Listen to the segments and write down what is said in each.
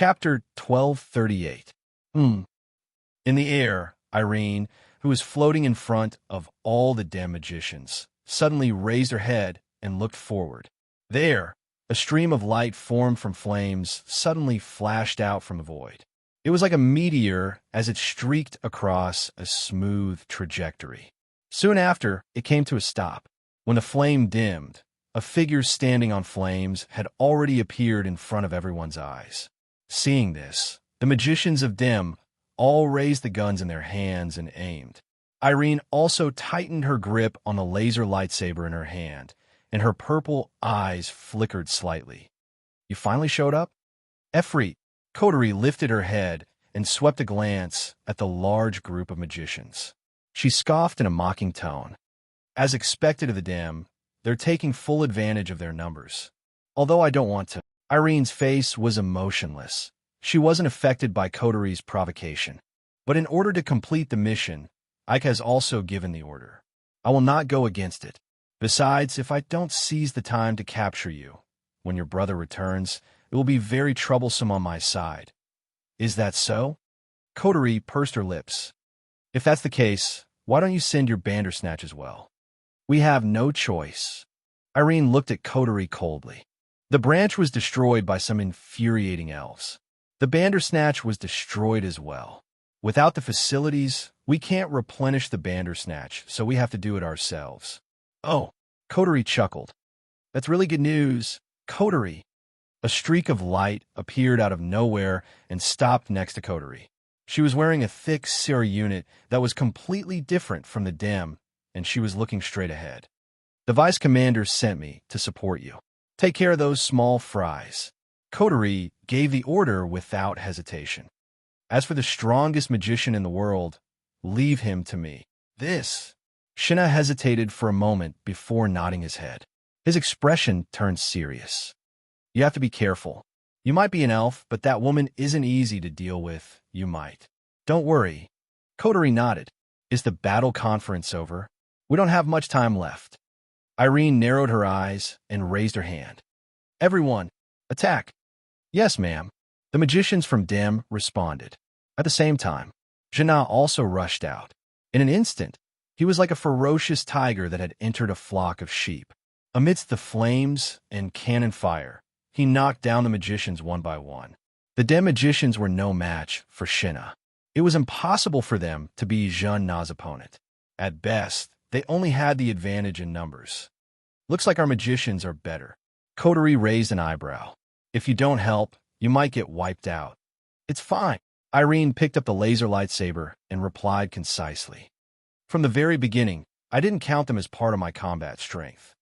Chapter 1238. In the air, Irene, who was floating in front of all the damn magicians, suddenly raised her head and looked forward. There, a stream of light formed from flames suddenly flashed out from the void. It was like a meteor as it streaked across a smooth trajectory. Soon after, it came to a stop. When the flame dimmed, a figure standing on flames had already appeared in front of everyone's eyes. Seeing this, the magicians of Dim all raised the guns in their hands and aimed. Irene also tightened her grip on the laser lightsaber in her hand, and her purple eyes flickered slightly. "You finally showed up?" Efreet, Coterie lifted her head and swept a glance at the large group of magicians. She scoffed in a mocking tone. As expected of the Dim, they're taking full advantage of their numbers. Although I don't want to. Irene's face was emotionless. She wasn't affected by Coterie's provocation. But in order to complete the mission, Ike has also given the order. I will not go against it. Besides, if I don't seize the time to capture you, when your brother returns, it will be very troublesome on my side. Is that so? Coterie pursed her lips. If that's the case, why don't you send your Bandersnatch as well? We have no choice. Irene looked at Coterie coldly. The branch was destroyed by some infuriating elves. The Bandersnatch was destroyed as well. Without the facilities, we can't replenish the Bandersnatch, so we have to do it ourselves. Oh, Coterie chuckled. That's really good news, Coterie. A streak of light appeared out of nowhere and stopped next to Coterie. She was wearing a thick Sierra unit that was completely different from the Dim, and she was looking straight ahead. The Vice Commander sent me to support you. Take care of those small fries. Coterie gave the order without hesitation. As for the strongest magician in the world, leave him to me. This. Xianxia hesitated for a moment before nodding his head. His expression turned serious. You have to be careful. You might be an elf, but that woman isn't easy to deal with. You might. Don't worry. Coterie nodded. Is the battle conference over? We don't have much time left. Irene narrowed her eyes and raised her hand. Everyone, attack. Yes, ma'am. The magicians from Dim responded. At the same time, Xianxia also rushed out. In an instant, he was like a ferocious tiger that had entered a flock of sheep. Amidst the flames and cannon fire, he knocked down the magicians one by one. The Dim magicians were no match for Xianxia. It was impossible for them to be Xianxia's opponent. At best, they only had the advantage in numbers. Looks like our magicians are better. Coterie raised an eyebrow. If you don't help, you might get wiped out. It's fine. Irene picked up the laser lightsaber and replied concisely. From the very beginning, I didn't count them as part of my combat strength.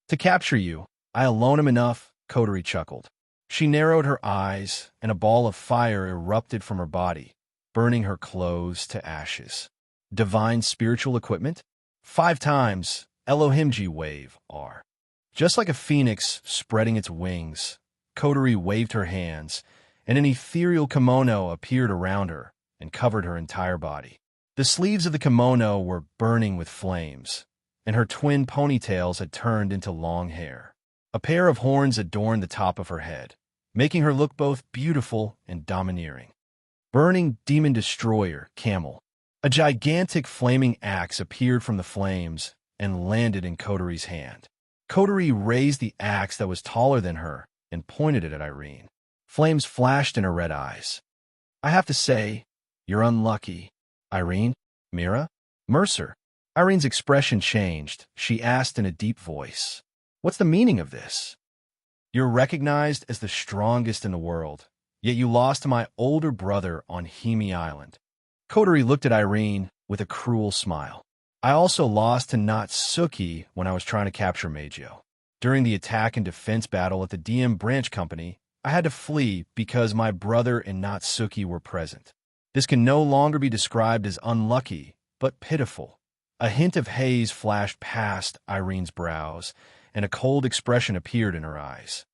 To capture you, I alone am enough, Coterie chuckled. She narrowed her eyes, and a ball of fire erupted from her body, burning her clothes to ashes. Divine spiritual equipment? 5 times Elohimji wave R. Just like a phoenix spreading its wings, Coterie waved her hands, and an ethereal kimono appeared around her and covered her entire body. The sleeves of the kimono were burning with flames, and her twin ponytails had turned into long hair. A pair of horns adorned the top of her head, making her look both beautiful and domineering. Burning Demon Destroyer, Camel. A gigantic flaming axe appeared from the flames and landed in Coterie's hand. Coterie raised the axe that was taller than her and pointed it at Irene. Flames flashed in her red eyes. I have to say, you're unlucky. Irene? Mira? Mercer? Irene's expression changed. She asked in a deep voice, what's the meaning of this? You're recognized as the strongest in the world, yet you lost to my older brother on Hemi Island. Coterie looked at Irene with a cruel smile. I also lost to Natsuki when I was trying to capture Meijio. During the attack and defense battle at the DM Branch Company, I had to flee because my brother and Natsuki were present. This can no longer be described as unlucky, but pitiful. A hint of haze flashed past Irene's brows, and a cold expression appeared in her eyes.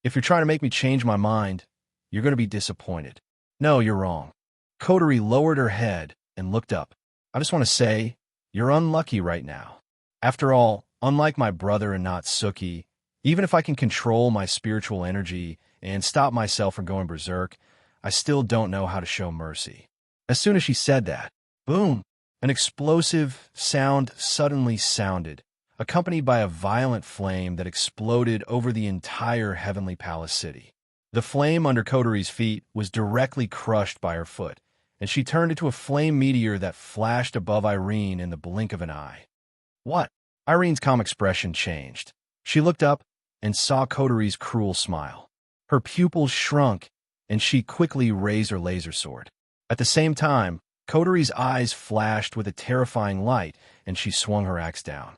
If you're trying to make me change my mind, you're going to be disappointed. No, you're wrong. Coterie lowered her head and looked up. I just want to say, you're unlucky right now. After all, unlike my brother and Natsuki, even if I can control my spiritual energy, and stop myself from going berserk, I still don't know how to show mercy. As soon as she said that, boom, an explosive sound suddenly sounded, accompanied by a violent flame that exploded over the entire Heavenly Palace city. The flame under Coteries' feet was directly crushed by her foot, and she turned into a flame meteor that flashed above Irene in the blink of an eye. What? Irene's calm expression changed. She looked up and saw Coteries' cruel smile. Her pupils shrunk, and she quickly raised her laser sword. At the same time, Coteries' eyes flashed with a terrifying light, and she swung her axe down.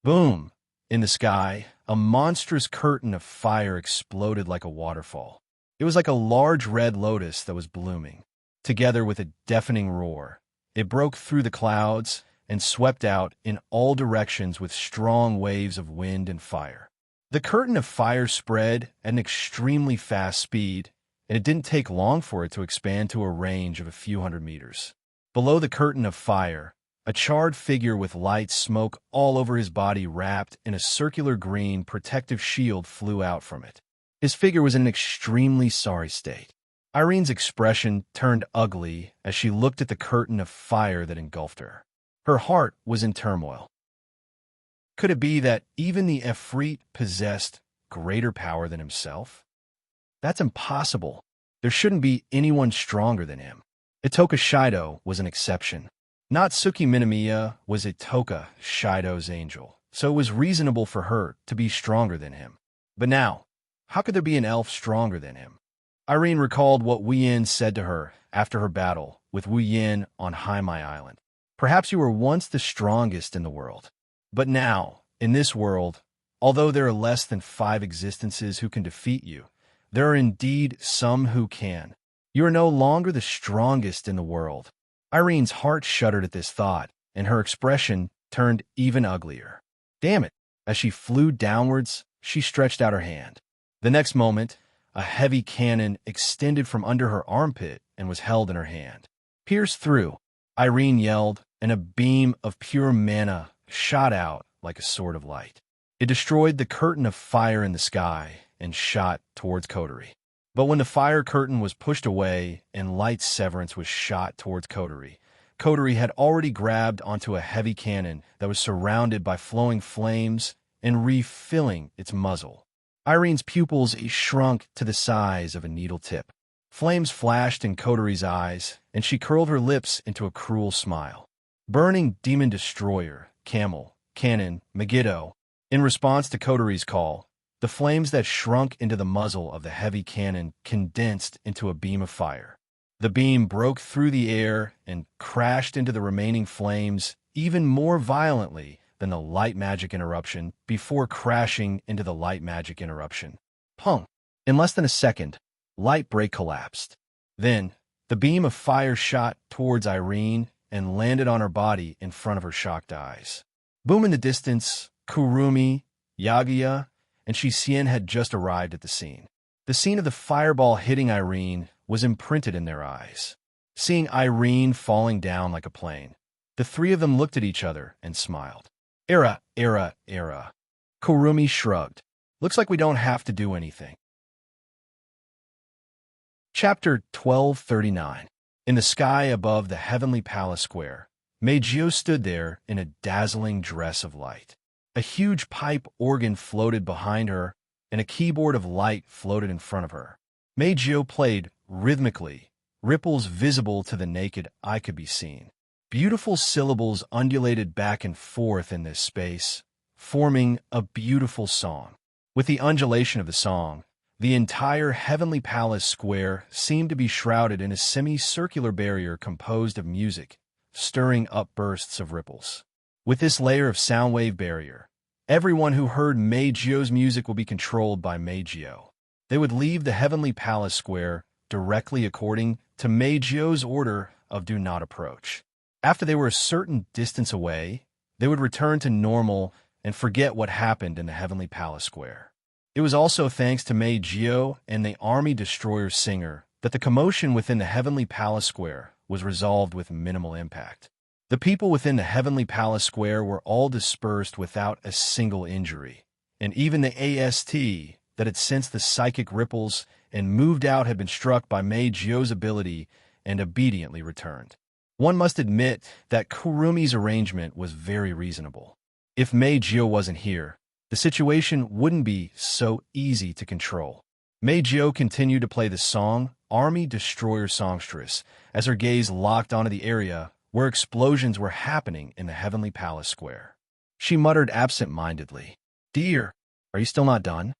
Boom! In the sky, a monstrous curtain of fire exploded like a waterfall. It was like a large red lotus that was blooming. Together with a deafening roar, it broke through the clouds and swept out in all directions with strong waves of wind and fire. The curtain of fire spread at an extremely fast speed, and it didn't take long for it to expand to a range of a few hundred meters. Below the curtain of fire, a charred figure with light smoke all over his body wrapped in a circular green protective shield flew out from it. His figure was in an extremely sorry state. Irene's expression turned ugly as she looked at the curtain of fire that engulfed her. Her heart was in turmoil. Could it be that even the Efreet possessed greater power than himself? That's impossible. There shouldn't be anyone stronger than him. Itoka Shido was an exception. Natsuki Minamiya was Itoka Shido's angel, so it was reasonable for her to be stronger than him. But now, how could there be an elf stronger than him? Irene recalled what Wu Yin said to her after her battle with Wu Yin on Haimai Island. Perhaps you were once the strongest in the world. But now, in this world, although there are less than 5 existences who can defeat you, there are indeed some who can. You are no longer the strongest in the world. Irene's heart shuddered at this thought, and her expression turned even uglier. Damn it! As she flew downwards, she stretched out her hand. The next moment, a heavy cannon extended from under her armpit and was held in her hand. Pierce through, Irene yelled, and a beam of pure mana shot out like a sword of light. It destroyed the curtain of fire in the sky and shot towards Coterie. But when the fire curtain was pushed away and light severance was shot towards Coterie, Coterie had already grabbed onto a heavy cannon that was surrounded by flowing flames and refilling its muzzle. Irene's pupils shrunk to the size of a needle tip. Flames flashed in Coterie's eyes, and she curled her lips into a cruel smile. Burning Demon Destroyer, Camel, Cannon, Megiddo. In response to Coterie's call, the flames that shrunk into the muzzle of the heavy cannon condensed into a beam of fire. The beam broke through the air and crashed into the remaining flames even more violently than the light magic interruption before crashing into the light magic interruption. Punk! In less than a second, Light Break collapsed. Then, the beam of fire shot towards Irene and landed on her body in front of her shocked eyes. Boom in the distance, Kurumi, Yagia, and Xianxia had just arrived at the scene. The scene of the fireball hitting Irene was imprinted in their eyes. Seeing Irene falling down like a plane, the 3 of them looked at each other and smiled. Era. Kurumi shrugged. Looks like we don't have to do anything. Chapter 1239. In the sky above the Heavenly Palace Square, Meijio stood there in a dazzling dress of light. A huge pipe organ floated behind her, and a keyboard of light floated in front of her. Meijio played rhythmically, ripples visible to the naked eye could be seen. Beautiful syllables undulated back and forth in this space, forming a beautiful song. With the undulation of the song, the entire Heavenly Palace Square seemed to be shrouded in a semicircular barrier composed of music, stirring up bursts of ripples. With this layer of sound wave barrier, everyone who heard Meijio's music would be controlled by Meijio. They would leave the Heavenly Palace Square directly according to Meijio's order of do not approach. After they were a certain distance away, they would return to normal and forget what happened in the Heavenly Palace Square. It was also thanks to Meijio and the Army Destroyer Singer that the commotion within the Heavenly Palace Square was resolved with minimal impact. The people within the Heavenly Palace Square were all dispersed without a single injury, and even the AST that had sensed the psychic ripples and moved out had been struck by Mei Jio's ability and obediently returned. One must admit that Kurumi's arrangement was very reasonable. If Mei Jio wasn't here, the situation wouldn't be so easy to control. Mei Jio continued to play the song Army Destroyer Songstress as her gaze locked onto the area where explosions were happening in the Heavenly Palace Square. She muttered absent-mindedly, "Dear, are you still not done?"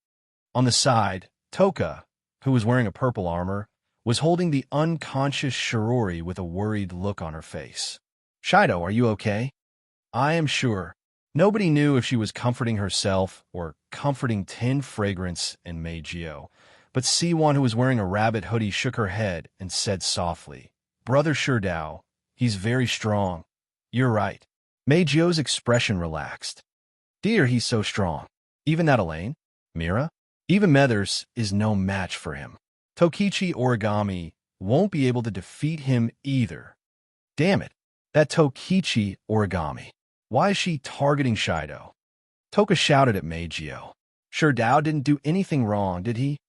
On the side, Toka, who was wearing a purple armor, was holding the unconscious Shirori with a worried look on her face. "Shido, are you okay?" I am sure. Nobody knew if she was comforting herself or comforting Tin Fragrance and Mei Jio, but C1, who was wearing a rabbit hoodie, shook her head and said softly, "Brother Sherdao, he's very strong." "You're right." Mei Jio's expression relaxed. "Dear, he's so strong. Even that Elaine? Mira? Even Methers is no match for him. Tokichi Origami won't be able to defeat him either." Damn it, that Tokichi Origami. Why is she targeting Shido? Toka shouted at Mei Jio. "Sherdao didn't do anything wrong, did he?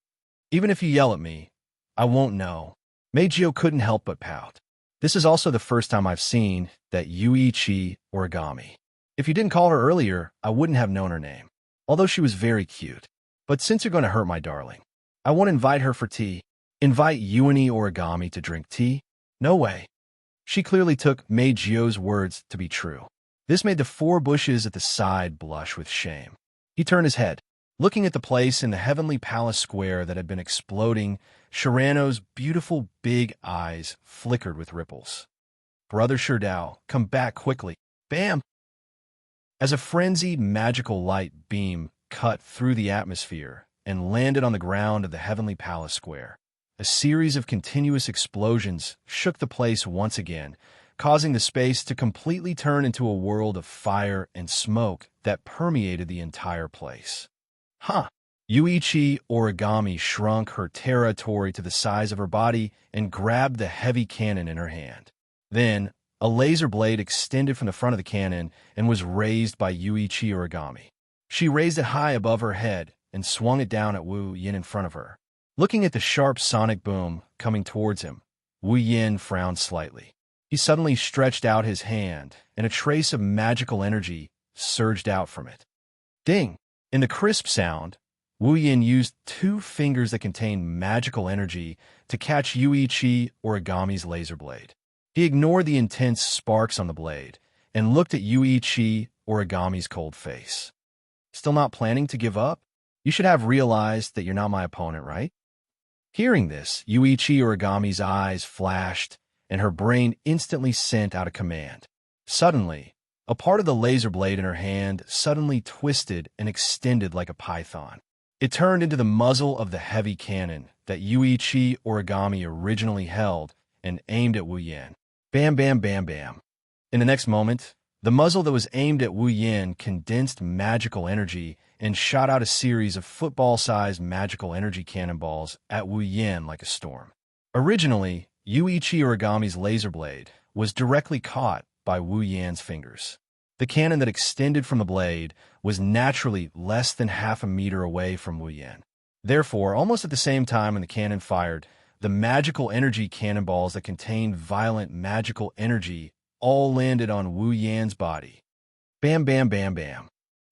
Even if you yell at me, I won't know." Mei Jio couldn't help but pout. This is also the first time I've seen that Yuichi Origami. If you didn't call her earlier, I wouldn't have known her name, although she was very cute. But since you're going to hurt my darling, I won't invite her for tea. Invite Yuini Origami to drink tea? No way. She clearly took Mei Jio's words to be true. This made the four bushes at the side blush with shame. He turned his head. Looking at the place in the Heavenly Palace Square that had been exploding, Shirano's beautiful big eyes flickered with ripples. "Brother Sherdao, come back quickly." Bam! As a frenzied magical light beam cut through the atmosphere and landed on the ground of the Heavenly Palace Square, a series of continuous explosions shook the place once again, causing the space to completely turn into a world of fire and smoke that permeated the entire place. Yuichi Origami shrunk her territory to the size of her body and grabbed the heavy cannon in her hand. Then, a laser blade extended from the front of the cannon and was raised by Yuichi Origami. She raised it high above her head and swung it down at Wu Yin in front of her. Looking at the sharp sonic boom coming towards him, Wu Yin frowned slightly. He suddenly stretched out his hand, and a trace of magical energy surged out from it. Ding! In the crisp sound, Wu Yin used 2 fingers that contained magical energy to catch Yuichi Origami's laser blade. He ignored the intense sparks on the blade and looked at Yuichi Origami's cold face. "Still not planning to give up? You should have realized that you're not my opponent, right?" Hearing this, Yuichi Origami's eyes flashed, and her brain instantly sent out a command. Suddenly, a part of the laser blade in her hand suddenly twisted and extended like a python. It turned into the muzzle of the heavy cannon that Yuichi Origami originally held and aimed at Wu Yin. Bam, bam, bam, bam. In the next moment, the muzzle that was aimed at Wu Yin condensed magical energy and shot out a series of football-sized magical energy cannonballs at Wu Yin like a storm. Originally, Yuichi Origami's laser blade was directly caught by Wu Yan's fingers. The cannon that extended from the blade was naturally less than half a meter away from Wu Yan. Therefore, almost at the same time when the cannon fired, the magical energy cannonballs that contained violent magical energy all landed on Wu Yan's body. Bam, bam, bam, bam.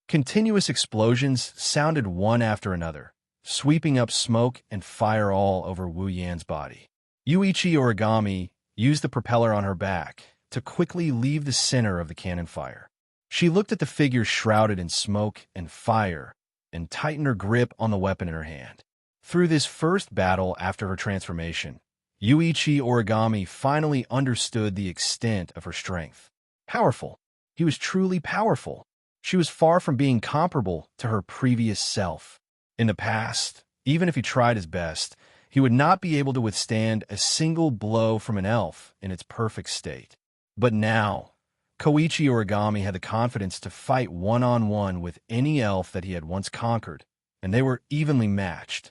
Continuous explosions sounded one after another, sweeping up smoke and fire all over Wu Yan's body. Yuichi Origami used the propeller on her back to quickly leave the center of the cannon fire. She looked at the figure shrouded in smoke and fire and tightened her grip on the weapon in her hand. Through this first battle after her transformation, Yuichi Origami finally understood the extent of her strength. Powerful. He was truly powerful. She was far from being comparable to her previous self. In the past, even if he tried his best, he would not be able to withstand a single blow from an elf in its perfect state. But now, Koichi Origami had the confidence to fight one-on-one with any elf that he had once conquered, and they were evenly matched.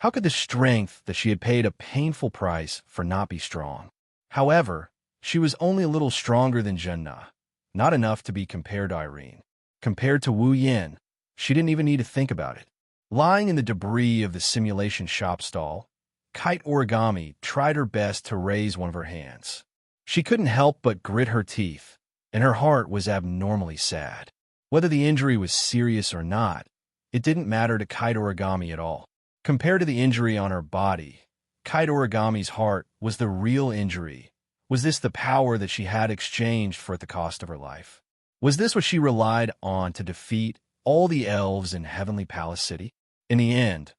How could the strength that she had paid a painful price for not be strong? However, she was only a little stronger than Xianxia, not enough to be compared to Irene. Compared to Wu Yin, she didn't even need to think about it. Lying in the debris of the simulation shop stall, Kite Origami tried her best to raise one of her hands. She couldn't help but grit her teeth, and her heart was abnormally sad. Whether the injury was serious or not, it didn't matter to Kite Origami at all. Compared to the injury on her body, Kite Origami's heart was the real injury. Was this the power that she had exchanged for at the cost of her life? Was this what she relied on to defeat all the elves in Heavenly Palace City? In the end,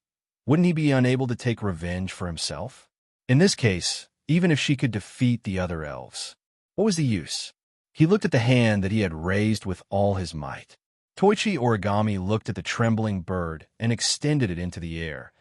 wouldn't he be unable to take revenge for himself? In this case, even if she could defeat the other elves, what was the use? He looked at the hand that he had raised with all his might. Toichi Origami looked at the trembling bird and extended it into the air,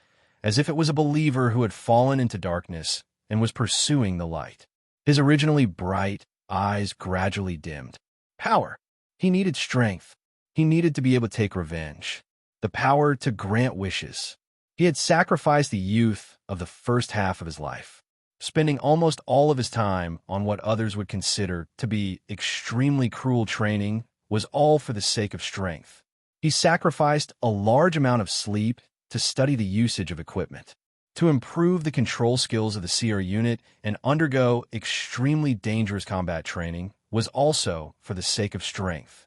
as if it was a believer who had fallen into darkness and was pursuing the light. His originally bright eyes gradually dimmed. Power. He needed strength. He needed to be able to take revenge. The power to grant wishes. He had sacrificed the youth of the first half of his life, spending almost all of his time on what others would consider to be extremely cruel training was all for the sake of strength. He sacrificed a large amount of sleep to study the usage of equipment, to improve the control skills of the CR unit and undergo extremely dangerous combat training was also for the sake of strength.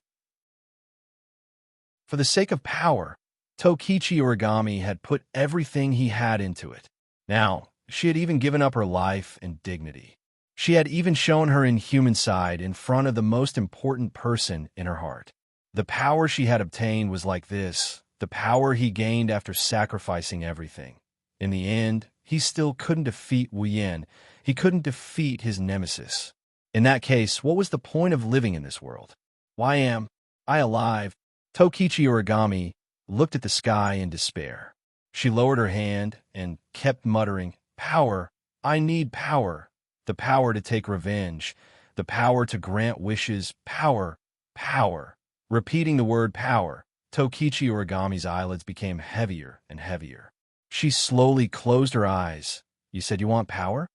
For the sake of power, Tokichi Origami had put everything he had into it. Now, she had even given up her life and dignity. She had even shown her inhuman side in front of the most important person in her heart. The power she had obtained was like this, the power he gained after sacrificing everything. In the end, he still couldn't defeat Wu Yin. He couldn't defeat his nemesis. In that case, what was the point of living in this world? Why am I alive? Tokichi Origami looked at the sky in despair. She lowered her hand and kept muttering, "Power, I need power. The power to take revenge, the power to grant wishes, power, power." Repeating the word power, Tokichi Origami's eyelids became heavier and heavier. She slowly closed her eyes. "You said you want power?"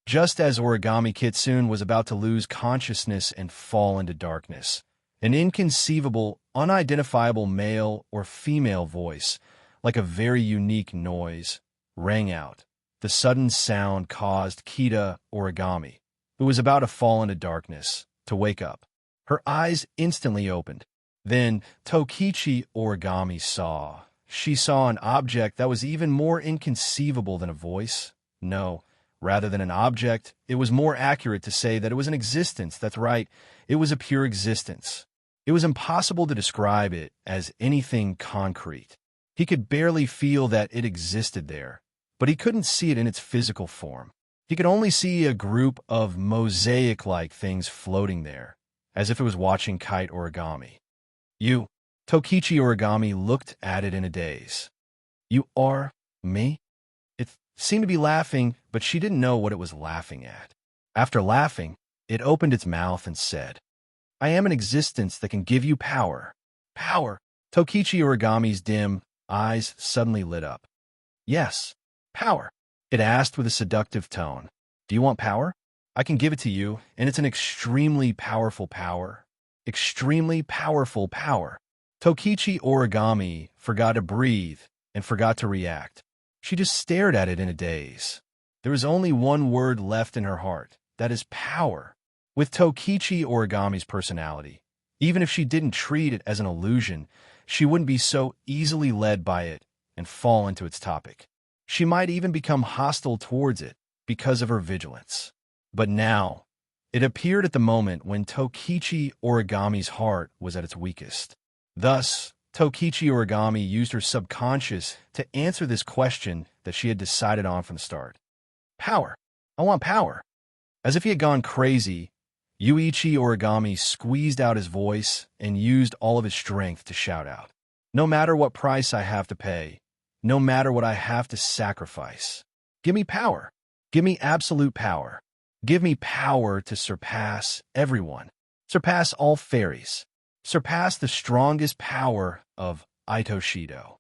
Just as Origami Kitsune was about to lose consciousness and fall into darkness, an inconceivable, unidentifiable male or female voice, like a very unique noise, rang out. The sudden sound caused Kita Origami, who was about to fall into darkness, to wake up. Her eyes instantly opened. Then Tokichi Origami saw. She saw an object that was even more inconceivable than a voice. No, rather than an object, it was more accurate to say that it was an existence. That's right, it was a pure existence. It was impossible to describe it as anything concrete. He could barely feel that it existed there, but he couldn't see it in its physical form. He could only see a group of mosaic-like things floating there, as if it was watching Kite Origami. "You," Tokichi Origami looked at it in a daze. "You are me?" It seemed to be laughing, but she didn't know what it was laughing at. After laughing, it opened its mouth and said, "I am an existence that can give you power." Power! Tokichi Origami's dim eyes suddenly lit up. "Yes, power," it asked with a seductive tone. "Do you want power? I can give it to you, and it's an extremely powerful power. Extremely powerful power." Tokichi Origami forgot to breathe and forgot to react. She just stared at it in a daze. There was only one word left in her heart, that is power. With Tokichi Origami's personality, even if she didn't treat it as an illusion, she wouldn't be so easily led by it and fall into its topic. She might even become hostile towards it because of her vigilance. But now, it appeared at the moment when Tokichi Origami's heart was at its weakest. Thus, Tokichi Origami used her subconscious to answer this question that she had decided on from the start. "Power. I want power." As if he had gone crazy, Yuichi Origami squeezed out his voice and used all of his strength to shout out, "No matter what price I have to pay, no matter what I have to sacrifice, give me power. Give me absolute power. Give me power to surpass everyone, surpass all fairies, surpass the strongest power of Ito Shido."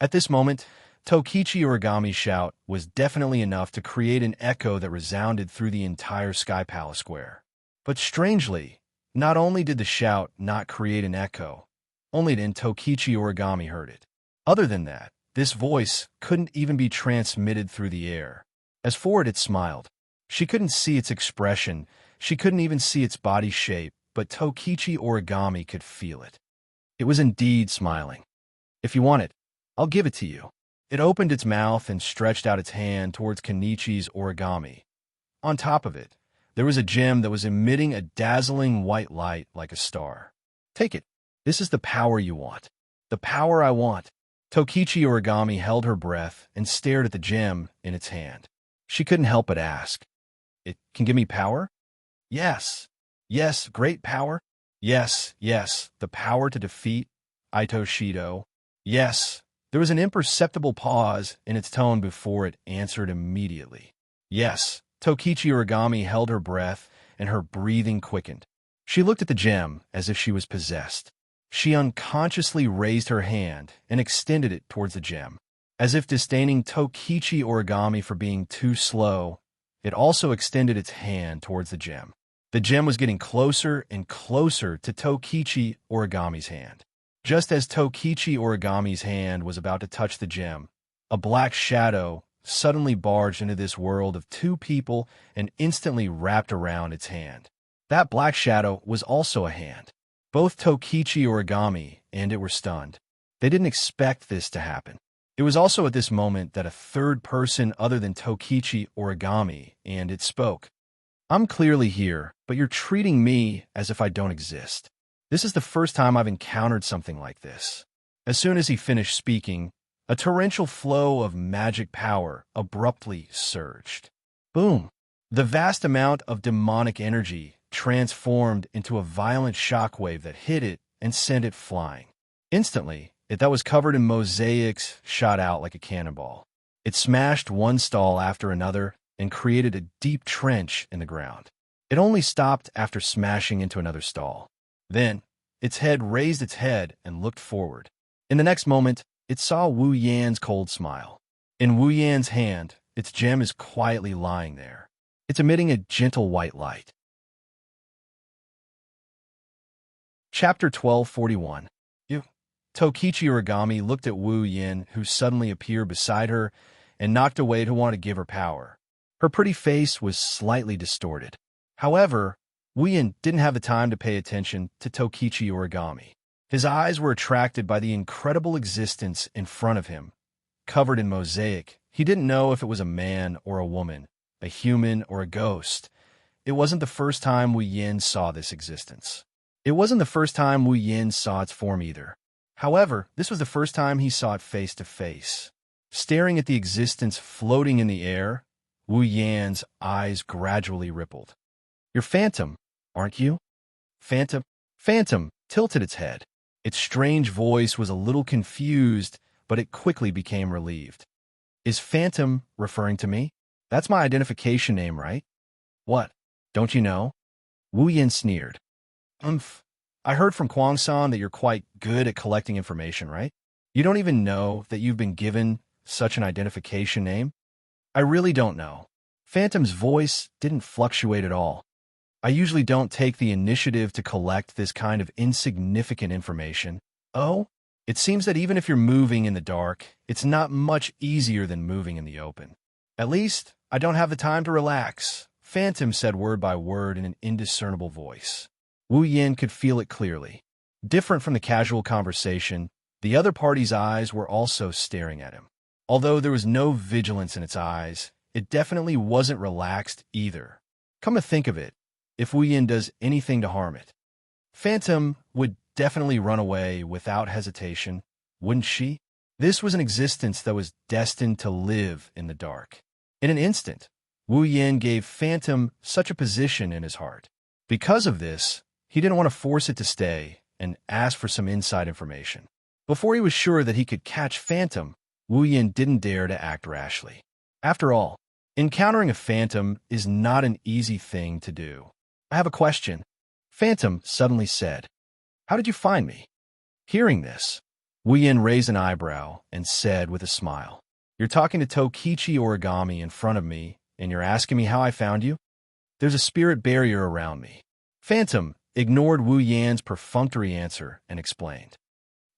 At this moment, Tokichi Origami's shout was definitely enough to create an echo that resounded through the entire Sky Palace Square. But strangely, not only did the shout not create an echo, only then Tokichi Origami heard it. Other than that, this voice couldn't even be transmitted through the air. As for it, it smiled. She couldn't see its expression, she couldn't even see its body shape, but Tokichi Origami could feel it. It was indeed smiling. If you want it, I'll give it to you. It opened its mouth and stretched out its hand towards Kenichi's origami. On top of it, there was a gem that was emitting a dazzling white light like a star. Take it. This is the power you want. The power I want. Tokichi Origami held her breath and stared at the gem in its hand. She couldn't help but ask, "It can give me power?" "Yes. Yes, great power. Yes, yes, the power to defeat Ito Shido. Yes." There was an imperceptible pause in its tone before it answered immediately. "Yes." Tokichi Origami held her breath, and her breathing quickened. She looked at the gem as if she was possessed. She unconsciously raised her hand and extended it towards the gem. As if disdaining Tokichi Origami for being too slow, it also extended its hand towards the gem. The gem was getting closer and closer to Tokichi Origami's hand. Just as Tokichi Origami's hand was about to touch the gem, a black shadow suddenly barged into this world of two people and instantly wrapped around its hand. That black shadow was also a hand. Both Tokichi Origami and it were stunned. They didn't expect this to happen. It was also at this moment that a third person other than Tokichi Origami and it spoke. "I'm clearly here, but you're treating me as if I don't exist. This is the first time I've encountered something like this." As soon as he finished speaking, a torrential flow of magic power abruptly surged. Boom! The vast amount of demonic energy transformed into a violent shockwave that hit it and sent it flying. Instantly, it that was covered in mosaics shot out like a cannonball. It smashed one stall after another and created a deep trench in the ground. It only stopped after smashing into another stall. Then, its head raised its head and looked forward. In the next moment, it saw Wu Yan's cold smile. In Wu Yan's hand, its gem is quietly lying there. It's emitting a gentle white light. Chapter 1241. Tokichi Origami looked at Wu Yan, who suddenly appeared beside her and knocked away to want to give her power. Her pretty face was slightly distorted. However, Wu Yan didn't have the time to pay attention to Tokichi Origami. His eyes were attracted by the incredible existence in front of him. Covered in mosaic, he didn't know if it was a man or a woman, a human or a ghost. It wasn't the first time Wu Yan saw this existence. It wasn't the first time Wu Yan saw its form either. However, this was the first time he saw it face to face. Staring at the existence floating in the air, Wu Yan's eyes gradually rippled. "You're Phantom, aren't you?" Phantom tilted its head. Its strange voice was a little confused, but it quickly became relieved. "Is Phantom referring to me? That's my identification name, right?" "What? Don't you know?" Wu Yan sneered. I heard from Kwang-san that you're quite good at collecting information, right? You don't even know that you've been given such an identification name?" "I really don't know." Phantom's voice didn't fluctuate at all. "I usually don't take the initiative to collect this kind of insignificant information." "Oh? It seems that even if you're moving in the dark, it's not much easier than moving in the open." "At least, I don't have the time to relax," Phantom said word by word in an indiscernible voice. Wu Yan could feel it clearly. Different from the casual conversation, the other party's eyes were also staring at him. Although there was no vigilance in its eyes, it definitely wasn't relaxed either. Come to think of it, if Wu Yan does anything to harm it, Phantom would definitely run away without hesitation, wouldn't she? This was an existence that was destined to live in the dark. In an instant, Wu Yan gave Phantom such a position in his heart. Because of this, he didn't want to force it to stay and ask for some inside information. Before he was sure that he could catch Phantom, Wu Yan didn't dare to act rashly. After all, encountering a Phantom is not an easy thing to do. "I have a question," Phantom suddenly said. "How did you find me?" Hearing this, Wu Yin raised an eyebrow and said with a smile, "You're talking to Tokichi Origami in front of me, and you're asking me how I found you? There's a spirit barrier around me." Phantom ignored Wu Yan's perfunctory answer and explained,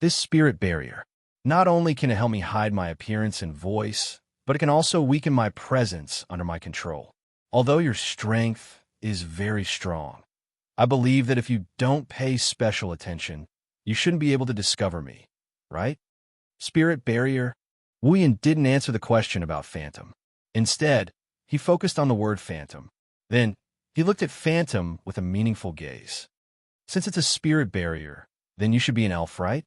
"This spirit barrier, not only can it help me hide my appearance and voice, but it can also weaken my presence under my control. Although your strength is very strong, I believe that if you don't pay special attention, you shouldn't be able to discover me, right?" Spirit barrier? Wu Yan didn't answer the question about Phantom. Instead, he focused on the word Phantom. Then, he looked at Phantom with a meaningful gaze. "Since it's a spirit barrier, then you should be an elf, right?"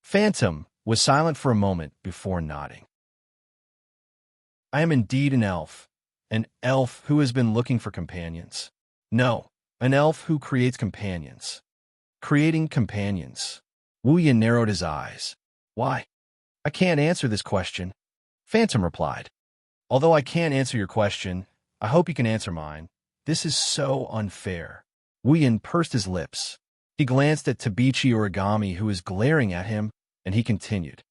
Phantom was silent for a moment before nodding. "I am indeed an elf who has been looking for companions. No, an elf who creates companions." Creating companions. Wu Yan narrowed his eyes. "Why?" "I can't answer this question," Phantom replied. "Although I can't answer your question, I hope you can answer mine. This is so unfair." Wu Yan pursed his lips. He glanced at Tabichi Origami, who was glaring at him, and he continued,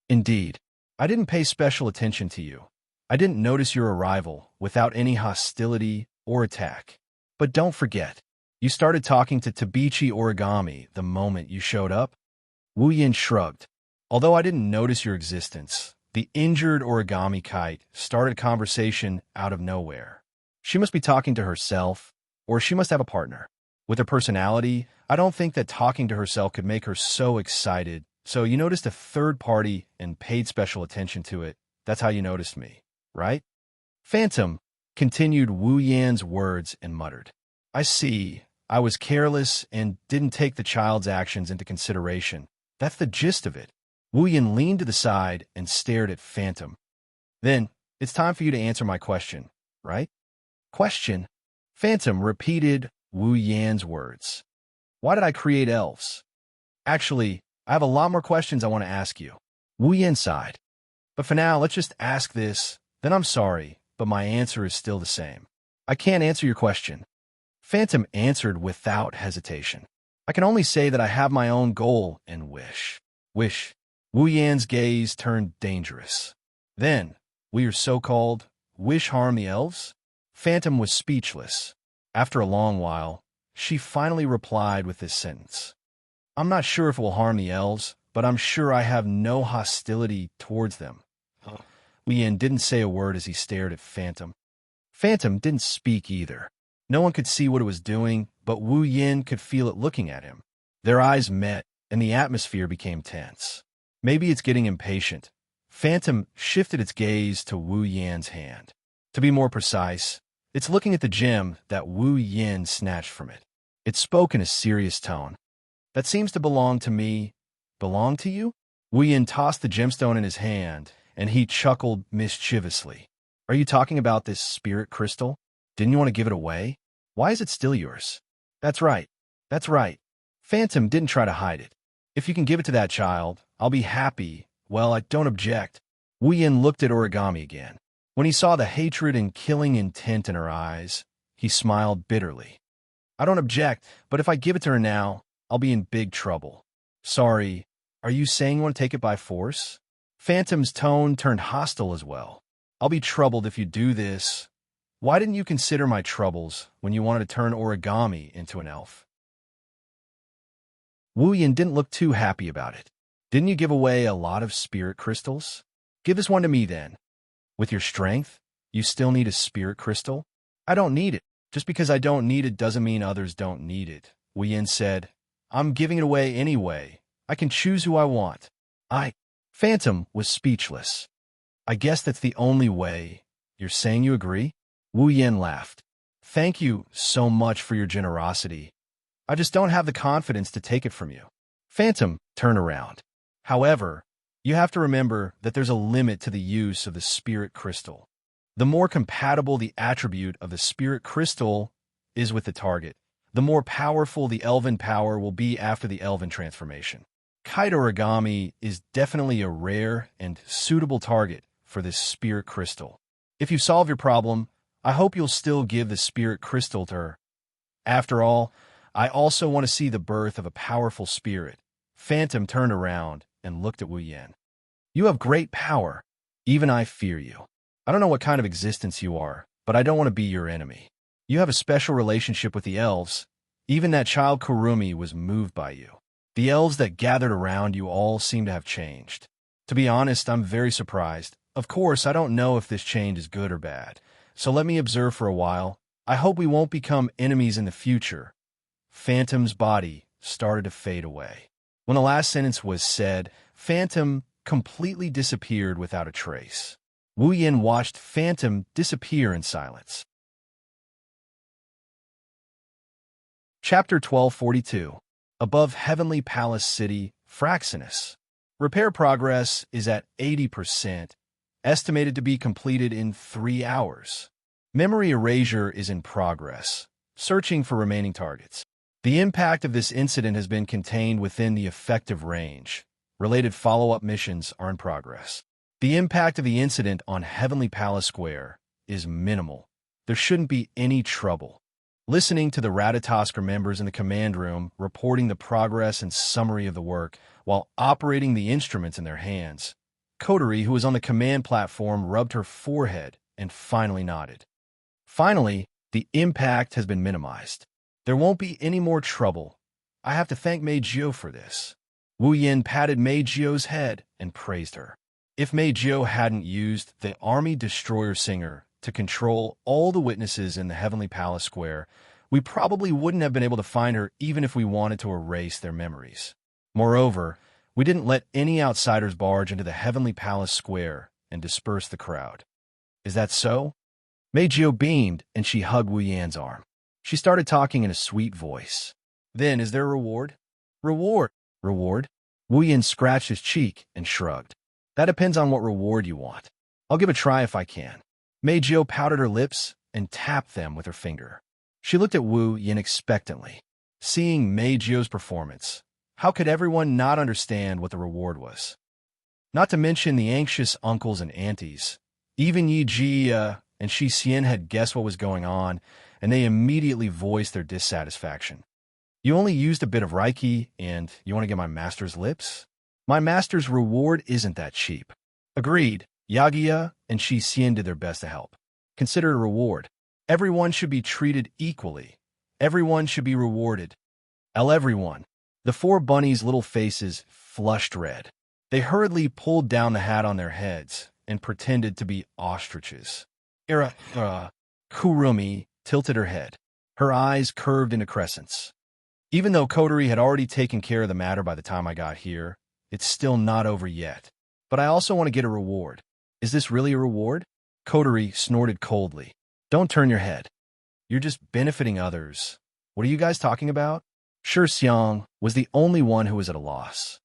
"Indeed, I didn't pay special attention to you. I didn't notice your arrival without any hostility or attack. But don't forget, you started talking to Tabichi Origami the moment you showed up." Wu Yan shrugged. "Although I didn't notice your existence, the injured origami kite started a conversation out of nowhere. She must be talking to herself, or she must have a partner. With her personality, I don't think that talking to herself could make her so excited. So you noticed a third party and paid special attention to it. That's how you noticed me, right?" Phantom continued Wu Yan's words and muttered, "I see. I was careless and didn't take the child's actions into consideration. That's the gist of it." Wu Yan leaned to the side and stared at Phantom. "Then, it's time for you to answer my question, right?" "Question?" Phantom repeated Wu Yan's words. "Why did I create elves?" "Actually, I have a lot more questions I want to ask you." Wu Yan sighed. "But for now, let's just ask this. Then I'm sorry, but my answer is still the same. I can't answer your question." Phantom answered without hesitation. "I can only say that I have my own goal and wish." Wish. Wu Yan's gaze turned dangerous. "Then, will your so-called wish harm the elves?" Phantom was speechless. After a long while, she finally replied with this sentence. "I'm not sure if it will harm the elves, but I'm sure I have no hostility towards them." Wu Yan didn't say a word as he stared at Phantom. Phantom didn't speak either. No one could see what it was doing, but Wu Yan could feel it looking at him. Their eyes met, and the atmosphere became tense. Maybe it's getting impatient. Phantom shifted its gaze to Wu Yan's hand. To be more precise, it's looking at the gem that Wu Yan snatched from it. It spoke in a serious tone. "That seems to belong to me. Belong to you?" Wu Yan tossed the gemstone in his hand, and he chuckled mischievously. "Are you talking about this spirit crystal? Didn't you want to give it away? Why is it still yours?" That's right. That's right. Phantom didn't try to hide it. "If you can give it to that child, I'll be happy. Well, I don't object." Wu Yan looked at Origami again. When he saw the hatred and killing intent in her eyes, he smiled bitterly. "I don't object, but if I give it to her now, I'll be in big trouble." "Sorry, are you saying you want to take it by force?" Phantom's tone turned hostile as well. "I'll be troubled if you do this. Why didn't you consider my troubles when you wanted to turn Origami into an elf?" Wu Yan didn't look too happy about it. "Didn't you give away a lot of spirit crystals? Give this one to me then. With your strength, you still need a spirit crystal?" "I don't need it. Just because I don't need it doesn't mean others don't need it," Wu Yan said. "I'm giving it away anyway. I can choose who I want." Phantom was speechless. "I guess that's the only way. You're saying you agree?" Wu Yan laughed. "Thank you so much for your generosity. I just don't have the confidence to take it from you." Phantom turned around. "However, you have to remember that there's a limit to the use of the spirit crystal. The more compatible the attribute of the spirit crystal is with the target, the more powerful the elven power will be after the elven transformation. Kite origami is definitely a rare and suitable target for this spirit crystal. If you solve your problem, I hope you'll still give the spirit crystal to her. After all, I also want to see the birth of a powerful spirit." Phantom turned around and looked at Wu Yan. You have great power. Even I fear you. I don't know what kind of existence you are, but I don't want to be your enemy. You have a special relationship with the elves. Even that child Kurumi was moved by you. The elves that gathered around you all seem to have changed. To be honest, I'm very surprised. Of course, I don't know if this change is good or bad, so let me observe for a while. I hope we won't become enemies in the future. Phantom's body started to fade away. When the last sentence was said, Phantom completely disappeared without a trace. Wu Yan watched Phantom disappear in silence. Chapter 1242. Above Heavenly Palace City, Fraxinus. Repair progress is at 80%, estimated to be completed in 3 hours. Memory erasure is in progress, searching for remaining targets. The impact of this incident has been contained within the effective range. Related follow-up missions are in progress. The impact of the incident on Heavenly Palace Square is minimal. There shouldn't be any trouble. Listening to the Ratatosker members in the command room reporting the progress and summary of the work while operating the instruments in their hands, Coterie, who was on the command platform, rubbed her forehead and finally nodded. Finally, the impact has been minimized. There won't be any more trouble. I have to thank Mei Jiao for this. Wu Yan patted Mei Jiao's head and praised her. If Mei Jiao hadn't used the Army Destroyer Singer to control all the witnesses in the Heavenly Palace Square, we probably wouldn't have been able to find her even if we wanted to erase their memories. Moreover, we didn't let any outsiders barge into the Heavenly Palace Square and disperse the crowd. Is that so? Mei Jiao beamed and she hugged Wu Yan's arm. She started talking in a sweet voice. Then, is there a reward? Reward? Reward? Wu Yan scratched his cheek and shrugged. That depends on what reward you want. I'll give a try if I can. Mei Jiao pouted her lips and tapped them with her finger. She looked at Wu Yan expectantly. Seeing Mei Jiao's performance, how could everyone not understand what the reward was? Not to mention the anxious uncles and aunties. Even Yi Jia and Xianxia had guessed what was going on, and they immediately voiced their dissatisfaction. You only used a bit of Reiki, and you want to get my master's lips? My master's reward isn't that cheap. Agreed. Yagia and Xianxia did their best to help. Consider it a reward. Everyone should be treated equally. Everyone should be rewarded. Everyone. The 4 bunnies' little faces flushed red. They hurriedly pulled down the hat on their heads and pretended to be ostriches. Kurumi tilted her head. Her eyes curved into crescents. Even though Coterie had already taken care of the matter by the time I got here, it's still not over yet. But I also want to get a reward. Is this really a reward? Coterie snorted coldly. Don't turn your head. You're just benefiting others. What are you guys talking about? Sure, Xiang was the only one who was at a loss.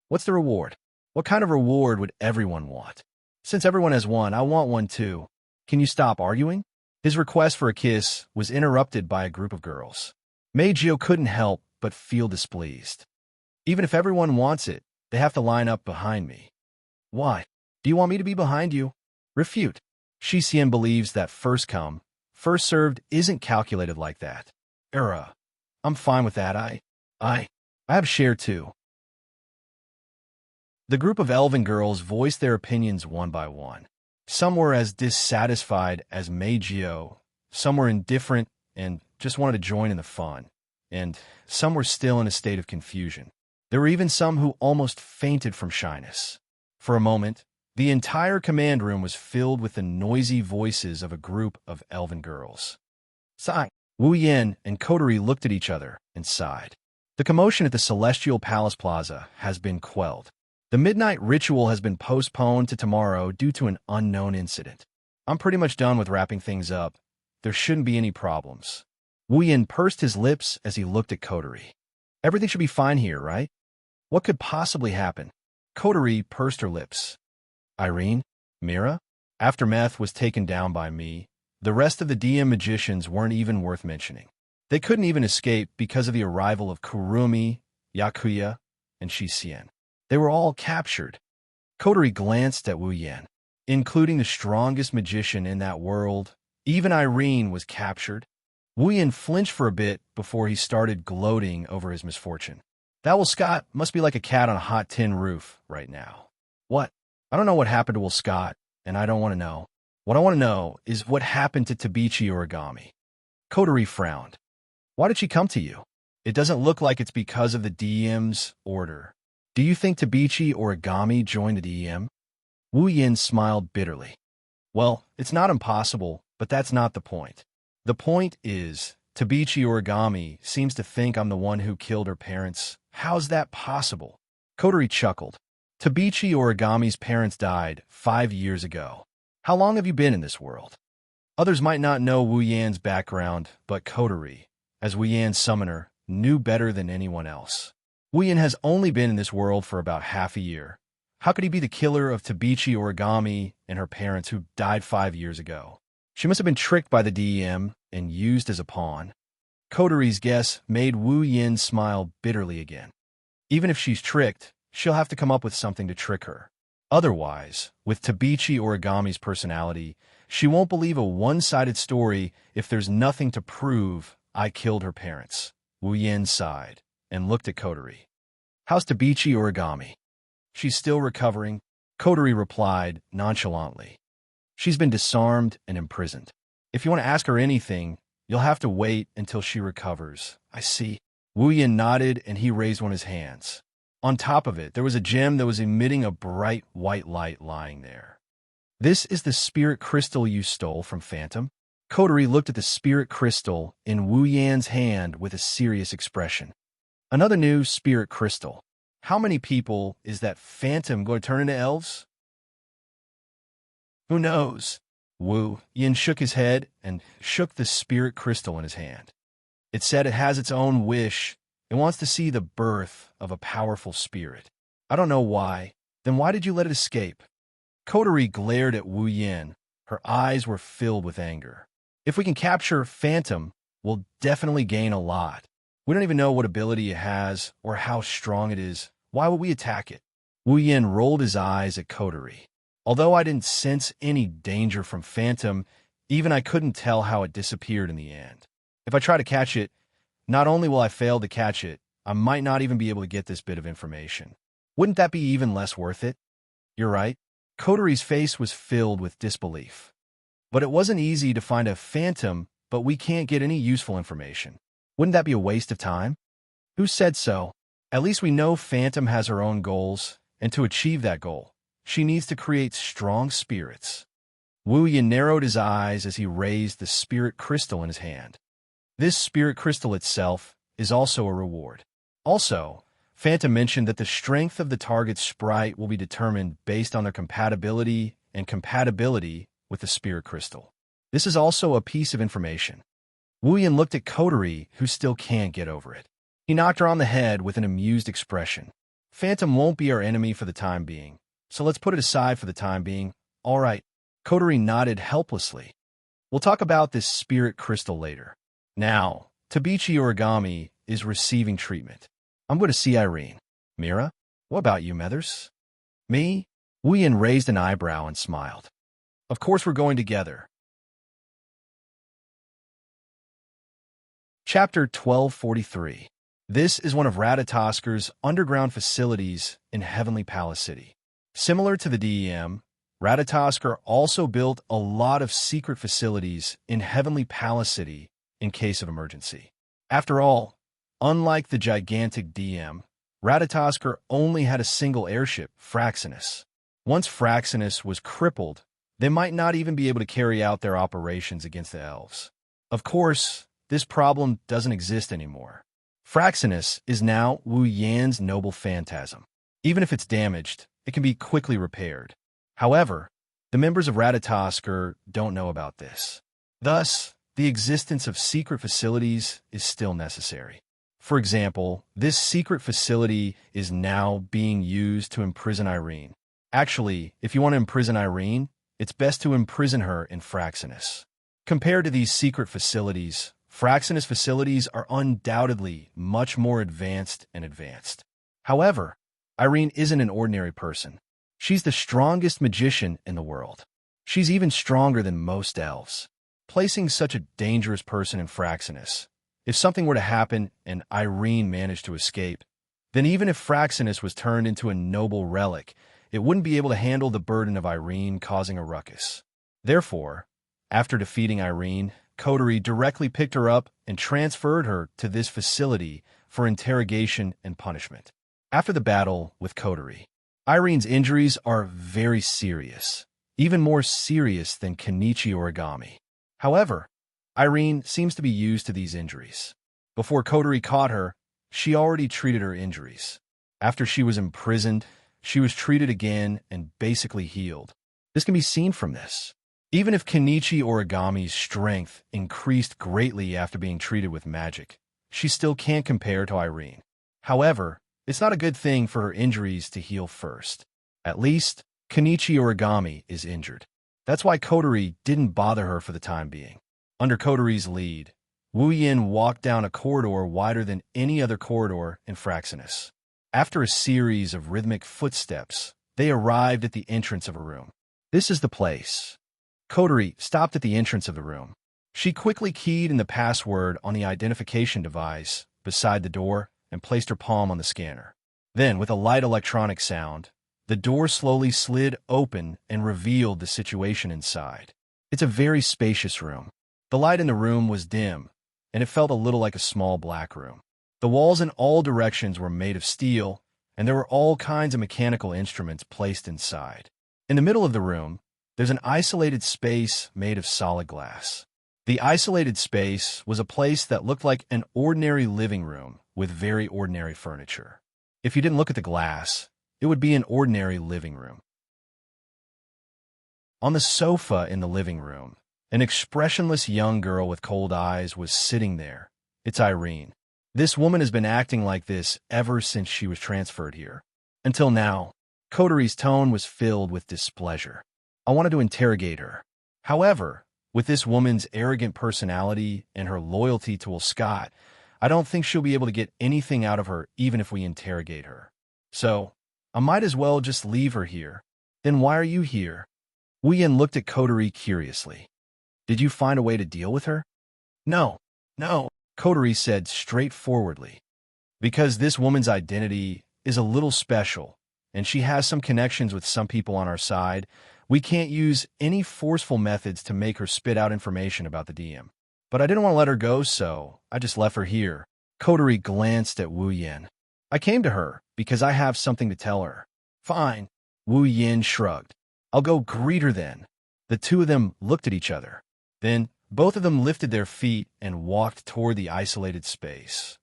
What's the reward? What kind of reward would everyone want? Since everyone has one, I want one too. Can you stop arguing? His request for a kiss was interrupted by a group of girls. Mei Jiao couldn't help but feel displeased. Even if everyone wants it, they have to line up behind me. Why? Do you want me to be behind you? Refute. Xianxia believes that first come, first served isn't calculated like that. I'm fine with that. I have share too. The group of elven girls voiced their opinions one by one. Some were as dissatisfied as Mei Jiao, some were indifferent and just wanted to join in the fun, and some were still in a state of confusion. There were even some who almost fainted from shyness. For a moment, the entire command room was filled with the noisy voices of a group of elven girls. Sigh. Wu Yan and Coterie looked at each other and sighed. The commotion at the Celestial Palace Plaza has been quelled. The midnight ritual has been postponed to tomorrow due to an unknown incident. I'm pretty much done with wrapping things up. There shouldn't be any problems. Wu Yan pursed his lips as he looked at Coterie. Everything should be fine here, right? What could possibly happen? Coterie pursed her lips. Irene? Mira? Aftermath was taken down by me. The rest of the DM magicians weren't even worth mentioning. They couldn't even escape because of the arrival of Kurumi, Yakuya, and Xianxia. They were all captured. Coterie glanced at Wu Yan. Including the strongest magician in that world, even Irene was captured. Wu Yan flinched for a bit before he started gloating over his misfortune. That Will Scott must be like a cat on a hot tin roof right now. What? I don't know what happened to Will Scott, and I don't want to know. What I want to know is what happened to Tabichi Origami. Kodori frowned. Why did she come to you? It doesn't look like it's because of the DM's order. Do you think Tabichi Origami joined the DM? Wu Yin smiled bitterly. Well, it's not impossible, but that's not the point. The point is, Tabichi Origami seems to think I'm the one who killed her parents. How's that possible? Kodori chuckled. Tabichi Origami's parents died 5 years ago. How long have you been in this world? Others might not know Wu Yan's background, but Kodori, as Wu Yan's summoner, knew better than anyone else. Wu Yan has only been in this world for about half a year. How could he be the killer of Tabichi Origami and her parents who died 5 years ago? She must have been tricked by the DM and used as a pawn. Kodori's guess made Wu Yin smile bitterly again. Even if she's tricked, she'll have to come up with something to trick her. Otherwise, with Tabichi Origami's personality, she won't believe a one-sided story if there's nothing to prove I killed her parents. Wu Yin sighed and looked at Kodori. How's Tabichi Origami? She's still recovering, Kodori replied nonchalantly. She's been disarmed and imprisoned. If you want to ask her anything, you'll have to wait until she recovers. I see. Wu Yin nodded and he raised one of his hands. On top of it, there was a gem that was emitting a bright white light lying there. This is the spirit crystal you stole from Phantom? Kodori looked at the spirit crystal in Wu Yan's hand with a serious expression. Another new spirit crystal. How many people is that Phantom going to turn into elves? Who knows? Wu Yan shook his head and shook the spirit crystal in his hand. It said it has its own wish. It wants to see the birth of a powerful spirit. I don't know why. Then why did you let it escape? Kodori glared at Wu Yan. Her eyes were filled with anger. If we can capture Phantom, we'll definitely gain a lot. We don't even know what ability it has or how strong it is. Why would we attack it? Wu Yan rolled his eyes at Kodori. Although I didn't sense any danger from Phantom, even I couldn't tell how it disappeared in the end. If I try to catch it, not only will I fail to catch it, I might not even be able to get this bit of information. Wouldn't that be even less worth it? You're right. Kodori's face was filled with disbelief. But it wasn't easy to find a Phantom, but we can't get any useful information. Wouldn't that be a waste of time? Who said so? At least we know Phantom has her own goals, and to achieve that goal, she needs to create strong spirits. Wu Yan narrowed his eyes as he raised the spirit crystal in his hand. This spirit crystal itself is also a reward. Also, Phantom mentioned that the strength of the target's sprite will be determined based on their compatibility with the spirit crystal. This is also a piece of information. Wu Yan looked at Kodori, who still can't get over it. He knocked her on the head with an amused expression. Phantom won't be our enemy for the time being, so let's put it aside for the time being. All right. Kodori nodded helplessly. We'll talk about this spirit crystal later. Now, Tabichi Origami is receiving treatment. I'm going to see Irene. Mira, what about you, Methers? Me? Wu Yan raised an eyebrow and smiled. Of course we're going together. Chapter 1243. This is one of Radatasker's underground facilities in Heavenly Palace City. Similar to the DEM, Radatasker also built a lot of secret facilities in Heavenly Palace City in case of emergency. After all, unlike the gigantic DM, Radatasker only had a single airship, Fraxinus. Once Fraxinus was crippled, they might not even be able to carry out their operations against the elves. Of course, this problem doesn't exist anymore. Fraxinus is now Wu Yan's noble phantasm. Even if it's damaged, it can be quickly repaired. However, the members of Radatasker don't know about this. Thus, the existence of secret facilities is still necessary. For example, this secret facility is now being used to imprison Irene. Actually, if you want to imprison Irene, it's best to imprison her in Fraxinus. Compared to these secret facilities, Fraxinus facilities are undoubtedly much more advanced. However, Irene isn't an ordinary person. She's the strongest magician in the world. She's even stronger than most elves. Placing such a dangerous person in Fraxinus, if something were to happen and Irene managed to escape, then even if Fraxinus was turned into a noble relic, it wouldn't be able to handle the burden of Irene causing a ruckus. Therefore, after defeating Irene, Coterie directly picked her up and transferred her to this facility for interrogation and punishment. After the battle with Coterie, Irene's injuries are very serious, even more serious than Kenichi Origami. However, Irene seems to be used to these injuries. Before Coterie caught her, she already treated her injuries. After she was imprisoned, she was treated again and basically healed. This can be seen from this. Even if Kenichi Origami's strength increased greatly after being treated with magic, she still can't compare to Irene. However, it's not a good thing for her injuries to heal first. At least, Kenichi Origami is injured. That's why Coterie didn't bother her for the time being. Under Coterie's lead, Wu Yin walked down a corridor wider than any other corridor in Fraxinus. After a series of rhythmic footsteps, they arrived at the entrance of a room. This is the place. Coterie stopped at the entrance of the room. She quickly keyed in the password on the identification device beside the door and placed her palm on the scanner. Then, with a light electronic sound, the door slowly slid open and revealed the situation inside. It's a very spacious room. The light in the room was dim, and it felt a little like a small black room. The walls in all directions were made of steel, and there were all kinds of mechanical instruments placed inside. In the middle of the room, there's an isolated space made of solid glass. The isolated space was a place that looked like an ordinary living room with very ordinary furniture. If you didn't look at the glass, it would be an ordinary living room. On the sofa in the living room, an expressionless young girl with cold eyes was sitting there. It's Irene. This woman has been acting like this ever since she was transferred here. Until now, Coterie's tone was filled with displeasure. I wanted to interrogate her. However, with this woman's arrogant personality and her loyalty to Will Scott, I don't think she'll be able to get anything out of her even if we interrogate her. So, I might as well just leave her here. Then why are you here? Wu Yin looked at Coterie curiously. Did you find a way to deal with her? No, Coterie said straightforwardly. Because this woman's identity is a little special, and she has some connections with some people on our side, we can't use any forceful methods to make her spit out information about the DM. But I didn't want to let her go, so I just left her here. Coterie glanced at Wu Yin. I came to her because I have something to tell her. Fine. Wu Yin shrugged. I'll go greet her then. The two of them looked at each other. Then, both of them lifted their feet and walked toward the isolated space.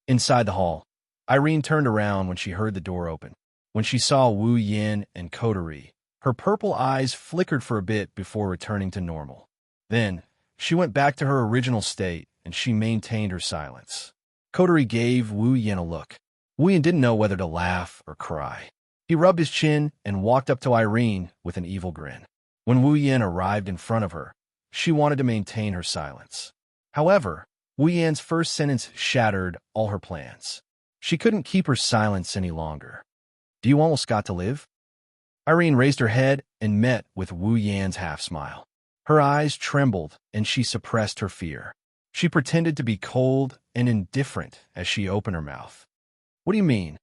Inside the hall, Irene turned around when she heard the door open. When she saw Wu Yin and Coterie, her purple eyes flickered for a bit before returning to normal. Then, she went back to her original state, and she maintained her silence. Coterie gave Wu Yin a look. Wu Yin didn't know whether to laugh or cry. He rubbed his chin and walked up to Irene with an evil grin. When Wu Yin arrived in front of her, she wanted to maintain her silence. However, Wu Yan's first sentence shattered all her plans. She couldn't keep her silence any longer. Do you want Will Scott to live? Irene raised her head and met with Wu Yan's half-smile. Her eyes trembled, and she suppressed her fear. She pretended to be cold and indifferent as she opened her mouth. What do you mean?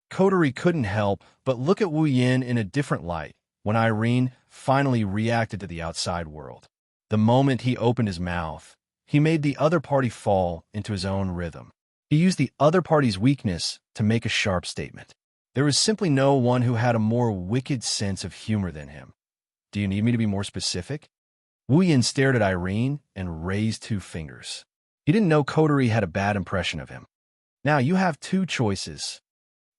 Coterie couldn't help but look at Wu Yin in a different light when Irene finally reacted to the outside world. The moment he opened his mouth, he made the other party fall into his own rhythm. He used the other party's weakness to make a sharp statement. There was simply no one who had a more wicked sense of humor than him. Do you need me to be more specific? Wu Yin stared at Irene and raised two fingers. He didn't know Coterie had a bad impression of him. Now you have two choices.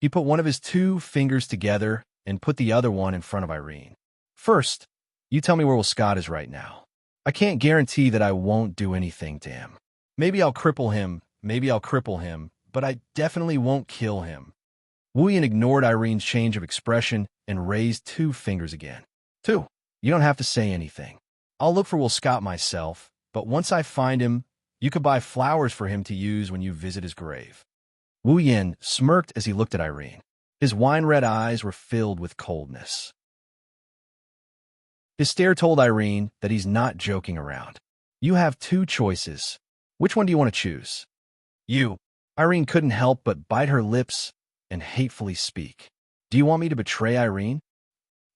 He put one of his two fingers together and put the other one in front of Irene. First, you tell me where Will Scott is right now. I can't guarantee that I won't do anything to him. Maybe I'll cripple him, but I definitely won't kill him. Wu Yin ignored Irene's change of expression and raised two fingers again. Two, you don't have to say anything. I'll look for Will Scott myself, but once I find him, you could buy flowers for him to use when you visit his grave. Wu Yin smirked as he looked at Irene. His wine-red eyes were filled with coldness. His stare told Irene that he's not joking around. You have two choices. Which one do you want to choose? You. Irene couldn't help but bite her lips and hatefully speak. Do you want me to betray Irene?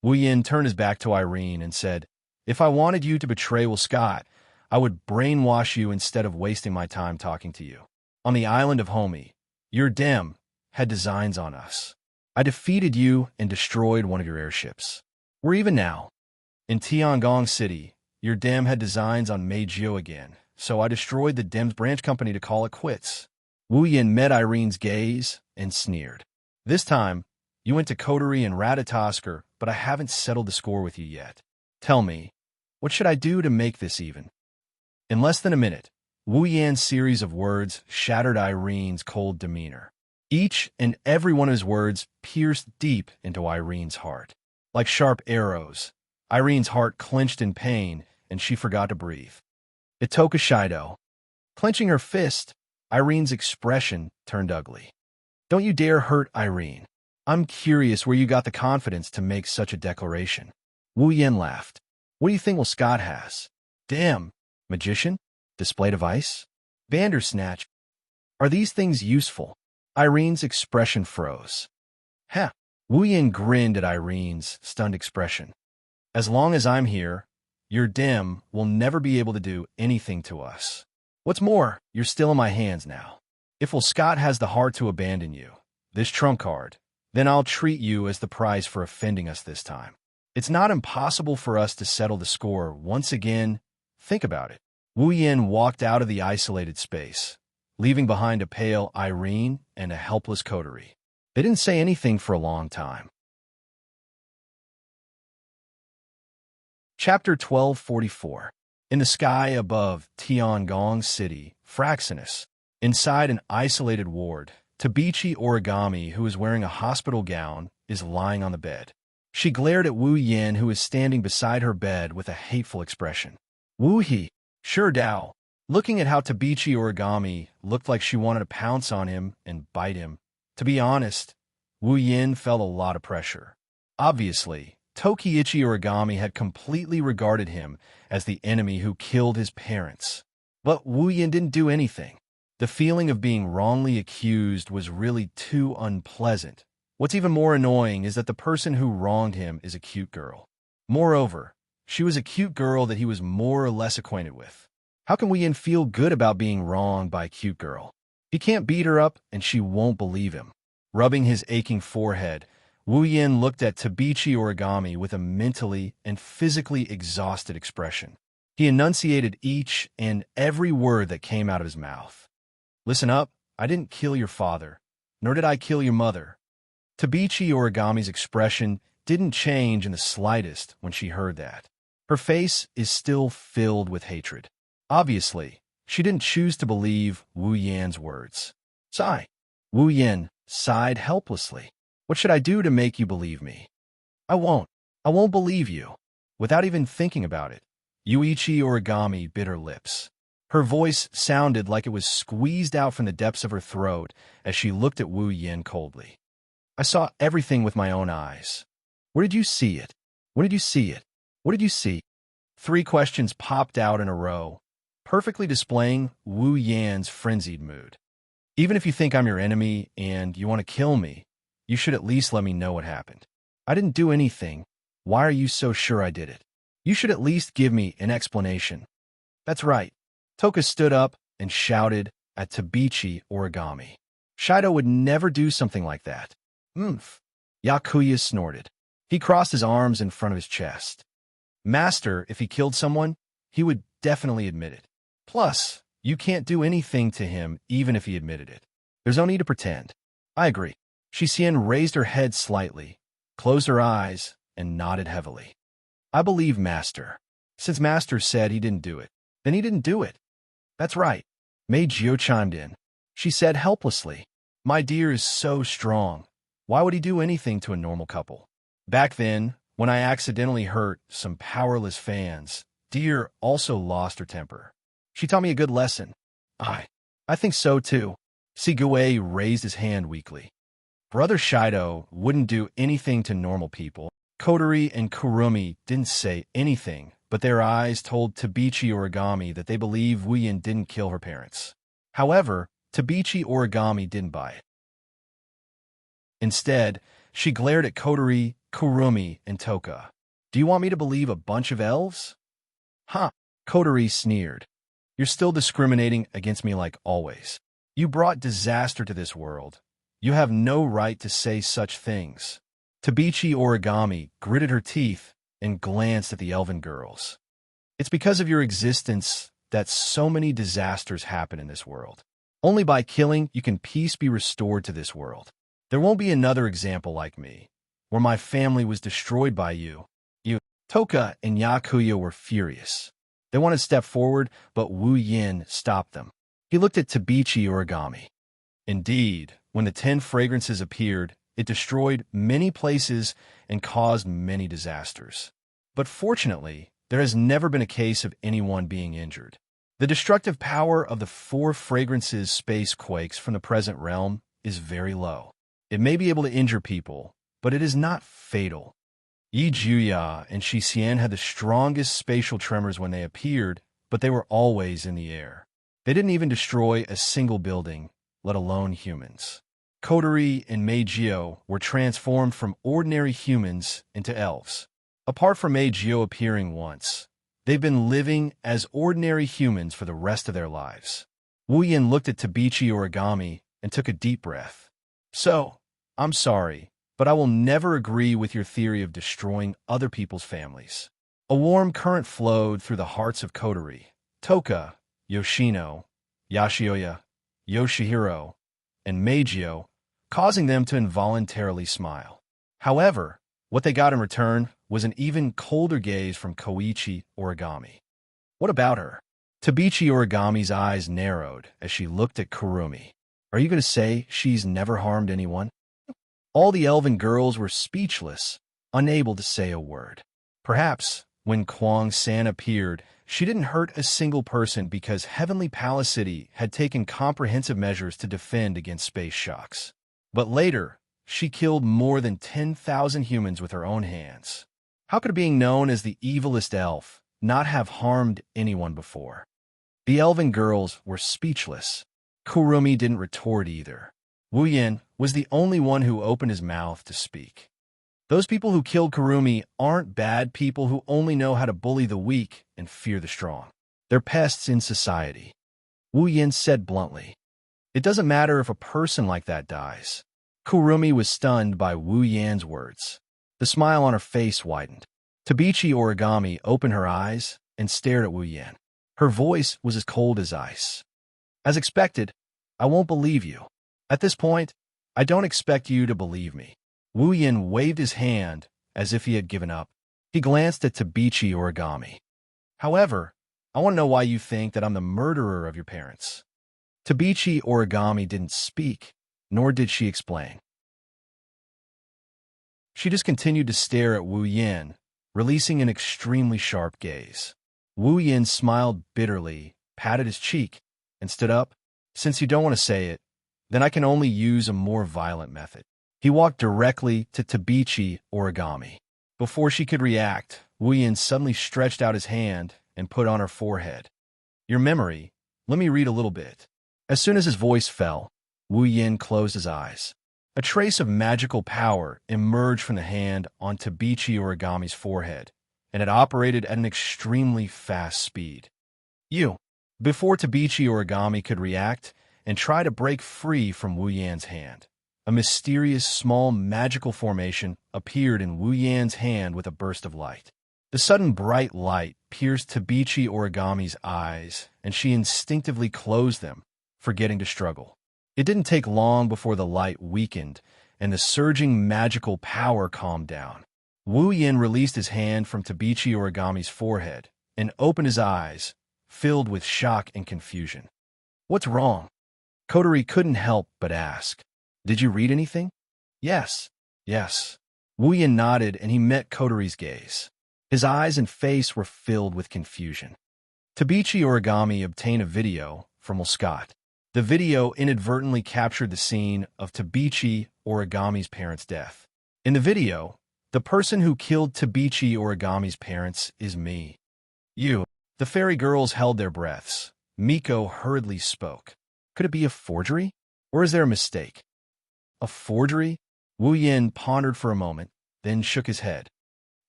Wu Yin turned his back to Irene and said, if I wanted you to betray Will Scott, I would brainwash you instead of wasting my time talking to you. On the island of Homie, your dem had designs on us. I defeated you and destroyed one of your airships. We're even now. In Tiangong City, your dem had designs on Meijio again, so I destroyed the dem's branch company to call it quits. Wu Yin met Irene's gaze and sneered. This time, you went to Coterie and Ratatosker, but I haven't settled the score with you yet. Tell me, what should I do to make this even? In less than a minute, Wu Yan's series of words shattered Irene's cold demeanor. Each and every one of his words pierced deep into Irene's heart. Like sharp arrows, Irene's heart clenched in pain, and she forgot to breathe. Itoka Shido. Clenching her fist, Irene's expression turned ugly. Don't you dare hurt Irene. I'm curious where you got the confidence to make such a declaration. Wu Yan laughed. What do you think Will Scott has? Damn. Magician? Display device? Bandersnatch? Are these things useful? Irene's expression froze. Heh. Wu Yan grinned at Irene's stunned expression. As long as I'm here, your dem will never be able to do anything to us. What's more, you're still in my hands now. If Will Scott has the heart to abandon you, this trump card, then I'll treat you as the prize for offending us this time. It's not impossible for us to settle the score once again. Think about it. Wu Yan walked out of the isolated space, leaving behind a pale Irene and a helpless Coterie. They didn't say anything for a long time. Chapter 1244. In the sky above Tiangong City, Fraxinus, inside an isolated ward, Tabichi Origami, who is wearing a hospital gown, is lying on the bed. She glared at Wu Yan, who is standing beside her bed with a hateful expression. Wu He, sure Dao. Looking at how Tabichi Origami looked like she wanted to pounce on him and bite him. To be honest, Wu Yan felt a lot of pressure. Obviously, Tokiichi Origami had completely regarded him as the enemy who killed his parents. But Wu Yan didn't do anything. The feeling of being wrongly accused was really too unpleasant. What's even more annoying is that the person who wronged him is a cute girl. Moreover, she was a cute girl that he was more or less acquainted with. How can Wu Yan feel good about being wronged by a cute girl? He can't beat her up, and she won't believe him. Rubbing his aching forehead, Wu Yan looked at Tabichi Origami with a mentally and physically exhausted expression. He enunciated each and every word that came out of his mouth. Listen up, I didn't kill your father, nor did I kill your mother. Tabichi Origami's expression didn't change in the slightest when she heard that. Her face is still filled with hatred. Obviously, she didn't choose to believe Wu Yan's words. Sigh. Wu Yan sighed helplessly. What should I do to make you believe me? I won't believe you. Without even thinking about it, Yuichi Origami bit her lips. Her voice sounded like it was squeezed out from the depths of her throat as she looked at Wu Yan coldly. I saw everything with my own eyes. Where did you see it? When did you see it? What did you see? 3 questions popped out in a row, perfectly displaying Wu Yan's frenzied mood. Even if you think I'm your enemy and you want to kill me, you should at least let me know what happened. I didn't do anything. Why are you so sure I did it? You should at least give me an explanation. That's right. Toka stood up and shouted at Tabichi Origami. Shido would never do something like that. Yakuya snorted. He crossed his arms in front of his chest. Master, if he killed someone, he would definitely admit it. Plus, you can't do anything to him even if he admitted it. There's no need to pretend. I agree. Shixian raised her head slightly, closed her eyes, and nodded heavily. I believe Master. Since Master said he didn't do it, then he didn't do it. That's right. Mei Jio chimed in. She said helplessly, My dear is so strong. Why would he do anything to a normal couple? Back then, when I accidentally hurt some powerless fans, Dear also lost her temper. She taught me a good lesson. I think so too. Sigue raised his hand weakly. Brother Shido wouldn't do anything to normal people. Kotori and Kurumi didn't say anything, but their eyes told Tabichi Origami that they believe Wu Yan didn't kill her parents. However, Tabichi Origami didn't buy it. Instead, she glared at Kotori, Kurumi, and Toka. Do you want me to believe a bunch of elves? Huh, Kotori sneered. You're still discriminating against me like always. You brought disaster to this world. You have no right to say such things. Tabichi Origami gritted her teeth and glanced at the elven girls. It's because of your existence that so many disasters happen in this world. Only by killing you can peace be restored to this world. There won't be another example like me, where my family was destroyed by you. Toka and Yakuya were furious. They wanted to step forward, but Wu Yin stopped them. He looked at Tabichi Origami. Indeed, when the 10 fragrances appeared, it destroyed many places and caused many disasters. But fortunately, there has never been a case of anyone being injured. The destructive power of the 4 fragrances space quakes from the present realm is very low. It may be able to injure people, but it is not fatal. Yi Juya and Xianxia had the strongest spatial tremors when they appeared, but they were always in the air. They didn't even destroy a single building, let alone humans. Kotori and Meijio were transformed from ordinary humans into elves. Apart from Meijio appearing once, they've been living as ordinary humans for the rest of their lives. Wu Yin looked at Tabichi Origami and took a deep breath. So, I'm sorry, but I will never agree with your theory of destroying other people's families. A warm current flowed through the hearts of Kotori, Toka, Yoshino, Yashioya, Yoshihiro, and Meijio, causing them to involuntarily smile. However, what they got in return was an even colder gaze from Koichi Origami. What about her? Tabichi Origami's eyes narrowed as she looked at Kurumi. Are you going to say she's never harmed anyone? All the elven girls were speechless, unable to say a word. Perhaps, when Kwang-san appeared, she didn't hurt a single person because Heavenly Palace City had taken comprehensive measures to defend against space shocks. But later, she killed more than 10,000 humans with her own hands. How could being known as the evilest elf not have harmed anyone before? The elven girls were speechless. Kurumi didn't retort either. Wu Yin was the only one who opened his mouth to speak. Those people who killed Kurumi aren't bad people who only know how to bully the weak and fear the strong. They're pests in society. Wu Yin said bluntly. It doesn't matter if a person like that dies. Kurumi was stunned by Wu Yan's words. The smile on her face widened. Tabichi Origami opened her eyes and stared at Wu Yan. Her voice was as cold as ice. As expected, I won't believe you. At this point, I don't expect you to believe me. Wu Yin waved his hand as if he had given up. He glanced at Tabichi Origami. However, I want to know why you think that I'm the murderer of your parents. Tabichi Origami didn't speak, nor did she explain. She just continued to stare at Wu Yin, releasing an extremely sharp gaze. Wu Yin smiled bitterly, patted his cheek, and stood up. Since you don't want to say it, then I can only use a more violent method. He walked directly to Tabichi Origami. Before she could react, Wu Yin suddenly stretched out his hand and put on her forehead. Your memory, let me read a little bit. As soon as his voice fell, Wu Yin closed his eyes. A trace of magical power emerged from the hand on Tabichi Origami's forehead, and it operated at an extremely fast speed. Before Tabichi Origami could react and try to break free from Wu Yan's hand, a mysterious small magical formation appeared in Wu Yan's hand with a burst of light. The sudden bright light pierced Tabichi Origami's eyes, and she instinctively closed them, forgetting to struggle. It didn't take long before the light weakened and the surging magical power calmed down. Wu Yin released his hand from Tabichi Origami's forehead and opened his eyes, filled with shock and confusion. What's wrong? Kotori couldn't help but ask. Did you read anything? Yes. Wu Yin nodded and he met Kotori's gaze. His eyes and face were filled with confusion. Tabichi Origami obtained a video from Wolscott. The video inadvertently captured the scene of Tabichi Origami's parents' death. In the video, the person who killed Tabichi Origami's parents is me. The fairy girls held their breaths. Miko hurriedly spoke. Could it be a forgery? Or is there a mistake? A forgery? Wu Yin pondered for a moment, then shook his head.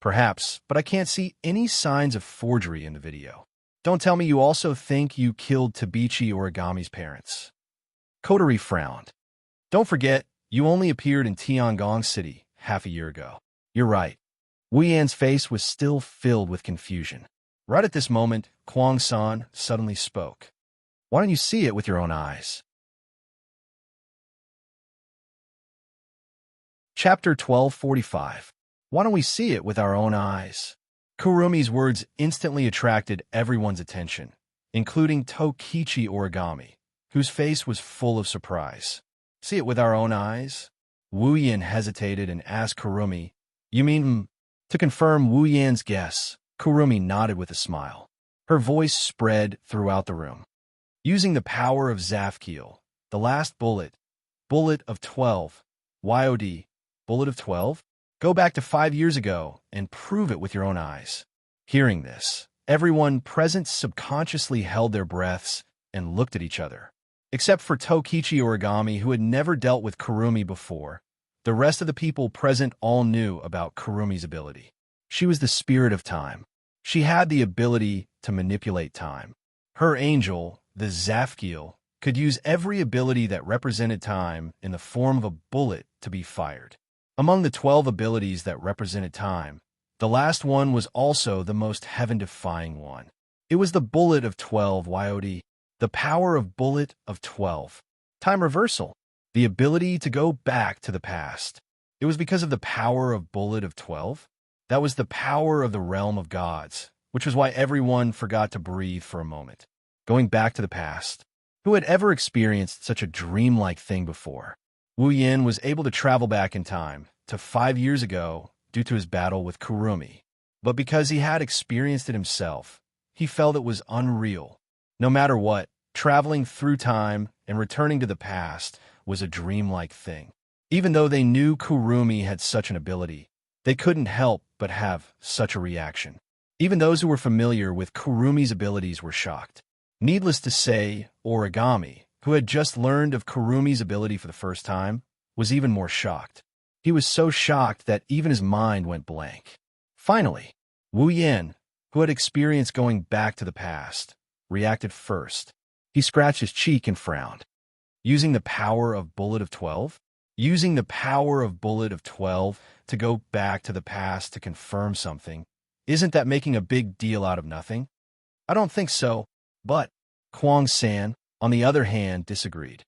Perhaps, but I can't see any signs of forgery in the video. Don't tell me you also think you killed Tabichi Origami's parents. Kotori frowned. Don't forget, you only appeared in Tiangong City half a year ago. You're right. Wu Yan's face was still filled with confusion. Right at this moment, Kuang-san suddenly spoke. Why don't you see it with your own eyes? Chapter 1245. Why don't we see it with our own eyes? Kurumi's words instantly attracted everyone's attention, including Tokichi Origami, whose face was full of surprise. See it with our own eyes? Wu Yan hesitated and asked Kurumi, You mean, To confirm Wu Yan's guess, Kurumi nodded with a smile. Her voice spread throughout the room. Using the power of Zafkiel, the last bullet of 12, YOD, bullet of 12? Go back to 5 years ago and prove it with your own eyes. Hearing this, everyone present subconsciously held their breaths and looked at each other. Except for Tokichi Origami, who had never dealt with Kurumi before, the rest of the people present all knew about Kurumi's ability. She was the spirit of time. She had the ability to manipulate time. Her angel, the Zafkiel, could use every ability that represented time in the form of a bullet to be fired. Among the 12 abilities that represented time, the last one was also the most heaven-defying one. It was the bullet of 12 YOD, the power of bullet of 12. Time reversal, the ability to go back to the past. It was because of the power of bullet of 12. That was the power of the realm of gods, which was why everyone forgot to breathe for a moment. Going back to the past. Who had ever experienced such a dreamlike thing before? Wu Yan was able to travel back in time to 5 years ago due to his battle with Kurumi. But because he had experienced it himself, he felt it was unreal. No matter what, traveling through time and returning to the past was a dreamlike thing. Even though they knew Kurumi had such an ability, they couldn't help but have such a reaction. Even those who were familiar with Kurumi's abilities were shocked. Needless to say, Origami, who had just learned of Kurumi's ability for the first time, was even more shocked. He was so shocked that even his mind went blank. Finally, Wu Yan, who had experienced going back to the past, reacted first. He scratched his cheek and frowned. Using the power of bullet of 12? Using the power of bullet of 12 to go back to the past to confirm something, isn't that making a big deal out of nothing? I don't think so, but Kuang-san, on the other hand, disagreed.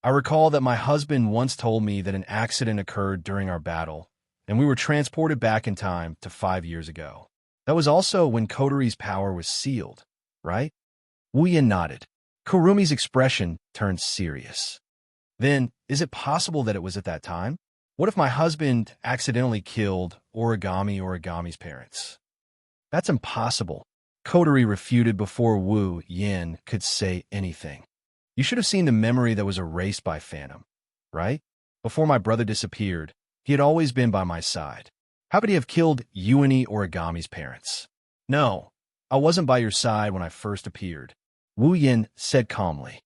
I recall that my husband once told me that an accident occurred during our battle, and we were transported back in time to 5 years ago. That was also when Kotori's power was sealed, right? Wu Yan nodded. Kurumi's expression turned serious. Then, is it possible that it was at that time? What if my husband accidentally killed Origami's parents? That's impossible. Kotori refuted before Wu Yan could say anything. You should have seen the memory that was erased by Phantom, right? Before my brother disappeared, he had always been by my side. How could he have killed Origami's parents? No, I wasn't by your side when I first appeared, Wu Yan said calmly.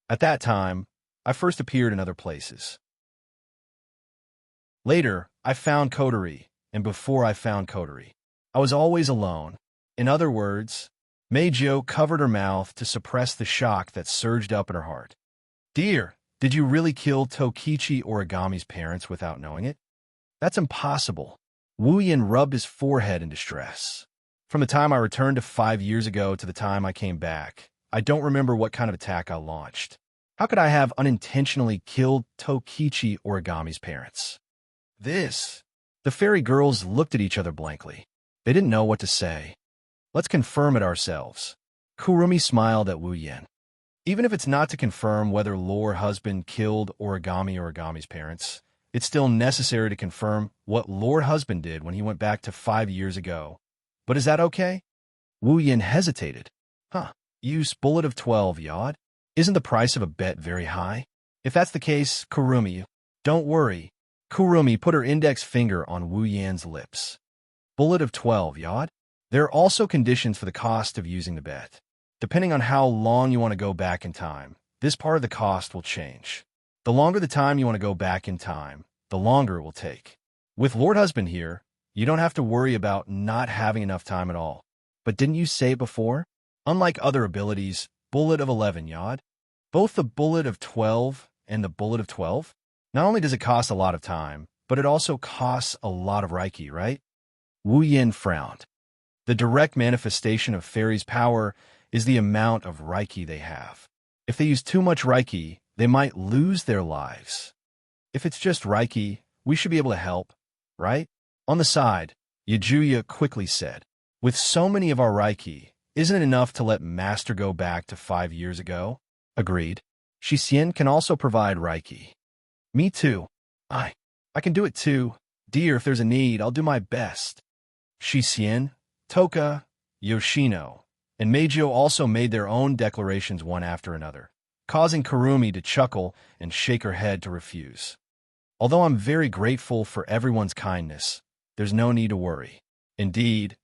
At that time, I first appeared in other places. Later, I found Kotori, and before I found Kotori, I was always alone. In other words, Meijio covered her mouth to suppress the shock that surged up in her heart. Dear, did you really kill Tokichi Origami's parents without knowing it? That's impossible. Wu Yan rubbed his forehead in distress. From the time I returned to 5 years ago to the time I came back, I don't remember what kind of attack I launched. How could I have unintentionally killed Tokichi Origami's parents? The fairy girls looked at each other blankly. They didn't know what to say. Let's confirm it ourselves. Kurumi smiled at Wu Yan. Even if it's not to confirm whether Lore Husband killed Origami's parents, it's still necessary to confirm what Lore Husband did when he went back to 5 years ago. But is that okay? Wu Yan hesitated. Use bullet of 12, Yod? Isn't the price of a bet very high? If that's the case, Kurumi, don't worry. Kurumi put her index finger on Wu Yan's lips. Bullet of 12, Yod? There are also conditions for the cost of using the bet. Depending on how long you want to go back in time, this part of the cost will change. The longer the time you want to go back in time, the longer it will take. With Lord Husband here, you don't have to worry about not having enough time at all. But didn't you say it before? Unlike other abilities, Bullet of 11 Yod, both the Bullet of 12 and the Bullet of 12, not only does it cost a lot of time, but it also costs a lot of Reiki, right? Wu Yin frowned. The direct manifestation of fairies' power is the amount of Reiki they have. If they use too much Reiki, they might lose their lives. If it's just Reiki, we should be able to help, right? On the side, Yajuya quickly said, with so many of our Reiki, isn't it enough to let Master go back to 5 years ago? Agreed. Xianxia can also provide Reiki. Me too. I can do it too. Dear, if there's a need, I'll do my best. Xianxia, Toka, Yoshino, and Meijio also made their own declarations one after another, causing Kurumi to chuckle and shake her head to refuse. Although I'm very grateful for everyone's kindness, there's no need to worry. Indeed,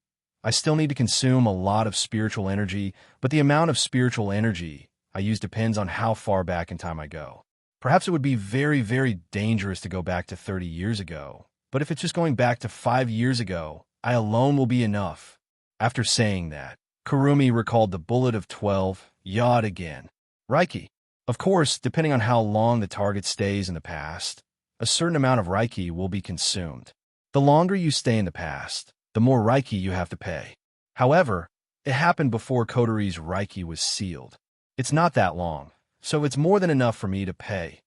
I still need to consume a lot of spiritual energy, but the amount of spiritual energy I use depends on how far back in time I go. Perhaps it would be very, very dangerous to go back to 30 years ago, but if it's just going back to 5 years ago, I alone will be enough. After saying that, Kurumi recalled the Bullet of 12 Yod again. Reiki. Of course, depending on how long the target stays in the past, a certain amount of Reiki will be consumed. The longer you stay in the past, the more Reiki you have to pay. However, it happened before Kotori's Reiki was sealed. It's not that long, so it's more than enough for me to pay.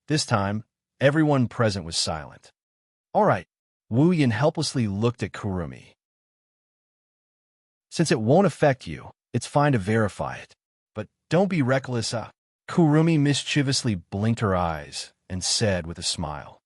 This time, everyone present was silent. All right, Wu Yin helplessly looked at Kurumi. Since it won't affect you, it's fine to verify it. But don't be reckless, Kurumi mischievously blinked her eyes and said with a smile.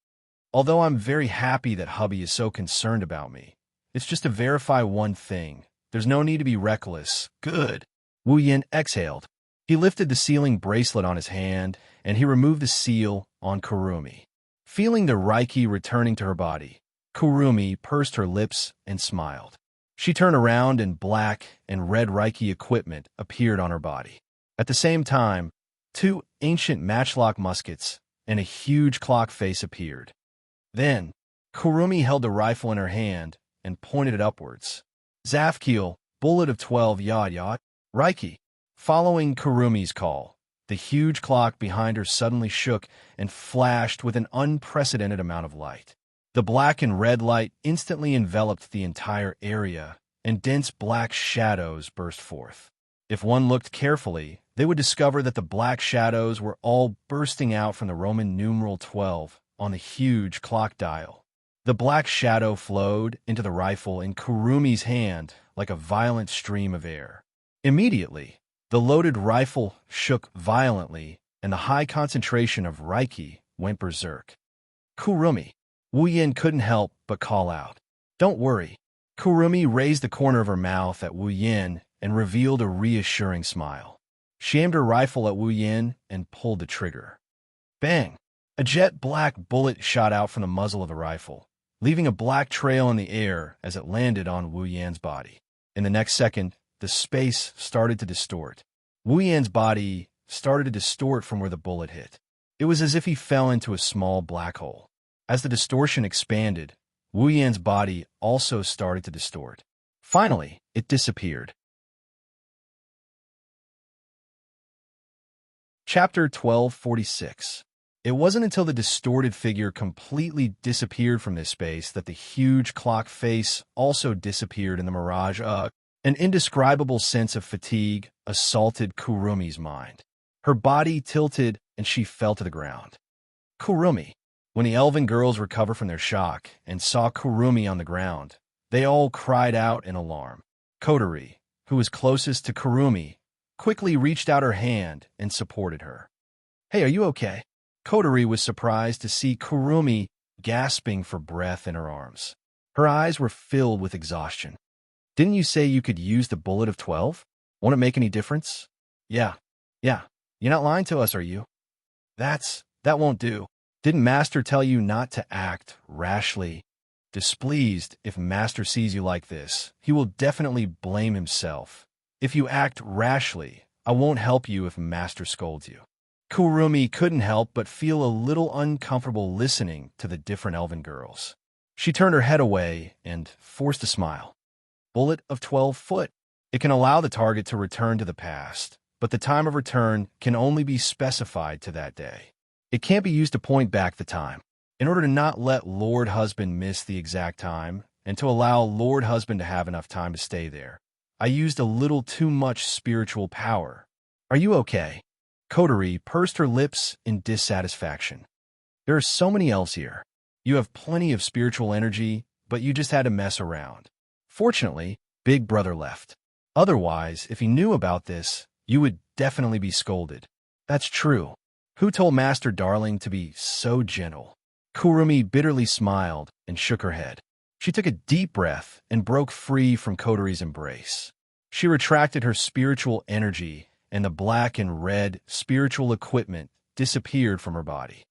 Although I'm very happy that hubby is so concerned about me, it's just to verify one thing. There's no need to be reckless. Good. Wu Yin exhaled. He lifted the sealing bracelet on his hand, and he removed the seal on Kurumi. Feeling the Reiki returning to her body, Kurumi pursed her lips and smiled. She turned around and black and red Reiki equipment appeared on her body. At the same time, 2 ancient matchlock muskets and a huge clock face appeared. Then, Kurumi held the rifle in her hand and pointed it upwards. Zafkiel, Bullet of 12 Yod, Reiki. Following Kurumi's call, the huge clock behind her suddenly shook and flashed with an unprecedented amount of light. The black and red light instantly enveloped the entire area, and dense black shadows burst forth. If one looked carefully, they would discover that the black shadows were all bursting out from the Roman numeral 12 on the huge clock dial. The black shadow flowed into the rifle in Kurumi's hand like a violent stream of air. Immediately, the loaded rifle shook violently, and the high concentration of Reiki went berserk. Kurumi. Wu Yin couldn't help but call out. Don't worry. Kurumi raised the corner of her mouth at Wu Yin and revealed a reassuring smile. She aimed her rifle at Wu Yin and pulled the trigger. Bang! A jet black bullet shot out from the muzzle of the rifle, leaving a black trail in the air as it landed on Wu Yan's body. In the next second, the space started to distort. Wu Yan's body started to distort from where the bullet hit. It was as if he fell into a small black hole. As the distortion expanded, Wu Yan's body also started to distort. Finally, it disappeared. Chapter 1246. It wasn't until the distorted figure completely disappeared from this space that the huge clock face also disappeared in the mirage. An indescribable sense of fatigue assaulted Kurumi's mind. Her body tilted and she fell to the ground. Kurumi. When the elven girls recovered from their shock and saw Kurumi on the ground, they all cried out in alarm. Kotori, who was closest to Kurumi, quickly reached out her hand and supported her. Hey, are you okay? Kotori was surprised to see Kurumi gasping for breath in her arms. Her eyes were filled with exhaustion. Didn't you say you could use the Bullet of 12? Won't it make any difference? Yeah. You're not lying to us, are you? That won't do. Didn't Master tell you not to act rashly? Displeased, if Master sees you like this, he will definitely blame himself. If you act rashly, I won't help you if Master scolds you. Kurumi couldn't help but feel a little uncomfortable listening to the different elven girls. She turned her head away and forced a smile. Bullet of 12 foot. It can allow the target to return to the past, but the time of return can only be specified to that day. It can't be used to point back the time. In order to not let Lord Husband miss the exact time, and to allow Lord Husband to have enough time to stay there, I used a little too much spiritual power. Are you okay? Coterie pursed her lips in dissatisfaction. There are so many elves here. You have plenty of spiritual energy, but you just had to mess around. Fortunately, Big Brother left. Otherwise, if he knew about this, you would definitely be scolded. That's true. Who told Master Darling to be so gentle? Kurumi bitterly smiled and shook her head. She took a deep breath and broke free from Coterie's embrace. She retracted her spiritual energy, and the black and red spiritual equipment disappeared from her body.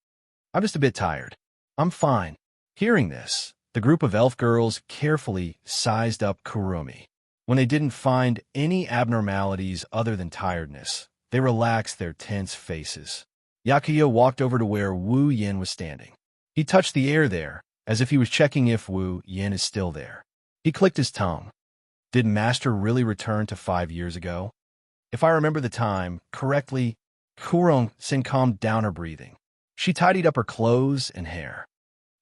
I'm just a bit tired. I'm fine. Hearing this, the group of elf girls carefully sized up Kurumi. When they didn't find any abnormalities other than tiredness, they relaxed their tense faces. Xianxia walked over to where Wu Yin was standing. He touched the air there, as if he was checking if Wu Yin is still there. He clicked his tongue. Did Master really return to 5 years ago? If I remember the time correctly, Kurong Sin calmed down her breathing. She tidied up her clothes and hair.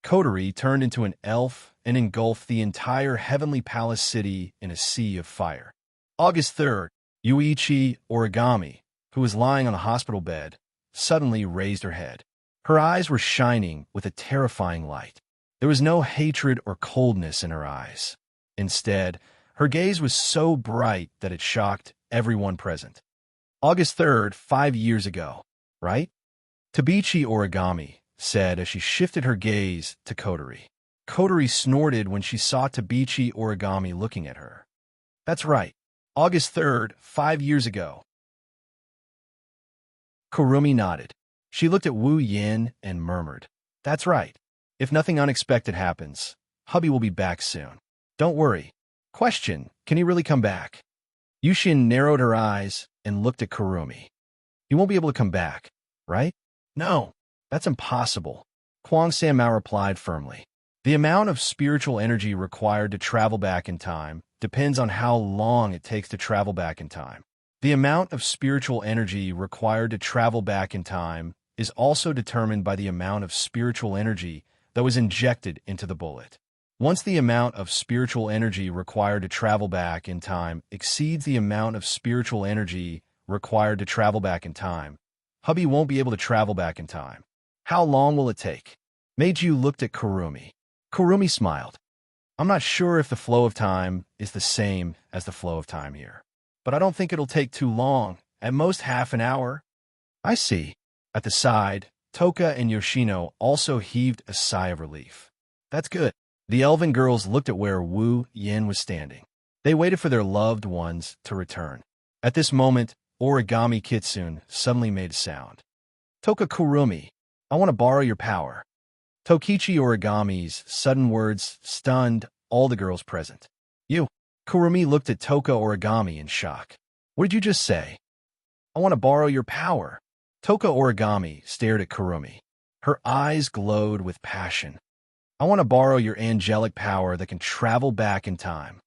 Coterie turned into an elf and engulfed the entire heavenly palace city in a sea of fire. August 3rd, Yuichi Origami, who was lying on a hospital bed, suddenly raised her head. Her eyes were shining with a terrifying light. There was no hatred or coldness in her eyes. Instead, her gaze was so bright that it shocked everyone present. August 3rd, 5 years ago, right? Tabichi Origami said as she shifted her gaze to Coterie. Coterie snorted when she saw Tabichi Origami looking at her. That's right. August 3rd, 5 years ago. Kurumi nodded. She looked at Wu Yin and murmured, That's right. If nothing unexpected happens, hubby will be back soon. Don't worry. Question, can he really come back? Yushin narrowed her eyes and looked at Kurumi. He won't be able to come back, right? No, that's impossible. Kwang Sanmao replied firmly. The amount of spiritual energy required to travel back in time depends on how long it takes to travel back in time. The amount of spiritual energy required to travel back in time is also determined by the amount of spiritual energy that was injected into the bullet. Once the amount of spiritual energy required to travel back in time exceeds the amount of spiritual energy required to travel back in time, hubby won't be able to travel back in time. How long will it take? Meiju looked at Kurumi. Kurumi smiled. I'm not sure if the flow of time is the same as the flow of time here, but I don't think it'll take too long, at most half an hour. I see. At the side, Toka and Yoshino also heaved a sigh of relief. That's good. The elven girls looked at where Wu Yin was standing. They waited for their loved ones to return. At this moment, Origami Kitsune suddenly made a sound. Toka Kurumi, I want to borrow your power. Tokichi Origami's sudden words stunned all the girls present. You. Kurumi looked at Toka Origami in shock. What did you just say? I want to borrow your power. Toka Origami stared at Kurumi. Her eyes glowed with passion. I want to borrow your angelic power that can travel back in time.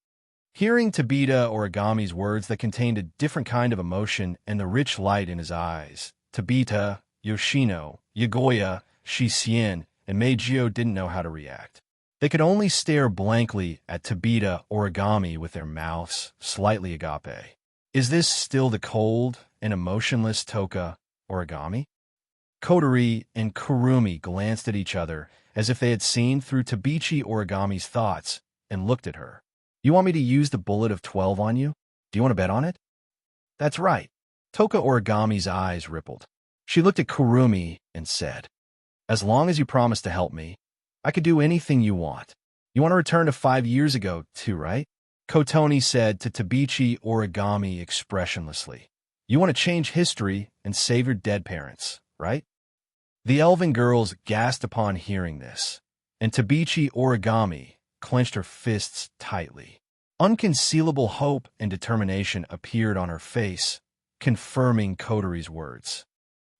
Hearing Tabita Origami's words that contained a different kind of emotion and the rich light in his eyes, Tabita, Yoshino, Yagoya, Xianxia, and Meiju didn't know how to react. They could only stare blankly at Tabita Origami with their mouths slightly agape. Is this still the cold and emotionless Toka Origami? Coterie and Kurumi glanced at each other as if they had seen through Tabichi Origami's thoughts and looked at her. You want me to use the bullet of 12 on you? Do you want to bet on it? That's right. Toka Origami's eyes rippled. She looked at Kurumi and said, As long as you promise to help me, I could do anything you want. You want to return to 5 years ago, too, right? Kotoni said to Tabichi Origami expressionlessly. You want to change history and save your dead parents, right? The elven girls gasped upon hearing this, and Tabichi Origami clenched her fists tightly. Unconcealable hope and determination appeared on her face, confirming Coterie's words.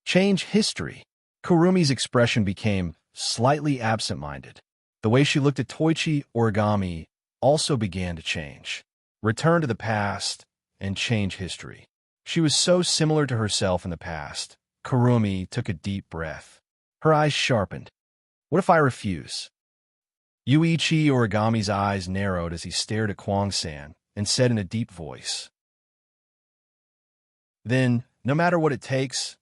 Change history. Kurumi's expression became slightly absent-minded. The way she looked at Toichi Origami also began to change. Return to the past and change history. She was so similar to herself in the past. Kurumi took a deep breath. Her eyes sharpened. What if I refuse? Yuichi Origami's eyes narrowed as he stared at Kwang-san and said in a deep voice, "Then, no matter what it takes,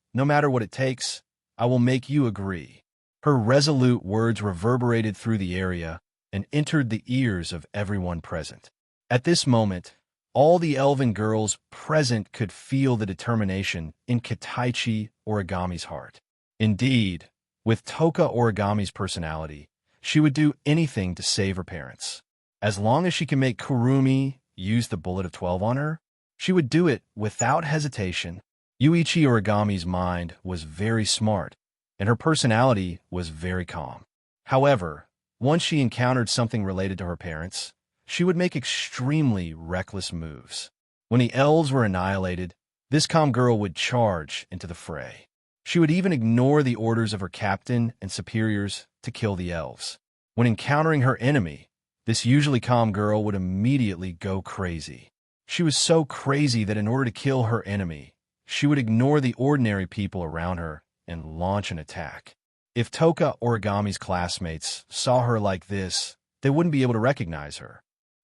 I will make you agree." Her resolute words reverberated through the area and entered the ears of everyone present. At this moment, all the elven girls present could feel the determination in Kitaichi Origami's heart. Indeed, with Toka Origami's personality, she would do anything to save her parents. As long as she can make Kurumi use the bullet of 12 on her, she would do it without hesitation. Yuichi Origami's mind was very smart, and her personality was very calm. However, once she encountered something related to her parents, she would make extremely reckless moves. When the elves were annihilated, this calm girl would charge into the fray. She would even ignore the orders of her captain and superiors to kill the elves. When encountering her enemy, this usually calm girl would immediately go crazy. She was so crazy that in order to kill her enemy, she would ignore the ordinary people around her and launch an attack. If Toka Origami's classmates saw her like this, they wouldn't be able to recognize her.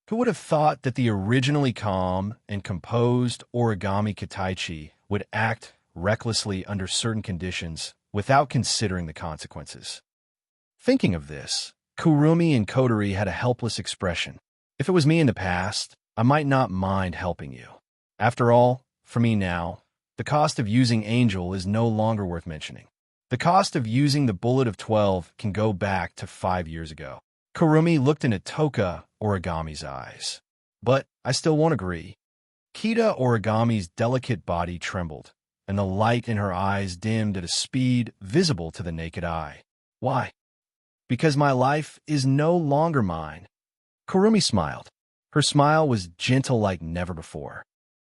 Who would have thought that the originally calm and composed Origami Kitaichi would act recklessly under certain conditions without considering the consequences? Thinking of this, Kurumi and Kotori had a helpless expression. If it was me in the past, I might not mind helping you. After all, for me now, the cost of using Angel is no longer worth mentioning. The cost of using the bullet of 12 can go back to 5 years ago. Kurumi looked into Toka Origami's eyes. But I still won't agree. Kita Origami's delicate body trembled, and the light in her eyes dimmed at a speed visible to the naked eye. Why? Because my life is no longer mine. Kurumi smiled. Her smile was gentle like never before.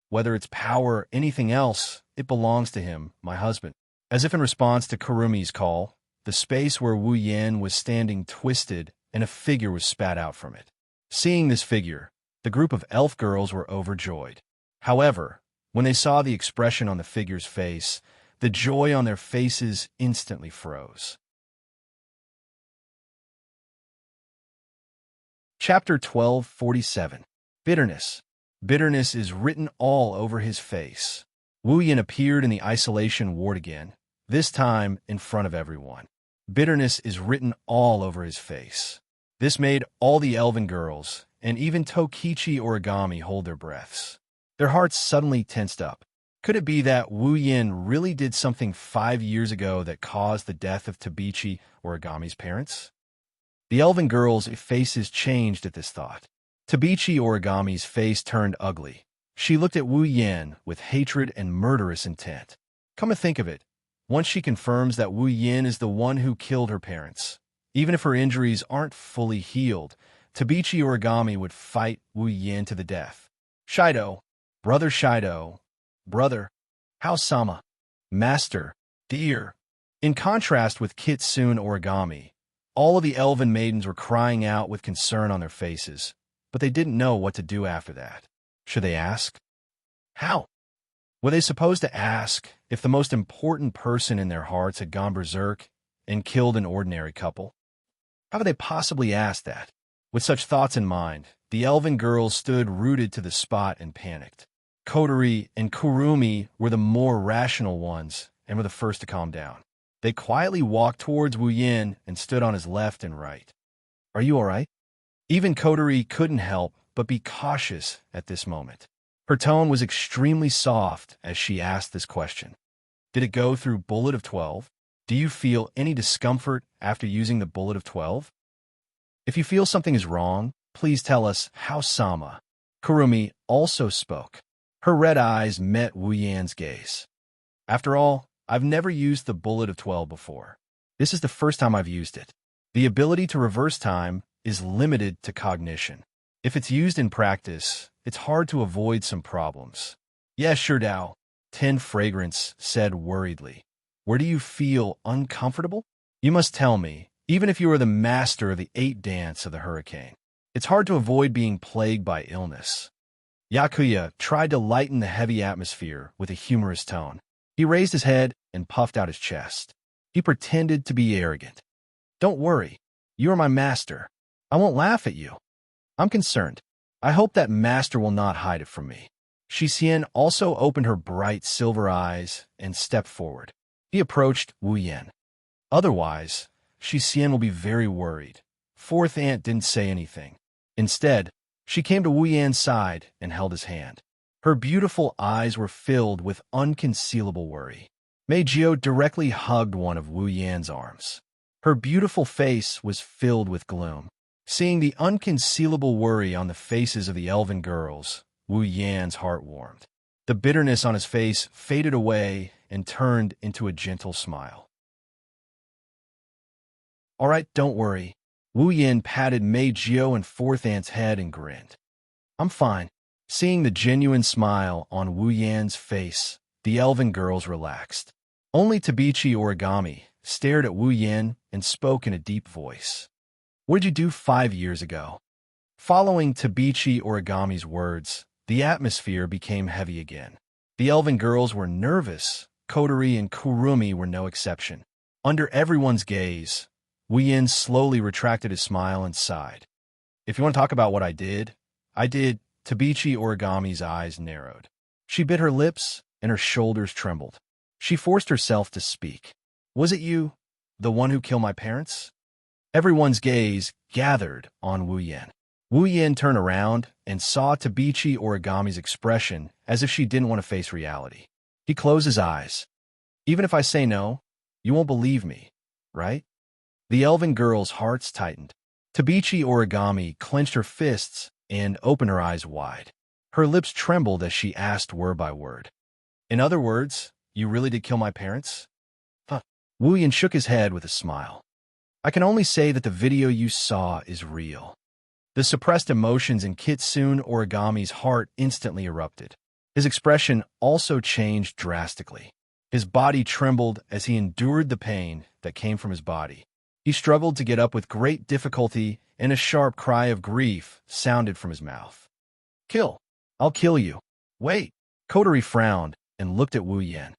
Whether it's power or anything else, it belongs to him, my husband. As if in response to Kurumi's call, the space where Wu Yan was standing twisted and a figure was spat out from it. Seeing this figure, the group of elf girls were overjoyed. However, when they saw the expression on the figure's face, the joy on their faces instantly froze. Chapter 1247. Bitterness. Bitterness is written all over his face. Wu Yan appeared in the isolation ward again, this time in front of everyone. Bitterness is written all over his face. This made all the elven girls, and even Tokichi Origami, hold their breaths. Their hearts suddenly tensed up. Could it be that Wu Yan really did something 5 years ago that caused the death of Tabichi Origami's parents? The elven girls' faces changed at this thought. Tabichi Origami's face turned ugly. She looked at Wu Yan with hatred and murderous intent. Come to think of it, once she confirms that Wu Yan is the one who killed her parents, even if her injuries aren't fully healed, Tabichi Origami would fight Wu Yan to the death. Shido, brother, How-sama, master, dear. In contrast with Kitsune Origami, all of the elven maidens were crying out with concern on their faces, but they didn't know what to do after that. Should they ask? How? Were they supposed to ask if the most important person in their hearts had gone berserk and killed an ordinary couple? How could they possibly ask that? With such thoughts in mind, the elven girls stood rooted to the spot and panicked. Kotori and Kurumi were the more rational ones and were the first to calm down. They quietly walked towards Wu Yan and stood on his left and right. Are you all right? Even Kotori couldn't help but be cautious at this moment. Her tone was extremely soft as she asked this question. Did it go through bullet of 12? Do you feel any discomfort after using the bullet of 12? If you feel something is wrong, please tell us How-sama. Kurumi also spoke. Her red eyes met Wu Yan's gaze. After all, I've never used the bullet of 12 before. This is the first time I've used it. The ability to reverse time is limited to cognition. If it's used in practice, it's hard to avoid some problems. Yes, sure, Dao, 10 Fragrance said worriedly. Where do you feel uncomfortable? You must tell me, even if you are the master of the 8 dance of the hurricane. It's hard to avoid being plagued by illness. Xianxia tried to lighten the heavy atmosphere with a humorous tone. He raised his head and puffed out his chest. He pretended to be arrogant. Don't worry. You are my master. I won't laugh at you. I'm concerned. I hope that master will not hide it from me. Xianxia also opened her bright silver eyes and stepped forward. He approached Wu Yan. Otherwise, Xianxia will be very worried. Fourth aunt didn't say anything. Instead, she came to Wu Yan's side and held his hand. Her beautiful eyes were filled with unconcealable worry. Mei Jiao directly hugged one of Wu Yan's arms. Her beautiful face was filled with gloom. Seeing the unconcealable worry on the faces of the elven girls, Wu Yan's heart warmed. The bitterness on his face faded away and turned into a gentle smile. All right, don't worry. Wu Yan patted Mei Jiao and fourth aunt's head and grinned. I'm fine. Seeing the genuine smile on Wu Yan's face, the elven girls relaxed. Only Tabichi Origami stared at Wu Yan and spoke in a deep voice. What did you do 5 years ago? Following Tabichi Origami's words, the atmosphere became heavy again. The elven girls were nervous. Kotori and Kurumi were no exception. Under everyone's gaze, Wu Yan slowly retracted his smile and sighed. If you want to talk about what I did. Tabichi Origami's eyes narrowed. She bit her lips and her shoulders trembled. She forced herself to speak. Was it you, the one who killed my parents? Everyone's gaze gathered on Wu Yan. Wu Yan turned around and saw Tabichi Origami's expression as if she didn't want to face reality. He closed his eyes. Even if I say no, you won't believe me, right? The elven girl's hearts tightened. Tabichi Origami clenched her fists and opened her eyes wide. Her lips trembled as she asked word by word. In other words, you really did kill my parents? Wu Yan shook his head with a smile. I can only say that the video you saw is real. The suppressed emotions in Kitsune Origami's heart instantly erupted. His expression also changed drastically. His body trembled as he endured the pain that came from his body. He struggled to get up with great difficulty, and a sharp cry of grief sounded from his mouth. Kill! I'll kill you! Wait! Kotori frowned and looked at Wu Yan.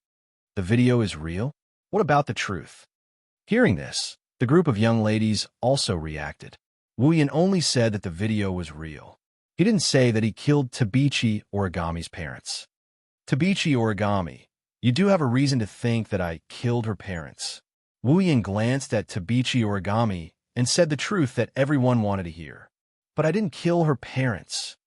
The video is real? What about the truth? Hearing this, the group of young ladies also reacted. Wu Yan only said that the video was real. He didn't say that he killed Tabichi Origami's parents. Tabichi Origami, you do have a reason to think that I killed her parents. Wu Yan glanced at Tabichi Origami and said the truth that everyone wanted to hear. But I didn't kill her parents.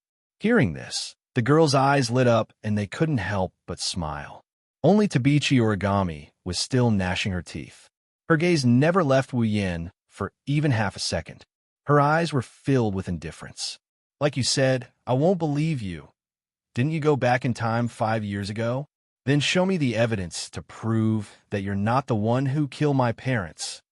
Hearing this, the girls' eyes lit up and they couldn't help but smile. Only Tabichi Origami was still gnashing her teeth. Her gaze never left Wu Yan for even half a second. Her eyes were filled with indifference. Like you said, I won't believe you. Didn't you go back in time 5 years ago? Then show me the evidence to prove that you're not the one who killed my parents.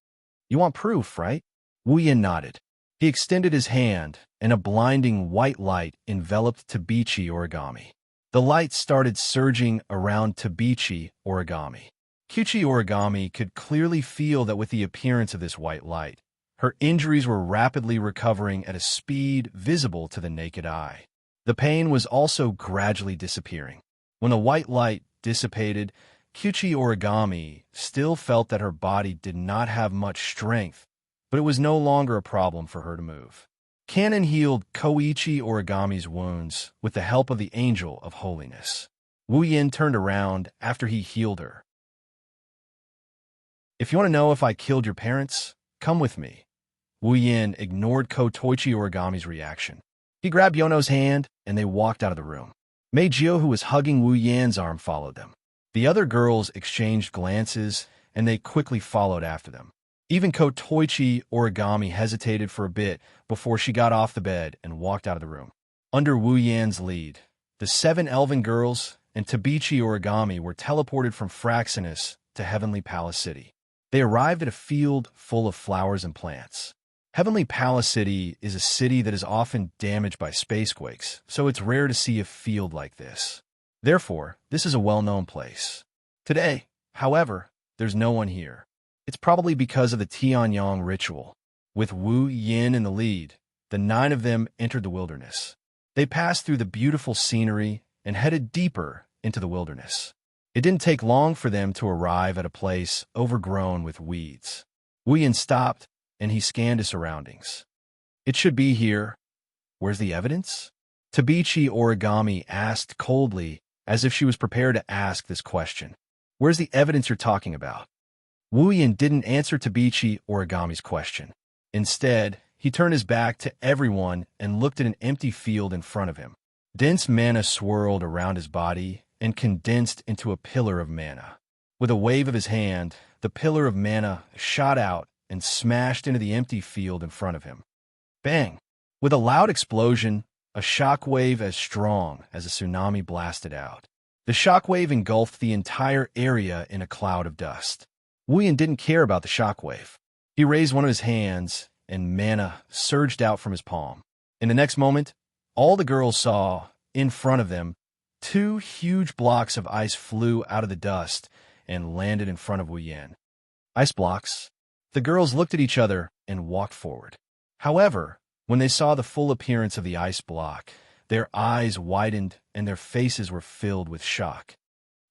You want proof, right? Wu Yan nodded. He extended his hand, and a blinding white light enveloped Tabichi Origami. The light started surging around Tabichi Origami. Kyuchi Origami could clearly feel that with the appearance of this white light, her injuries were rapidly recovering at a speed visible to the naked eye. The pain was also gradually disappearing. When the white light dissipated, Kyuchi Origami still felt that her body did not have much strength, but it was no longer a problem for her to move. Kanon healed Koichi Origami's wounds with the help of the Angel of Holiness. Wu Yan turned around after he healed her. If you want to know if I killed your parents, come with me. Wu Yan ignored Kotoichi Origami's reaction. He grabbed Yono's hand, and they walked out of the room. Mei Jiao, who was hugging Wu Yan's arm, followed them. The other girls exchanged glances, and they quickly followed after them. Even Kotoichi Origami hesitated for a bit before she got off the bed and walked out of the room. Under Wu Yan's lead, the 7 elven girls and Tabichi Origami were teleported from Fraxinus to Heavenly Palace City. They arrived at a field full of flowers and plants. Heavenly Palace City is a city that is often damaged by spacequakes, so it's rare to see a field like this. Therefore, this is a well-known place. Today, however, there's no one here. It's probably because of the Tianyang ritual. With Wu Yin in the lead, the 9 of them entered the wilderness. They passed through the beautiful scenery and headed deeper into the wilderness. It didn't take long for them to arrive at a place overgrown with weeds. Wu Yin stopped, and he scanned his surroundings. It should be here. Where's the evidence? Tabichi Origami asked coldly, as if she was prepared to ask this question. Where's the evidence you're talking about? Wu Yin didn't answer Tabichi Origami's question. Instead, he turned his back to everyone and looked at an empty field in front of him. Dense mana swirled around his body and condensed into a pillar of mana. With a wave of his hand, the pillar of mana shot out and smashed into the empty field in front of him. Bang! With a loud explosion, a shockwave as strong as a tsunami blasted out. The shockwave engulfed the entire area in a cloud of dust. Wu Yin didn't care about the shockwave. He raised one of his hands, and mana surged out from his palm. In the next moment, all the girls saw, in front of them, 2 huge blocks of ice flew out of the dust and landed in front of Wu Yin. Ice blocks. The girls looked at each other and walked forward. However, when they saw the full appearance of the ice block, their eyes widened and their faces were filled with shock.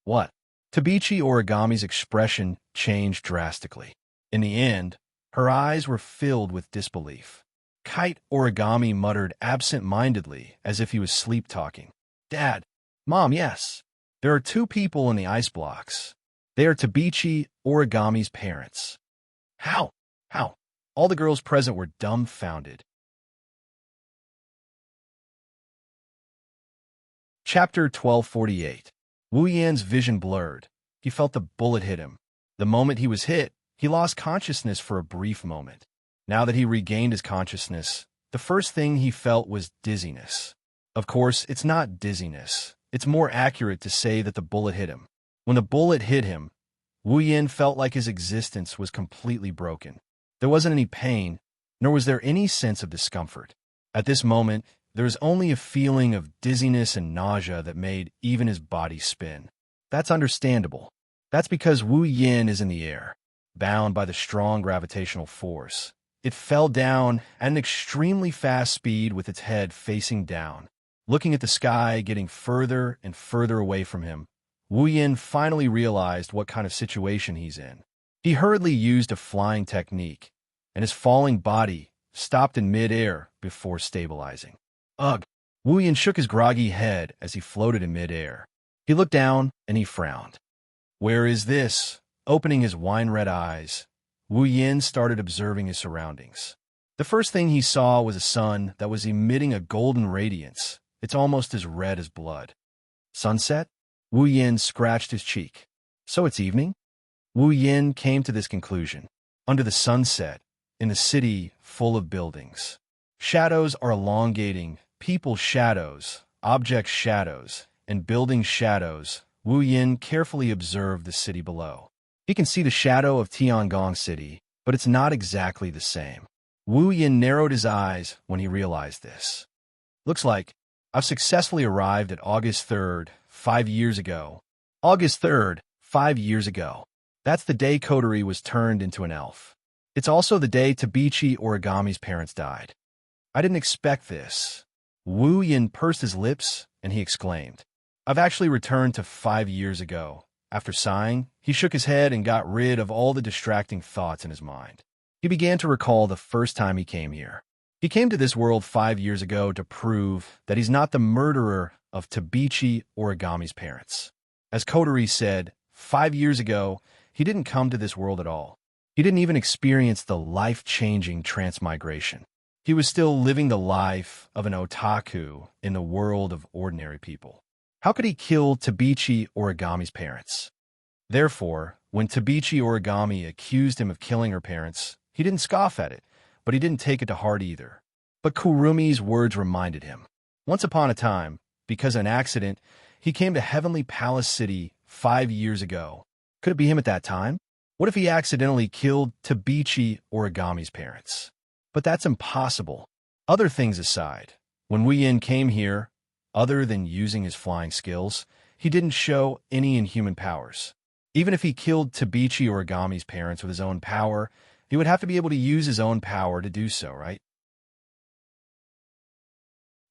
What? Tabichi Origami's expression changed drastically. In the end, her eyes were filled with disbelief. Kite Origami muttered absent-mindedly as if he was sleep-talking. Dad, Mom, yes. There are 2 people in the ice blocks. They are Tabichi Origami's parents. How? How? All the girls present were dumbfounded. Chapter 1248. Wu Yan's vision blurred. He felt the bullet hit him. The moment he was hit, he lost consciousness for a brief moment. Now that he regained his consciousness, the first thing he felt was dizziness. Of course, it's not dizziness. It's more accurate to say that the bullet hit him. When the bullet hit him, Wu Yin felt like his existence was completely broken. There wasn't any pain, nor was there any sense of discomfort. At this moment, there was only a feeling of dizziness and nausea that made even his body spin. That's understandable. That's because Wu Yin is in the air, bound by the strong gravitational force. It fell down at an extremely fast speed with its head facing down. Looking at the sky getting further and further away from him, Wu Yin finally realized what kind of situation he's in. He hurriedly used a flying technique, and his falling body stopped in mid-air before stabilizing. Ugh! Wu Yin shook his groggy head as he floated in mid-air. He looked down and he frowned. Where is this? Opening his wine-red eyes, Wu Yin started observing his surroundings. The first thing he saw was a sun that was emitting a golden radiance. It's almost as red as blood. Sunset? Wu Yin scratched his cheek. So it's evening? Wu Yin came to this conclusion. Under the sunset, in a city full of buildings, shadows are elongating, people's shadows, objects' shadows, and building shadows. Wu Yin carefully observed the city below. He can see the shadow of Tiangong City, but it's not exactly the same. Wu Yin narrowed his eyes when he realized this. Looks like I've successfully arrived at August 3rd, 5 years ago. August 3rd, 5 years ago. That's the day Kotori was turned into an elf. It's also the day Tabichi Origami's parents died. I didn't expect this. Wu Yin pursed his lips, and he exclaimed, I've actually returned to 5 years ago. After sighing, he shook his head and got rid of all the distracting thoughts in his mind. He began to recall the first time he came here. He came to this world 5 years ago to prove that he's not the murderer of Tabichi Origami's parents. As Kotori said, 5 years ago, he didn't come to this world at all. He didn't even experience the life-changing transmigration. He was still living the life of an otaku in the world of ordinary people. How could he kill Tabichi Origami's parents? Therefore, when Tabichi Origami accused him of killing her parents, he didn't scoff at it, but he didn't take it to heart either. But Kurumi's words reminded him. Once upon a time, because of an accident, he came to Heavenly Palace City 5 years ago. Could it be him at that time? What if he accidentally killed Tabichi Origami's parents? But that's impossible. Other things aside, when Wu Yin came here, other than using his flying skills, he didn't show any inhuman powers. Even if he killed Tabichi Origami's parents with his own power, he would have to be able to use his own power to do so, right?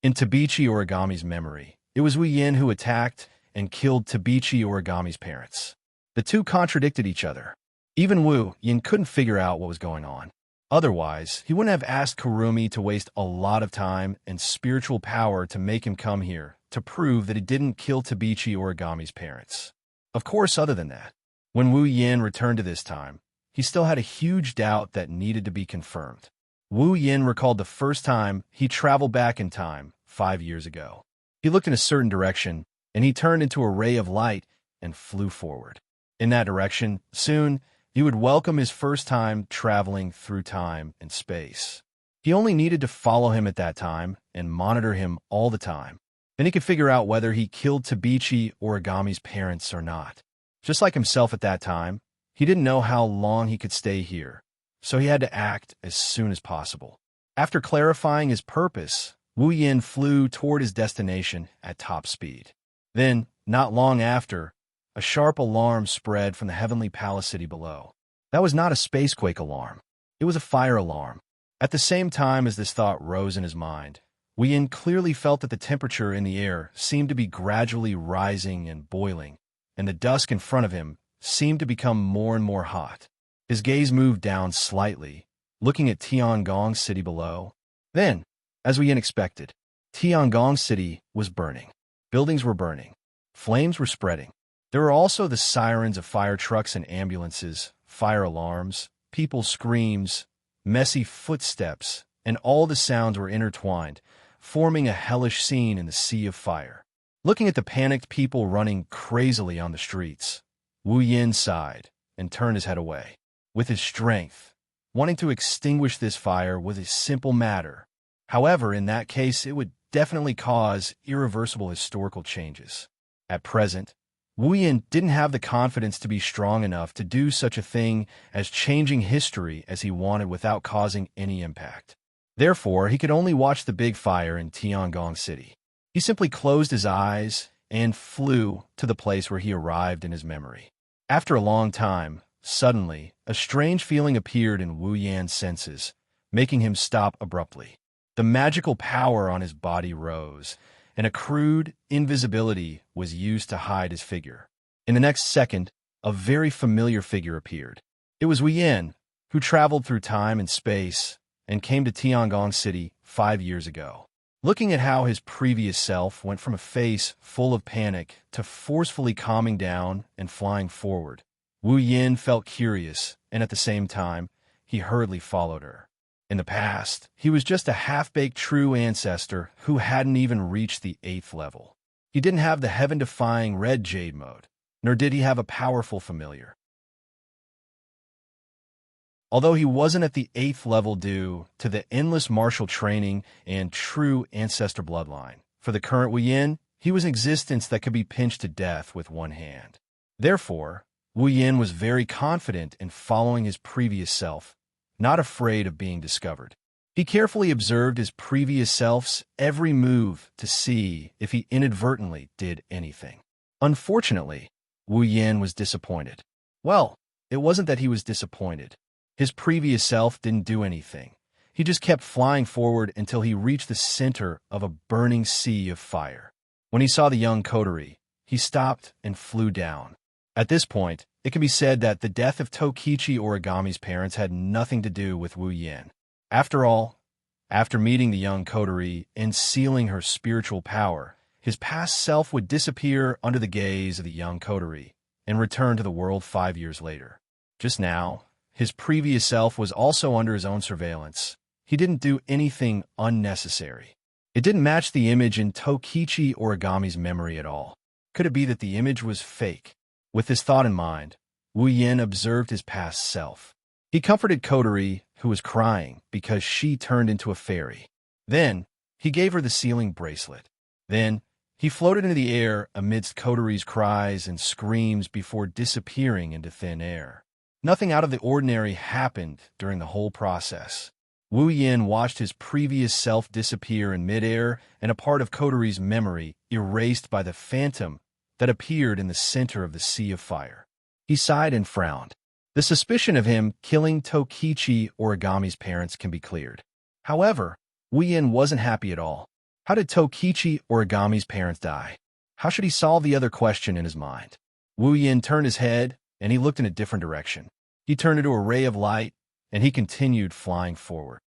In Tabichi Origami's memory, it was Wu Yin who attacked and killed Tabichi Origami's parents. The two contradicted each other. Even Wu Yin couldn't figure out what was going on. Otherwise, he wouldn't have asked Kurumi to waste a lot of time and spiritual power to make him come here to prove that he didn't kill Tabichi Origami's parents. Of course, other than that, when Wu Yin returned to this time, he still had a huge doubt that needed to be confirmed. Wu Yin recalled the first time he traveled back in time 5 years ago. He looked in a certain direction, and he turned into a ray of light and flew forward. In that direction, soon, he would welcome his first time traveling through time and space. He only needed to follow him at that time and monitor him all the time. Then he could figure out whether he killed Tabichi Origami's parents or not. Just like himself at that time, he didn't know how long he could stay here, so he had to act as soon as possible. After clarifying his purpose, Wu Yin flew toward his destination at top speed. Then, not long after, a sharp alarm spread from the heavenly palace city below. That was not a spacequake alarm. It was a fire alarm. At the same time as this thought rose in his mind, Wu Yin clearly felt that the temperature in the air seemed to be gradually rising and boiling, and the dusk in front of him seemed to become more and more hot. His gaze moved down slightly, looking at Tiangong City below. Then, as Wu Yin expected, Tiangong City was burning. Buildings were burning. Flames were spreading. There were also the sirens of fire trucks and ambulances, fire alarms, people's screams, messy footsteps, and all the sounds were intertwined, forming a hellish scene in the sea of fire. Looking at the panicked people running crazily on the streets, Wu Yin sighed and turned his head away. With his strength, wanting to extinguish this fire was a simple matter. However, in that case, it would definitely cause irreversible historical changes. At present, Wu Yin didn't have the confidence to be strong enough to do such a thing as changing history as he wanted without causing any impact. Therefore, he could only watch the big fire in Tiangong City. He simply closed his eyes and flew to the place where he arrived in his memory. After a long time, suddenly, a strange feeling appeared in Wu Yan's senses, making him stop abruptly. The magical power on his body rose, and a crude invisibility was used to hide his figure. In the next second, a very familiar figure appeared. It was Wu Yin, who traveled through time and space and came to Tiangong City 5 years ago. Looking at how his previous self went from a face full of panic to forcefully calming down and flying forward, Wu Yin felt curious, and at the same time, he hurriedly followed her. In the past, he was just a half-baked true ancestor who hadn't even reached the 8th level. He didn't have the heaven-defying red jade mode, nor did he have a powerful familiar. Although he wasn't at the 8th level due to the endless martial training and true ancestor bloodline, for the current Wu Yin, he was an existence that could be pinched to death with one hand. Therefore, Wu Yin was very confident in following his previous self, not afraid of being discovered. He carefully observed his previous self's every move to see if he inadvertently did anything. Unfortunately, Wu Yin was disappointed. Well, it wasn't that he was disappointed. His previous self didn't do anything. He just kept flying forward until he reached the center of a burning sea of fire. When he saw the young coterie, he stopped and flew down. At this point, it can be said that the death of Tokichi Origami's parents had nothing to do with Wu Yin. After all, after meeting the young coterie and sealing her spiritual power, his past self would disappear under the gaze of the young coterie and return to the world 5 years later. Just now, his previous self was also under his own surveillance. He didn't do anything unnecessary. It didn't match the image in Tokichi Origami's memory at all. Could it be that the image was fake? With this thought in mind, Wu Yin observed his past self. He comforted Coterie, who was crying because she turned into a fairy. Then, he gave her the sealing bracelet. Then, he floated into the air amidst Coterie's cries and screams before disappearing into thin air. Nothing out of the ordinary happened during the whole process. Wu Yin watched his previous self disappear in midair and a part of Coterie's memory erased by the phantom that appeared in the center of the sea of fire. He sighed and frowned. The suspicion of him killing Tokichi Origami's parents can be cleared. However, Wuyin wasn't happy at all. How did Tokichi Origami's parents die? How should he solve the other question in his mind? Wuyin turned his head, and he looked in a different direction. He turned into a ray of light, and he continued flying forward.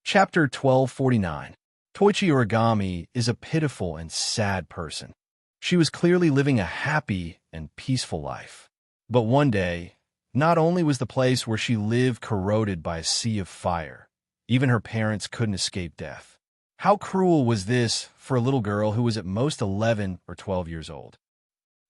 Chapter 1249. Toichi Origami is a pitiful and sad person. She was clearly living a happy and peaceful life. But one day, not only was the place where she lived corroded by a sea of fire, even her parents couldn't escape death. How cruel was this for a little girl who was at most 11 or 12 years old?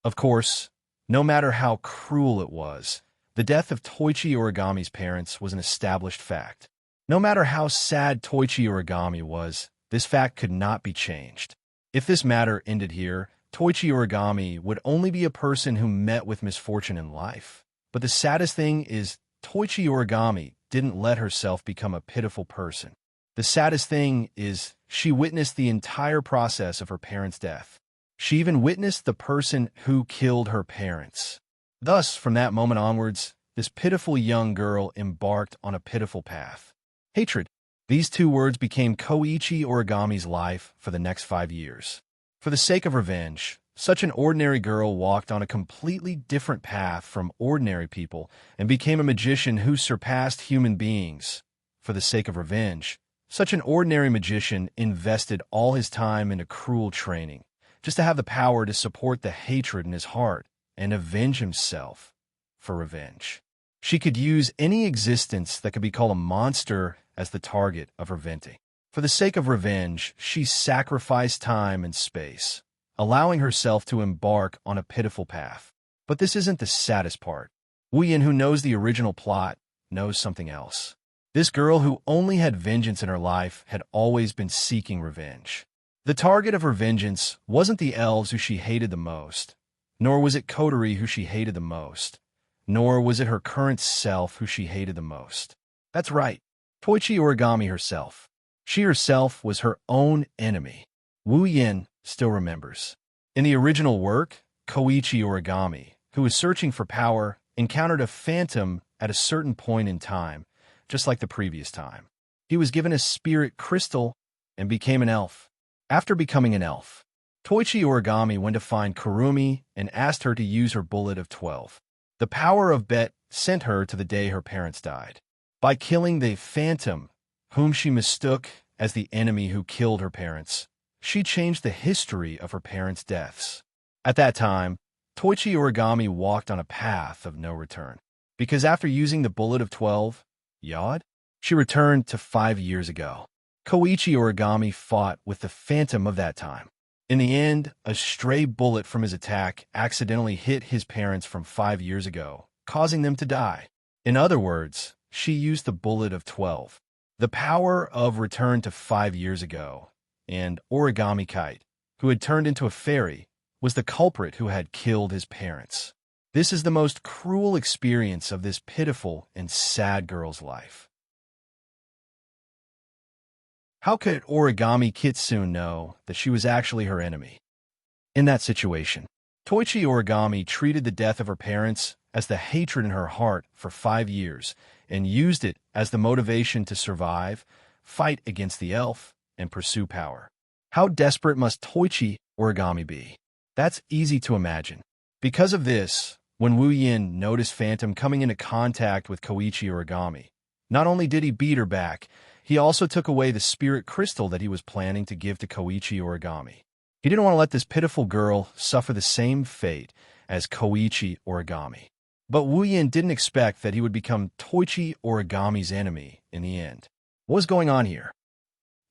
Of course, no matter how cruel it was, the death of Toichi Origami's parents was an established fact. No matter how sad Toichi Origami was, this fact could not be changed. If this matter ended here, Toichi Origami would only be a person who met with misfortune in life. But the saddest thing is, Toichi Origami didn't let herself become a pitiful person. The saddest thing is, she witnessed the entire process of her parents' death. She even witnessed the person who killed her parents. Thus, from that moment onwards, this pitiful young girl embarked on a pitiful path. Hatred. These two words became Koichi Origami's life for the next 5 years. For the sake of revenge, such an ordinary girl walked on a completely different path from ordinary people and became a magician who surpassed human beings. For the sake of revenge, such an ordinary magician invested all his time into cruel training, just to have the power to support the hatred in his heart and avenge himself for revenge. She could use any existence that could be called a monster as the target of her venting. For the sake of revenge, she sacrificed time and space, allowing herself to embark on a pitiful path. But this isn't the saddest part. Wuyin, who knows the original plot, knows something else. This girl who only had vengeance in her life had always been seeking revenge. The target of her vengeance wasn't the elves who she hated the most, nor was it Kotori who she hated the most, nor was it her current self who she hated the most. That's right, Toichi Origami herself. She herself was her own enemy. Wuyin still remembers. In the original work, Koichi Origami, who was searching for power, encountered a phantom at a certain point in time, just like the previous time. He was given a spirit crystal and became an elf. After becoming an elf, Toichi Origami went to find Kurumi and asked her to use her bullet of 12. The power of Bet sent her to the day her parents died. By killing the phantom, whom she mistook as the enemy who killed her parents, she changed the history of her parents' deaths. At that time, Toichi Origami walked on a path of no return. Because after using the bullet of 12, Yod, she returned to 5 years ago. Koichi Origami fought with the phantom of that time. In the end, a stray bullet from his attack accidentally hit his parents from 5 years ago, causing them to die. In other words, she used the bullet of 12. The power of return to 5 years ago, and Origami Kite, who had turned into a fairy, was the culprit who had killed his parents. This is the most cruel experience of this pitiful and sad girl's life. How could Origami Kitsune know that she was actually her enemy? In that situation, Toichi Origami treated the death of her parents as the hatred in her heart for 5 years and used it as the motivation to survive, fight against the elf, and pursue power. How desperate must Toichi Origami be? That's easy to imagine. Because of this, when Wuyin noticed Phantom coming into contact with Koichi Origami, not only did he beat her back, he also took away the spirit crystal that he was planning to give to Koichi Origami. He didn't want to let this pitiful girl suffer the same fate as Koichi Origami. But Wuyin didn't expect that he would become Toichi Origami's enemy in the end. What was going on here?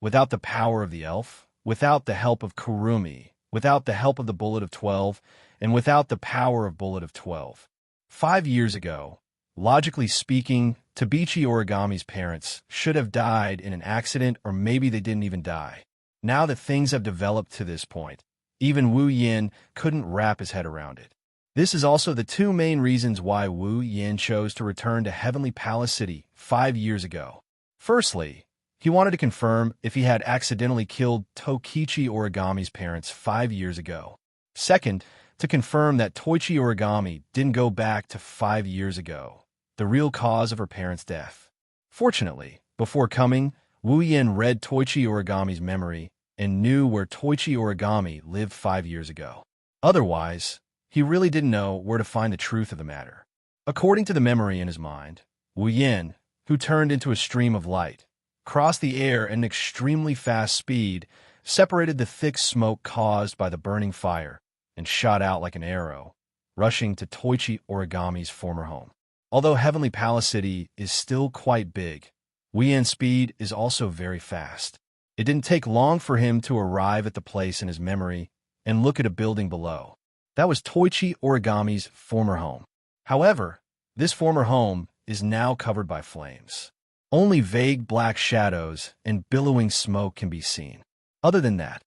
Without the power of the elf, without the help of Kurumi, without the help of the Bullet of 12, and without the power of Bullet of 12. 5 years ago, logically speaking, Tabichi Origami's parents should have died in an accident, or maybe they didn't even die. Now that things have developed to this point, even Wuyin couldn't wrap his head around it. This is also the two main reasons why Wuyin chose to return to Heavenly Palace City 5 years ago. Firstly, He wanted to confirm if he had accidentally killed Tokichi Origami's parents 5 years ago. Second, to confirm that Toichi Origami didn't go back to 5 years ago, the real cause of her parents' death. Fortunately, before coming, Wu Yin read Toichi Origami's memory and knew where Toichi Origami lived 5 years ago. Otherwise, he really didn't know where to find the truth of the matter. According to the memory in his mind, Wu Yin, who turned into a stream of light, crossed the air at an extremely fast speed, separated the thick smoke caused by the burning fire, and shot out like an arrow, rushing to Toichi Origami's former home. Although Heavenly Palace City is still quite big, Wu Yin's speed is also very fast. It didn't take long for him to arrive at the place in his memory and look at a building below. That was Toichi Origami's former home. However, this former home is now covered by flames. Only vague black shadows and billowing smoke can be seen. Other than that,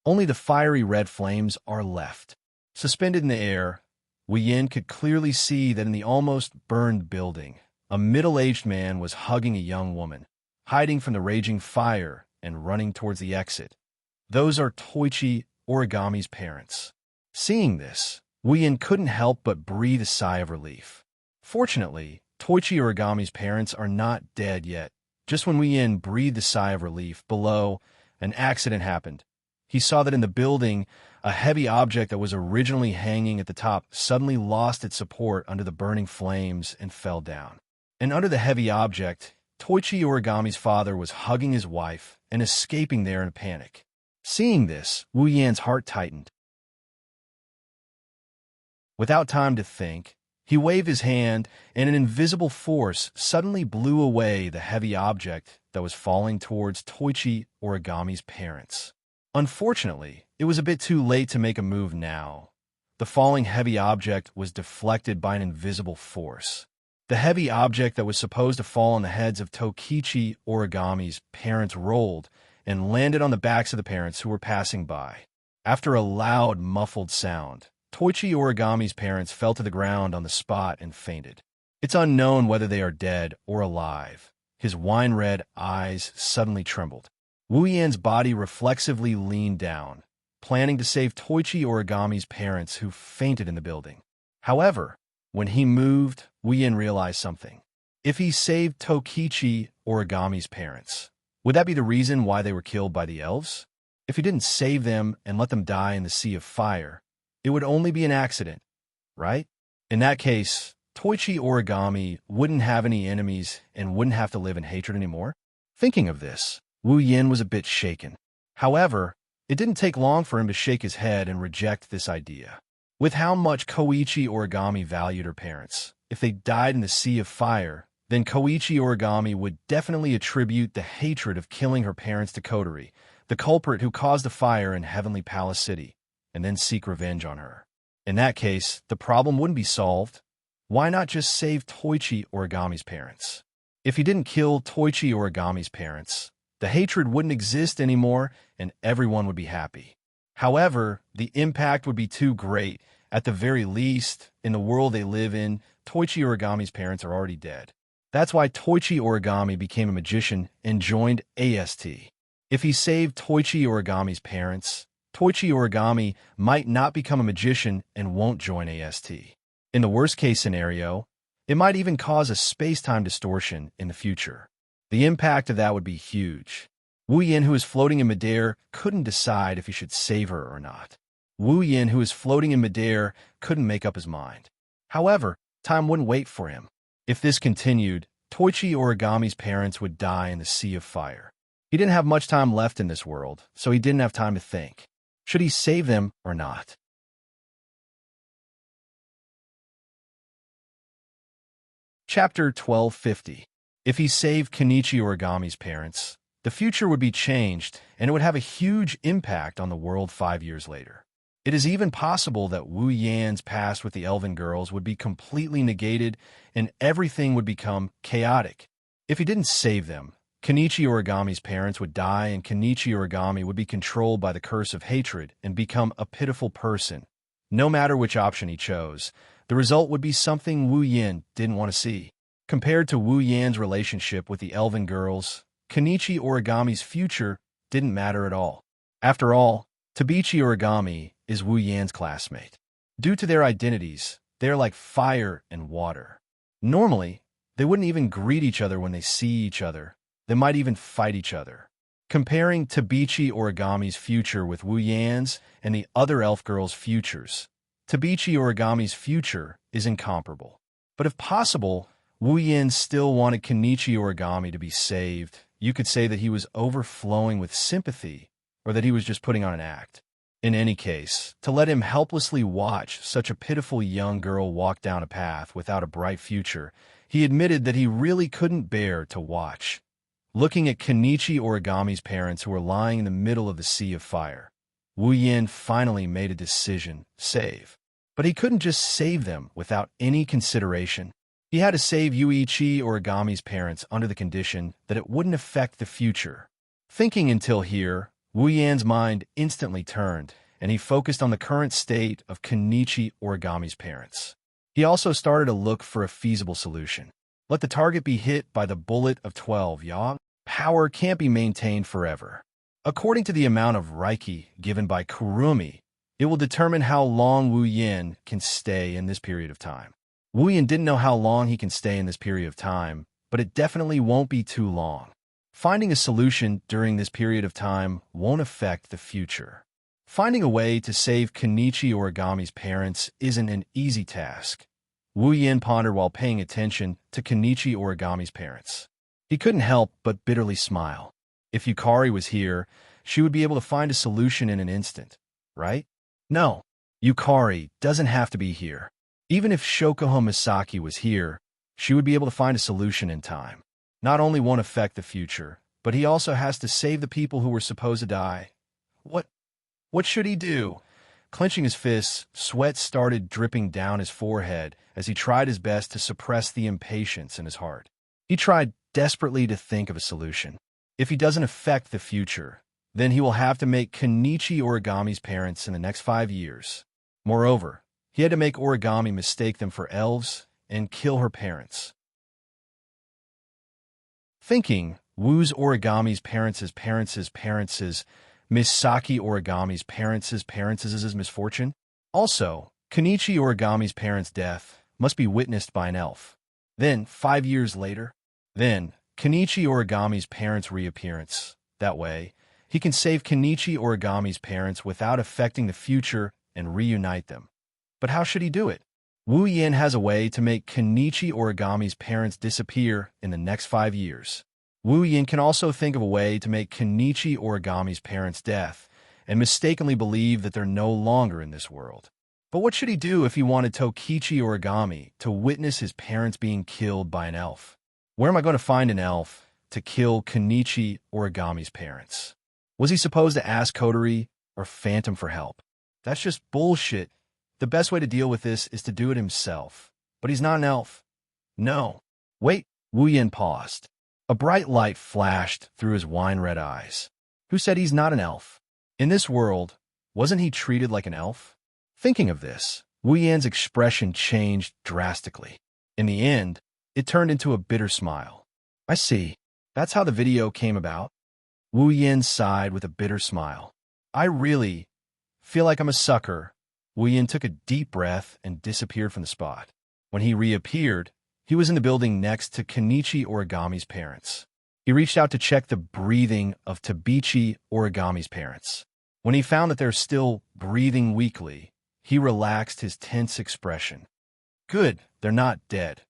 only the fiery red flames are left. Suspended in the air, Wu Yin could clearly see that in the almost burned building, a middle-aged man was hugging a young woman, hiding from the raging fire and running towards the exit. Those are Toichi Origami's parents. Seeing this, Wu Yin couldn't help but breathe a sigh of relief. Fortunately, Toichi Origami's parents are not dead yet. Just when Wu Yin breathed a sigh of relief, below, an accident happened. He saw that in the building, a heavy object that was originally hanging at the top suddenly lost its support under the burning flames and fell down. And under the heavy object, Toichi Origami's father was hugging his wife and escaping there in a panic. Seeing this, Wu Yan's heart tightened. Without time to think, he waved his hand, and an invisible force suddenly blew away the heavy object that was falling towards Toichi Origami's parents. Unfortunately, it was a bit too late to make a move now. The falling heavy object was deflected by an invisible force. The heavy object that was supposed to fall on the heads of Tokichi Origami's parents rolled and landed on the backs of the parents who were passing by. After a loud, muffled sound, Toichi Origami's parents fell to the ground on the spot and fainted. It's unknown whether they are dead or alive. His wine-red eyes suddenly trembled. Wu Yan's body reflexively leaned down, planning to save Toichi Origami's parents who fainted in the building. However, when he moved, Wu Yan realized something. If he saved Tokichi Origami's parents, would that be the reason why they were killed by the elves? If he didn't save them and let them die in the sea of fire, it would only be an accident, right? In that case, Toichi Origami wouldn't have any enemies and wouldn't have to live in hatred anymore. Thinking of this, Wu Yin was a bit shaken. However, it didn't take long for him to shake his head and reject this idea. With how much Koichi Origami valued her parents, if they died in the sea of fire, then Koichi Origami would definitely attribute the hatred of killing her parents to Kotori, the culprit who caused the fire in Heavenly Palace City, and then seek revenge on her. In that case, the problem wouldn't be solved. Why not just save Toichi Origami's parents? If he didn't kill Toichi Origami's parents, the hatred wouldn't exist anymore and everyone would be happy. However, the impact would be too great. At the very least, in the world they live in, Toichi Origami's parents are already dead. That's why Toichi Origami became a magician and joined AST. If he saved Toichi Origami's parents, Toichi Origami might not become a magician and won't join AST. In the worst-case scenario, it might even cause a space-time distortion in the future. The impact of that would be huge. Wu Yin, who is floating in midair, couldn't decide if he should save her or not. Wu Yin, who is floating in midair, couldn't make up his mind. However, time wouldn't wait for him. If this continued, Toichi Origami's parents would die in the sea of fire. He didn't have much time left in this world, so he didn't have time to think. Should he save them or not? Chapter 1250. If he saved Kenichi Origami's parents, the future would be changed, and it would have a huge impact on the world 5 years later. It is even possible that Wu Yan's past with the elven girls would be completely negated, and everything would become chaotic. If he didn't save them, Kenichi Origami's parents would die, and Kenichi Origami would be controlled by the curse of hatred and become a pitiful person. No matter which option he chose, the result would be something Wu Yan didn't want to see. Compared to Wu Yan's relationship with the elven girls, Kenichi Origami's future didn't matter at all. After all, Tabichi Origami is Wu Yan's classmate. Due to their identities, they are like fire and water. Normally, they wouldn't even greet each other when they see each other. They might even fight each other. Comparing Tabichi Origami's future with Wu Yan's and the other elf girls' futures, Tabichi Origami's future is incomparable. But if possible, Wu Yan still wanted Kenichi Origami to be saved. You could say that he was overflowing with sympathy, or that he was just putting on an act. In any case, to let him helplessly watch such a pitiful young girl walk down a path without a bright future, he admitted that he really couldn't bear to watch. Looking at Kenichi Origami's parents who were lying in the middle of the sea of fire, Wu Yan finally made a decision: save. But he couldn't just save them without any consideration. He had to save Yuichi Origami's parents under the condition that it wouldn't affect the future. Thinking until here, Wu Yan's mind instantly turned, and he focused on the current state of Kenichi Origami's parents. He also started to look for a feasible solution. Let the target be hit by the bullet of 12 yang. Power can't be maintained forever. According to the amount of Reiki given by Kurumi, it will determine how long Wu Yan can stay in this period of time. Wu Yan didn't know how long he can stay in this period of time, but it definitely won't be too long. Finding a solution during this period of time won't affect the future. Finding a way to save Kenichi Origami's parents isn't an easy task. Wu Yan pondered while paying attention to Kenichi Origami's parents. He couldn't help but bitterly smile. If Yukari was here, she would be able to find a solution in an instant, right? No, Yukari doesn't have to be here. Even if Shokuho Misaki was here, she would be able to find a solution in time. Not only won't affect the future, but he also has to save the people who were supposed to die. What should he do? Clenching his fists, sweat started dripping down his forehead as he tried his best to suppress the impatience in his heart. He tried desperately to think of a solution. If he doesn't affect the future, then he will have to make Kenichi Origami's parents in the next 5 years. Moreover, he had to make Origami mistake them for elves and kill her parents. Thinking, Wu's Origami's parents' Misaki Origami's parents' misfortune. Also, Kenichi Origami's parents' death must be witnessed by an elf. Then, 5 years later, Kenichi Origami's parents' reappearance. That way, he can save Kenichi Origami's parents without affecting the future and reunite them. But how should he do it? Wu Yan has a way to make Kenichi Origami's parents disappear in the next 5 years. Wu Yan can also think of a way to make Kenichi Origami's parents' death and mistakenly believe that they're no longer in this world. But what should he do if he wanted Tokichi Origami to witness his parents being killed by an elf? Where am I going to find an elf to kill Kenichi Origami's parents? Was he supposed to ask Kotori or Phantom for help? That's just bullshit. The best way to deal with this is to do it himself. But he's not an elf. No. Wait, Wu Yan paused. A bright light flashed through his wine-red eyes. Who said he's not an elf? In this world, wasn't he treated like an elf? Thinking of this, Wu Yan's expression changed drastically. In the end, it turned into a bitter smile. I see. That's how the video came about? Wu Yan sighed with a bitter smile. I really feel like I'm a sucker. Wu Yan took a deep breath and disappeared from the spot. When he reappeared, he was in the building next to Kenichi Origami's parents. He reached out to check the breathing of Tabichi Origami's parents. When he found that they're still breathing weakly, he relaxed his tense expression. Good, they're not dead.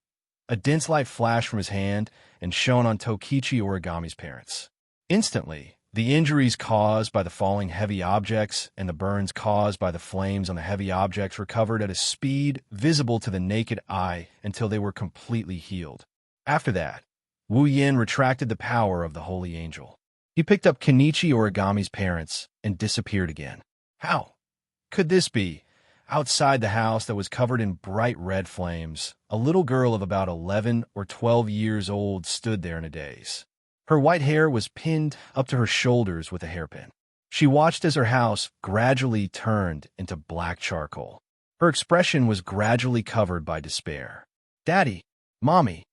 A dense light flashed from his hand and shone on Tokichi Origami's parents. Instantly, the injuries caused by the falling heavy objects and the burns caused by the flames on the heavy objects recovered at a speed visible to the naked eye until they were completely healed. After that, Wu Yan retracted the power of the holy angel. He picked up Kenichi Origami's parents and disappeared again. How could this be? Outside the house that was covered in bright red flames, a little girl of about 11 or 12 years old stood there in a daze. Her white hair was pinned up to her shoulders with a hairpin. She watched as her house gradually turned into black charcoal. Her expression was gradually covered by despair. Daddy, Mommy,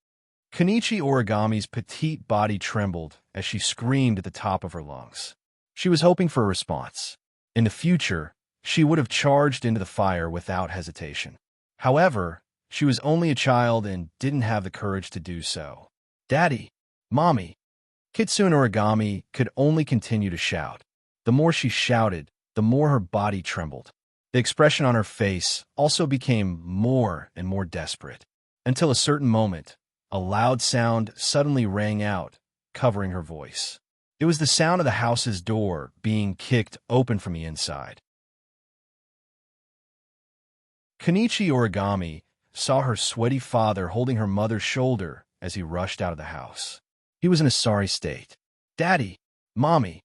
Kenichi Origami's petite body trembled as she screamed at the top of her lungs. She was hoping for a response. In the future, she would have charged into the fire without hesitation. However, she was only a child and didn't have the courage to do so. "Daddy! Mommy!" Kitsune Origami could only continue to shout. The more she shouted, the more her body trembled. The expression on her face also became more and more desperate, until a certain moment, a loud sound suddenly rang out, covering her voice. It was the sound of the house's door being kicked open from the inside. Kenichi Origami saw her sweaty father holding her mother's shoulder as he rushed out of the house. He was in a sorry state. "Daddy! Mommy!"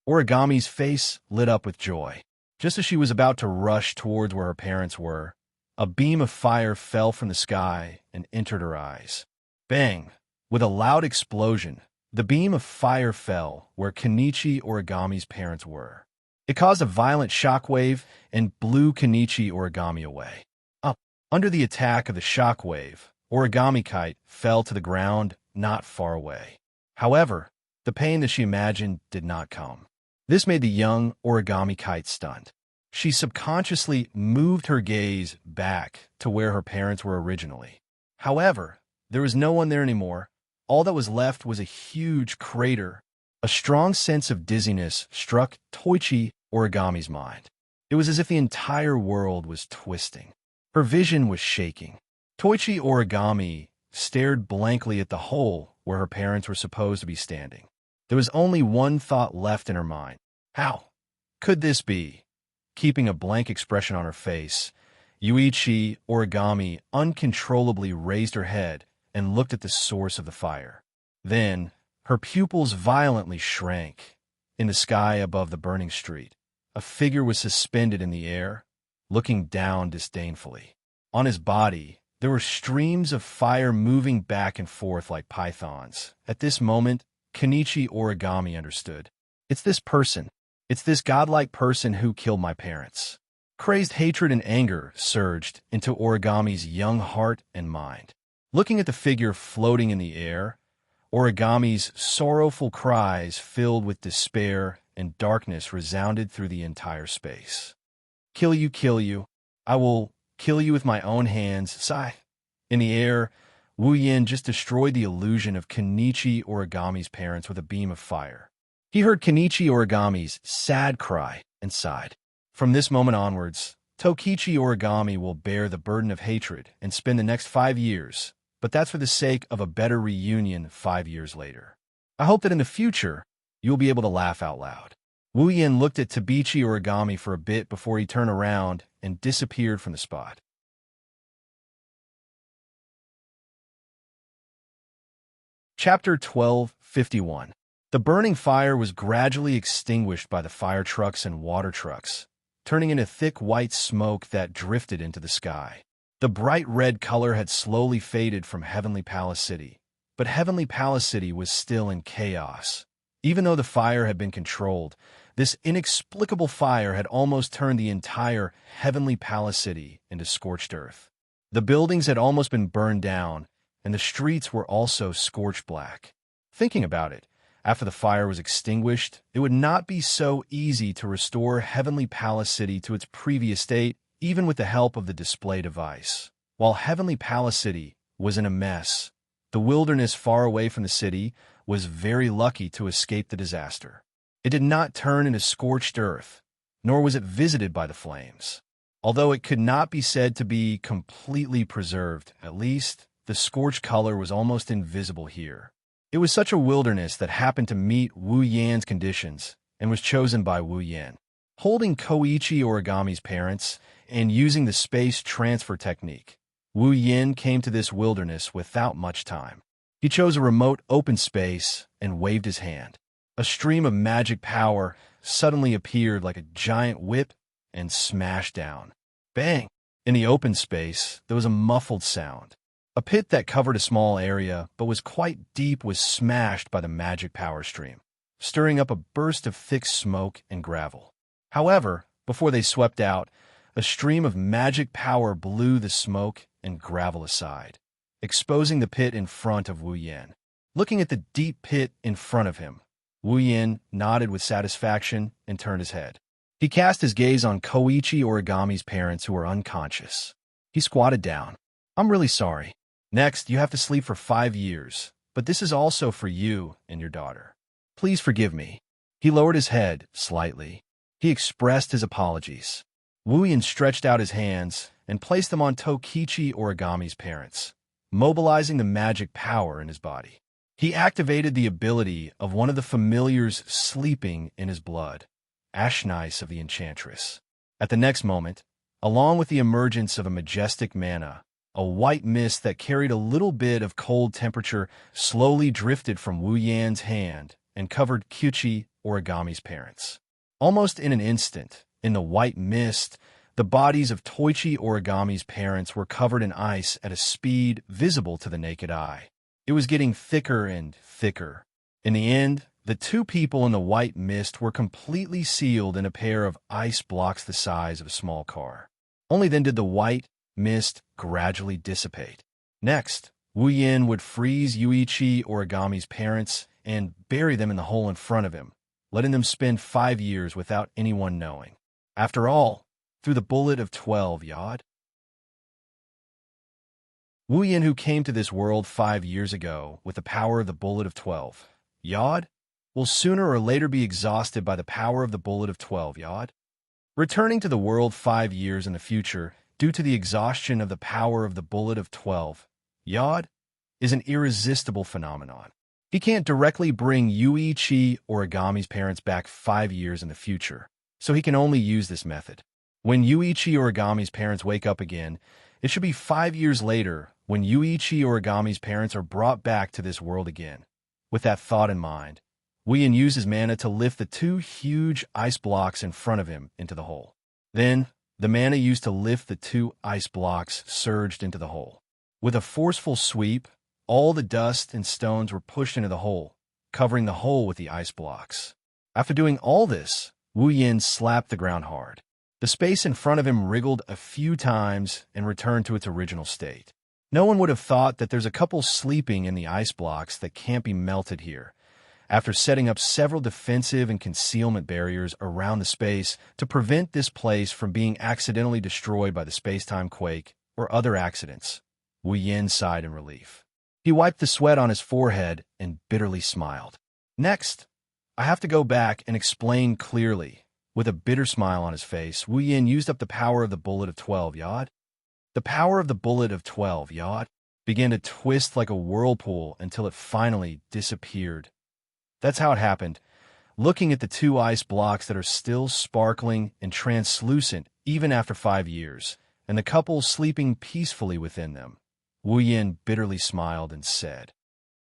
Origami's face lit up with joy. Just as she was about to rush towards where her parents were, a beam of fire fell from the sky and entered her eyes. Bang! With a loud explosion, the beam of fire fell where Kenichi Origami's parents were. It caused a violent shockwave and blew Kenichi Origami away. Up, under the attack of the shockwave, Origami Kite fell to the ground not far away. However, the pain that she imagined did not come. This made the young Origami Kite stunned. She subconsciously moved her gaze back to where her parents were originally. However, there was no one there anymore. All that was left was a huge crater. A strong sense of dizziness struck Toichi Origami's mind. It was as if the entire world was twisting. Her vision was shaking. Toichi Origami stared blankly at the hole where her parents were supposed to be standing. There was only one thought left in her mind. How could this be? Keeping a blank expression on her face, Yuichi Origami uncontrollably raised her head and looked at the source of the fire. Then, her pupils violently shrank. In the sky above the burning street, a figure was suspended in the air, looking down disdainfully. On his body, there were streams of fire moving back and forth like pythons. At this moment, Kenichi Origami understood. It's this person. It's this godlike person who killed my parents. Crazed hatred and anger surged into Origami's young heart and mind. Looking at the figure floating in the air, Origami's sorrowful cries filled with despair and darkness resounded through the entire space. Kill you, I will kill you with my own hands, sigh. In the air, Wu Yin just destroyed the illusion of Kenichi Origami's parents with a beam of fire. He heard Kenichi Origami's sad cry and sighed. From this moment onwards, Tokichi Origami will bear the burden of hatred and spend the next 5 years, but that's for the sake of a better reunion 5 years later. I hope that in the future, you'll be able to laugh out loud. Wu Yin looked at Tabichi Origami for a bit before he turned around and disappeared from the spot. Chapter 12:51. The burning fire was gradually extinguished by the fire trucks and water trucks, turning into thick white smoke that drifted into the sky. The bright red color had slowly faded from Heavenly Palace City, but Heavenly Palace City was still in chaos. Even though the fire had been controlled, this inexplicable fire had almost turned the entire Heavenly Palace City into scorched earth. The buildings had almost been burned down, and the streets were also scorched black. Thinking about it, after the fire was extinguished, it would not be so easy to restore Heavenly Palace City to its previous state, even with the help of the display device. While Heavenly Palace City was in a mess, the wilderness far away from the city was very lucky to escape the disaster. It did not turn into scorched earth, nor was it visited by the flames. Although it could not be said to be completely preserved, at least the scorched color was almost invisible here. It was such a wilderness that happened to meet Wu Yan's conditions and was chosen by Wu Yan. Holding Koichi Origami's parents and using the space transfer technique, Wu Yin came to this wilderness without much time. He chose a remote open space and waved his hand. A stream of magic power suddenly appeared like a giant whip and smashed down. Bang! In the open space, there was a muffled sound. A pit that covered a small area but was quite deep was smashed by the magic power stream, stirring up a burst of thick smoke and gravel. However, before they swept out, a stream of magic power blew the smoke and gravel aside. exposing the pit in front of Wu Yan. Looking at the deep pit in front of him, Wu Yan nodded with satisfaction and turned his head. He cast his gaze on Koichi Origami's parents who were unconscious. He squatted down. I'm really sorry. Next, you have to sleep for 5 years, but this is also for you and your daughter. Please forgive me. He lowered his head slightly. He expressed his apologies. Wu Yan stretched out his hands and placed them on Tokichi Origami's parents, mobilizing the magic power in his body. He activated the ability of one of the familiars sleeping in his blood, Ashnice of the Enchantress. At the next moment, along with the emergence of a majestic mana, a white mist that carried a little bit of cold temperature slowly drifted from Wu Yan's hand and covered Kyuchi Origami's parents. Almost in an instant, in the white mist, the bodies of Toichi Origami's parents were covered in ice at a speed visible to the naked eye. It was getting thicker and thicker. In the end, the two people in the white mist were completely sealed in a pair of ice blocks the size of a small car. Only then did the white mist gradually dissipate. Next, Wu Yan would freeze Yuichi Origami's parents and bury them in the hole in front of him, letting them spend 5 years without anyone knowing. After all, through the bullet of 12 yod. Wu Yan, who came to this world 5 years ago with the power of the bullet of 12 yod, will sooner or later be exhausted by the power of the bullet of 12 yod. Returning to the world 5 years in the future due to the exhaustion of the power of the bullet of 12 yod is an irresistible phenomenon. He can't directly bring Yuichi Origami's parents back 5 years in the future, so he can only use this method. When Yuichi Origami's parents wake up again, it should be 5 years later when Yuichi Origami's parents are brought back to this world again. With that thought in mind, Wu Yan used his mana to lift the 2 huge ice blocks in front of him into the hole. Then, the mana used to lift the 2 ice blocks surged into the hole. With a forceful sweep, all the dust and stones were pushed into the hole, covering the hole with the ice blocks. After doing all this, Wu Yan slapped the ground hard. The space in front of him wriggled a few times and returned to its original state. No one would have thought that there's a couple sleeping in the ice blocks that can't be melted here. After setting up several defensive and concealment barriers around the space to prevent this place from being accidentally destroyed by the space-time quake or other accidents, Wu Yan sighed in relief. He wiped the sweat on his forehead and bitterly smiled. Next, I have to go back and explain clearly. With a bitter smile on his face, Wu Yan used up the power of the bullet of 12 yod. The power of the bullet of 12 yod began to twist like a whirlpool until it finally disappeared. That's how it happened. Looking at the 2 ice blocks that are still sparkling and translucent even after 5 years, and the couple sleeping peacefully within them, Wu Yan bitterly smiled and said,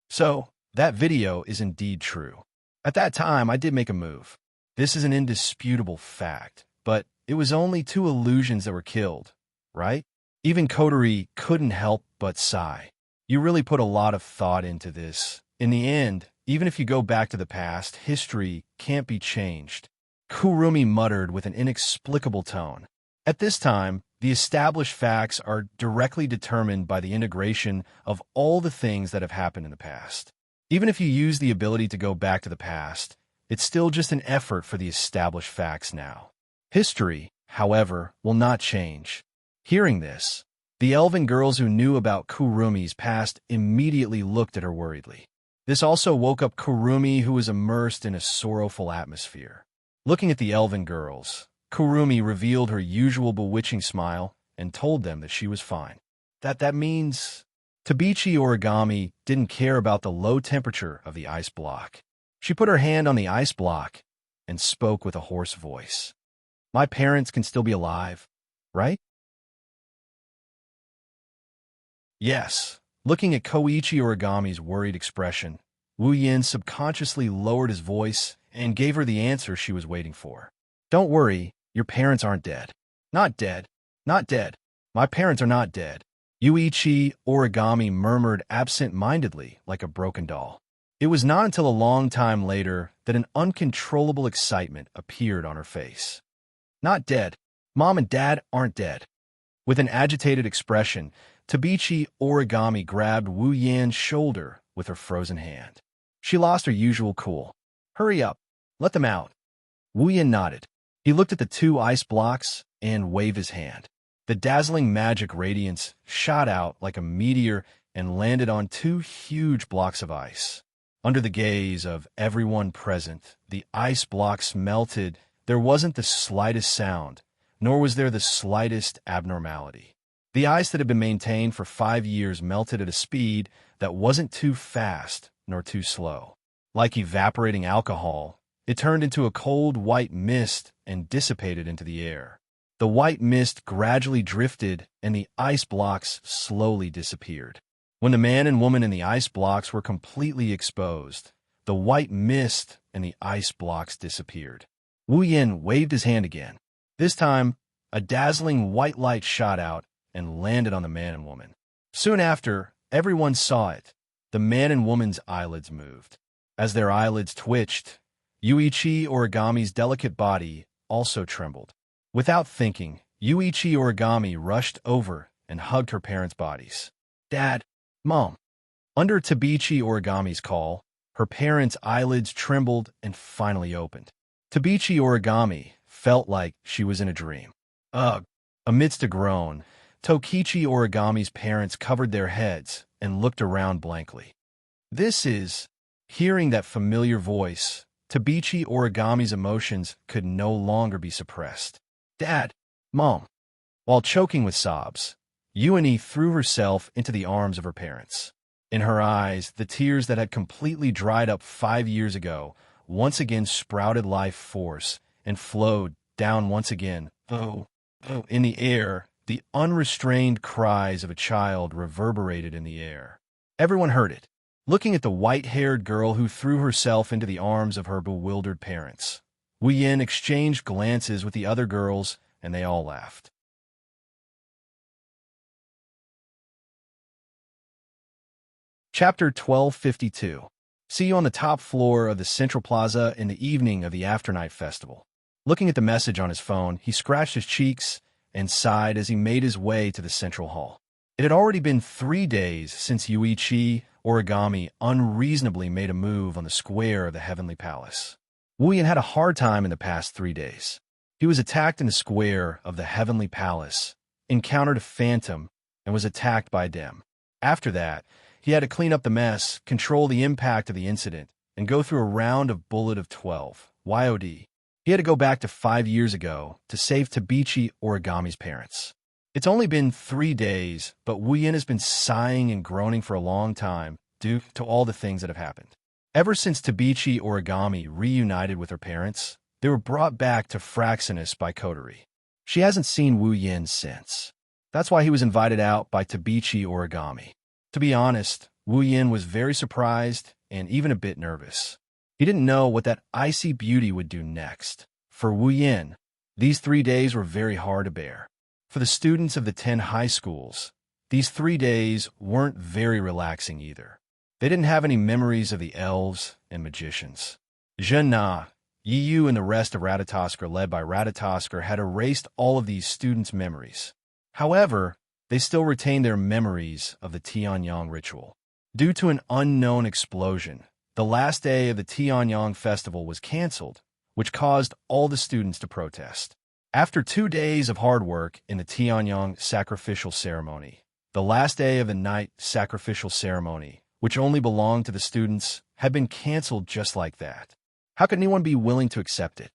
"So, that video is indeed true. At that time, I did make a move. This is an indisputable fact, but it was only 2 illusions that were killed, right?" Even Kotori couldn't help but sigh. You really put a lot of thought into this. In the end, even if you go back to the past, history can't be changed. Kurumi muttered with an inexplicable tone. At this time, the established facts are directly determined by the integration of all the things that have happened in the past. Even if you use the ability to go back to the past, it's still just an effort for the established facts now. History, however, will not change. Hearing this, the elven girls who knew about Kurumi's past immediately looked at her worriedly. This also woke up Kurumi, who was immersed in a sorrowful atmosphere. Looking at the elven girls, Kurumi revealed her usual bewitching smile and told them that she was fine. That means Tabichi Origami didn't care about the low temperature of the ice block. She put her hand on the ice block and spoke with a hoarse voice. "My parents can still be alive, right?" "Yes." Looking at Koichi Origami's worried expression, Wu Yan subconsciously lowered his voice and gave her the answer she was waiting for. "Don't worry, your parents aren't dead." "Not dead. Not dead. My parents are not dead." Yuichi Origami murmured absent-mindedly like a broken doll. It was not until a long time later that an uncontrollable excitement appeared on her face. "Not dead. Mom and Dad aren't dead." With an agitated expression, Tabichi Origami grabbed Wu Yan's shoulder with her frozen hand. She lost her usual cool. "Hurry up. Let them out." Wu Yan nodded. He looked at the two ice blocks and waved his hand. The dazzling magic radiance shot out like a meteor and landed on two huge blocks of ice. Under the gaze of everyone present, the ice blocks melted. There wasn't the slightest sound, nor was there the slightest abnormality. The ice that had been maintained for 5 years melted at a speed that wasn't too fast nor too slow. Like evaporating alcohol, it turned into a cold white mist and dissipated into the air. The white mist gradually drifted and the ice blocks slowly disappeared. When the man and woman in the ice blocks were completely exposed, the white mist and the ice blocks disappeared. Wu Yan waved his hand again. This time, a dazzling white light shot out and landed on the man and woman. Soon after, everyone saw it. The man and woman's eyelids moved. As their eyelids twitched, Yuichi Origami's delicate body also trembled. Without thinking, Yuichi Origami rushed over and hugged her parents' bodies. "Dad, Mom." Under Tabichi Origami's call, her parents' eyelids trembled and finally opened. Tabichi Origami felt like she was in a dream. Ugh! Amidst a groan, Tokichi Origami's parents covered their heads and looked around blankly. Hearing that familiar voice, Tabichi Origami's emotions could no longer be suppressed. "Dad, Mom." While choking with sobs, Yuani threw herself into the arms of her parents. In her eyes, the tears that had completely dried up 5 years ago once again sprouted life force and flowed down once again. In the air, the unrestrained cries of a child reverberated in the air. Everyone heard it, looking at the white-haired girl who threw herself into the arms of her bewildered parents. Wu Yan exchanged glances with the other girls, and they all laughed. Chapter 1252. See you on the top floor of the Central Plaza in the evening of the Afternight Festival. Looking at the message on his phone, he scratched his cheeks and sighed as he made his way to the Central Hall. It had already been 3 days since Yuichi Origami unreasonably made a move on the square of the Heavenly Palace. Wu Yan had a hard time in the past 3 days. He was attacked in the square of the Heavenly Palace, encountered a phantom, and was attacked by Dem. After that, he had to clean up the mess, control the impact of the incident, and go through a round of Bullet of 12, YOD. He had to go back to 5 years ago to save Tabichi Origami's parents. It's only been 3 days, but Wu Yan has been sighing and groaning for a long time due to all the things that have happened. Ever since Tabichi Origami reunited with her parents, they were brought back to Fraxinus by Coterie. She hasn't seen Wu Yan since. That's why he was invited out by Tabichi Origami. To be honest, Wu Yan was very surprised and even a bit nervous. He didn't know what that icy beauty would do next. For Wu Yan, these 3 days were very hard to bear. For the students of the 10 high schools, these 3 days weren't very relaxing either. They didn't have any memories of the elves and magicians. Zhen Na, Yi Yu, and the rest of Ratatoskr, led by Ratatoskr, had erased all of these students' memories. However, they still retained their memories of the Tianyang ritual. Due to an unknown explosion, the last day of the Tianyang festival was canceled, which caused all the students to protest. After 2 days of hard work in the Tianyang sacrificial ceremony, the last day of the night sacrificial ceremony, which only belonged to the students, had been canceled just like that. How could anyone be willing to accept it?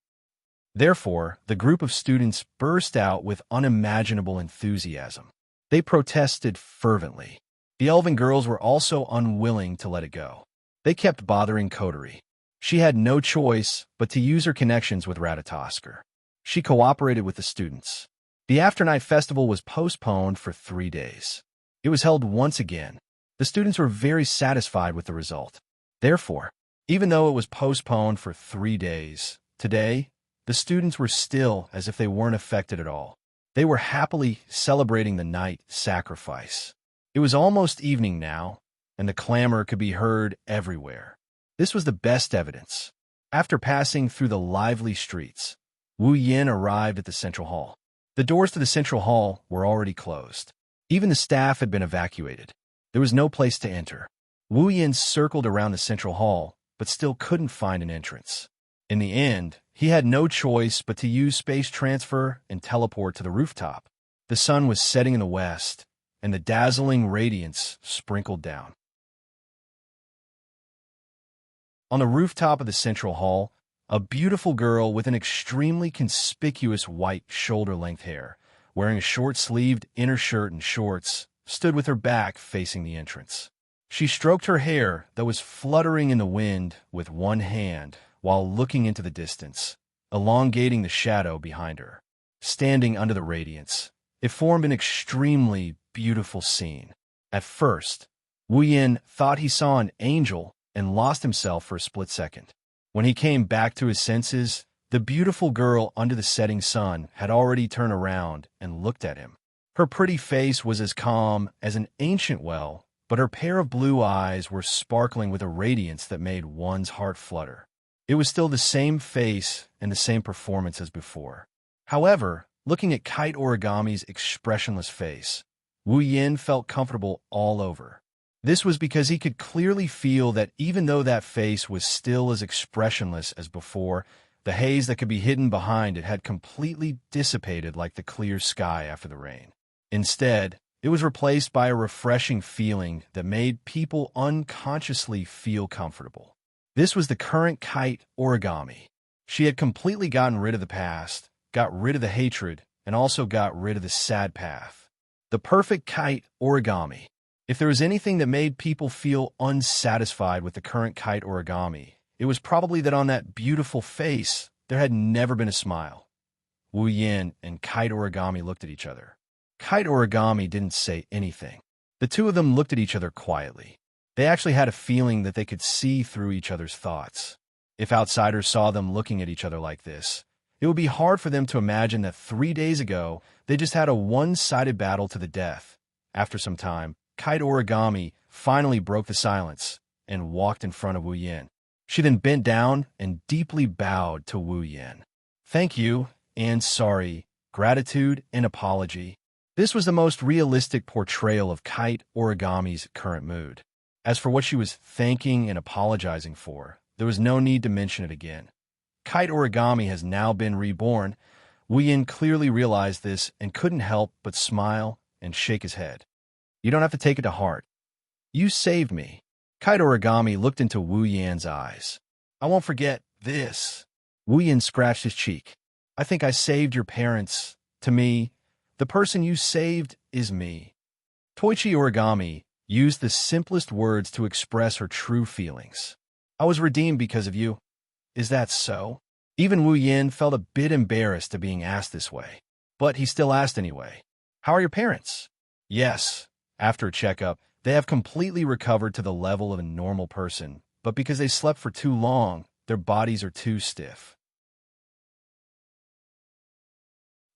Therefore, the group of students burst out with unimaginable enthusiasm. They protested fervently. The elven girls were also unwilling to let it go. They kept bothering Coterie. She had no choice but to use her connections with Ratatoskr. She cooperated with the students. The Afternight Festival was postponed for 3 days. It was held once again. The students were very satisfied with the result. Therefore, even though it was postponed for 3 days, today, the students were still as if they weren't affected at all. They were happily celebrating the night sacrifice. It was almost evening now, and the clamor could be heard everywhere. This was the best evidence. After passing through the lively streets, Wu Yan arrived at the Central Hall. The doors to the central hall were already closed. Even the staff had been evacuated. There was no place to enter. Wu Yin circled around the central hall, but still couldn't find an entrance. In the end, he had no choice but to use space transfer and teleport to the rooftop. The sun was setting in the west, and the dazzling radiance sprinkled down. On the rooftop of the central hall, a beautiful girl with an extremely conspicuous white shoulder-length hair, wearing a short-sleeved inner shirt and shorts, stood with her back facing the entrance. She stroked her hair that was fluttering in the wind with one hand while looking into the distance, elongating the shadow behind her. Standing under the radiance, it formed an extremely beautiful scene. At first, Wu Yin thought he saw an angel and lost himself for a split second. When he came back to his senses, the beautiful girl under the setting sun had already turned around and looked at him. Her pretty face was as calm as an ancient well, but her pair of blue eyes were sparkling with a radiance that made one's heart flutter. It was still the same face and the same performance as before. However, looking at Kite Origami's expressionless face, Wu Yin felt comfortable all over. This was because he could clearly feel that even though that face was still as expressionless as before, the haze that could be hidden behind it had completely dissipated like the clear sky after the rain. Instead, it was replaced by a refreshing feeling that made people unconsciously feel comfortable. This was the current Kite Origami. She had completely gotten rid of the past, got rid of the hatred, and also got rid of the sad path. The perfect Kite Origami. If there was anything that made people feel unsatisfied with the current Kite Origami, it was probably that on that beautiful face, there had never been a smile. Wu Yin and Kite Origami looked at each other. Kite Origami didn't say anything. The two of them looked at each other quietly. They actually had a feeling that they could see through each other's thoughts. If outsiders saw them looking at each other like this, it would be hard for them to imagine that 3 days ago, they just had a one-sided battle to the death. After some time, Kite Origami finally broke the silence and walked in front of Wu Yin. She then bent down and deeply bowed to Wu Yin. Thank you, and sorry, gratitude and apology. This was the most realistic portrayal of Kite Origami's current mood. As for what she was thanking and apologizing for, there was no need to mention it again. Kite Origami has now been reborn. Wu Yin clearly realized this and couldn't help but smile and shake his head. You don't have to take it to heart. You saved me. Kite Origami looked into Wu Yin's eyes. I won't forget this. Wu Yin scratched his cheek. I think I saved your parents. To me, the person you saved is me. Toichi Origami used the simplest words to express her true feelings. I was redeemed because of you. Is that so? Even Wu Yin felt a bit embarrassed at being asked this way, but he still asked anyway. How are your parents? Yes. After a checkup, they have completely recovered to the level of a normal person, but because they slept for too long, their bodies are too stiff.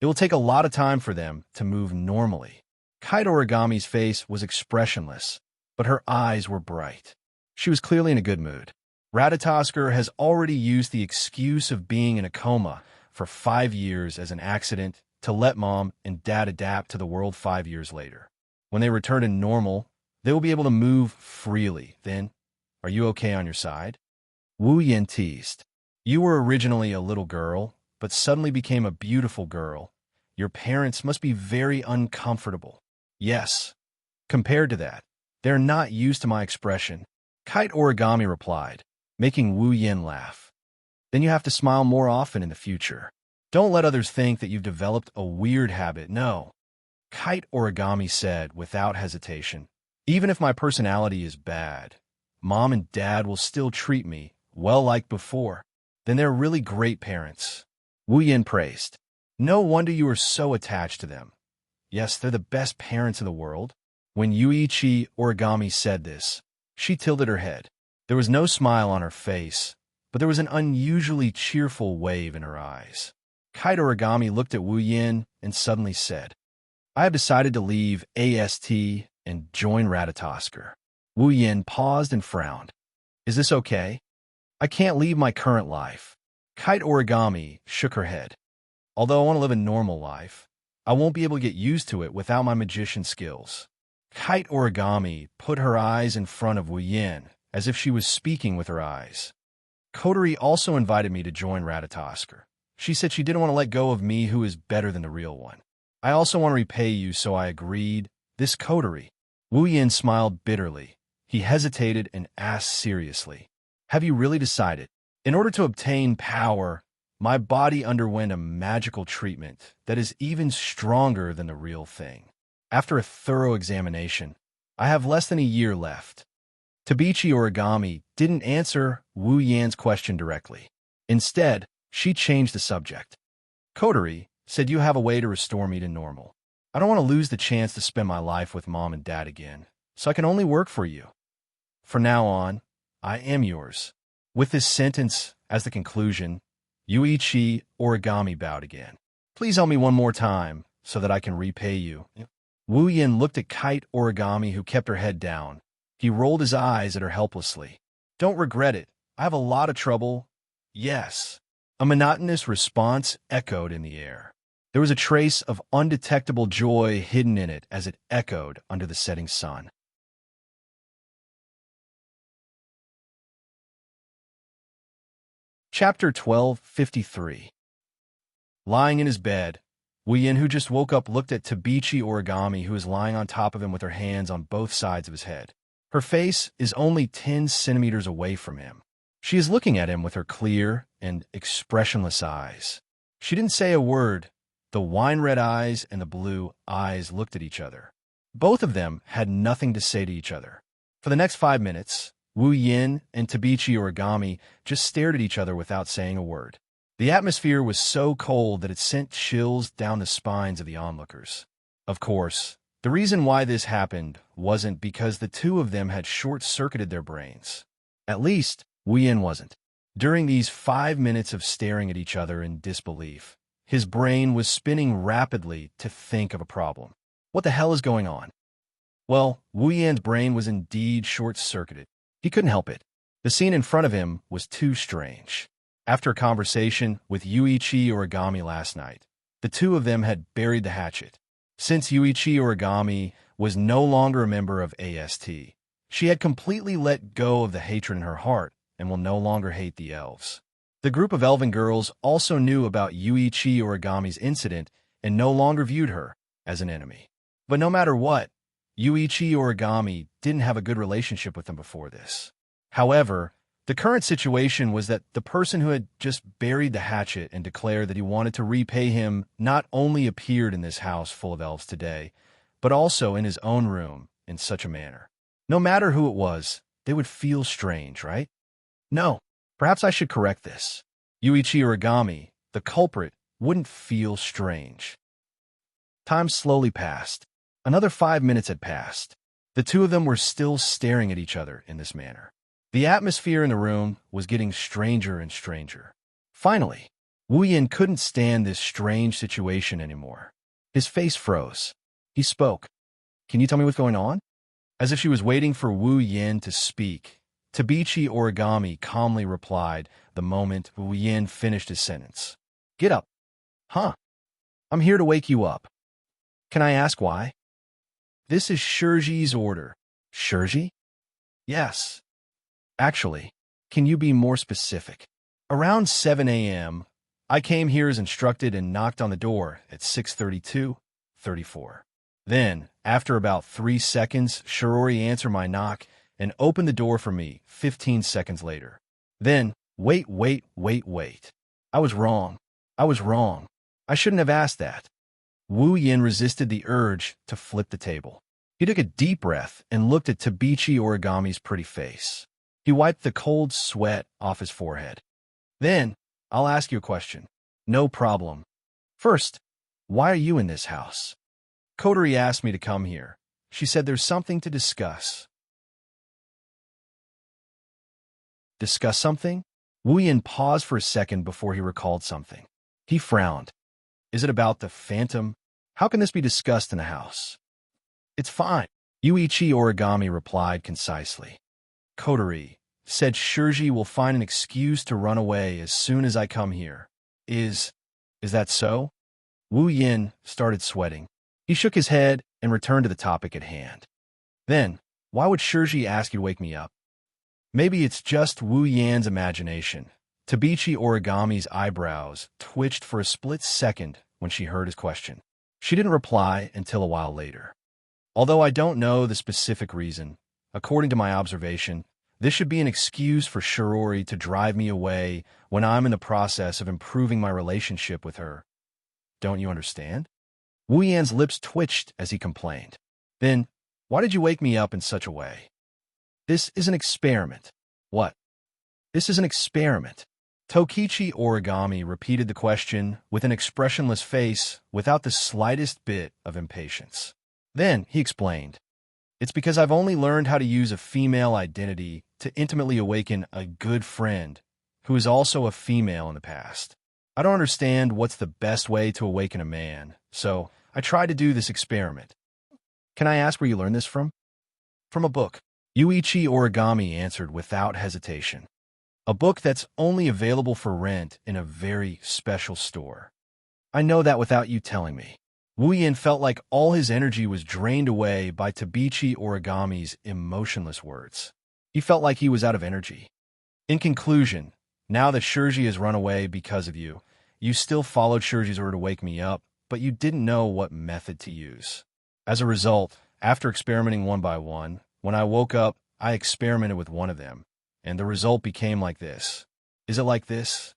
It will take a lot of time for them to move normally. Kite Origami's face was expressionless, but her eyes were bright. She was clearly in a good mood. Ratatosker has already used the excuse of being in a coma for 5 years as an accident to let mom and dad adapt to the world 5 years later. When they return to normal, they will be able to move freely. Then, are you okay on your side? Wu Yin teased. You were originally a little girl, but suddenly became a beautiful girl. Your parents must be very uncomfortable. Yes. Compared to that, they're not used to my expression. Kite Origami replied, making Wu Yin laugh. Then you have to smile more often in the future. Don't let others think that you've developed a weird habit. No. Kite Origami said without hesitation, even if my personality is bad, mom and dad will still treat me well like before. Then they're really great parents. Wu Yin praised. No wonder you are so attached to them. Yes, they're the best parents in the world. When Yuichi Origami said this, she tilted her head. There was no smile on her face, but there was an unusually cheerful wave in her eyes. Kite Origami looked at Wu Yin and suddenly said, I have decided to leave AST and join Ratatosker. Wu Yin paused and frowned. Is this okay? I can't leave my current life. Kite Origami shook her head. Although I want to live a normal life, I won't be able to get used to it without my magician skills. Kite Origami put her eyes in front of Wu Yin, as if she was speaking with her eyes. Coterie also invited me to join Ratatosker. She said she didn't want to let go of me, who is better than the real one. I also want to repay you, so I agreed. This Coterie. Wu Yin smiled bitterly. He hesitated and asked seriously, "Have you really decided? In order to obtain power, my body underwent a magical treatment that is even stronger than the real thing. After a thorough examination, I have less than a year left." Tabichi Origami didn't answer Wu Yan's question directly. Instead, she changed the subject. Coterie said, "You have a way to restore me to normal. I don't want to lose the chance to spend my life with Mom and Dad again, so I can only work for you. From now on, I am yours." With this sentence as the conclusion, Yuichi Origami bowed again. "Please help me one more time so that I can repay you." Wu Yin looked at Kite Origami, who kept her head down. He rolled his eyes at her helplessly. "Don't regret it. I have a lot of trouble." "Yes." A monotonous response echoed in the air. There was a trace of undetectable joy hidden in it as it echoed under the setting sun. Chapter 1253. Lying in his bed, Wu Yin, who just woke up, looked at Tabichi Origami, who is lying on top of him with her hands on both sides of his head. Her face is only 10 centimeters away from him. She is looking at him with her clear and expressionless eyes. She didn't say a word. The wine-red eyes and the blue eyes looked at each other. Both of them had nothing to say to each other. For the next 5 minutes, Wu Yin and Tabichi Origami just stared at each other without saying a word. The atmosphere was so cold that it sent chills down the spines of the onlookers. Of course, the reason why this happened wasn't because the two of them had short-circuited their brains. At least, Wu Yin wasn't. During these 5 minutes of staring at each other in disbelief, his brain was spinning rapidly to think of a problem. What the hell is going on? Well, Wu Yan's brain was indeed short-circuited. He couldn't help it. The scene in front of him was too strange. After a conversation with Yuichi Origami last night, the two of them had buried the hatchet. Since Yuichi Origami was no longer a member of AST, she had completely let go of the hatred in her heart and will no longer hate the elves. The group of elven girls also knew about Yuichi Origami's incident and no longer viewed her as an enemy. But no matter what, Yuichi Origami didn't have a good relationship with them before this. However, the current situation was that the person who had just buried the hatchet and declared that he wanted to repay him not only appeared in this house full of elves today, but also in his own room in such a manner. No matter who it was, they would feel strange, right? No, perhaps I should correct this. Yuichi Origami, the culprit, wouldn't feel strange. Time slowly passed. Another 5 minutes had passed. The two of them were still staring at each other in this manner. The atmosphere in the room was getting stranger and stranger. Finally, Wu Yin couldn't stand this strange situation anymore. His face froze. He spoke. "Can you tell me what's going on?" As if she was waiting for Wu Yin to speak, Tabichi Origami calmly replied the moment Wu Yin finished his sentence. "Get up." "Huh? I'm here to wake you up." "Can I ask why?" "This is Shirji's order." "Shirji?" "Yes. Actually, can you be more specific?" "Around 7 a.m., I came here as instructed and knocked on the door at 6:32:34. Then, after about 3 seconds, Shirori answered my knock and opened the door for me 15 seconds later. Then, wait. I was wrong. I shouldn't have asked that." Wu Yin resisted the urge to flip the table. He took a deep breath and looked at Tabichi Origami's pretty face. He wiped the cold sweat off his forehead. "Then, I'll ask you a question." "No problem. First, why are you in this house?" "Coterie asked me to come here. She said there's something to discuss." "Discuss something?" Wu Yin paused for a second before he recalled something. He frowned. "Is it about the phantom? How can this be discussed in the house?" "It's fine," Yuichi Origami replied concisely. "Coterie said Shirji will find an excuse to run away as soon as I come here. Is that so?" Wu Yin started sweating. He shook his head and returned to the topic at hand. Then, why would Shirji ask you to wake me up? Maybe it's just Wu Yan's imagination. Tabichi Origami's eyebrows twitched for a split second when she heard his question. She didn't reply until a while later. Although I don't know the specific reason, according to my observation, this should be an excuse for Shirori to drive me away when I'm in the process of improving my relationship with her. Don't you understand? Wu Yan's lips twitched as he complained. Then, why did you wake me up in such a way? This is an experiment. What? This is an experiment. Tokichi Origami repeated the question with an expressionless face without the slightest bit of impatience. Then he explained, it's because I've only learned how to use a female identity to intimately awaken a good friend who is also a female in the past. I don't understand what's the best way to awaken a man, so I tried to do this experiment. Can I ask where you learned this from? From a book. Yuichi Origami answered without hesitation. A book that's only available for rent in a very special store. I know that without you telling me. Wu Yin felt like all his energy was drained away by Tabichi Origami's emotionless words. He felt like he was out of energy. In conclusion, now that Shirji has run away because of you, you still followed Shirji's order to wake me up, but you didn't know what method to use. As a result, after experimenting one by one, when I woke up, I experimented with one of them, and the result became like this. Is it like this?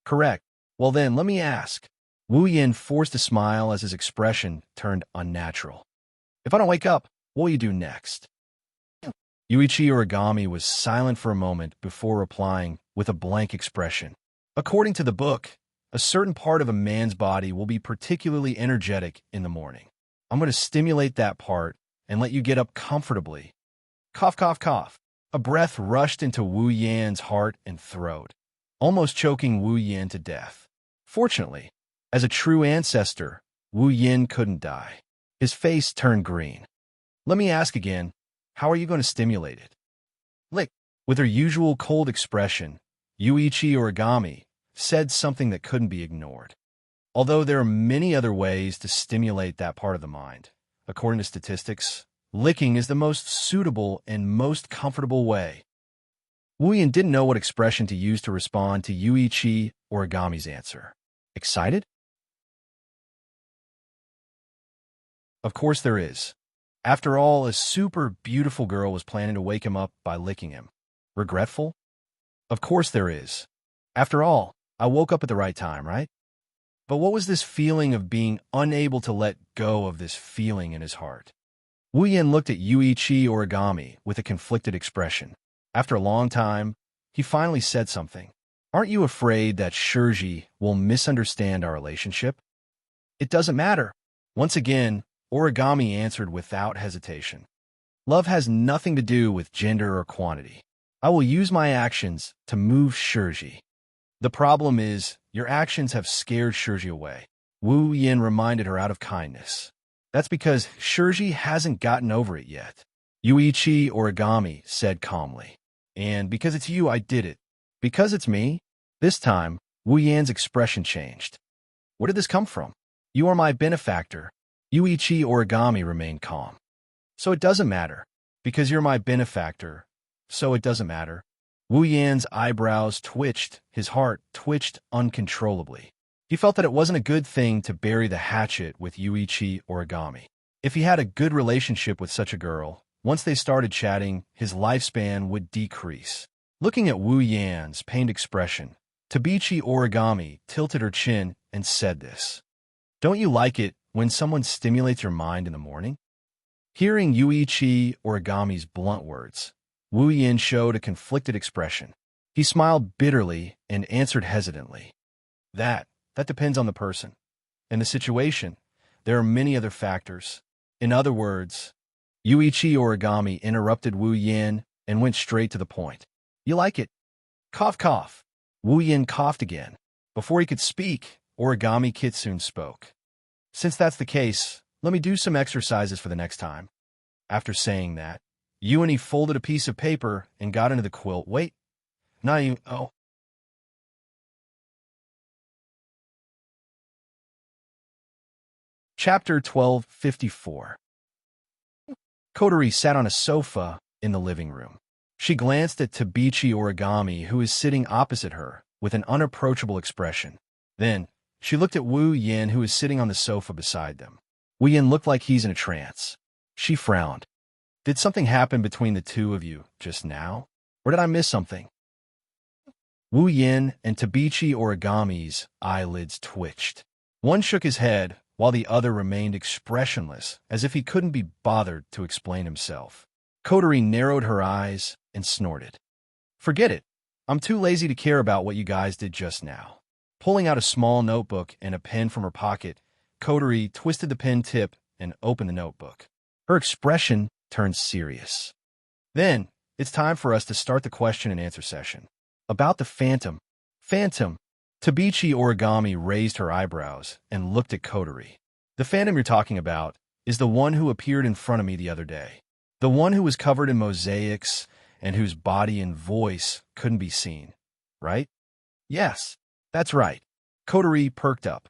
Correct. Well then, let me ask. Wu Yin forced a smile as his expression turned unnatural. If I don't wake up, what will you do next? Yuichi Origami was silent for a moment before replying with a blank expression. According to the book, a certain part of a man's body will be particularly energetic in the morning. I'm going to stimulate that part and let you get up comfortably. Cough, cough, cough. A breath rushed into Wu Yan's heart and throat, almost choking Wu Yan to death. Fortunately, as a true ancestor, Wu Yin couldn't die. His face turned green. Let me ask again, how are you going to stimulate it? Lick. With her usual cold expression, Yuichi Origami said something that couldn't be ignored. Although there are many other ways to stimulate that part of the mind, according to statistics, licking is the most suitable and most comfortable way. Wu Yin didn't know what expression to use to respond to Yuichi Origami's answer. Excited? Of course there is. After all, a super beautiful girl was planning to wake him up by licking him. Regretful? Of course there is. After all, I woke up at the right time, right? But what was this feeling of being unable to let go of this feeling in his heart? Wu Yin looked at Yuichi Origami with a conflicted expression. After a long time, he finally said something. Aren't you afraid that Shirji will misunderstand our relationship? It doesn't matter. Once again, Origami answered without hesitation. Love has nothing to do with gender or quantity. I will use my actions to move Shirji. The problem is, your actions have scared Shirji away. Wu Yin reminded her out of kindness. That's because Shirji hasn't gotten over it yet. Yuichi Origami said calmly. And because it's you, I did it. Because it's me? This time, Wu Yan's expression changed. Where did this come from? You are my benefactor. Yuichi Origami remained calm. So it doesn't matter. Because you're my benefactor. So it doesn't matter. Wu Yan's eyebrows twitched, his heart twitched uncontrollably. He felt that it wasn't a good thing to bury the hatchet with Yuichi Origami. If he had a good relationship with such a girl, once they started chatting, his lifespan would decrease. Looking at Wu Yan's pained expression, Tabichi Origami tilted her chin and said this. Don't you like it when someone stimulates your mind in the morning? Hearing Yuichi Origami's blunt words, Wu Yin showed a conflicted expression. He smiled bitterly and answered hesitantly. That depends on the person. In the situation, there are many other factors. In other words, Yuichi Origami interrupted Wu Yin and went straight to the point. You like it? Cough, cough. Wu Yin coughed again. Before he could speak, Origami Kitsune spoke. Since that's the case, let me do some exercises for the next time. After saying that, Yuani folded a piece of paper and got into the quilt. Wait, not even, oh. Chapter 1254. Kotori sat on a sofa in the living room. She glanced at Tabichi Origami, who is sitting opposite her, with an unapproachable expression. Then, she looked at Wu Yin, who is sitting on the sofa beside them. Wu Yin looked like he's in a trance. She frowned. Did something happen between the two of you just now? Or did I miss something? Wu Yin and Tabichi Origami's eyelids twitched. One shook his head, while the other remained expressionless, as if he couldn't be bothered to explain himself. Kotori narrowed her eyes and snorted. Forget it. I'm too lazy to care about what you guys did just now. Pulling out a small notebook and a pen from her pocket, Kotori twisted the pen tip and opened the notebook. Her expression turned serious. Then, it's time for us to start the question and answer session. About the Phantom. Phantom. Tabichi Origami raised her eyebrows and looked at Kotori. The Phantom you're talking about is the one who appeared in front of me the other day. The one who was covered in mosaics and whose body and voice couldn't be seen, right? Yes, that's right. Kotori perked up.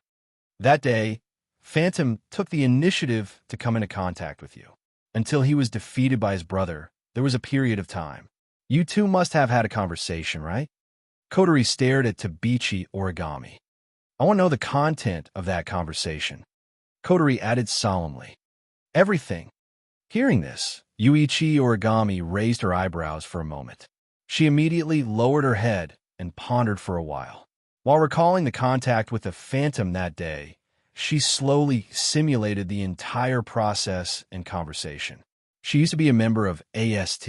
That day, Phantom took the initiative to come into contact with you. Until he was defeated by his brother, there was a period of time. You two must have had a conversation, right? Kotori stared at Tabichi Origami. I want to know the content of that conversation. Kotori added solemnly. Everything. Hearing this, Yuichi Origami raised her eyebrows for a moment. She immediately lowered her head and pondered for a while. While recalling the contact with the Phantom that day, she slowly simulated the entire process and conversation. She used to be a member of AST.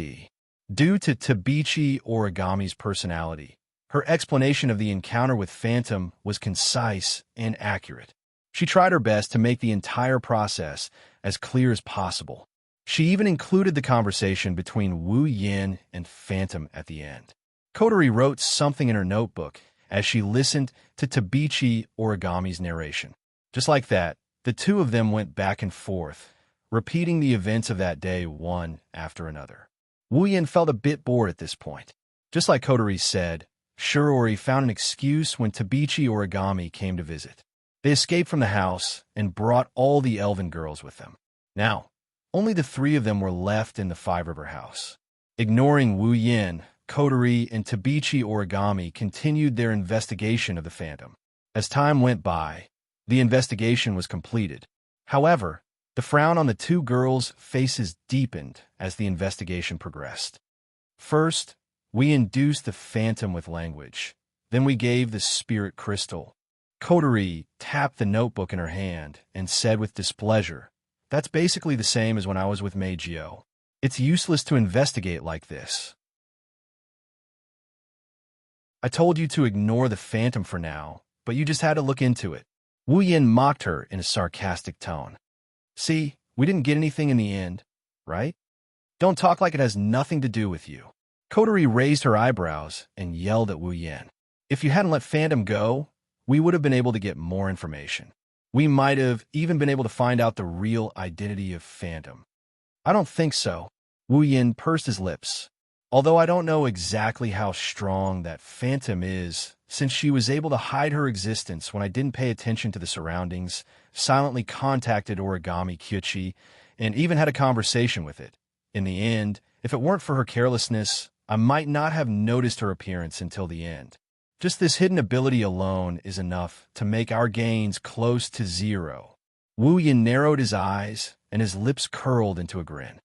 Due to Tabichi Origami's personality, her explanation of the encounter with Phantom was concise and accurate. She tried her best to make the entire process as clear as possible. She even included the conversation between Wu Yin and Phantom at the end. Kotori wrote something in her notebook as she listened to Tabichi Origami's narration. Just like that, the two of them went back and forth, repeating the events of that day one after another. Wu Yin felt a bit bored at this point. Just like Kotori said, Shirori found an excuse when Tabichi Origami came to visit. They escaped from the house and brought all the elven girls with them. Now, only the three of them were left in the Five River house. Ignoring Wu Yin, Kotori and Tabichi Origami continued their investigation of the Phantom. As time went by, the investigation was completed. However, the frown on the two girls' faces deepened as the investigation progressed. First, we induced the Phantom with language. Then we gave the spirit crystal. Kotori tapped the notebook in her hand and said with displeasure, "That's basically the same as when I was with Meijio. It's useless to investigate like this. I told you to ignore the Phantom for now, but you just had to look into it." Wu Yin mocked her in a sarcastic tone. "See, we didn't get anything in the end, right? Don't talk like it has nothing to do with you." Kotori raised her eyebrows and yelled at Wu Yin. "If you hadn't let Phantom go, we would have been able to get more information. We might have even been able to find out the real identity of Phantom." "I don't think so." Wu Yin pursed his lips. "Although I don't know exactly how strong that Phantom is, since she was able to hide her existence when I didn't pay attention to the surroundings, silently contacted Origami Kyuchi, and even had a conversation with it. In the end, if it weren't for her carelessness, I might not have noticed her appearance until the end. Just this hidden ability alone is enough to make our gains close to zero." Wu Yin narrowed his eyes, and his lips curled into a grin.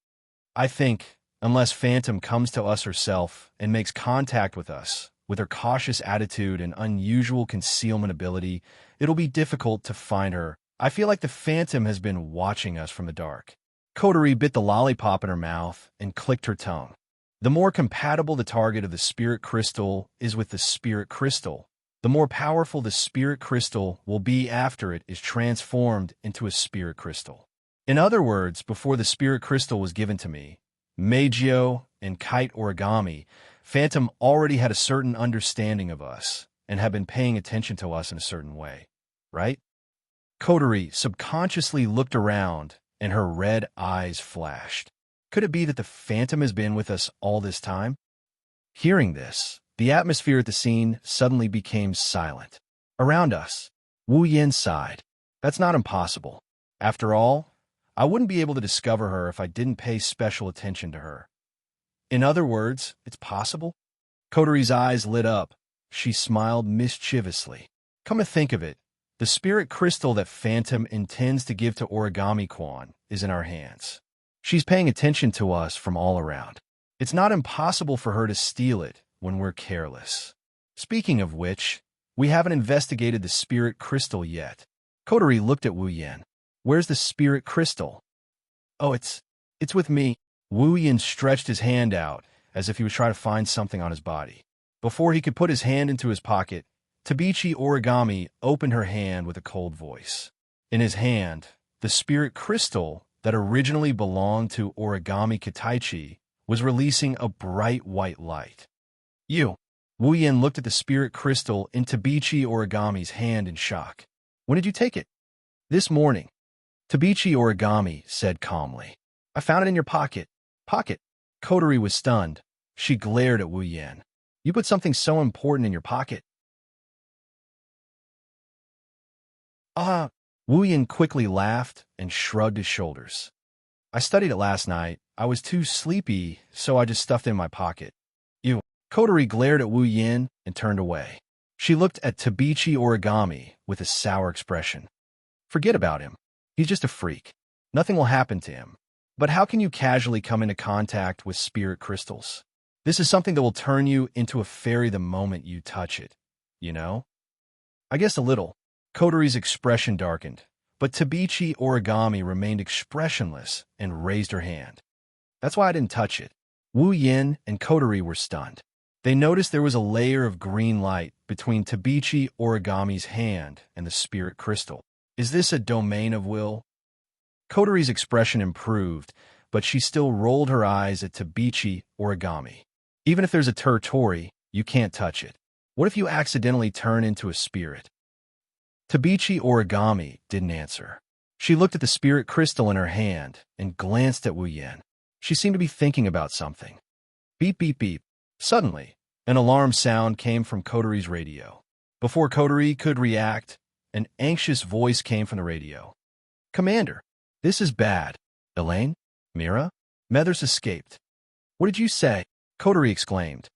"I think, unless Phantom comes to us herself and makes contact with us, with her cautious attitude and unusual concealment ability, it'll be difficult to find her. I feel like the Phantom has been watching us from the dark." Kotori bit the lollipop in her mouth and clicked her tongue. The more compatible the target of the spirit crystal is with the spirit crystal, the more powerful the spirit crystal will be after it is transformed into a spirit crystal. In other words, before the spirit crystal was given to me, Meijio and Kite Origami, Phantom already had a certain understanding of us and had been paying attention to us in a certain way, right? Kotori subconsciously looked around and her red eyes flashed. Could it be that the Phantom has been with us all this time? Hearing this, the atmosphere at the scene suddenly became silent. Around us, Wu Yin sighed. "That's not impossible. After all, I wouldn't be able to discover her if I didn't pay special attention to her. In other words, it's possible? Kotori's eyes lit up. She smiled mischievously. Come to think of it, the spirit crystal that Phantom intends to give to Origami-Kwan is in our hands. She's paying attention to us from all around. It's not impossible for her to steal it when we're careless. Speaking of which, we haven't investigated the spirit crystal yet. Kotori looked at Wu Yan. Where's the spirit crystal? Oh, it's with me. Wu Yan stretched his hand out as if he was trying to find something on his body. Before he could put his hand into his pocket, Tabichi Origami opened her hand with a cold voice. In his hand, the spirit crystal that originally belonged to Origami Kitaichi was releasing a bright white light. You! Wu Yan looked at the spirit crystal in Tabichi Origami's hand in shock. When did you take it? This morning. Tabichi Origami said calmly. I found it in your pocket. Pocket? Kotori was stunned. She glared at Wu Yan. You put something so important in your pocket? Wu Yan quickly laughed and shrugged his shoulders. I studied it last night. I was too sleepy, so I just stuffed it in my pocket. You. Kotori glared at Wu Yan and turned away. She looked at Tabichi Origami with a sour expression. Forget about him. He's just a freak. Nothing will happen to him. But how can you casually come into contact with spirit crystals? This is something that will turn you into a fairy the moment you touch it, you know? I guess a little. Kotori's expression darkened, but Tabichi Origami remained expressionless and raised her hand. That's why I didn't touch it. Wu Yan and Kotori were stunned. They noticed there was a layer of green light between Tabichi Origami's hand and the spirit crystal. Is this a domain of will? Kotori's expression improved, but she still rolled her eyes at Tabichi Origami. Even if there's a territory, you can't touch it. What if you accidentally turn into a spirit? Tabichi Origami didn't answer. She looked at the spirit crystal in her hand and glanced at Wu Yan. She seemed to be thinking about something. Beep, beep, beep. Suddenly, an alarm sound came from Kotori's radio. Before Kotori could react, an anxious voice came from the radio. Commander, this is bad. Elaine? Mira? Methers escaped. What did you say? Kotori exclaimed.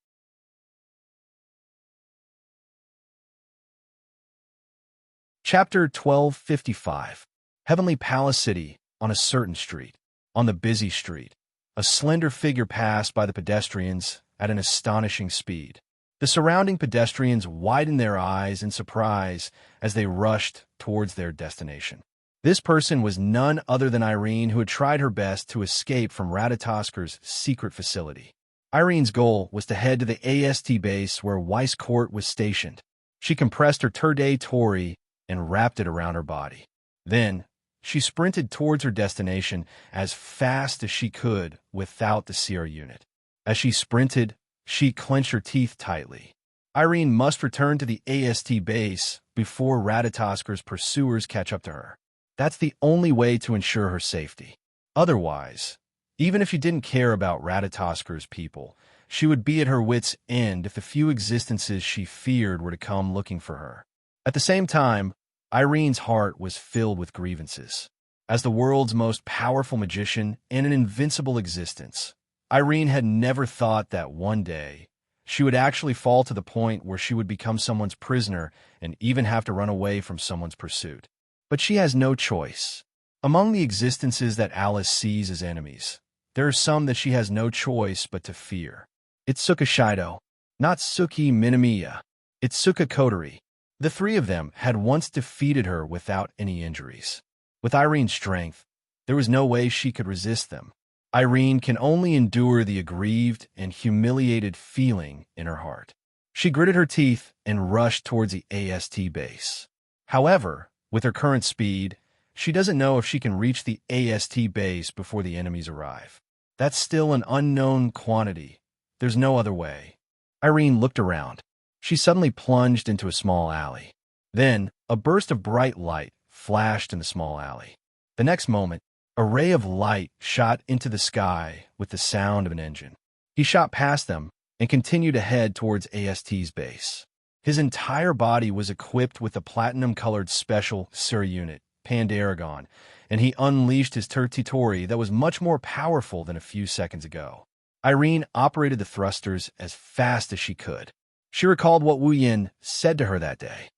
Chapter 1255. Heavenly Palace City, on a certain street. On the busy street, a slender figure passed by the pedestrians at an astonishing speed. The surrounding pedestrians widened their eyes in surprise as they rushed towards their destination. This person was none other than Irene, who had tried her best to escape from Ratatasker's secret facility. Irene's goal was to head to the AST base where Weiss Court was stationed. She compressed her Turde Tori and wrapped it around her body. Then, she sprinted towards her destination as fast as she could without the Sierra unit. As she sprinted, she clenched her teeth tightly. Irene must return to the AST base before Ratatasker's pursuers catch up to her. That's the only way to ensure her safety. Otherwise, even if she didn't care about Ratatasker's people, she would be at her wit's end if the few existences she feared were to come looking for her. At the same time, Irene's heart was filled with grievances. As the world's most powerful magician and an invincible existence, Irene had never thought that one day she would actually fall to the point where she would become someone's prisoner and even have to run away from someone's pursuit. But she has no choice. Among the existences that Alice sees as enemies, there are some that she has no choice but to fear. It's Suka Shido, not Suki Minamiya. It's Suka Kotori. The three of them had once defeated her without any injuries. With Irene's strength, there was no way she could resist them. Irene can only endure the aggrieved and humiliated feeling in her heart. She gritted her teeth and rushed towards the AST base. However, with her current speed, she doesn't know if she can reach the AST base before the enemies arrive. That's still an unknown quantity. There's no other way. Irene looked around. She suddenly plunged into a small alley. Then, a burst of bright light flashed in the small alley. The next moment, a ray of light shot into the sky with the sound of an engine. He shot past them and continued to head towards AST's base. His entire body was equipped with a platinum-colored special Sir unit, Pandaragon, and he unleashed his Tertitori that was much more powerful than a few seconds ago. Irene operated the thrusters as fast as she could. She recalled what Wu Yin said to her that day.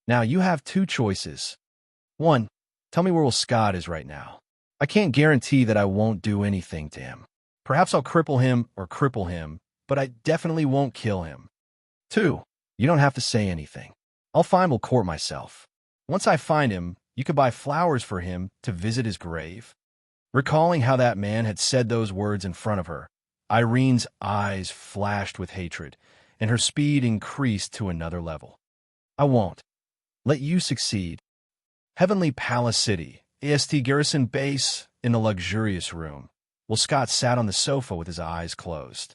Now, you have two choices. One, tell me where Will Scott is right now. I can't guarantee that I won't do anything to him. Perhaps I'll cripple him, but I definitely won't kill him. Two, you don't have to say anything. I'll find Will Court myself. Once I find him, you could buy flowers for him to visit his grave. Recalling how that man had said those words in front of her, Irene's eyes flashed with hatred, and her speed increased to another level. I won't. Let you succeed. Heavenly Palace City, AST Garrison Base, in the luxurious room. Will Scott sat on the sofa with his eyes closed.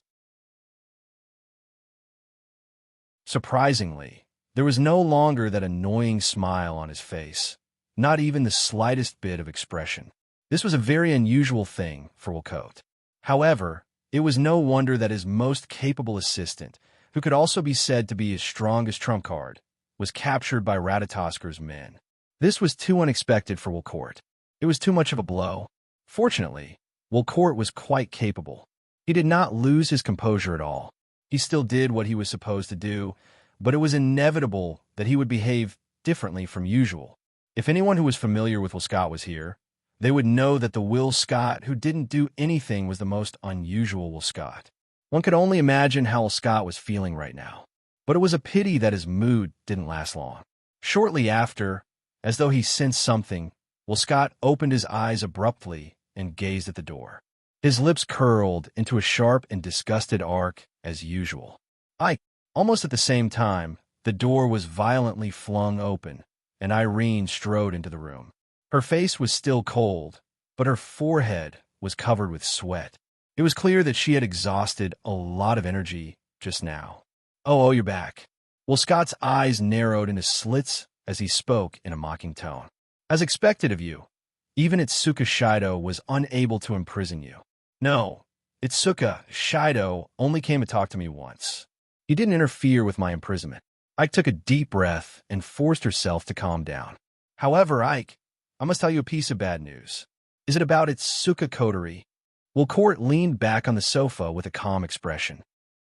Surprisingly, there was no longer that annoying smile on his face, not even the slightest bit of expression. This was a very unusual thing for Will Court. However, it was no wonder that his most capable assistant, who could also be said to be his strongest trump card, was captured by Ratatasker's men. This was too unexpected for Will Court. It was too much of a blow. Fortunately, Will Court was quite capable. He did not lose his composure at all. He still did what he was supposed to do, but it was inevitable that he would behave differently from usual. If anyone who was familiar with Will Scott was here, they would know that the Will Scott who didn't do anything was the most unusual Will Scott. One could only imagine how Will Scott was feeling right now. But it was a pity that his mood didn't last long. Shortly after, as though he sensed something, Will Scott opened his eyes abruptly and gazed at the door. His lips curled into a sharp and disgusted arc as usual. Almost at the same time, the door was violently flung open, and Irene strode into the room. Her face was still cold, but her forehead was covered with sweat. It was clear that she had exhausted a lot of energy just now. Oh, you're back. Will Scott's eyes narrowed into slits as he spoke in a mocking tone. As expected of you, even Itsuka Shido was unable to imprison you. No, Itsuka Shido only came to talk to me once. He didn't interfere with my imprisonment. Ike took a deep breath and forced herself to calm down. However, Ike, I must tell you a piece of bad news. Is it about Itsuka Coterie? Will Court leaned back on the sofa with a calm expression.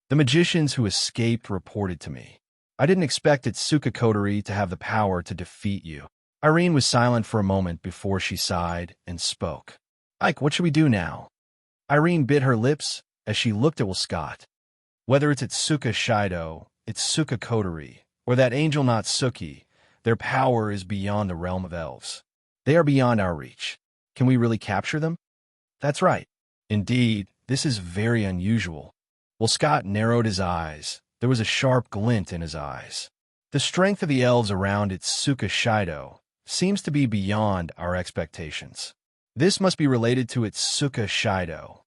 The magicians who escaped reported to me. I didn't expect Itsuka Coterie to have the power to defeat you. Irene was silent for a moment before she sighed and spoke. Ike, what should we do now? Irene bit her lips as she looked at Will Scott. Whether it's Itsuka Shido, Itsuka Coterie, or that angel Natsuki, their power is beyond the realm of elves. They are beyond our reach. Can we really capture them? That's right. Indeed, this is very unusual. Will Scott narrowed his eyes. There was a sharp glint in his eyes. The strength of the elves around Itsuka Shido seems to be beyond our expectations. This must be related to Itsuka Shido.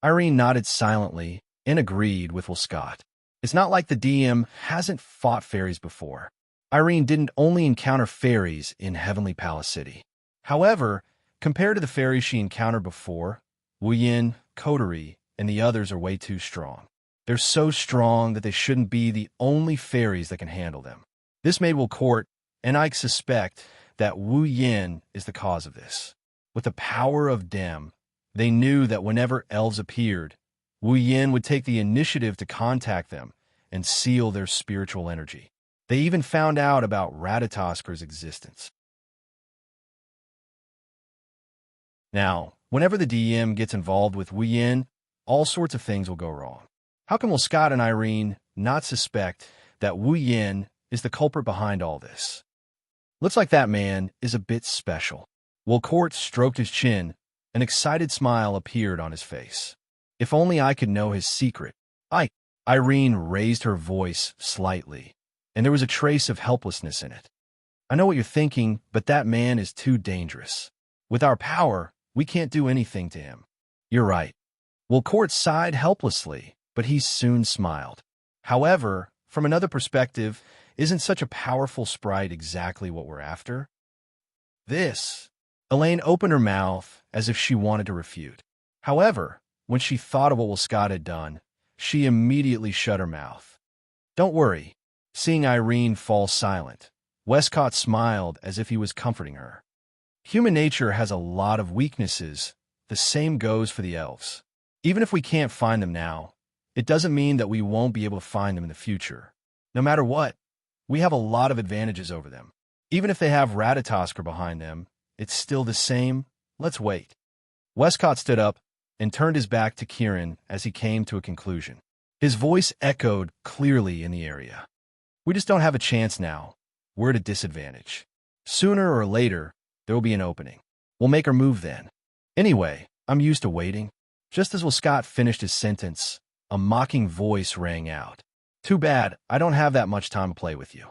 Irene nodded silently and agreed with Will Scott. It's not like the DM hasn't fought fairies before. Irene didn't only encounter fairies in Heavenly Palace City. However, compared to the fairies she encountered before, Wu Yin, Coterie, and the others are way too strong. They're so strong that they shouldn't be the only fairies that can handle them. This made Will Court and Ike suspect that Wu Yin is the cause of this. With the power of Dem, they knew that whenever elves appeared, Wu Yin would take the initiative to contact them and seal their spiritual energy. They even found out about Ratatasker's existence. Now, whenever the DM gets involved with Wu Yin, all sorts of things will go wrong. How can Will Scott and Irene not suspect that Wu Yin is the culprit behind all this? Looks like that man is a bit special. Will Court stroked his chin. An excited smile appeared on his face. If only I could know his secret. Irene raised her voice slightly, and there was a trace of helplessness in it. I know what you're thinking, but that man is too dangerous. With our power, we can't do anything to him. You're right. Will Court sighed helplessly, but he soon smiled. However, from another perspective, isn't such a powerful sprite exactly what we're after? This. Elaine opened her mouth as if she wanted to refute. However, when she thought of what Will Scott had done, she immediately shut her mouth. Don't worry. Seeing Irene fall silent, Westcott smiled as if he was comforting her. Human nature has a lot of weaknesses. The same goes for the elves. Even if we can't find them now, it doesn't mean that we won't be able to find them in the future. No matter what, we have a lot of advantages over them. Even if they have Ratatosker behind them, it's still the same. Let's wait. Westcott stood up and turned his back to Kieran as he came to a conclusion. His voice echoed clearly in the area. We just don't have a chance now. We're at a disadvantage. Sooner or later, there will be an opening. We'll make our move then. Anyway, I'm used to waiting. Just as Scott finished his sentence, a mocking voice rang out. Too bad, I don't have that much time to play with you.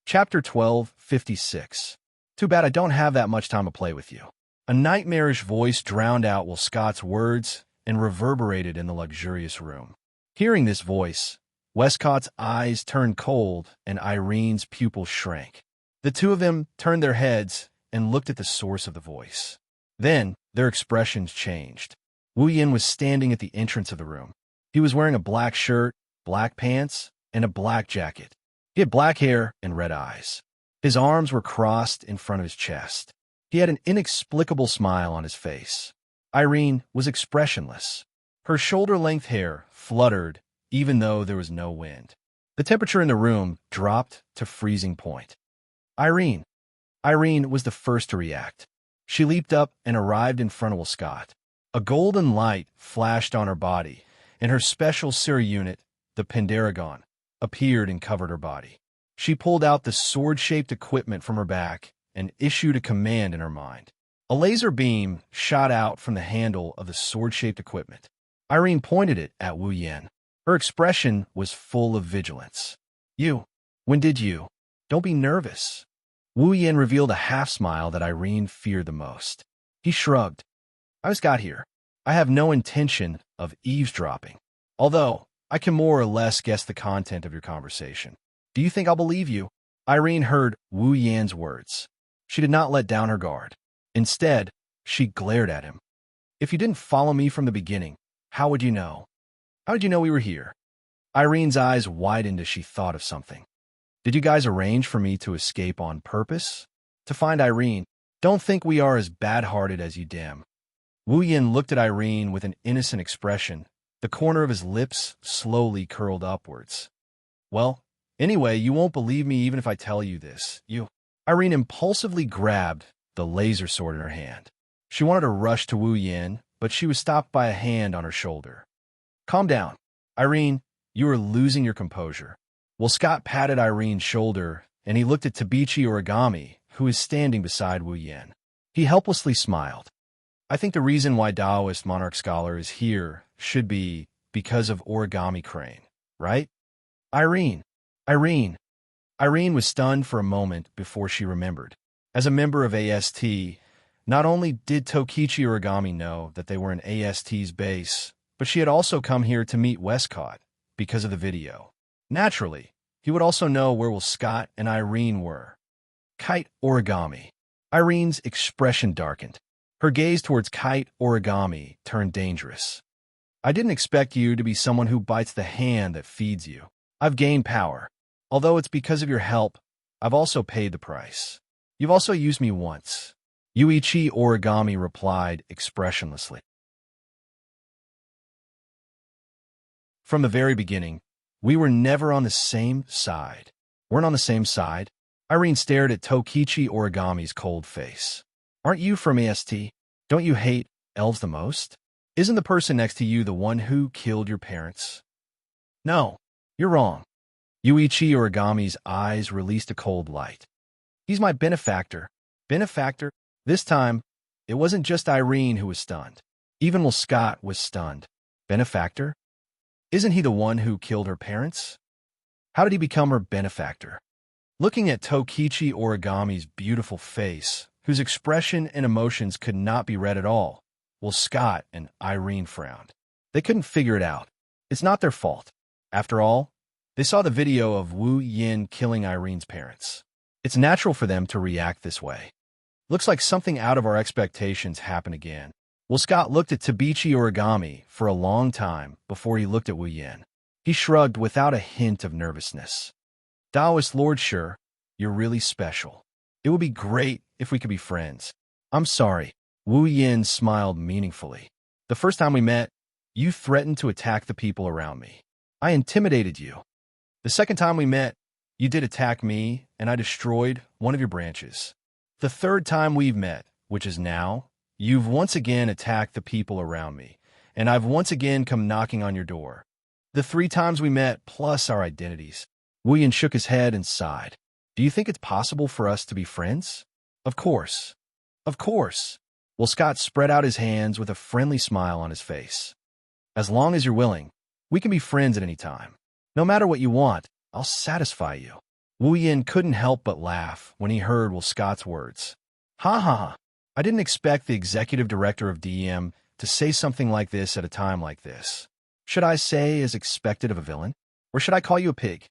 Chapter 12:56. Too bad I don't have that much time to play with you. A nightmarish voice drowned out Scott's words and reverberated in the luxurious room. Hearing this voice, Westcott's eyes turned cold and Irene's pupils shrank. The two of them turned their heads and looked at the source of the voice. Then, their expressions changed. Wuyin was standing at the entrance of the room. He was wearing a black shirt, black pants, and a black jacket. He had black hair and red eyes. His arms were crossed in front of his chest. He had an inexplicable smile on his face. Irene was expressionless. Her shoulder-length hair fluttered even though there was no wind. The temperature in the room dropped to freezing point. Irene was the first to react. She leaped up and arrived in front of Scott. A golden light flashed on her body, and her special Siri unit, the Pendaragon, appeared and covered her body. She pulled out the sword-shaped equipment from her back and issued a command in her mind. A laser beam shot out from the handle of the sword-shaped equipment. Irene pointed it at Wu Yan. Her expression was full of vigilance. When did you? Don't be nervous. Wu Yan revealed a half-smile that Irene feared the most. He shrugged. I just got here. I have no intention of eavesdropping. Although, I can more or less guess the content of your conversation. Do you think I'll believe you? Irene heard Wu Yan's words. She did not let down her guard. Instead, she glared at him. If you didn't follow me from the beginning, how would you know? How did you know we were here? Irene's eyes widened as she thought of something. Did you guys arrange for me to escape on purpose? To find Irene, don't think we are as bad-hearted as you damn. Wu Yan looked at Irene with an innocent expression. The corner of his lips slowly curled upwards. Well, anyway, you won't believe me even if I tell you this. Irene impulsively grabbed the laser sword in her hand. She wanted to rush to Wu Yan, but she was stopped by a hand on her shoulder. Calm down. Irene, you are losing your composure. Scott patted Irene's shoulder, and he looked at Tabichi Origami, who was standing beside Wu Yan. He helplessly smiled. I think the reason why Taoist Monarch Scholar is here should be because of Origami Crane, right? Irene was stunned for a moment before she remembered. As a member of AST, not only did Tokichi Origami know that they were in AST's base, but she had also come here to meet Westcott because of the video. Naturally, he would also know where Scott and Irene were. Kite Origami. Irene's expression darkened. Her gaze towards Kite Origami turned dangerous. I didn't expect you to be someone who bites the hand that feeds you. I've gained power. Although it's because of your help, I've also paid the price. You've also used me once. Yuichi Origami replied expressionlessly. From the very beginning, we were never on the same side. Weren't on the same side? Irene stared at Tokichi Origami's cold face. Aren't you from AST? Don't you hate elves the most? Isn't the person next to you the one who killed your parents? No, you're wrong. Yuichi Origami's eyes released a cold light. He's my benefactor. Benefactor? This time, it wasn't just Irene who was stunned. Even Scott was stunned. Benefactor? Isn't he the one who killed her parents? How did he become her benefactor? Looking at Tokichi Origami's beautiful face, whose expression and emotions could not be read at all, Scott and Irene frowned. They couldn't figure it out. It's not their fault. After all, they saw the video of Wu Yin killing Irene's parents. It's natural for them to react this way. Looks like something out of our expectations happened again. Scott looked at Tabichi Origami for a long time before he looked at Wu Yin. He shrugged without a hint of nervousness. Taoist Lord, sure, you're really special. It would be great if we could be friends. I'm sorry. Wu Yin smiled meaningfully. The first time we met, you threatened to attack the people around me. I intimidated you. The second time we met, you did attack me, and I destroyed one of your branches. The third time we've met, which is now, you've once again attacked the people around me, and I've once again come knocking on your door. The 3 times we met, plus our identities. Wu Yin shook his head and sighed. Do you think it's possible for us to be friends? Of course. Of course. Well, Scott spread out his hands with a friendly smile on his face. As long as you're willing, we can be friends at any time. No matter what you want, I'll satisfy you. Wu Yin couldn't help but laugh when he heard Will Scott's words. Ha ha ha. I didn't expect the executive director of DM to say something like this at a time like this. Should I say as expected of a villain? Or should I call you a pig?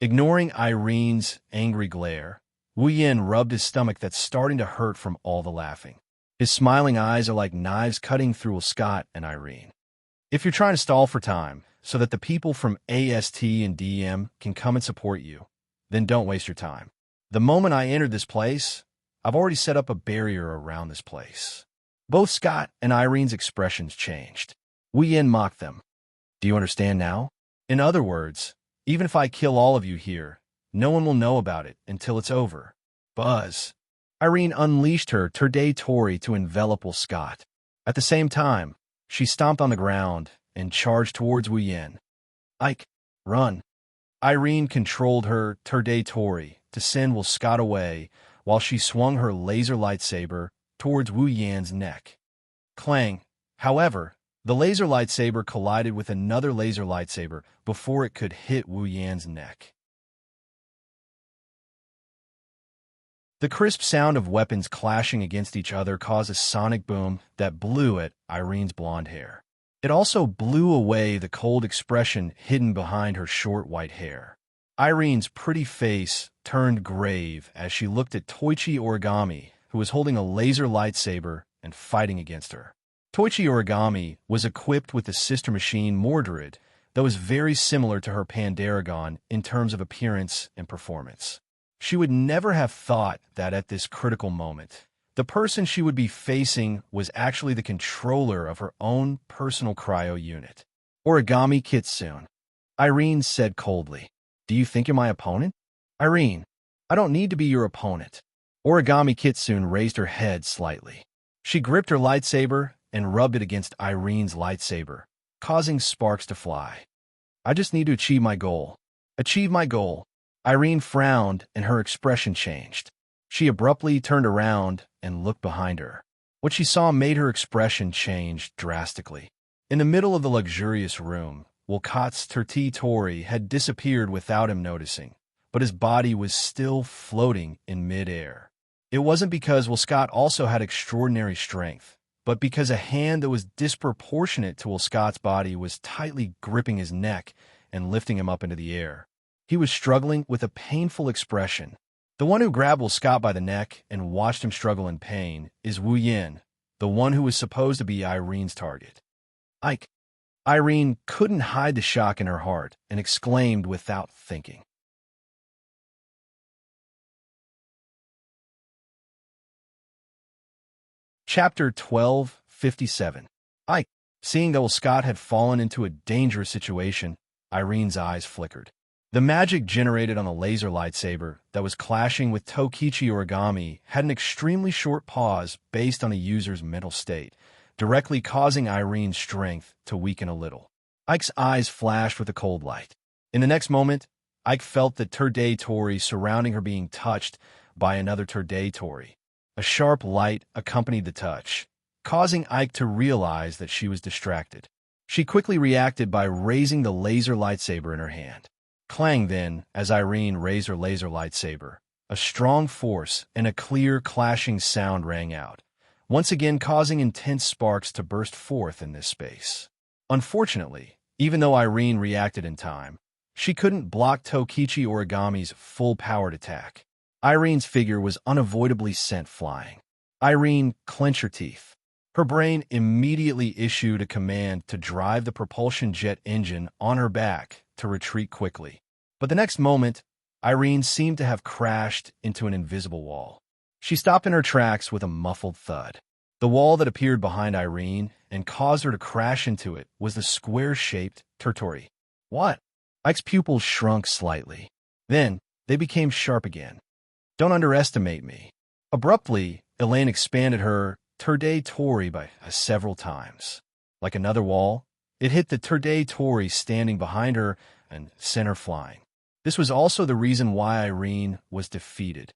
Ignoring Irene's angry glare, Wu Yin rubbed his stomach that's starting to hurt from all the laughing. His smiling eyes are like knives cutting through Will Scott and Irene. If you're trying to stall for time so that the people from AST and DM can come and support you, then don't waste your time. The moment I entered this place, I've already set up a barrier around this place. Both Scott and Irene's expressions changed. Wu Yin mocked them. Do you understand now? In other words, even if I kill all of you here, no one will know about it until it's over. Buzz. Irene unleashed her Terde Tori to envelop Will Scott. At the same time, she stomped on the ground and charged towards Wu Yin. Ike, run. Irene controlled her Terde Tori to send Will Scott away while she swung her laser lightsaber towards Wu Yin's neck. Clang. However, the laser lightsaber collided with another laser lightsaber before it could hit Wu Yin's neck. The crisp sound of weapons clashing against each other caused a sonic boom that blew at Irene's blonde hair. It also blew away the cold expression hidden behind her short white hair. Irene's pretty face turned grave as she looked at Toichi Origami, who was holding a laser lightsaber and fighting against her. Toichi Origami was equipped with the sister machine Mordred that was very similar to her Pandaragon in terms of appearance and performance. She would never have thought that at this critical moment, the person she would be facing was actually the controller of her own personal cryo unit. Origami Kitsune. Irene said coldly, "Do you think you're my opponent?" Irene, I don't need to be your opponent. Origami Kitsune raised her head slightly. She gripped her lightsaber and rubbed it against Irene's lightsaber, causing sparks to fly. I just need to achieve my goal. Achieve my goal. Irene frowned and her expression changed. She abruptly turned around and looked behind her. What she saw made her expression change drastically. In the middle of the luxurious room, Wolcott's Terti Tori had disappeared without him noticing, but his body was still floating in midair. It wasn't because Will Scott also had extraordinary strength, but because a hand that was disproportionate to Will Scott's body was tightly gripping his neck and lifting him up into the air. He was struggling with a painful expression. The one who grabbed Will Scott by the neck and watched him struggle in pain is Wu Yin, the one who was supposed to be Irene's target. Ike. Irene couldn't hide the shock in her heart and exclaimed without thinking. Chapter 12:57. Ike. Seeing that Will Scott had fallen into a dangerous situation, Irene's eyes flickered. The magic generated on the laser lightsaber that was clashing with Tokichi Origami had an extremely short pause based on a user's mental state, directly causing Irene's strength to weaken a little. Ike's eyes flashed with a cold light. In the next moment, Ike felt the Terde Tori surrounding her being touched by another Terde Tori. A sharp light accompanied the touch, causing Ike to realize that she was distracted. She quickly reacted by raising the laser lightsaber in her hand. Clang then, as Irene raised her laser lightsaber. A strong force and a clear clashing sound rang out, once again causing intense sparks to burst forth in this space. Unfortunately, even though Irene reacted in time, she couldn't block Tokichi Origami's full-powered attack. Irene's figure was unavoidably sent flying. Irene clenched her teeth. Her brain immediately issued a command to drive the propulsion jet engine on her back to retreat quickly. But the next moment, Irene seemed to have crashed into an invisible wall. She stopped in her tracks with a muffled thud. The wall that appeared behind Irene and caused her to crash into it was the square-shaped territory. What? Ike's pupils shrunk slightly. Then, they became sharp again. Don't underestimate me. Abruptly, Elaine expanded her territory by several times. Like another wall, it hit the territory standing behind her and sent her flying. This was also the reason why Irene was defeated.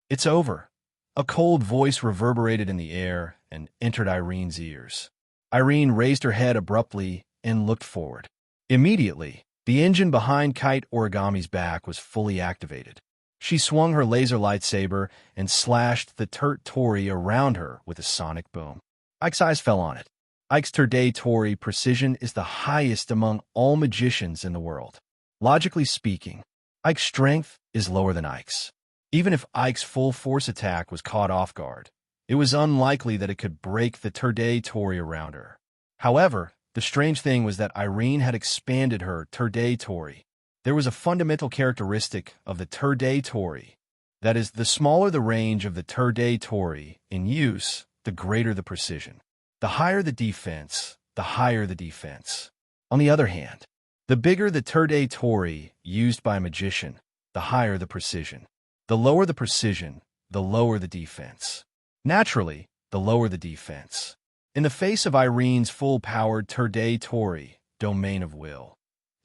It's over. A cold voice reverberated in the air and entered Irene's ears. Irene raised her head abruptly and looked forward. Immediately, the engine behind Kite Origami's back was fully activated. She swung her laser lightsaber and slashed the territory around her with a sonic boom. Ike's eyes fell on it. Ike's territory precision is the highest among all magicians in the world. Logically speaking, Ike's strength is lower than Ike's. Even if Ike's full force attack was caught off guard, it was unlikely that it could break the territory around her. However, the strange thing was that Irene had expanded her territory. There was a fundamental characteristic of the territory. That is, the smaller the range of the territory in use, the greater the precision. The higher the defense, the higher the defense. On the other hand, the bigger the territory used by a magician, the higher the precision. The lower the precision, the lower the defense. Naturally, the lower the defense. In the face of Irene's full-powered territory, domain of will,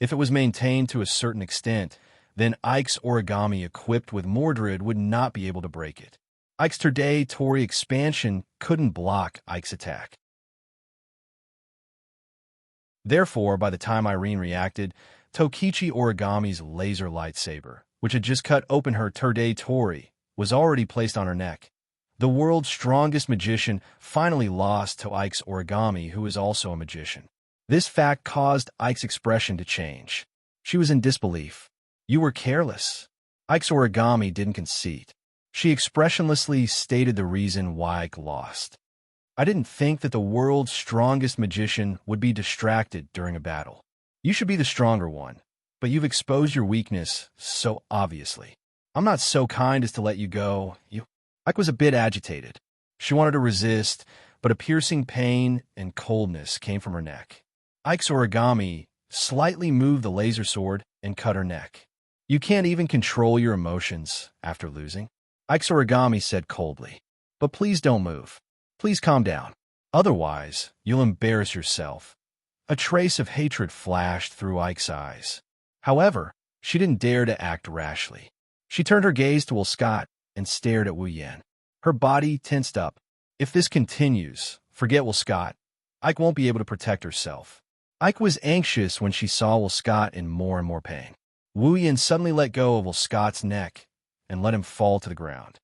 if it was maintained to a certain extent, then Ike's origami equipped with Mordred would not be able to break it. Ike's territory expansion couldn't block Ike's attack. Therefore, by the time Irene reacted, Tokichi Origami's laser lightsaber, which had just cut open her territory, was already placed on her neck. The world's strongest magician finally lost to Ike's origami, who is also a magician. This fact caused Ike's expression to change. She was in disbelief. You were careless. Ike's origami didn't concede. She expressionlessly stated the reason why Ike lost. I didn't think that the world's strongest magician would be distracted during a battle. You should be the stronger one, but you've exposed your weakness so obviously. I'm not so kind as to let you go. Ike was a bit agitated. She wanted to resist, but a piercing pain and coldness came from her neck. Ike's origami slightly moved the laser sword and cut her neck. You can't even control your emotions after losing, Ike's origami said coldly. But please don't move. Please calm down. Otherwise, you'll embarrass yourself. A trace of hatred flashed through Ike's eyes. However, she didn't dare to act rashly. She turned her gaze to Will Scott and stared at Wu Yan. Her body tensed up. If this continues, forget Will Scott. Ike won't be able to protect herself. Ike was anxious when she saw Will Scott in more and more pain. Wu Yan suddenly let go of Will Scott's neck and let him fall to the ground.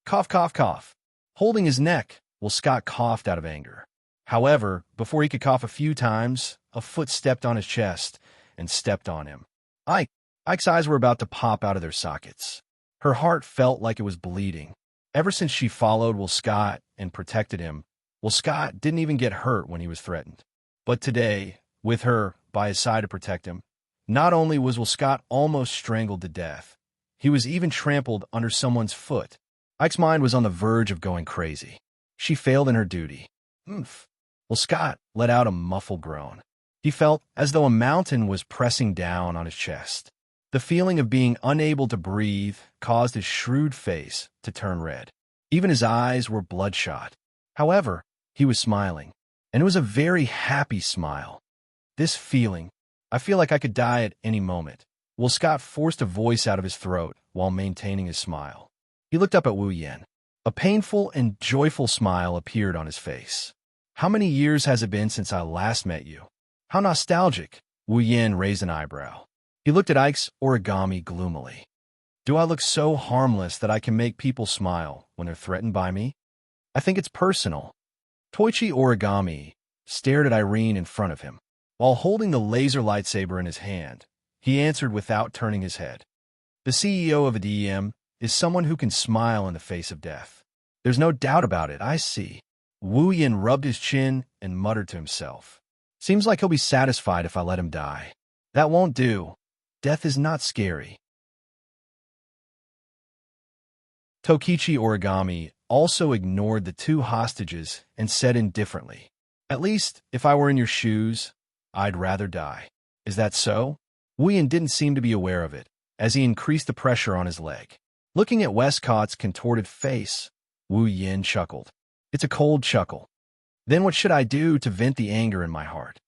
Cough, cough, cough. Holding his neck, Will Scott coughed out of anger. However, before he could cough a few times, a foot stepped on his chest and stepped on him. Ike's eyes were about to pop out of their sockets. Her heart felt like it was bleeding. Ever since she followed Will Scott and protected him, Will Scott didn't even get hurt when he was threatened. But today, with her by his side to protect him, not only was Will Scott almost strangled to death, he was even trampled under someone's foot. Ike's mind was on the verge of going crazy. She failed in her duty. Oomph. Will Scott let out a muffled groan. He felt as though a mountain was pressing down on his chest. The feeling of being unable to breathe caused his shrewd face to turn red. Even his eyes were bloodshot. However, he was smiling, and it was a very happy smile. This feeling, I feel like I could die at any moment. Will Scott forced a voice out of his throat while maintaining his smile. He looked up at Wu Yan. A painful and joyful smile appeared on his face. How many years has it been since I last met you? How nostalgic. Wu Yan raised an eyebrow. He looked at Ike's origami gloomily. Do I look so harmless that I can make people smile when they're threatened by me? I think it's personal. Toichi Origami stared at Irene in front of him. While holding the laser lightsaber in his hand, he answered without turning his head. The CEO of a DM is someone who can smile in the face of death. There's no doubt about it, I see. Wu Yan rubbed his chin and muttered to himself. Seems like he'll be satisfied if I let him die. That won't do. death is not scary. Tokichi Origami also ignored the two hostages and said indifferently, "At least, if I were in your shoes, I'd rather die." "Is that so?" Wuyan didn't seem to be aware of it, as he increased the pressure on his leg. Looking at Westcott's contorted face, Wu Yin chuckled. It's a cold chuckle. "Then what should I do to vent the anger in my heart?"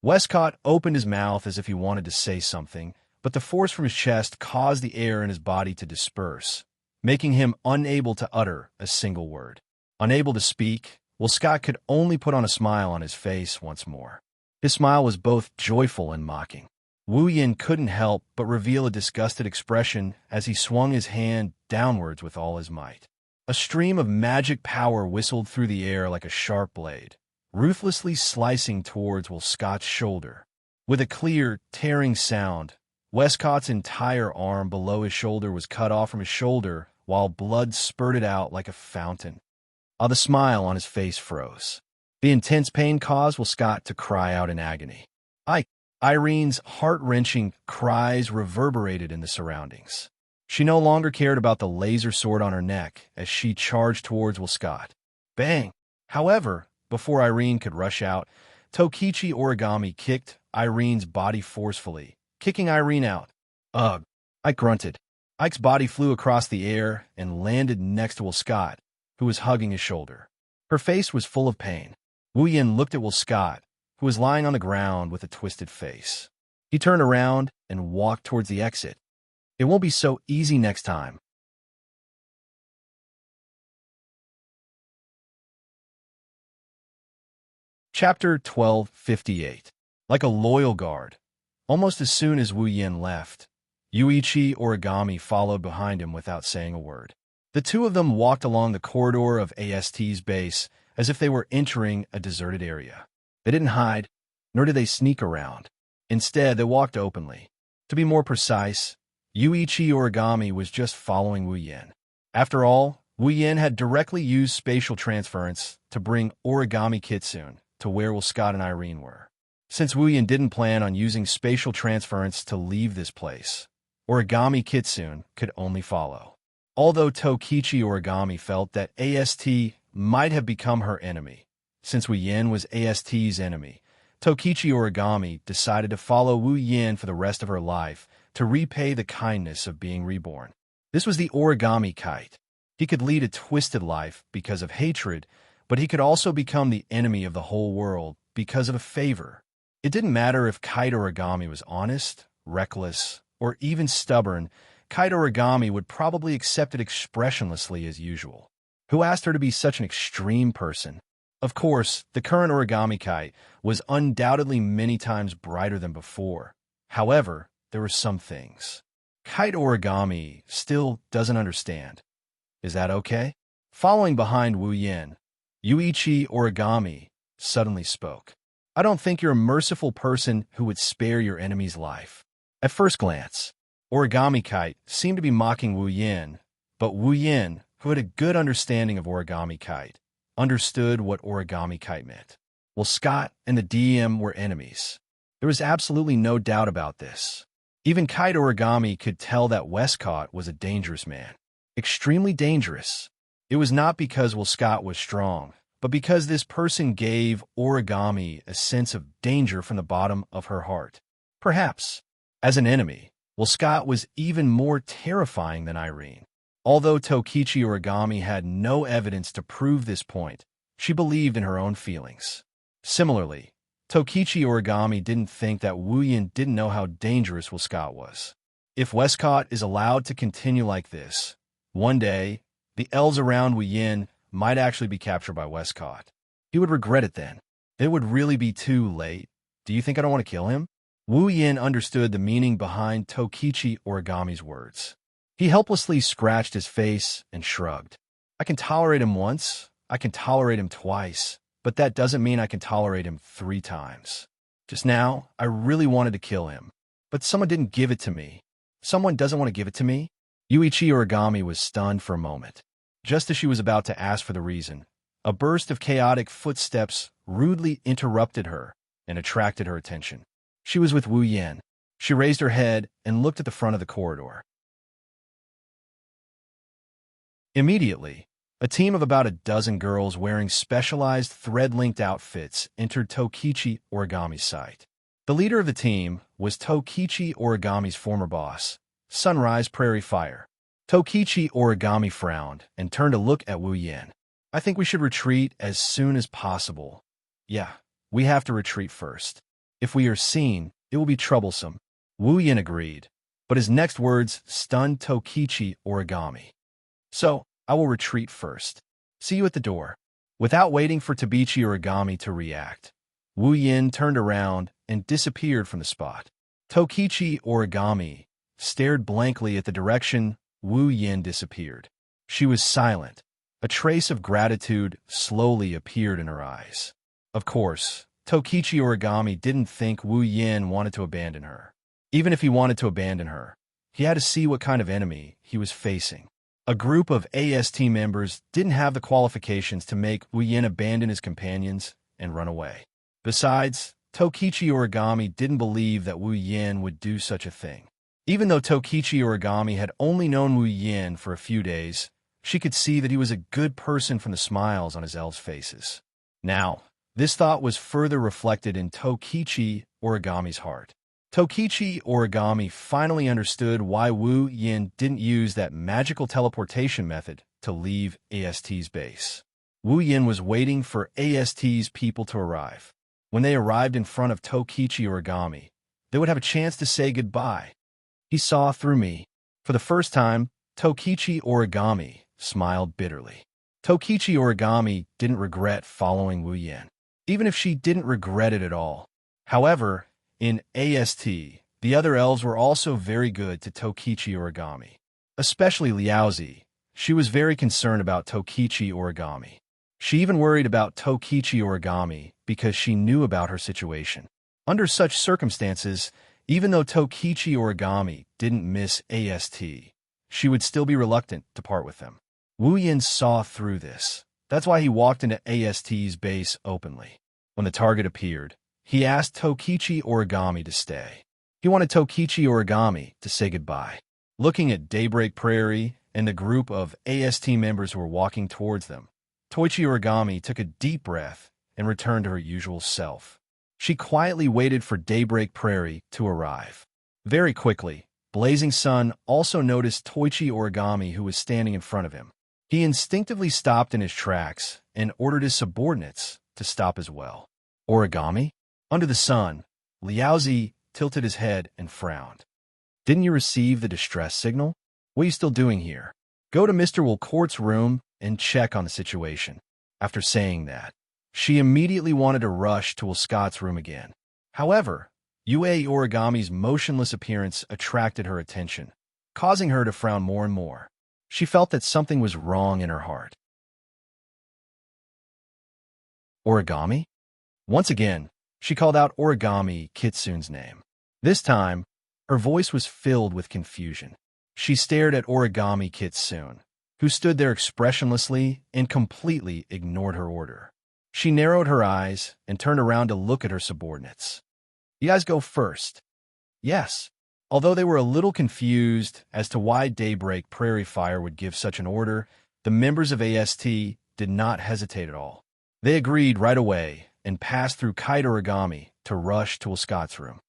Westcott opened his mouth as if he wanted to say something, but the force from his chest caused the air in his body to disperse, making him unable to utter a single word. Unable to speak, Scott could only put on a smile on his face once more. His smile was both joyful and mocking. Wu Yin couldn't help but reveal a disgusted expression as he swung his hand downwards with all his might. A stream of magic power whistled through the air like a sharp blade, ruthlessly slicing towards Scott's shoulder. With a clear, tearing sound, Westcott's entire arm below his shoulder was cut off from his shoulder, while blood spurted out like a fountain. The smile on his face froze. The intense pain caused Scott to cry out in agony. Irene's heart-wrenching cries reverberated in the surroundings. She no longer cared about the laser sword on her neck as she charged towards Scott. Bang! However, before Irene could rush out, Tokichi Origami kicked Irene's body forcefully, kicking Irene out. "Ugh!" Ike grunted. Ike's body flew across the air and landed next to Scott, who was hugging his shoulder. Her face was full of pain. Wu Yin looked at Scott, who was lying on the ground with a twisted face. He turned around and walked towards the exit. "It won't be so easy next time." Chapter 1258. Like a loyal guard. Almost as soon as Wu Yin left, Yuichi Origami followed behind him without saying a word. The two of them walked along the corridor of AST's base as if they were entering a deserted area. They didn't hide, nor did they sneak around. Instead, they walked openly. To be more precise, Yuichi Origami was just following Wu Yin. After all, Wu Yin had directly used spatial transference to bring Origami Kitsune to where Scott and Irene were. Since Wu Yin didn't plan on using spatial transference to leave this place, Origami Kitsune could only follow. Although Tokichi Origami felt that AST might have become her enemy, since Wu Yin was AST's enemy, Tokichi Origami decided to follow Wu Yin for the rest of her life to repay the kindness of being reborn. This was the Origami Kite. He could lead a twisted life because of hatred, but he could also become the enemy of the whole world because of a favor. It didn't matter if Kite Origami was honest, reckless, or even stubborn. Kite Origami would probably accept it expressionlessly as usual. Who asked her to be such an extreme person? Of course, the current Origami Kite was undoubtedly many times brighter than before. However, there were some things Kite Origami still doesn't understand. Is that okay? Following behind Wu Yin, Yuichi Origami suddenly spoke. "I don't think you're a merciful person who would spare your enemy's life." At first glance, Origami Kite seemed to be mocking Wu Yin, but Wu Yin, who had a good understanding of Origami Kite, understood what Origami Kite meant. Scott and the DM were enemies. There was absolutely no doubt about this. Even Kite Origami could tell that Westcott was a dangerous man. Extremely dangerous. It was not because Scott was strong, but because this person gave Origami a sense of danger from the bottom of her heart. Perhaps, as an enemy, Scott was even more terrifying than Irene. Although Tokichi Origami had no evidence to prove this point, she believed in her own feelings. Similarly, Tokichi Origami didn't think that Wu Yin didn't know how dangerous Scott was. If Westcott is allowed to continue like this, one day, the elves around Wu Yin might actually be captured by Westcott. He would regret it then. It would really be too late. Do you think I don't want to kill him? Wu Yin understood the meaning behind Tokichi Origami's words. He helplessly scratched his face and shrugged. "I can tolerate him once, I can tolerate him twice, but that doesn't mean I can tolerate him 3 times. Just now, I really wanted to kill him, but someone didn't give it to me. Someone doesn't want to give it to me?" Yuichi Origami was stunned for a moment. Just as she was about to ask for the reason, a burst of chaotic footsteps rudely interrupted her and attracted her attention. She was with Wu Yin. She raised her head and looked at the front of the corridor. Immediately, a team of about a dozen girls wearing specialized thread-linked outfits entered Tokichi Origami's site. The leader of the team was Tokichi Origami's former boss, Sunrise Prairie Fire. Tokichi Origami frowned and turned to look at Wu Yin. I think we should retreat as soon as possible. Yeah, we have to retreat first. If we are seen, it will be troublesome. Wu Yin agreed, but his next words stunned Tokichi Origami. So, I will retreat first. See you at the door. Without waiting for Tabichi Origami to react, Wu Yin turned around and disappeared from the spot. Tokichi Origami stared blankly at the direction Wu Yin disappeared. She was silent. A trace of gratitude slowly appeared in her eyes. Of course, Tokichi Origami didn't think Wu Yin wanted to abandon her. Even if he wanted to abandon her, he had to see what kind of enemy he was facing. A group of AST members didn't have the qualifications to make Wu Yin abandon his companions and run away. Besides, Tokichi Origami didn't believe that Wu Yin would do such a thing. Even though Tokichi Origami had only known Wu Yin for a few days, she could see that he was a good person from the smiles on his elves' faces. Now, this thought was further reflected in Tokichi Origami's heart. Tokichi Origami finally understood why Wu Yin didn't use that magical teleportation method to leave AST's base. Wu Yin was waiting for AST's people to arrive. When they arrived in front of Tokichi Origami, they would have a chance to say goodbye. He saw through me. For the first time, Tokichi Origami smiled bitterly. Tokichi Origami didn't regret following Wu Yin, even if she didn't regret it at all. However, in AST, the other elves were also very good to Tokichi Origami, especially Liaozi. She was very concerned about Tokichi Origami. She even worried about Tokichi Origami because she knew about her situation. Under such circumstances, even though Tokichi Origami didn't miss AST, she would still be reluctant to part with them. Wu Yin saw through this. That's why he walked into AST's base openly. When the target appeared, he asked Tokichi Origami to stay. He wanted Tokichi Origami to say goodbye. Looking at Daybreak Prairie and the group of AST members who were walking towards them, Toichi Origami took a deep breath and returned to her usual self. She quietly waited for Daybreak Prairie to arrive. Very quickly, Blazing Sun also noticed Toichi Origami, who was standing in front of him. He instinctively stopped in his tracks and ordered his subordinates to stop as well. Origami? Under the sun, Liaozi tilted his head and frowned. Didn't you receive the distress signal? What are you still doing here? Go to Mr. Wilcourt's room and check on the situation. After saying that, she immediately wanted to rush to Wilcourt's room again. However, Yue Origami's motionless appearance attracted her attention, causing her to frown more and more. She felt that something was wrong in her heart. Origami? Once again, she called out Origami Kitsune's name. This time, her voice was filled with confusion. She stared at Origami Kitsune, who stood there expressionlessly and completely ignored her order. She narrowed her eyes and turned around to look at her subordinates. You guys go first. Yes. Although they were a little confused as to why Daybreak Prairie Fire would give such an order, the members of AST did not hesitate at all. They agreed right away and passed through Kite Origami to rush to Wilcourt's room.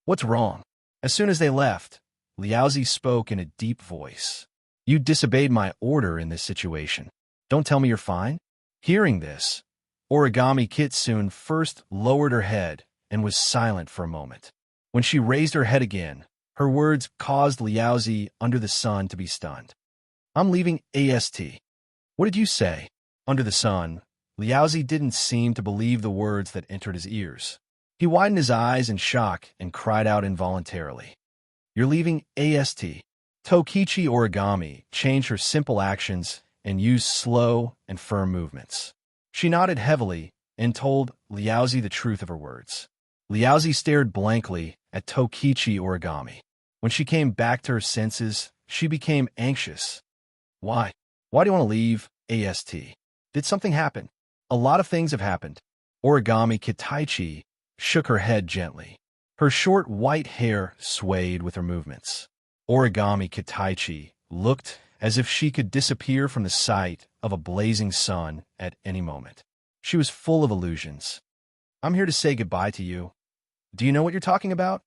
What's wrong? As soon as they left, Liaozi spoke in a deep voice. You disobeyed my order in this situation. Don't tell me you're fine? Hearing this, Origami Kitsune first lowered her head and was silent for a moment. When she raised her head again, her words caused Liaozi under the sun to be stunned. I'm leaving AST. What did you say? Under the sun, Liaozi didn't seem to believe the words that entered his ears. He widened his eyes in shock and cried out involuntarily. You're leaving AST. Tokichi Origami changed her simple actions and used slow and firm movements. She nodded heavily and told Liaozi the truth of her words. Liaozi stared blankly at Tokichi Origami. When she came back to her senses, she became anxious. Why? Why do you want to leave AST? Did something happen? A lot of things have happened. Origami Kitaichi shook her head gently. Her short white hair swayed with her movements. Origami Kitaichi looked as if she could disappear from the sight of a blazing sun at any moment. She was full of illusions. I'm here to say goodbye to you. Do you know what you're talking about?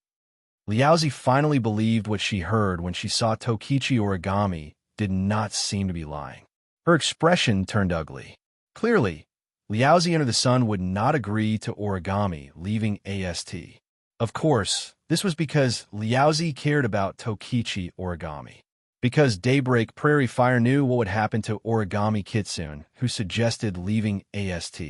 Liaozi finally believed what she heard when she saw Tokichi Origami did not seem to be lying. Her expression turned ugly. Clearly, Liaozi under the sun would not agree to Origami leaving AST. Of course, this was because Liaozi cared about Tokichi Origami. Because Daybreak Prairie Fire knew what would happen to Origami Kitsune, who suggested leaving AST.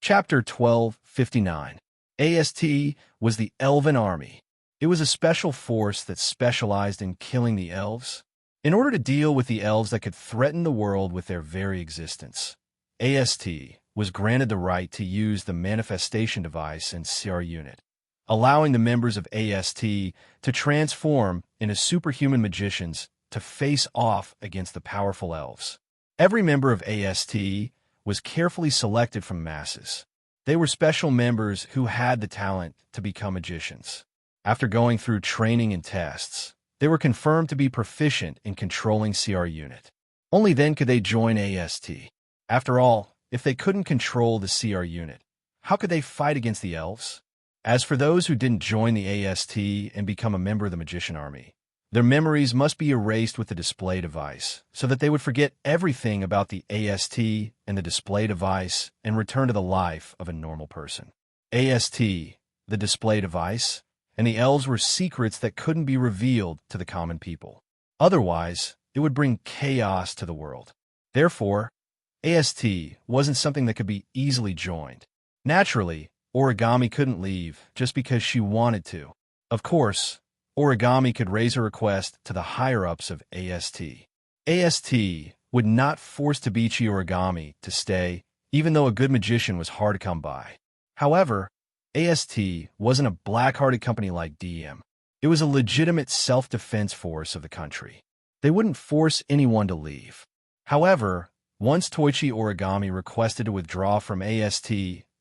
Chapter 1259. AST was the Elven Army. It was a special force that specialized in killing the elves. In order to deal with the elves that could threaten the world with their very existence, AST was granted the right to use the manifestation device and CR unit, allowing the members of AST to transform into superhuman magicians to face off against the powerful elves. Every member of AST was carefully selected from masses. They were special members who had the talent to become magicians. After going through training and tests, they were confirmed to be proficient in controlling CR unit. Only then could they join AST. After all, if they couldn't control the CR unit, how could they fight against the elves? As for those who didn't join the AST and become a member of the Magician Army, their memories must be erased with the display device so that they would forget everything about the AST and the display device and return to the life of a normal person. AST, the display device, and the elves were secrets that couldn't be revealed to the common people. Otherwise, it would bring chaos to the world. Therefore, AST wasn't something that could be easily joined. Naturally, Origami couldn't leave just because she wanted to. Of course, Origami could raise her request to the higher-ups of AST. AST would not force Tabichi Origami to stay, even though a good magician was hard to come by. However, AST wasn't a black-hearted company like DM. It was a legitimate self-defense force of the country. They wouldn't force anyone to leave. However, once Toichi Origami requested to withdraw from AST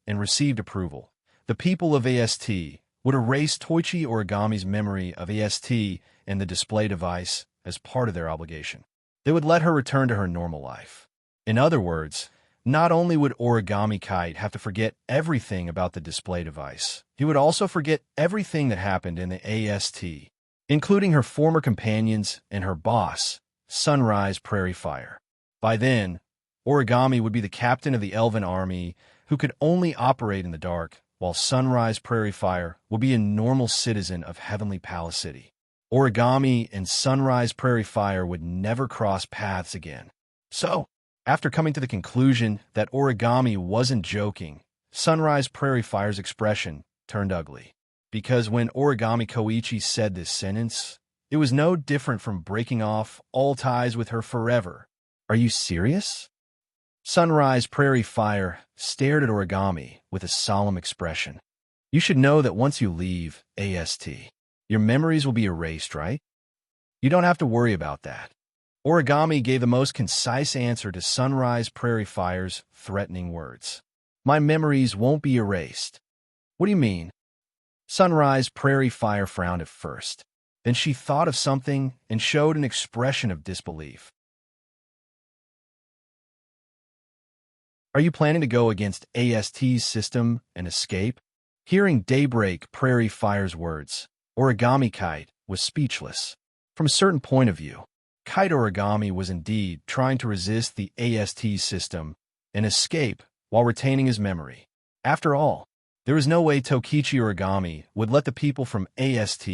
and received approval, the people of AST would erase Toichi Origami's memory of AST and the display device as part of their obligation. They would let her return to her normal life. In other words, not only would Origami Kite have to forget everything about the display device, he would also forget everything that happened in the AST, including her former companions and her boss, Sunrise Prairie Fire. By then, Origami would be the captain of the Elven Army who could only operate in the dark, while Sunrise Prairie Fire would be a normal citizen of Heavenly Palace City. Origami and Sunrise Prairie Fire would never cross paths again. So, after coming to the conclusion that Origami wasn't joking, Sunrise Prairie Fire's expression turned ugly. Because when Origami Koichi said this sentence, it was no different from breaking off all ties with her forever. Are you serious? Sunrise Prairie Fire stared at Origami with a solemn expression. You should know that once you leave AST, your memories will be erased, right? You don't have to worry about that. Origami gave the most concise answer to Sunrise Prairie Fire's threatening words. My memories won't be erased. What do you mean? Sunrise Prairie Fire frowned at first. Then she thought of something and showed an expression of disbelief. Are you planning to go against AST's system and escape? Hearing Daybreak Prairie Fire's words, Origami Kite was speechless. From a certain point of view, Kite Origami was indeed trying to resist the AST system and escape while retaining his memory. After all, there was no way Tokichi Origami would let the people from AST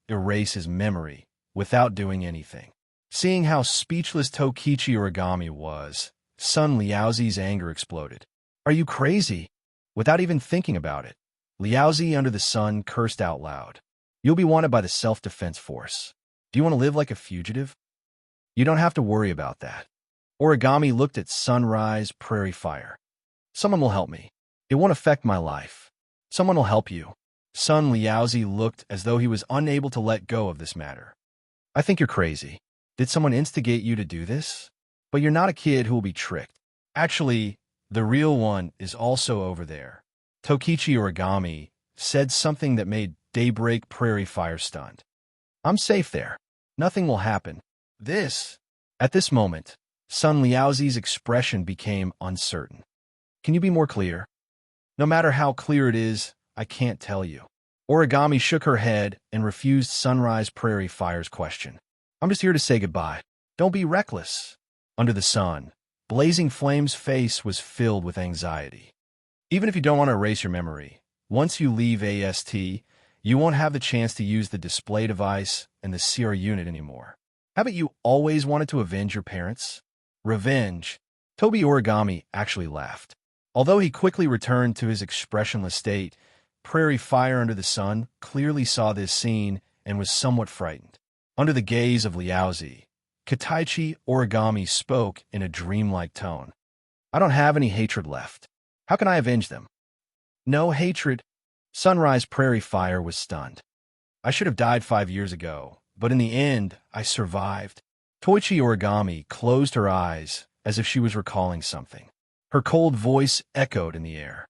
erase his memory without doing anything. Seeing how speechless Tokichi Origami was, Sun Liaozi's anger exploded. Are you crazy? Without even thinking about it, Liaozi under the sun cursed out loud. You'll be wanted by the self-defense force. Do you want to live like a fugitive? You don't have to worry about that. Origami looked at Sunrise Prairie Fire. Someone will help me. It won't affect my life. Someone will help you. Sun Liaozi looked as though he was unable to let go of this matter. I think you're crazy. Did someone instigate you to do this? But you're not a kid who will be tricked. Actually, the real one is also over there. Tokichi Origami said something that made Daybreak Prairie Fire stunned. I'm safe there. Nothing will happen. At this moment, Sun Liaozi's expression became uncertain. Can you be more clear? No matter how clear it is, I can't tell you. Origami shook her head and refused Sunrise Prairie Fire's question. I'm just here to say goodbye. Don't be reckless. Under the sun, Blazing Flame's face was filled with anxiety. Even if you don't want to erase your memory, once you leave AST, you won't have the chance to use the display device and the CR unit anymore. Haven't you always wanted to avenge your parents? Revenge. Toby Origami actually laughed. Although he quickly returned to his expressionless state, Prairie Fire Under the Sun clearly saw this scene and was somewhat frightened. Under the gaze of Liaozi, Kataichi Origami spoke in a dreamlike tone. I don't have any hatred left. How can I avenge them? No hatred. Sunrise Prairie Fire was stunned. I should have died 5 years ago, but in the end, I survived. Toichi Origami closed her eyes as if she was recalling something. Her cold voice echoed in the air.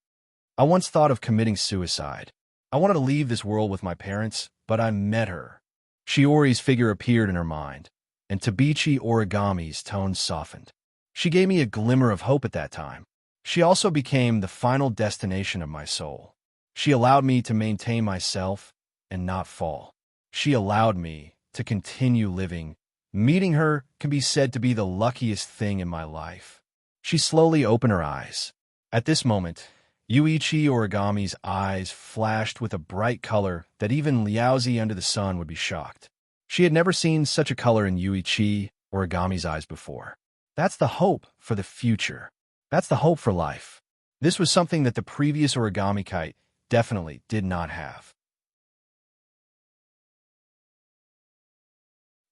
I once thought of committing suicide. I wanted to leave this world with my parents, but I met her. Shiori's figure appeared in her mind, and Tabichi Origami's tone softened. She gave me a glimmer of hope at that time. She also became the final destination of my soul. She allowed me to maintain myself and not fall. She allowed me to continue living. Meeting her can be said to be the luckiest thing in my life. She slowly opened her eyes. At this moment, Yuichi Origami's eyes flashed with a bright color that even Liaozi Under the Sun would be shocked. She had never seen such a color in Yuichi Origami's eyes before. That's the hope for the future. That's the hope for life. This was something that the previous Origami Kite definitely did not have.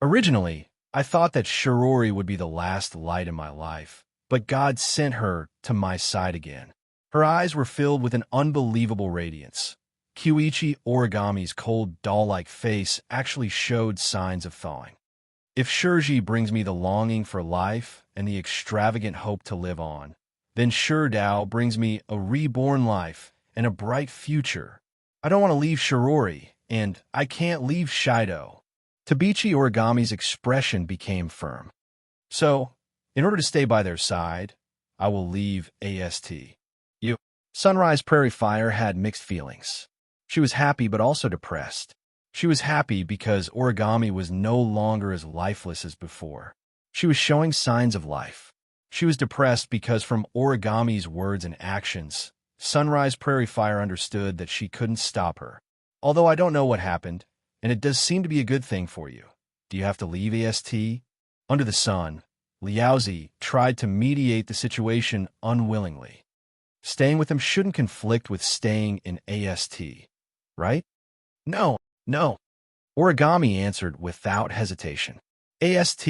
Originally, I thought that Shirori would be the last light in my life, but God sent her to my side again. Her eyes were filled with an unbelievable radiance. Kyuichi Origami's cold, doll-like face actually showed signs of thawing. If Shirji brings me the longing for life and the extravagant hope to live on, then Shurdao brings me a reborn life and a bright future. I don't want to leave Shirori, and I can't leave Shido. Tabichi Origami's expression became firm. So, in order to stay by their side, I will leave AST. Sunrise Prairie Fire had mixed feelings. She was happy but also depressed. She was happy because Origami was no longer as lifeless as before. She was showing signs of life. She was depressed because from Origami's words and actions, Sunrise Prairie Fire understood that she couldn't stop her. Although I don't know what happened, and it does seem to be a good thing for you. Do you have to leave AST? Under the sun, Liaozi tried to mediate the situation unwillingly. Staying with him shouldn't conflict with staying in AST, right? No. Origami answered without hesitation. AST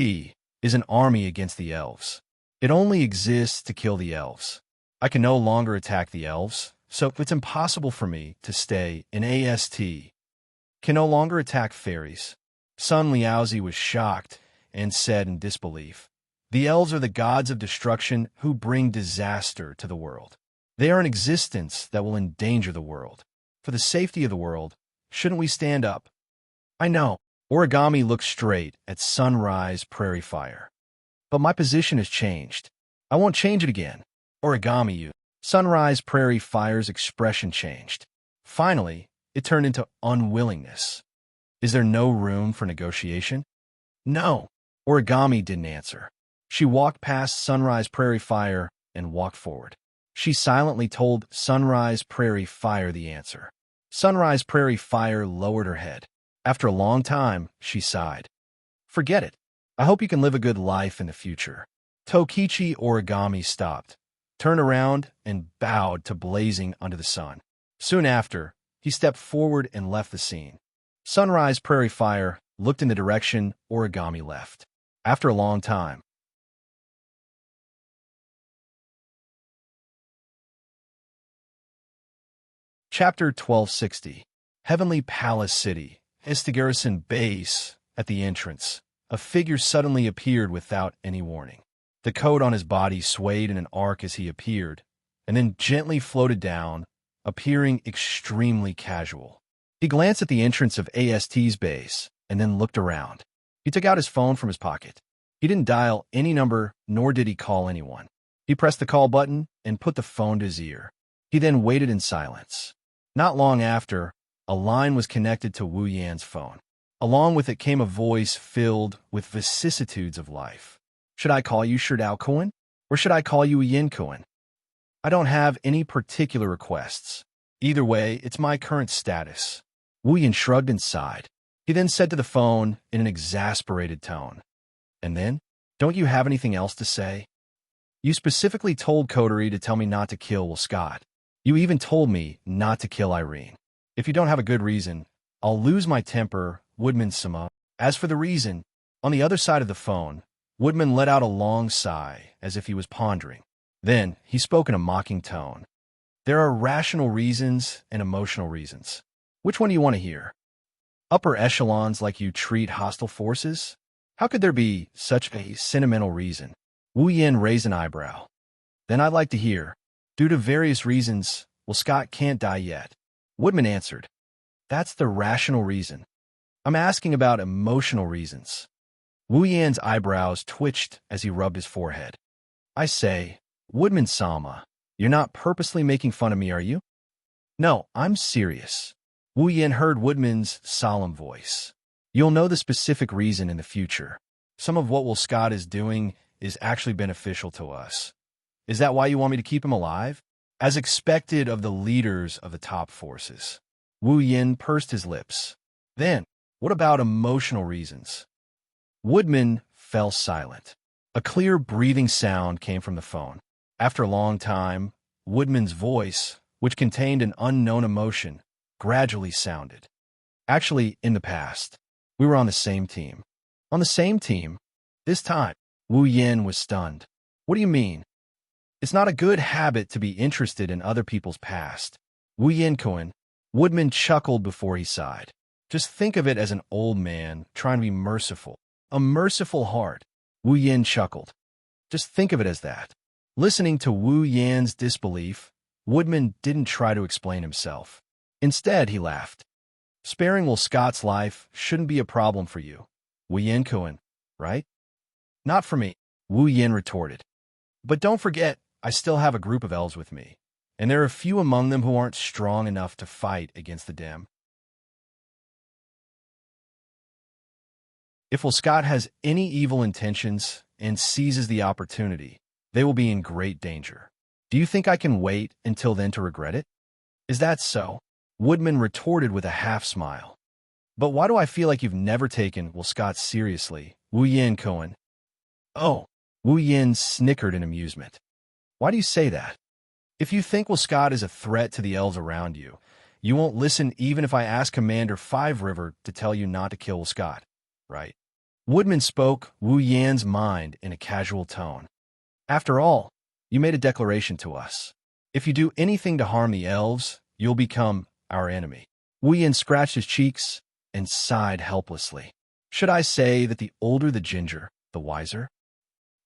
is an army against the elves. It only exists to kill the elves. I can no longer attack the elves, so it's impossible for me to stay in AST. Can no longer attack fairies. Sun Liaozi was shocked and said in disbelief, the elves are the gods of destruction who bring disaster to the world. They are an existence that will endanger the world. For the safety of the world, shouldn't we stand up? I know. Origami looked straight at Sunrise Prairie Fire. But my position has changed. I won't change it again. Origami, you. Sunrise Prairie Fire's expression changed. Finally, it turned into unwillingness. Is there no room for negotiation? No. Origami didn't answer. She walked past Sunrise Prairie Fire and walked forward. She silently told Sunrise Prairie Fire the answer. Sunrise Prairie Fire lowered her head. After a long time, she sighed. Forget it. I hope you can live a good life in the future. Tokichi Origami stopped, turned around, and bowed to Blazing Under the Sun. Soon after, he stepped forward and left the scene. Sunrise Prairie Fire looked in the direction Origami left. After a long time, Chapter 1260, Heavenly Palace City, Garrison Base. At the entrance, a figure suddenly appeared without any warning. The coat on his body swayed in an arc as he appeared, and then gently floated down, appearing extremely casual. He glanced at the entrance of AST's base and then looked around. He took out his phone from his pocket. He didn't dial any number, nor did he call anyone. He pressed the call button and put the phone to his ear. He then waited in silence. Not long after, a line was connected to Wu Yan's phone. Along with it came a voice filled with vicissitudes of life. Should I call you Sherdao Kuan? Or should I call you Yin Kuan? I don't have any particular requests. Either way, it's my current status. Wu Yan shrugged and sighed. He then said to the phone in an exasperated tone, "And then? Don't you have anything else to say? You specifically told Coterie to tell me not to kill Will Scott. You even told me not to kill Irene. If you don't have a good reason, I'll lose my temper, Woodman-sama." As for the reason, on the other side of the phone, Woodman let out a long sigh, as if he was pondering. Then he spoke in a mocking tone. "There are rational reasons and emotional reasons. Which one do you want to hear? Upper echelons like you treat hostile forces? How could there be such a sentimental reason?" Wu Yan raised an eyebrow. "Then I'd like to hear. Due to various reasons, Will Scott can't die yet." Woodman answered. "That's the rational reason. I'm asking about emotional reasons." Wu Yan's eyebrows twitched as he rubbed his forehead. "I say, Woodman-sama, you're not purposely making fun of me, are you?" "No, I'm serious." Wu Yan heard Woodman's solemn voice. "You'll know the specific reason in the future. Some of what Will Scott is doing is actually beneficial to us. Is that why you want me to keep him alive? As expected of the leaders of the top forces." Wu Yan pursed his lips. "Then, what about emotional reasons?" Woodman fell silent. A clear breathing sound came from the phone. After a long time, Woodman's voice, which contained an unknown emotion, gradually sounded. "Actually, in the past, we were on the same team." "On the same team? This time?" Wu Yan was stunned. "What do you mean?" "It's not a good habit to be interested in other people's past." Wu Yan Kuan. Woodman chuckled before he sighed. "Just think of it as an old man trying to be merciful. A merciful heart." Wu Yan chuckled. "Just think of it as that." Listening to Wu Yan's disbelief, Woodman didn't try to explain himself. Instead, he laughed. "Sparing Will Scott's life shouldn't be a problem for you, Wu Yan Kuan, right?" "Not for me," Wu Yan retorted. "But don't forget, I still have a group of elves with me, and there are a few among them who aren't strong enough to fight against the Dem. If Will Scott has any evil intentions and seizes the opportunity, they will be in great danger. Do you think I can wait until then to regret it?" "Is that so?" Woodman retorted with a half-smile. "But why do I feel like you've never taken Will Scott seriously, Wu Yan Kuan?" "Oh," Wu Yan snickered in amusement. "Why do you say that? If you think Will Scott is a threat to the elves around you, you won't listen even if I ask Commander Five River to tell you not to kill Will Scott, right?" Woodman spoke Wu Yan's mind in a casual tone. "After all, you made a declaration to us. If you do anything to harm the elves, you'll become our enemy." Wu Yan scratched his cheeks and sighed helplessly. "Should I say that the older the ginger, the wiser?"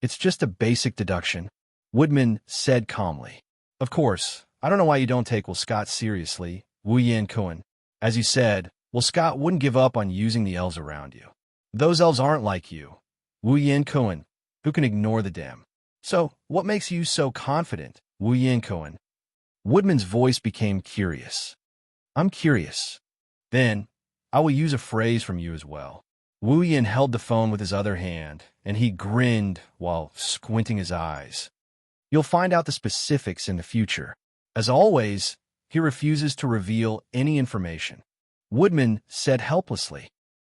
"It's just a basic deduction," Woodman said calmly. "Of course, I don't know why you don't take Will Scott seriously, Wu Yan Kuan. As you said, Will Scott wouldn't give up on using the elves around you. Those elves aren't like you, Wu Yan Kuan, who can ignore the Dem. So, what makes you so confident, Wu Yan Kuan?" Woodman's voice became curious. "I'm curious. Then, I will use a phrase from you as well." Wu Yan held the phone with his other hand, and he grinned while squinting his eyes. "You'll find out the specifics in the future. As always, he refuses to reveal any information." Woodman said helplessly.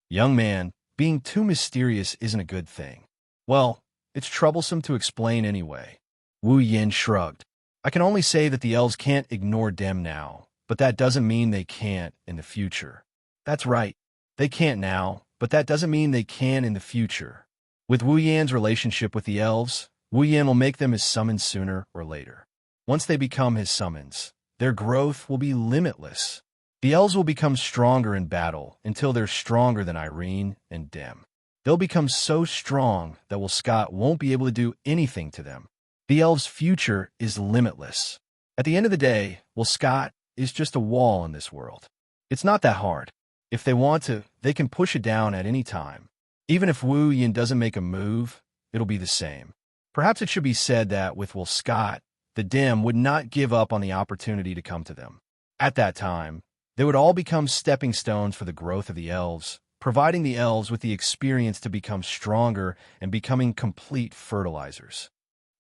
"Young man, being too mysterious isn't a good thing." "Well, it's troublesome to explain anyway." Wu Yan shrugged. "I can only say that the elves can't ignore Dem now, but that doesn't mean they can't in the future." "That's right. They can't now, but that doesn't mean they can in the future. With Wu Yan's relationship with the elves, Wu Yan will make them his summons sooner or later. Once they become his summons, their growth will be limitless. The elves will become stronger in battle until they're stronger than Irene and Dem. They'll become so strong that Scott won't be able to do anything to them. The elves' future is limitless. At the end of the day, Scott is just a wall in this world. It's not that hard. If they want to, they can push it down at any time. Even if Wu Yin doesn't make a move, it'll be the same. Perhaps it should be said that with Scott, the dim would not give up on the opportunity to come to them. At that time, they would all become stepping stones for the growth of the elves, providing the elves with the experience to become stronger and becoming complete fertilizers.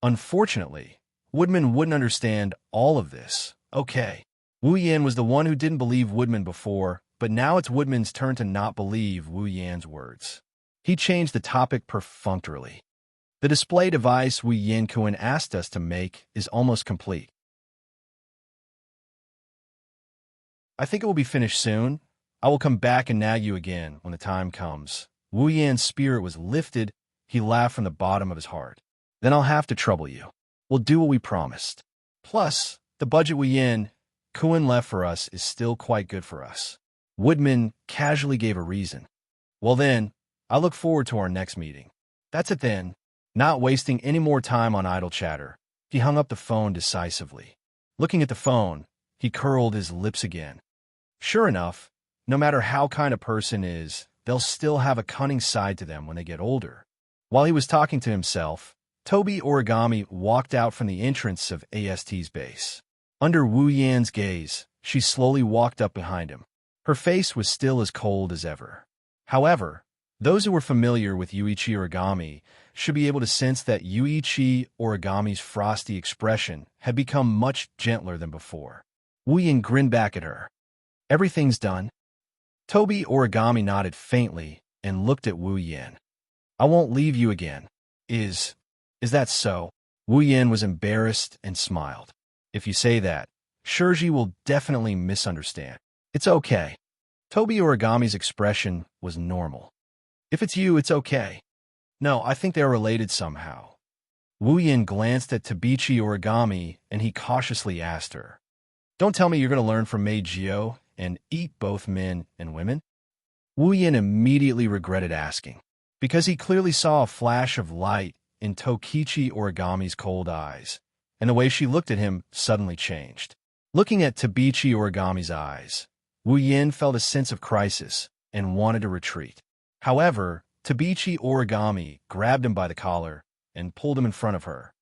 Unfortunately, Woodman wouldn't understand all of this. Okay, Wu Yan was the one who didn't believe Woodman before, but now it's Woodman's turn to not believe Wu Yan's words. He changed the topic perfunctorily. The display device Wu Yan Kuan asked us to make is almost complete. I think it will be finished soon. I will come back and nag you again when the time comes. Wu Yan's spirit was lifted. He laughed from the bottom of his heart. Then I'll have to trouble you. We'll do what we promised. Plus, the budget Wu Yan Kuan left for us is still quite good for us. Woodman casually gave a reason. Well then, I look forward to our next meeting. That's it then. Not wasting any more time on idle chatter, he hung up the phone decisively. Looking at the phone, he curled his lips again. Sure enough, no matter how kind a person is, they'll still have a cunning side to them when they get older. While he was talking to himself, Toby Origami walked out from the entrance of AST's base. Under Wu Yan's gaze, she slowly walked up behind him. Her face was still as cold as ever. However, those who were familiar with Yuichi Origami should be able to sense that Yuichi Origami's frosty expression had become much gentler than before. Wu Yan grinned back at her. Everything's done. Toby Origami nodded faintly and looked at Wu Yan. I won't leave you again. Is that so? Wu Yan was embarrassed and smiled. If you say that, Shurji will definitely misunderstand. It's okay. Toby Origami's expression was normal. If it's you, it's okay. No, I think they're related somehow. Wu Yan glanced at Tabichi Origami and he cautiously asked her, Don't tell me you're going to learn from Mei Jio and eat both men and women? Wu Yan immediately regretted asking, because he clearly saw a flash of light in Tokichi Origami's cold eyes, and the way she looked at him suddenly changed. Looking at Tabichi Origami's eyes, Wu Yan felt a sense of crisis and wanted to retreat. However, Tabichi Origami grabbed him by the collar and pulled him in front of her.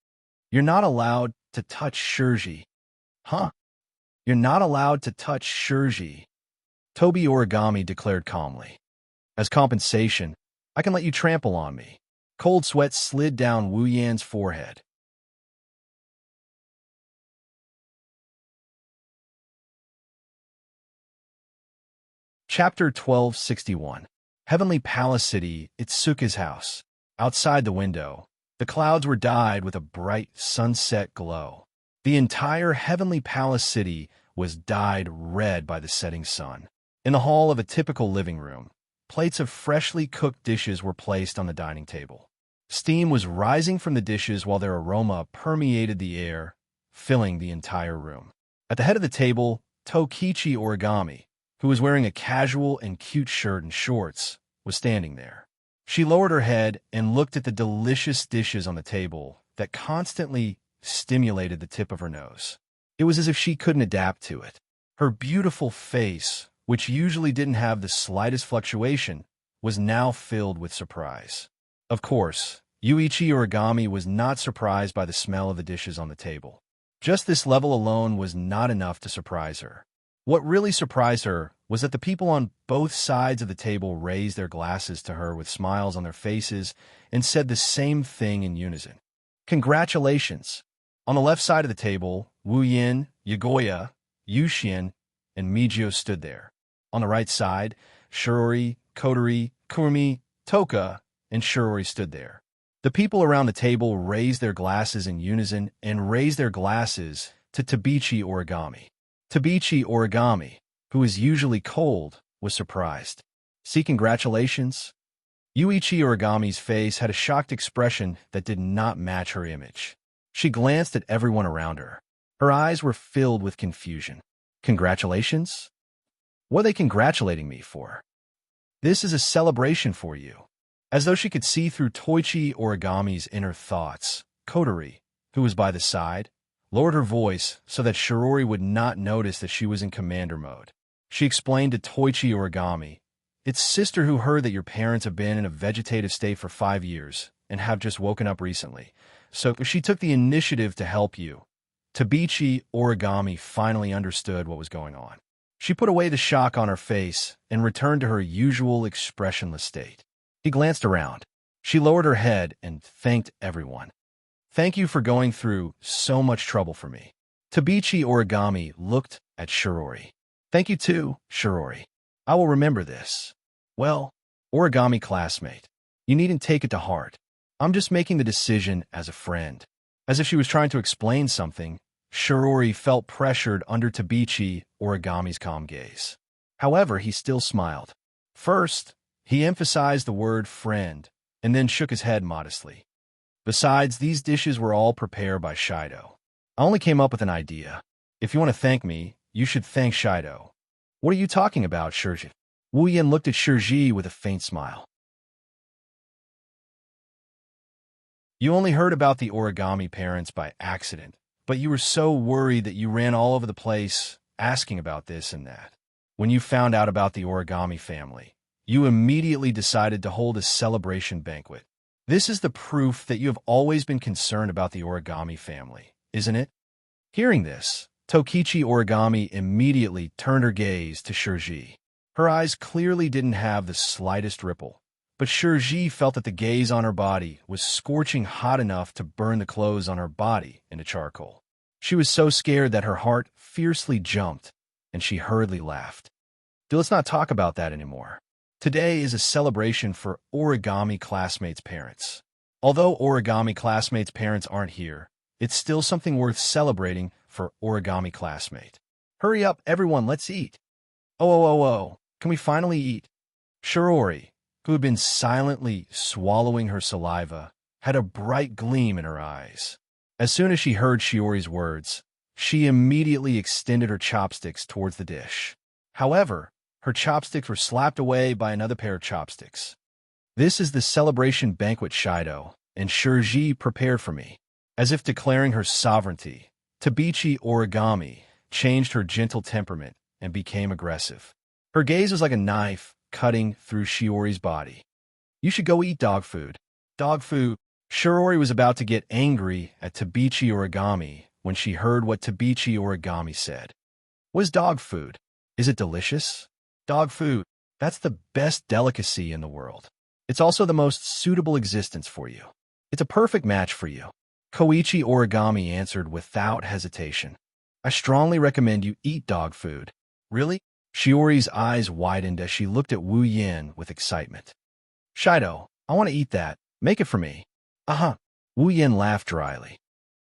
You're not allowed to touch Shurji. Huh? You're not allowed to touch Shurji, Toby Origami declared calmly. As compensation, I can let you trample on me. Cold sweat slid down Wu Yan's forehead. Chapter 1261. Heavenly Palace City, Itsuka's house. Outside the window, the clouds were dyed with a bright sunset glow. The entire Heavenly Palace City was dyed red by the setting sun. In the hall of a typical living room, plates of freshly cooked dishes were placed on the dining table. Steam was rising from the dishes while their aroma permeated the air, filling the entire room. At the head of the table, Tokichi Origami, who was wearing a casual and cute shirt and shorts, was standing there. She lowered her head and looked at the delicious dishes on the table that constantly stimulated the tip of her nose. It was as if she couldn't adapt to it. Her beautiful face, which usually didn't have the slightest fluctuation, was now filled with surprise. Of course, Yuichi Origami was not surprised by the smell of the dishes on the table. Just this level alone was not enough to surprise her. What really surprised her was that the people on both sides of the table raised their glasses to her with smiles on their faces and said the same thing in unison. Congratulations! On the left side of the table, Wu Yin, Yagoya, Yuxian, and Mijio stood there. On the right side, Shirori, Kotori, Kurumi, Toka, and Shirori stood there. The people around the table raised their glasses in unison and raised their glasses to Tabichi Origami. Tabichi Origami, who is usually cold, was surprised. See, congratulations? Yuichi Origami's face had a shocked expression that did not match her image. She glanced at everyone around her. Her eyes were filled with confusion. Congratulations? What are they congratulating me for? This is a celebration for you. As though she could see through Toichi Origami's inner thoughts, Kotori, who was by the side, lowered her voice so that Shirori would not notice that she was in commander mode. She explained to Toichi Origami, "It's sister who heard that your parents have been in a vegetative state for 5 years and have just woken up recently. So she took the initiative to help you." Tabichi Origami finally understood what was going on. She put away the shock on her face and returned to her usual expressionless state. He glanced around. She lowered her head and thanked everyone. "Thank you for going through so much trouble for me." Tabichi Origami looked at Shirori. "Thank you too, Shirori. I will remember this." "Well, Origami classmate, you needn't take it to heart. I'm just making the decision as a friend." As if she was trying to explain something, Shirori felt pressured under Tabichi Origami's calm gaze. However, he still smiled. First, he emphasized the word friend, and then shook his head modestly. "Besides, these dishes were all prepared by Shido. I only came up with an idea. If you want to thank me, you should thank Shido." "What are you talking about, Shirji?" Wu Yin looked at Shirji with a faint smile. "You only heard about the Origami parents by accident, but you were so worried that you ran all over the place asking about this and that. When you found out about the Origami family, you immediately decided to hold a celebration banquet. This is the proof that you have always been concerned about the Origami family, isn't it?" Hearing this, Tokichi Origami immediately turned her gaze to Shirji. Her eyes clearly didn't have the slightest ripple, but Shirji felt that the gaze on her body was scorching hot enough to burn the clothes on her body into charcoal. She was so scared that her heart fiercely jumped, and she hurriedly laughed. "Let's not talk about that anymore. Today is a celebration for Origami classmates' parents. Although Origami classmates' parents aren't here, it's still something worth celebrating for Origami classmate. Hurry up, everyone, let's eat." Oh, can we finally eat?" Shirori, who had been silently swallowing her saliva, had a bright gleam in her eyes. As soon as she heard Shiori's words, she immediately extended her chopsticks towards the dish. However, her chopsticks were slapped away by another pair of chopsticks. "This is the celebration banquet Shido and Shirji prepared for me." As if declaring her sovereignty, Tabichi Origami changed her gentle temperament and became aggressive. Her gaze was like a knife cutting through Shiori's body. "You should go eat dog food." Dog food. Shirori was about to get angry at Tabichi Origami when she heard what Tabichi Origami said. "What is dog food? Is it delicious?" "Dog food. That's the best delicacy in the world. It's also the most suitable existence for you. It's a perfect match for you." Koichi Origami answered without hesitation. "I strongly recommend you eat dog food." "Really?" Shiori's eyes widened as she looked at Wu Yin with excitement. "Shido, I want to eat that. Make it for me." "Uh-huh." Wu Yin laughed dryly.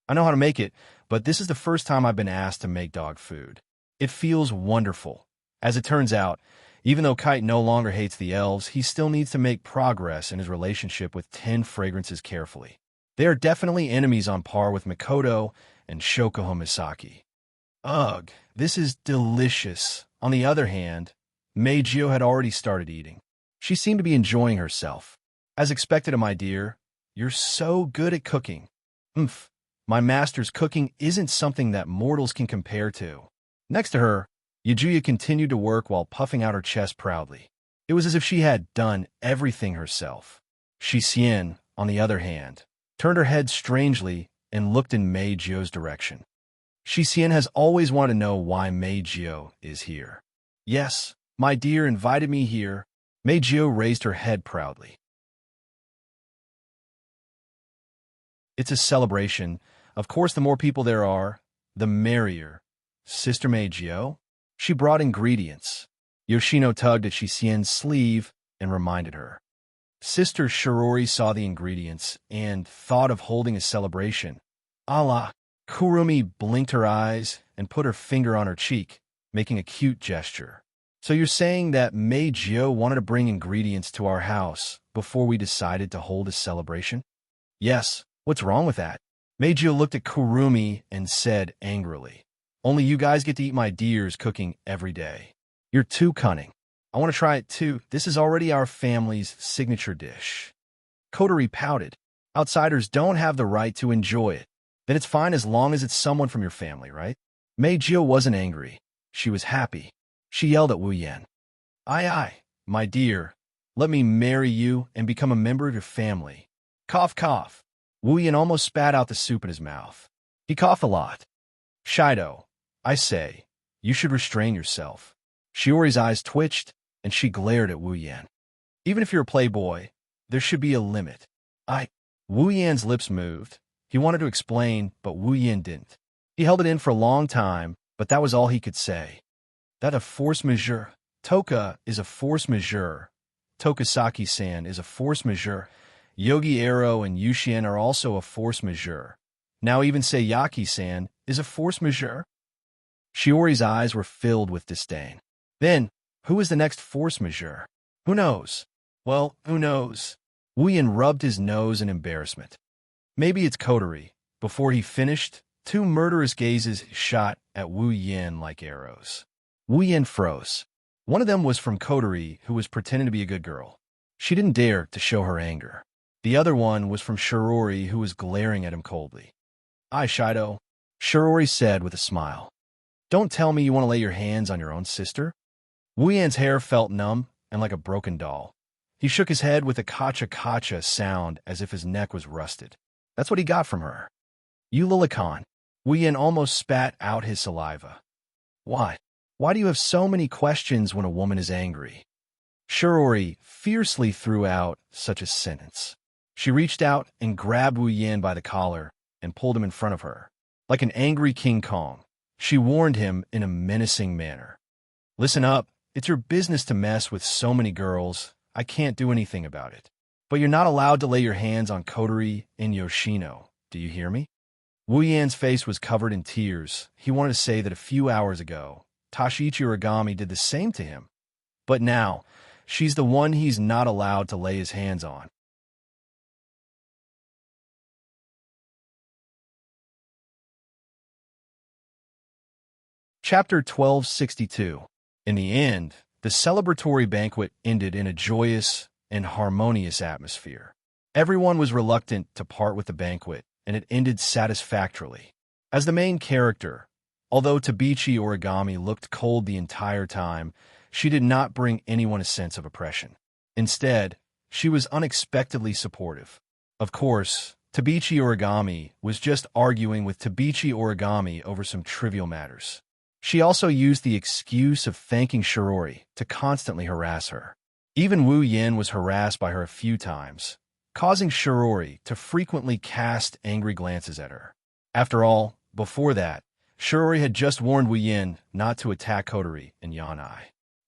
"I know how to make it, but this is the first time I've been asked to make dog food. It feels wonderful. As it turns out, even though Kite no longer hates the elves, he still needs to make progress in his relationship with 10 fragrances carefully. They are definitely enemies on par with Mikoto and Shokuho Misaki. Ugh, this is delicious." On the other hand, Meijio had already started eating. She seemed to be enjoying herself. "As expected, my dear, you're so good at cooking." "Umph, my master's cooking isn't something that mortals can compare to." Next to her, Yajuya continued to work while puffing out her chest proudly. It was as if she had done everything herself. Xianxia, on the other hand, turned her head strangely and looked in Meijio's direction. Xianxia has always wanted to know why Meijio is here. "Yes, my dear invited me here." Meijio raised her head proudly. "It's a celebration. Of course, the more people there are, the merrier." "Sister Meijio?" She brought ingredients. Yoshino tugged at Xianxia's sleeve and reminded her. Sister Shirori saw the ingredients and thought of holding a celebration. Allah! Kurumi blinked her eyes and put her finger on her cheek, making a cute gesture. "So you're saying that Meijio wanted to bring ingredients to our house before we decided to hold a celebration?" "Yes, what's wrong with that?" Meijio looked at Kurumi and said angrily, "Only you guys get to eat my deer's cooking every day. You're too cunning." I want to try it too. This is already our family's signature dish. Coterie pouted. Outsiders don't have the right to enjoy it. Then it's fine as long as it's someone from your family, right? Mei Jio wasn't angry. She was happy. She yelled at Wu Yan. Aye, my dear. Let me marry you and become a member of your family. Cough, cough. Wu Yan almost spat out the soup in his mouth. He coughed a lot. Shido, I say, you should restrain yourself. Shiori's eyes twitched, and she glared at Wu Yan. Even if you're a playboy, there should be a limit. Wu Yan's lips moved. He wanted to explain, but Wu Yan didn't. He held it in for a long time, but that was all he could say. That a force majeure. Toka is a force majeure. Tokasaki-san is a force majeure. Yogi Aro and Yuxian are also a force majeure. Now even Sayaki-san is a force majeure. Shiori's eyes were filled with disdain. Then, who is the next force majeure? Who knows? Well, who knows? Wu Yan rubbed his nose in embarrassment. Maybe it's Coterie. Before he finished, two murderous gazes shot at Wu Yan like arrows. Wu Yan froze. One of them was from Coterie, who was pretending to be a good girl. She didn't dare to show her anger. The other one was from Shirori, who was glaring at him coldly. Aye, Shido, Shirori said with a smile. Don't tell me you want to lay your hands on your own sister? Wu Yan's hair felt numb and like a broken doll. He shook his head with a kacha-kacha sound as if his neck was rusted. That's what he got from her. You Lilicon. Wu Yan almost spat out his saliva. Why? Why do you have so many questions when a woman is angry? Shirori fiercely threw out such a sentence. She reached out and grabbed Wu Yan by the collar and pulled him in front of her. Like an angry King Kong, she warned him in a menacing manner. Listen up, it's your business to mess with so many girls. I can't do anything about it. But you're not allowed to lay your hands on Coterie and Yoshino. Do you hear me? Wu Yan's face was covered in tears. He wanted to say that a few hours ago, Tashichi Origami did the same to him. But now, she's the one he's not allowed to lay his hands on. Chapter 1262. In the end, the celebratory banquet ended in a joyous and harmonious atmosphere. Everyone was reluctant to part with the banquet, and it ended satisfactorily. As the main character, although Tabichi Origami looked cold the entire time, she did not bring anyone a sense of oppression. Instead, she was unexpectedly supportive. Of course, Tabichi Origami was just arguing with Tabichi Origami over some trivial matters. She also used the excuse of thanking Shirori to constantly harass her. Even Wu Yan was harassed by her a few times, causing Shirori to frequently cast angry glances at her. After all, before that, Shirori had just warned Wu Yan not to attack Coterie and Yanai.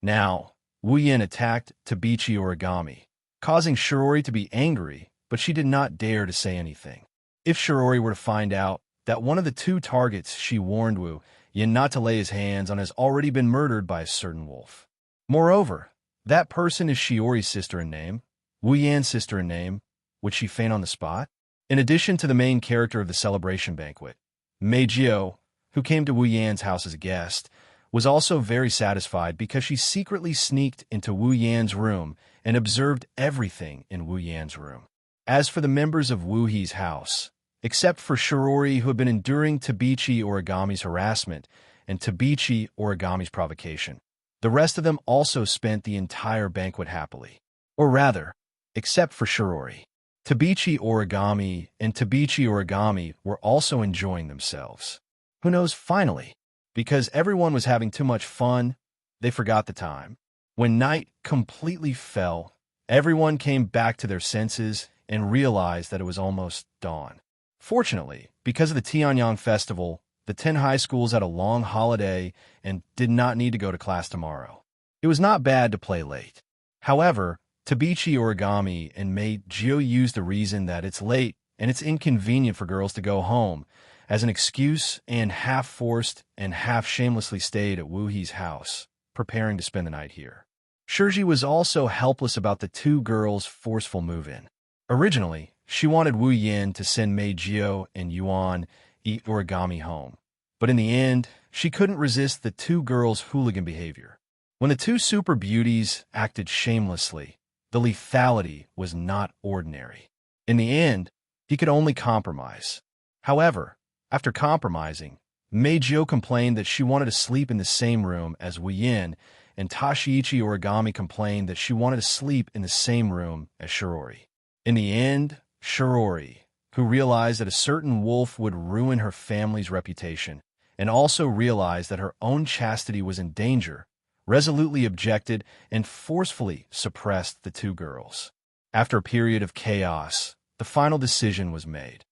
Now, Wu Yan attacked Tabichi Origami, causing Shirori to be angry, but she did not dare to say anything. If Shirori were to find out that one of the two targets she warned Wu Yan not to lay his hands on has already been murdered by a certain wolf. Moreover, that person is Shiori's sister in name, Wu Yan's sister in name. Would she faint on the spot? In addition to the main character of the celebration banquet, Mei Jio, who came to Wu Yan's house as a guest, was also very satisfied because she secretly sneaked into Wu Yan's room and observed everything in Wu Yan's room. As for the members of Wu He's house, except for Shirori, who had been enduring Tabichi Origami's harassment and Tabichi Origami's provocation, the rest of them also spent the entire banquet happily. Or rather, except for Shirori. Tabichi Origami and Tabichi Origami were also enjoying themselves. Who knows, finally, because everyone was having too much fun, they forgot the time. When night completely fell, everyone came back to their senses and realized that it was almost dawn. Fortunately, because of the Tianyang festival, the 10 high schools had a long holiday and did not need to go to class tomorrow. It was not bad to play late. However, Tabichi Origami and Mei Jio used the reason that it's late and it's inconvenient for girls to go home as an excuse and half-forced and half-shamelessly stayed at Wu He's house, preparing to spend the night here. Shirji was also helpless about the two girls' forceful move-in. Originally, she wanted Wu Yan to send Mei Jio and Yuan Origami home, but in the end, she couldn't resist the two girls' hooligan behavior. When the two super beauties acted shamelessly, the lethality was not ordinary. In the end, he could only compromise. However, after compromising, Meijio complained that she wanted to sleep in the same room as Wu Yin, and Tashiichi Origami complained that she wanted to sleep in the same room as Shirori. In the end, Shirori, who realized that a certain wolf would ruin her family's reputation, and also realized that her own chastity was in danger, resolutely objected and forcefully suppressed the two girls. After a period of chaos, the final decision was made.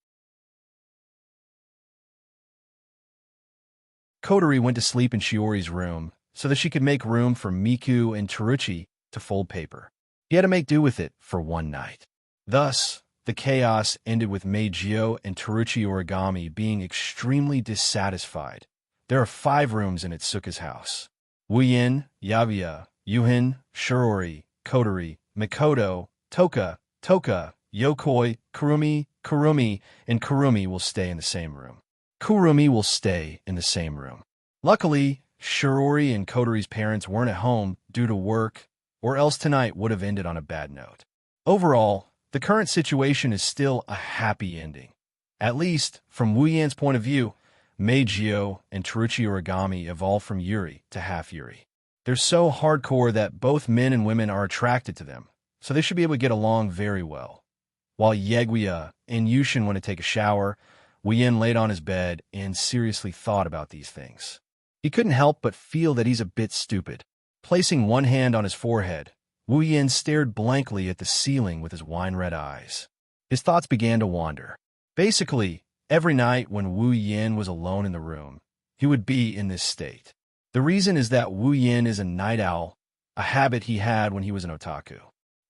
Kotori went to sleep in Shiori's room so that she could make room for Miku and Teruchi to fold paper. He had to make do with it for one night. Thus, the chaos ended with Meijio and Teruchi Origami being extremely dissatisfied. There are 5 rooms in Itsuka's house. Wu Yin, Yabuya, Yuhin, Shirori, Kotori, Mikoto, Toka, Yokoi, Kurumi, and Kurumi will stay in the same room. Kurumi will stay in the same room. Luckily, Shirori and Kotori's parents weren't at home due to work, or else tonight would have ended on a bad note. Overall, the current situation is still a happy ending. At least, from Wu Yan's point of view, Meijio and Teruchi Origami evolved from Yuri to half Yuri. They're so hardcore that both men and women are attracted to them, so they should be able to get along very well. While Yeguya and Yushin went to take a shower, Wu Yin laid on his bed and seriously thought about these things. He couldn't help but feel that he's a bit stupid. Placing one hand on his forehead, Wu Yin stared blankly at the ceiling with his wine-red eyes. His thoughts began to wander. Basically, every night when Wu Yin was alone in the room, he would be in this state. The reason is that Wu Yin is a night owl, a habit he had when he was an otaku.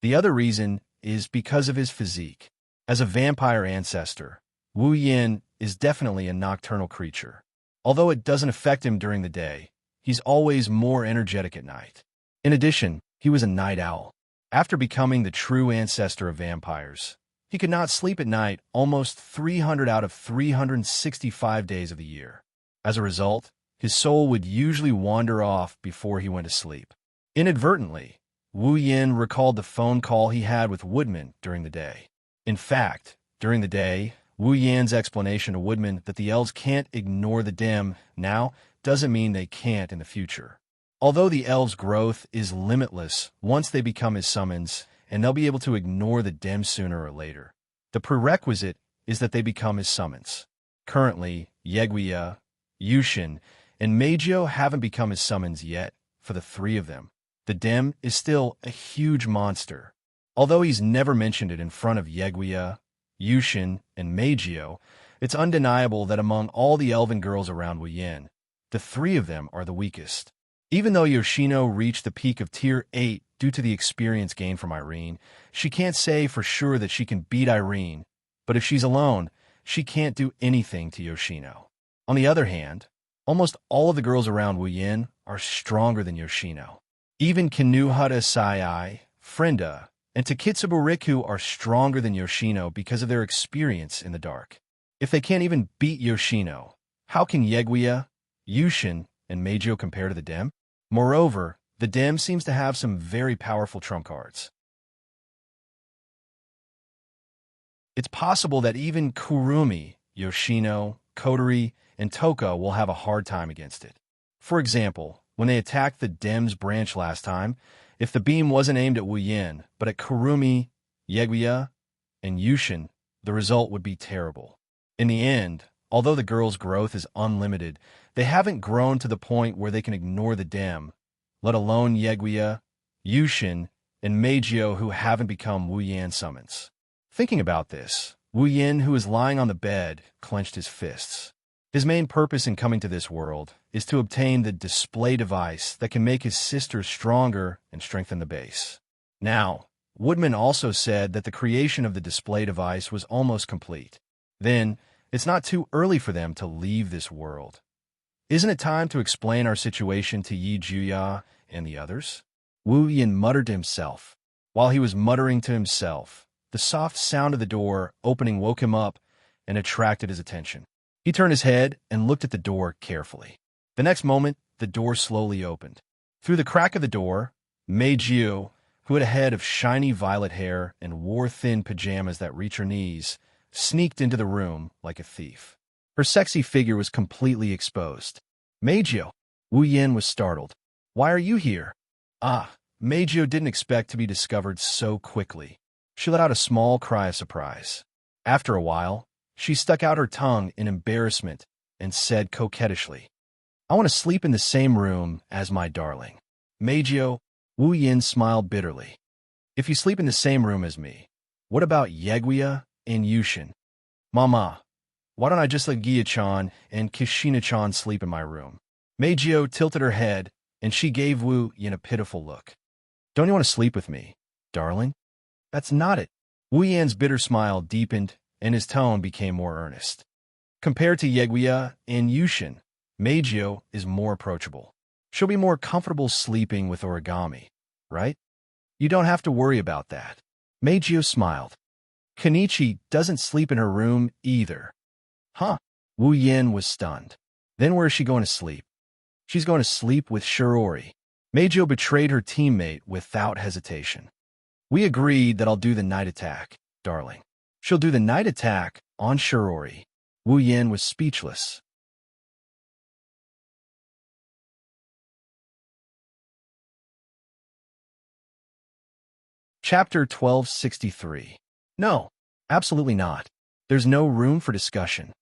The other reason is because of his physique. As a vampire ancestor, Wu Yin is definitely a nocturnal creature. Although it doesn't affect him during the day, he's always more energetic at night. In addition, he was a night owl. After becoming the true ancestor of vampires, he could not sleep at night almost 300 out of 365 days of the year. As a result, his soul would usually wander off before he went to sleep. Inadvertently, Wu Yin recalled the phone call he had with Woodman during the day. In fact, during the day, Wu Yan's explanation to Woodman that the elves can't ignore the dim now doesn't mean they can't in the future. Although the elves' growth is limitless once they become his summons, and they'll be able to ignore the dim sooner or later, the prerequisite is that they become his summons. Currently, Yeguya, Yushin, and Meijio haven't become his summons yet. For the 3 of them, the dim is still a huge monster. Although he's never mentioned it in front of Yeguya, Yushin, and Meijio, it's undeniable that among all the elven girls around Wu Yin, the 3 of them are the weakest. Even though Yoshino reached the peak of Tier 8 due to the experience gained from Irene, she can't say for sure that she can beat Irene, but if she's alone, she can't do anything to Yoshino. On the other hand, almost all of the girls around Wu Yin are stronger than Yoshino. Even Kinuhara Sai, Frenda, and Takitsubo Riku are stronger than Yoshino because of their experience in the dark. If they can't even beat Yoshino, how can Yeguya, Yushin, and Meijio compare to the Dem? Moreover, the Dem seems to have some very powerful trump cards. It's possible that even Kurumi, Yoshino, Kotori, and Toka will have a hard time against it. For example, when they attacked the Dem's branch last time, if the beam wasn't aimed at Wu Yin, but at Kurumi, Yeguya, and Yushin, the result would be terrible. In the end, although the girls' growth is unlimited, they haven't grown to the point where they can ignore the Dem, let alone Yeguya, Yushin, and Meijio who haven't become Wu Yan summons. Thinking about this, Wu Yin, who is lying on the bed, clenched his fists. His main purpose in coming to this world is to obtain the display device that can make his sister stronger and strengthen the base. Now, Woodman also said that the creation of the display device was almost complete. Then, it's not too early for them to leave this world. Isn't it time to explain our situation to Yi Juya and the others? Wu Yin muttered to himself. While he was muttering to himself, the soft sound of the door opening woke him up and attracted his attention. He turned his head and looked at the door carefully. The next moment, the door slowly opened. Through the crack of the door, Mei Jiu, who had a head of shiny violet hair and wore thin pajamas that reached her knees, sneaked into the room like a thief. Her sexy figure was completely exposed. Meijio. Wu Yin was startled. Why are you here? Ah, Meijio didn't expect to be discovered so quickly. She let out a small cry of surprise. After a while, she stuck out her tongue in embarrassment and said coquettishly, I want to sleep in the same room as my darling. Meijio. Wu Yin smiled bitterly. If you sleep in the same room as me, what about Yeguia and Yushin? Mama, why don't I just let Gia-chan and Kishina-chan sleep in my room? Meijio tilted her head, and she gave Wu Yin a pitiful look. Don't you want to sleep with me, darling? That's not it. Wu Yin's bitter smile deepened, and his tone became more earnest. Compared to Yeguia and Yushin, Meijio is more approachable. She'll be more comfortable sleeping with Origami, right? You don't have to worry about that. Meijio smiled. Kenichi doesn't sleep in her room either. Huh? Wu Yin was stunned. Then where is she going to sleep? She's going to sleep with Shirori. Meijio betrayed her teammate without hesitation. We agreed that I'll do the night attack, darling. She'll do the night attack on Shirori. Wu Yin was speechless. Chapter 1263. No, absolutely not. There's no room for discussion.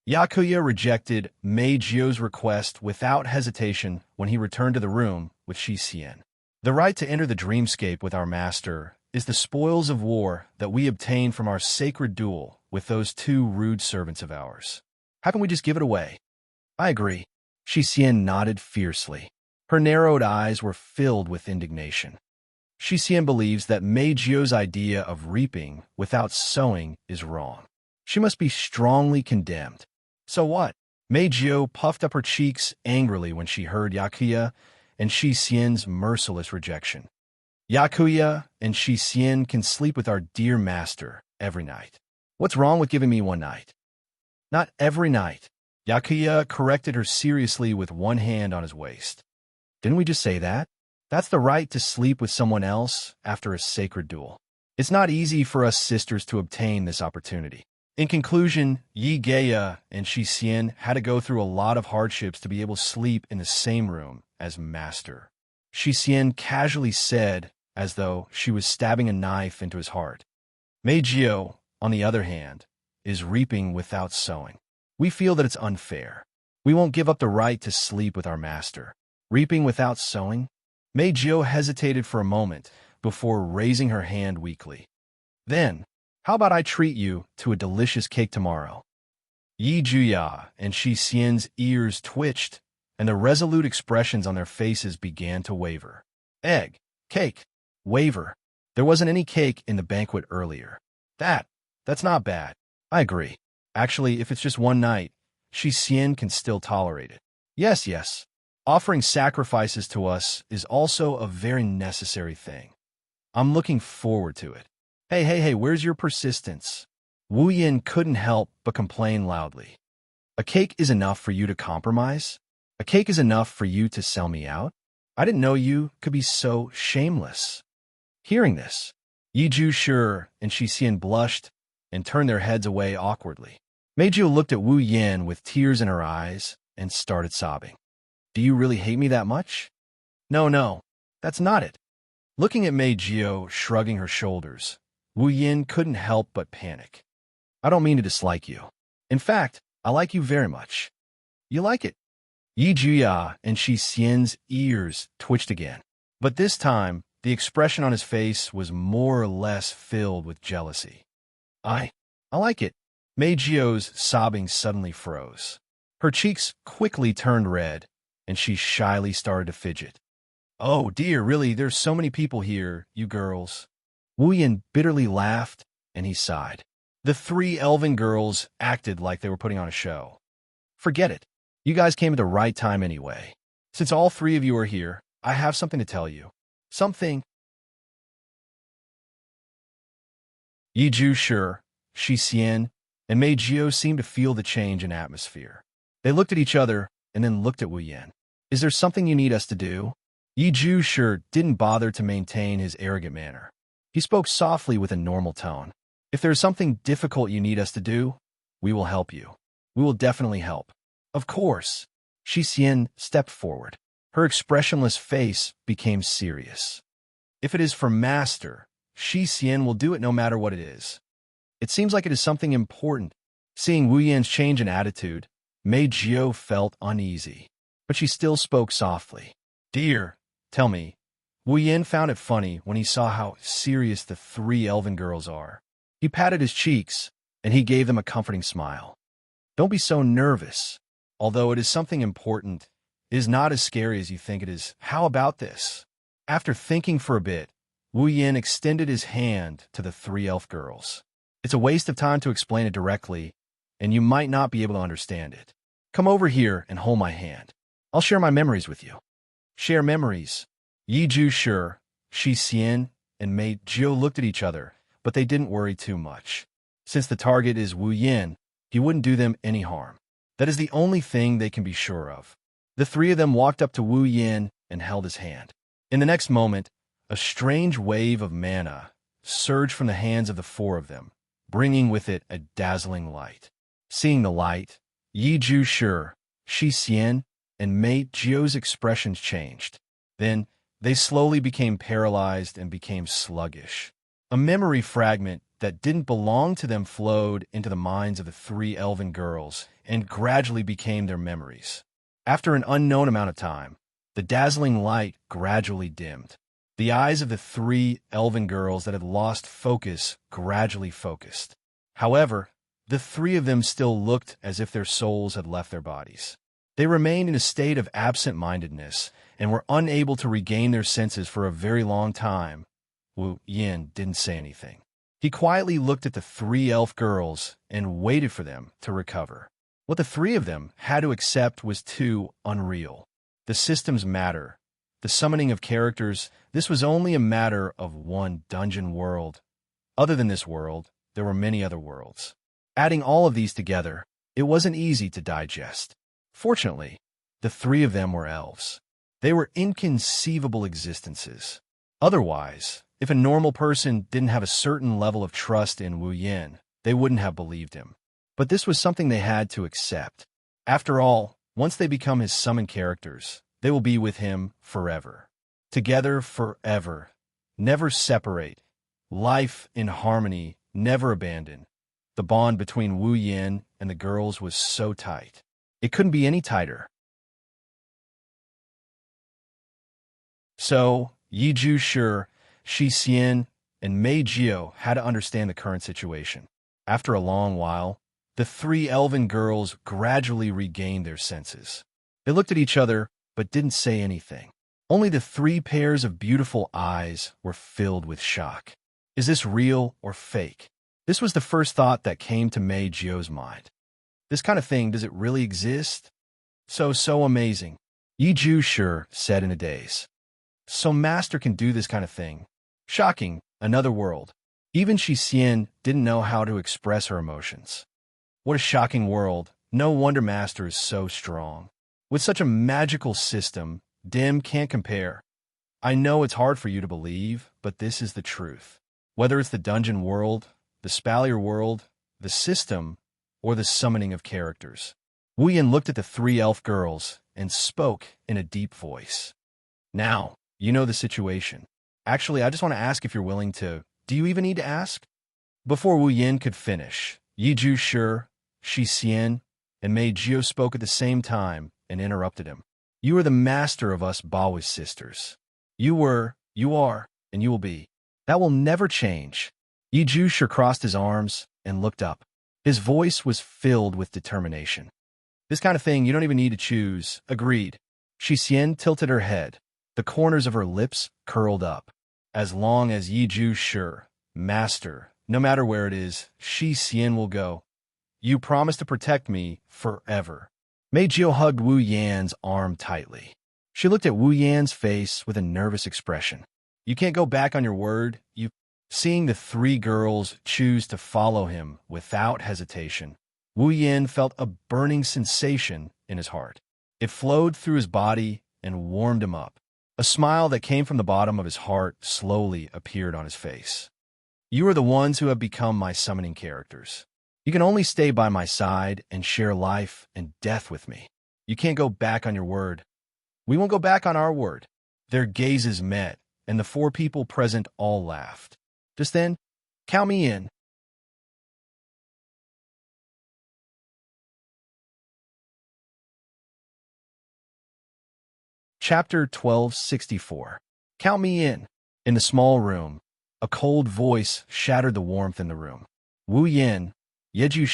Yakuya rejected Meijio's request without hesitation when he returned to the room with Xianxia. The right to enter the dreamscape with our master is the spoils of war that we obtained from our sacred duel with those two rude servants of ours. How can we just give it away? I agree. Xianxia nodded fiercely. Her narrowed eyes were filled with indignation. Xianxia believes that Meijio's idea of reaping without sowing is wrong. She must be strongly condemned. So what? Meijio puffed up her cheeks angrily when she heard Yakuya and Xianxia's merciless rejection. Yakuya and Xianxia can sleep with our dear master every night. What's wrong with giving me one night? Not every night. Yakuya corrected her seriously with one hand on his waist. Didn't we just say that? That's the right to sleep with someone else after a sacred duel. It's not easy for us sisters to obtain this opportunity. In conclusion, Yi Geia and Xianxia had to go through a lot of hardships to be able to sleep in the same room as master. Xianxia casually said, as though she was stabbing a knife into his heart. Meijio, on the other hand, is reaping without sowing. We feel that it's unfair. We won't give up the right to sleep with our master. Reaping without sowing? Meijio hesitated for a moment before raising her hand weakly. Then, how about I treat you to a delicious cake tomorrow? Yi Juya and Xian's ears twitched, and the resolute expressions on their faces began to waver. Egg, cake, waver. There wasn't any cake in the banquet earlier. That's not bad. I agree. Actually, if it's just one night, Xian can still tolerate it. Yes. Offering sacrifices to us is also a very necessary thing. I'm looking forward to it. Hey, where's your persistence? Wu Yin couldn't help but complain loudly. A cake is enough for you to compromise? A cake is enough for you to sell me out? I didn't know you could be so shameless. Hearing this, Yi Ju Shi and Xian blushed and turned their heads away awkwardly. Meijio looked at Wu Yin with tears in her eyes and started sobbing. Do you really hate me that much? No, that's not it. Looking at Meijio shrugging her shoulders, Wu Yin couldn't help but panic. I don't mean to dislike you. In fact, I like you very much. You like it? Yi Juya and Xian's ears twitched again. But this time, the expression on his face was more or less filled with jealousy. I like it. Meijio's sobbing suddenly froze. Her cheeks quickly turned red, and she shyly started to fidget. Oh dear, really, there's so many people here, you girls. Wu Yin bitterly laughed, and he sighed. The three elven girls acted like they were putting on a show. Forget it. You guys came at the right time anyway. Since all three of you are here, I have something to tell you. Something. Yi Ju Shi, Xian, and Meijio seemed to feel the change in atmosphere. They looked at each other and then looked at Wu Yin. Is there something you need us to do? Yi Ju sure didn't bother to maintain his arrogant manner. He spoke softly with a normal tone. If there is something difficult you need us to do, we will help you. We will definitely help. Of course. Xianxia stepped forward. Her expressionless face became serious. If it is for Master, Xianxia will do it no matter what it is. It seems like it is something important. Seeing Wu Yan's change in attitude, Mei Jiao felt uneasy, but she still spoke softly. Dear, tell me, Wu Yan found it funny when he saw how serious the three elven girls are. He patted his cheeks, and he gave them a comforting smile. Don't be so nervous. Although it is something important, it is not as scary as you think it is. How about this? After thinking for a bit, Wu Yan extended his hand to the three elf girls. It's a waste of time to explain it directly, and you might not be able to understand it. Come over here and hold my hand. I'll share my memories with you. Share memories. Yi Ju sure, Xianxia and Mei Jiao looked at each other, but they didn't worry too much. Since the target is Wu Yan, he wouldn't do them any harm. That is the only thing they can be sure of. The three of them walked up to Wu Yan and held his hand. In the next moment, a strange wave of mana surged from the hands of the four of them, bringing with it a dazzling light. Seeing the light, Yi Ju sure, Xianxia and Mei Jiao's expressions changed. Then, they slowly became paralyzed and became sluggish. A memory fragment that didn't belong to them flowed into the minds of the three elven girls and gradually became their memories. After an unknown amount of time, the dazzling light gradually dimmed. The eyes of the three elven girls that had lost focus gradually focused. However, the three of them still looked as if their souls had left their bodies. They remained in a state of absent-mindedness and were unable to regain their senses for a very long time. Wu Yan didn't say anything. He quietly looked at the three elf girls and waited for them to recover. What the three of them had to accept was too unreal. The systems matter. The summoning of characters, this was only a matter of one dungeon world. Other than this world, there were many other worlds. Adding all of these together, it wasn't easy to digest. Fortunately, the three of them were elves. They were inconceivable existences. Otherwise, if a normal person didn't have a certain level of trust in Wu Yan, they wouldn't have believed him. But this was something they had to accept. After all, once they become his summoned characters, they will be with him forever. Together forever. Never separate. Life in harmony, never abandon. The bond between Wu Yan and the girls was so tight. It couldn't be any tighter. So, Yi Ju sure, Xianxia and Mei Jiao had to understand the current situation. After a long while, the three elven girls gradually regained their senses. They looked at each other, but didn't say anything. Only the three pairs of beautiful eyes were filled with shock. Is this real or fake? This was the first thought that came to Mei Jiao's mind. This kind of thing, does it really exist? So amazing. Yi Ju sure said in a daze. So Master can do this kind of thing. Shocking, another world. Even Xianxia didn't know how to express her emotions. What a shocking world. No wonder Master is so strong. With such a magical system, Dim can't compare. I know it's hard for you to believe, but this is the truth. Whether it's the dungeon world, the Spalier world, the system, or the summoning of characters. Wu Yan looked at the three elf girls and spoke in a deep voice. Now, you know the situation. Actually, I just want to ask if you're willing to... Do you even need to ask? Before Wu Yan could finish, Yi Ju sure, Xianxia, and Mei Jiao spoke at the same time and interrupted him. You are the master of us Baoist sisters. You were, you are, and you will be. That will never change. Yi Ju sure crossed his arms and looked up. His voice was filled with determination. This kind of thing you don't even need to choose. Agreed. Xianxia tilted her head. The corners of her lips curled up. As long as Yi Ju sure, Master, no matter where it is, Xianxia will go. You promise to protect me forever. Mei Jiao hugged Wu Yan's arm tightly. She looked at Wu Yan's face with a nervous expression. You can't go back on your word. Seeing the three girls choose to follow him without hesitation, Wu Yan felt a burning sensation in his heart. It flowed through his body and warmed him up. A smile that came from the bottom of his heart slowly appeared on his face. You are the ones who have become my summoning characters. You can only stay by my side and share life and death with me. You can't go back on your word. We won't go back on our word. Their gazes met, and the 4 people present all laughed. Just then, count me in. Chapter 1264. Count me in. In the small room, a cold voice shattered the warmth in the room. Wu Yin, Yeju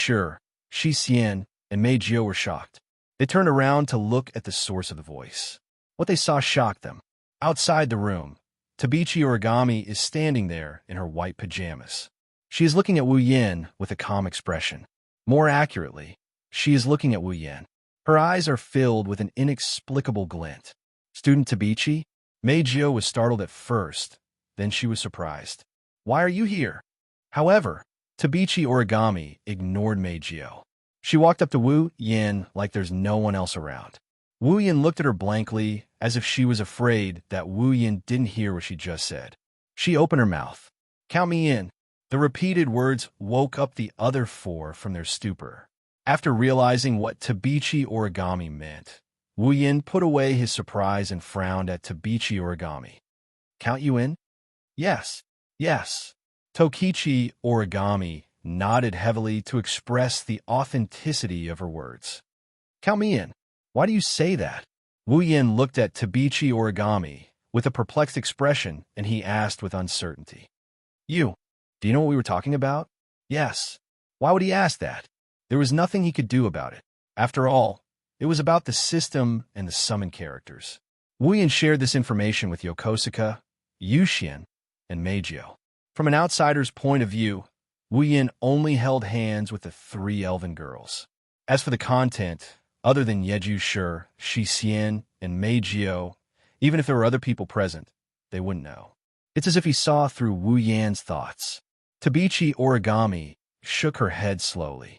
Shi Xian, and Mei Jiao were shocked. They turned around to look at the source of the voice. What they saw shocked them. Outside the room, Tabichi Origami is standing there in her white pajamas. She is looking at Wu Yin with a calm expression. More accurately, she is looking at Wu Yin. Her eyes are filled with an inexplicable glint. Student Tabichi? Mei Jiao was startled at first, then she was surprised. Why are you here? However, Tabichi Origami ignored Mei Jiao. She walked up to Wu Yin like there's no one else around. Wu Yin looked at her blankly, as if she was afraid that Wu Yin didn't hear what she just said. She opened her mouth. Count me in. The repeated words woke up the other 4 from their stupor. After realizing what Tabichi Origami meant, Wu Yin put away his surprise and frowned at Tabichi Origami. Count you in? Yes, yes. Tokichi Origami nodded heavily to express the authenticity of her words. Count me in. Why do you say that? Wu Yin looked at Tabichi Origami with a perplexed expression, and he asked with uncertainty. Do you know what we were talking about? Yes. Why would he ask that? There was nothing he could do about it. After all, it was about the system and the summon characters. Wu Yin shared this information with Yokosuka, Yuxian, and Mei Jiao. From an outsider's point of view, Wu Yin only held hands with the 3 elven girls. As for the content, other than Yeju Shi Xian, and Mei Jiao, even if there were other people present, they wouldn't know. It's as if he saw through Wu Yan's thoughts. Tabichi Origami shook her head slowly.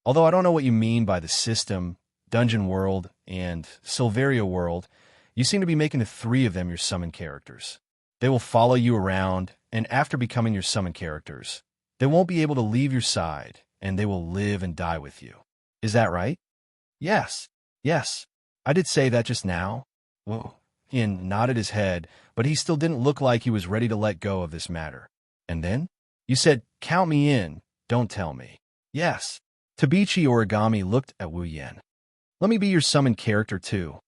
Although I don't know what you mean by the system, Dungeon World, and Silveria World, you seem to be making the 3 of them your summon characters. They will follow you around, and after becoming your summon characters, they won't be able to leave your side, and they will live and die with you. Is that right? Yes, yes. I did say that just now. Wu Yin nodded his head, but he still didn't look like he was ready to let go of this matter. And then? You said, count me in, don't tell me. Yes. Tabichi Origami looked at Wu Yin. Let me be your summon character too.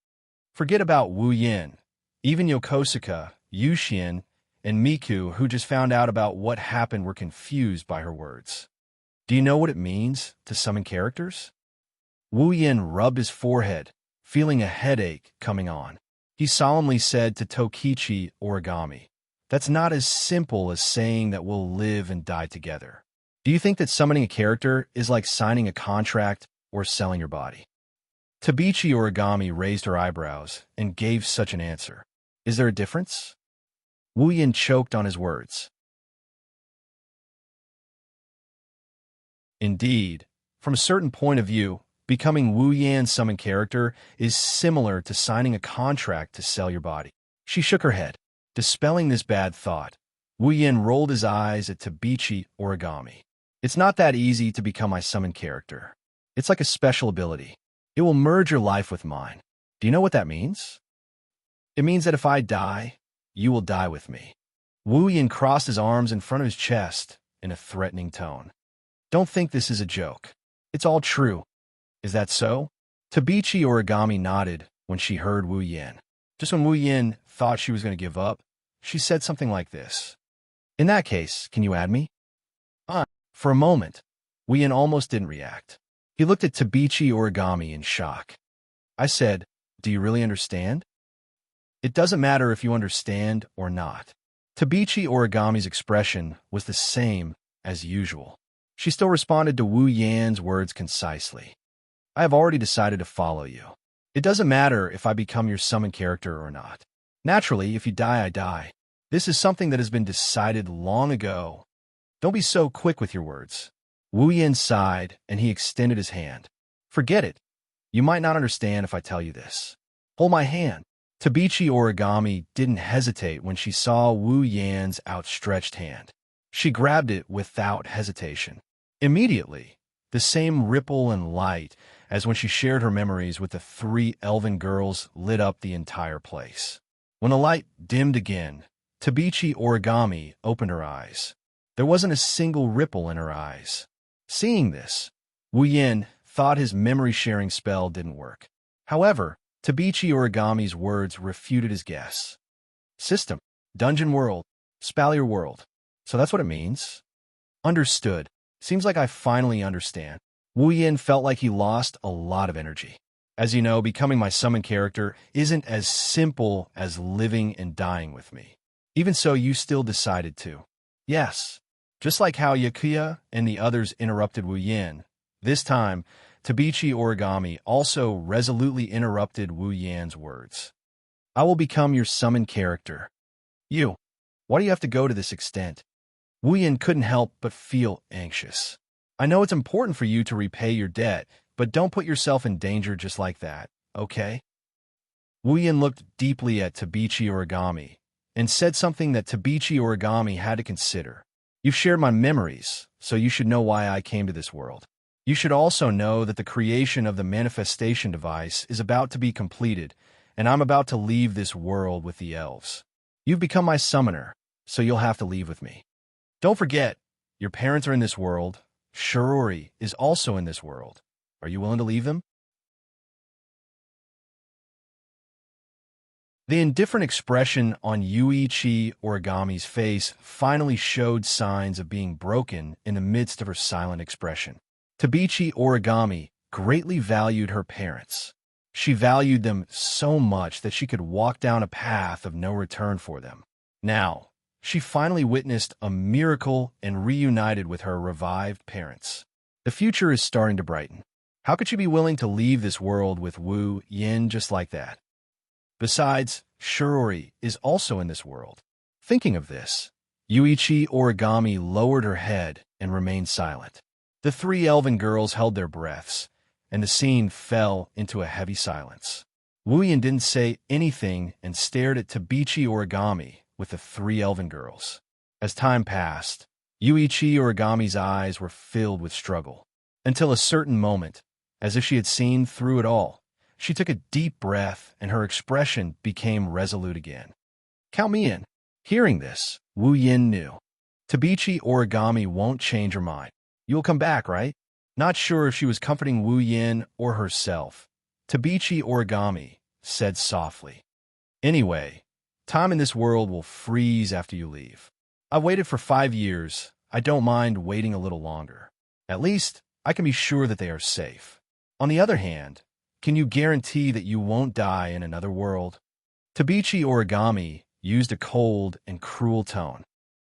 Forget about Wu Yin. Even Yokosuka, Yuxian, and Miku, who just found out about what happened, were confused by her words. Do you know what it means to summon characters? Wu Yin rubbed his forehead, feeling a headache coming on. He solemnly said to Tokichi Origami, that's not as simple as saying that we'll live and die together. Do you think that summoning a character is like signing a contract or selling your body? Tabichi Origami raised her eyebrows and gave such an answer. Is there a difference? Wu Yin choked on his words. Indeed, from a certain point of view, becoming Wu Yan's summon character is similar to signing a contract to sell your body. She shook her head. Dispelling this bad thought, Wu Yin rolled his eyes at Tabichi Origami. It's not that easy to become my summon character. It's like a special ability. It will merge your life with mine. Do you know what that means? It means that if I die, you will die with me. Wu Yin crossed his arms in front of his chest in a threatening tone. Don't think this is a joke. It's all true. Is that so? Tabichi Origami nodded when she heard Wu Yin. Just when Wu Yin thought she was going to give up, she said something like this. In that case, can you add me? For a moment, Wu Yin almost didn't react. He looked at Tabichi Origami in shock. I said, do you really understand? It doesn't matter if you understand or not. Tabichi Origami's expression was the same as usual. She still responded to Wu Yan's words concisely. I have already decided to follow you. It doesn't matter if I become your summon character or not. Naturally, if you die, I die. This is something that has been decided long ago. Don't be so quick with your words. Wu Yin sighed, and he extended his hand. Forget it. You might not understand if I tell you this. Hold my hand. Tabichi Origami didn't hesitate when she saw Wu Yan's outstretched hand. She grabbed it without hesitation. Immediately, the same ripple and light as when she shared her memories with the three elven girls lit up the entire place. When the light dimmed again, Tabichi Origami opened her eyes. There wasn't a single ripple in her eyes. Seeing this, Wu Yan thought his memory-sharing spell didn't work. However, Tabichi Origami's words refuted his guess. System, Dungeon World, Spalier World. So that's what it means? Understood. Seems like I finally understand. Wu Yan felt like he lost a lot of energy. As you know, becoming my summon character isn't as simple as living and dying with me. Even so, you still decided to. Yes. Just like how Xianxia and the others interrupted Wu Yan, this time, Tabichi Origami also resolutely interrupted Wu Yan's words. I will become your summon character. You. Why do you have to go to this extent? Wu Yan couldn't help but feel anxious. I know it's important for you to repay your debt, but don't put yourself in danger just like that, okay? Wu Yan looked deeply at Tabichi Origami and said something that Tabichi Origami had to consider. You've shared my memories, so you should know why I came to this world. You should also know that the creation of the manifestation device is about to be completed, and I'm about to leave this world with the elves. You've become my summoner, so you'll have to leave with me. Don't forget, your parents are in this world. Shirori is also in this world. Are you willing to leave them? The indifferent expression on Yuichi Origami's face finally showed signs of being broken in the midst of her silent expression. Tabichi Origami greatly valued her parents. She valued them so much that she could walk down a path of no return for them. Now, she finally witnessed a miracle and reunited with her revived parents. The future is starting to brighten. How could she be willing to leave this world with Wu Yan just like that? Besides, Shirori is also in this world. Thinking of this, Yuichi Origami lowered her head and remained silent. The three elven girls held their breaths, and the scene fell into a heavy silence. Wu Yan didn't say anything and stared at Tabichi Origami with the three elven girls. As time passed, Yuichi Origami's eyes were filled with struggle. Until a certain moment, as if she had seen through it all, she took a deep breath and her expression became resolute again. Count me in. Hearing this, Wu Yan knew. Tabichi Origami won't change her mind. You'll come back, right? Not sure if she was comforting Wu Yan or herself. Tabichi Origami said softly. Anyway, time in this world will freeze after you leave. I've waited for 5 years. I don't mind waiting a little longer. At least, I can be sure that they are safe. On the other hand, can you guarantee that you won't die in another world? Tabichi Origami used a cold and cruel tone.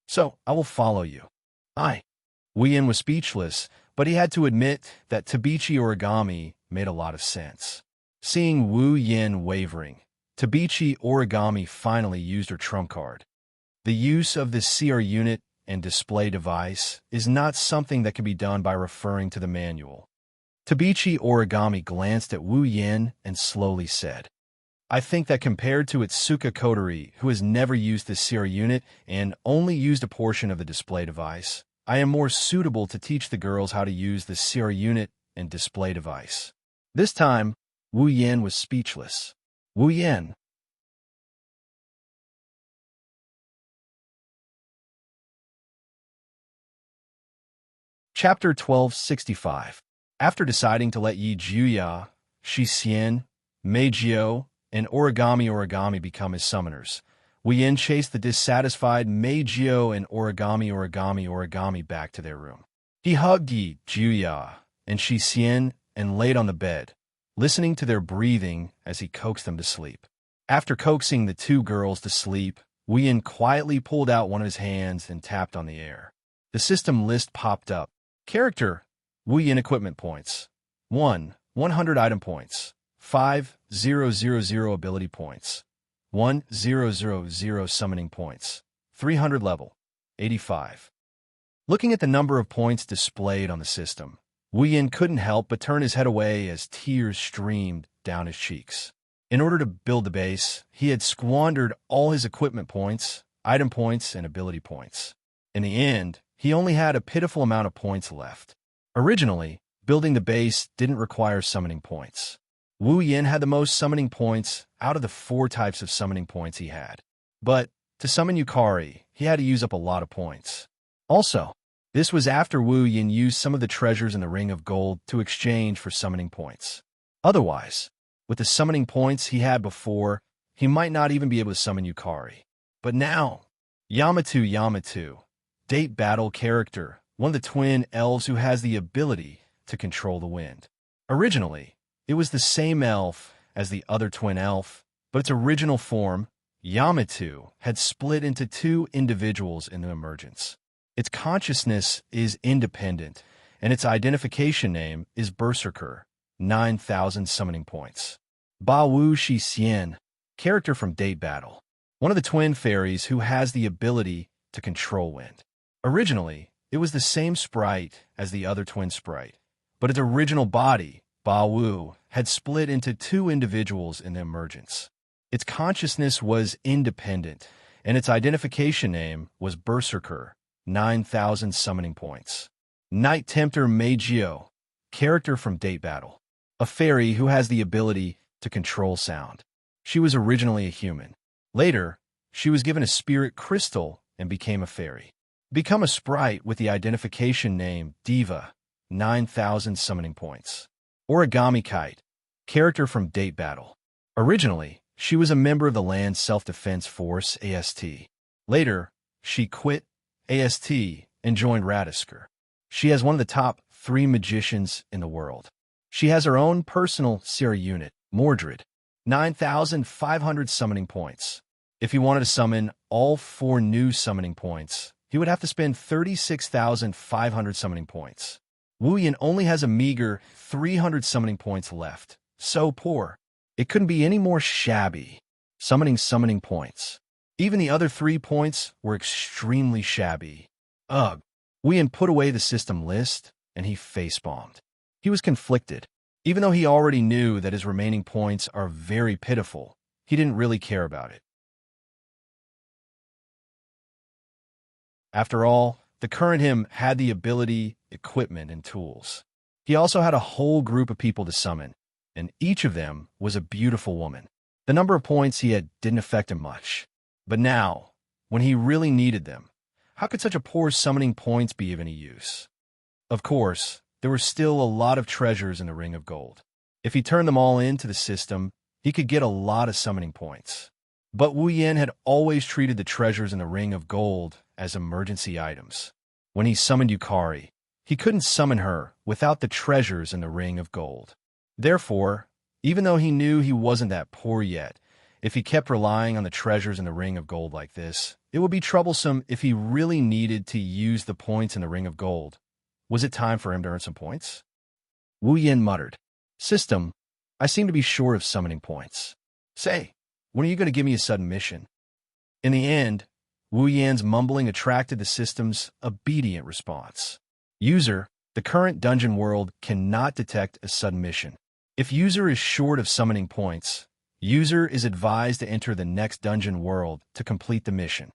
So, I will follow you. Wu Yan was speechless, but he had to admit that Tabichi Origami made a lot of sense. Seeing Wu Yan wavering, Tabichi Origami finally used her trump card. The use of this CR unit and display device is not something that can be done by referring to the manual. Tabichi Origami glanced at Wu Yan and slowly said, I think that compared to Itsuka Kotori, who has never used the CR unit and only used a portion of the display device, I am more suitable to teach the girls how to use the CR unit and display device. This time, Wu Yan was speechless. Wu Yan. Chapter 1265. After deciding to let Yi Juya, Xianxia, Meijio, and Origami become his summoners, Wu Yan chased the dissatisfied Meijio and Origami back to their room. He hugged Yi Juya and Xianxia and laid on the bed, listening to their breathing as he coaxed them to sleep. After coaxing the two girls to sleep, Wu Yan quietly pulled out one of his hands and tapped on the air. The system list popped up. Character, Wu Yan equipment points. 1, 100 item points. 5, 000 ability points. 1,000 summoning points. 300 level. 85. Looking at the number of points displayed on the system, Wu Yan couldn't help but turn his head away as tears streamed down his cheeks. In order to build the base, he had squandered all his equipment points, item points, and ability points. In the end, he only had a pitiful amount of points left. Originally, building the base didn't require summoning points. Wu Yin had the most summoning points out of the 4 types of summoning points he had. But to summon Yukari, he had to use up a lot of points. Also, this was after Wu Yin used some of the treasures in the Ring of Gold to exchange for summoning points. Otherwise, with the summoning points he had before, he might not even be able to summon Yukari. But now, Yamatu, date battle character, one of the twin elves who has the ability to control the wind. Originally, it was the same elf as the other twin elf, but its original form, Yamatu, had split into 2 individuals in the emergence. Its consciousness is independent, and its identification name is Berserker, 9,000 summoning points. Ba Wu Shi Xian, character from Date Battle, one of the twin fairies who has the ability to control wind. Originally, it was the same sprite as the other twin sprite, but its original body, Ba Wu, had split into 2 individuals in the emergence. Its consciousness was independent, and its identification name was Berserker, 9,000 summoning points. Night Tempter Meijio, character from Date Battle, a fairy who has the ability to control sound. She was originally a human. Later, she was given a spirit crystal and became a fairy. Become a sprite with the identification name Diva, 9,000 summoning points. Origami Kite, character from Date Battle. Originally, she was a member of the Land Self-Defense Force, AST. Later, she quit AST and joined Radisker. She has one of the top 3 magicians in the world. She has her own personal Siri unit, Mordred, 9,500 summoning points. If he wanted to summon all 4 new summoning points, he would have to spend 36,500 summoning points. Wu Yin only has a meager 300 summoning points left. So poor. It couldn't be any more shabby. Summoning points. Even the other 3 points were extremely shabby. Ugh. Wu Yin put away the system list, and he facepalmed. He was conflicted. Even though he already knew that his remaining points are very pitiful, he didn't really care about it. After all, the current him had the ability, equipment, and tools. He also had a whole group of people to summon, and each of them was a beautiful woman. The number of points he had didn't affect him much. But now, when he really needed them, how could such a poor summoning points be of any use? Of course, there were still a lot of treasures in the Ring of Gold. If he turned them all into the system, he could get a lot of summoning points. But Wu Yin had always treated the treasures in the Ring of Gold as emergency items. When he summoned Yukari, he couldn't summon her without the treasures in the Ring of Gold. Therefore, even though he knew he wasn't that poor yet, if he kept relying on the treasures in the Ring of Gold like this, it would be troublesome if he really needed to use the points in the Ring of Gold. Was it time for him to earn some points? Wu Yin muttered, "System, I seem to be short of summoning points. Say, when are you going to give me a sudden mission?" In the end, Wu Yin's mumbling attracted the system's obedient response. User, the current dungeon world cannot detect a sudden mission. If user is short of summoning points, user is advised to enter the next dungeon world to complete the mission.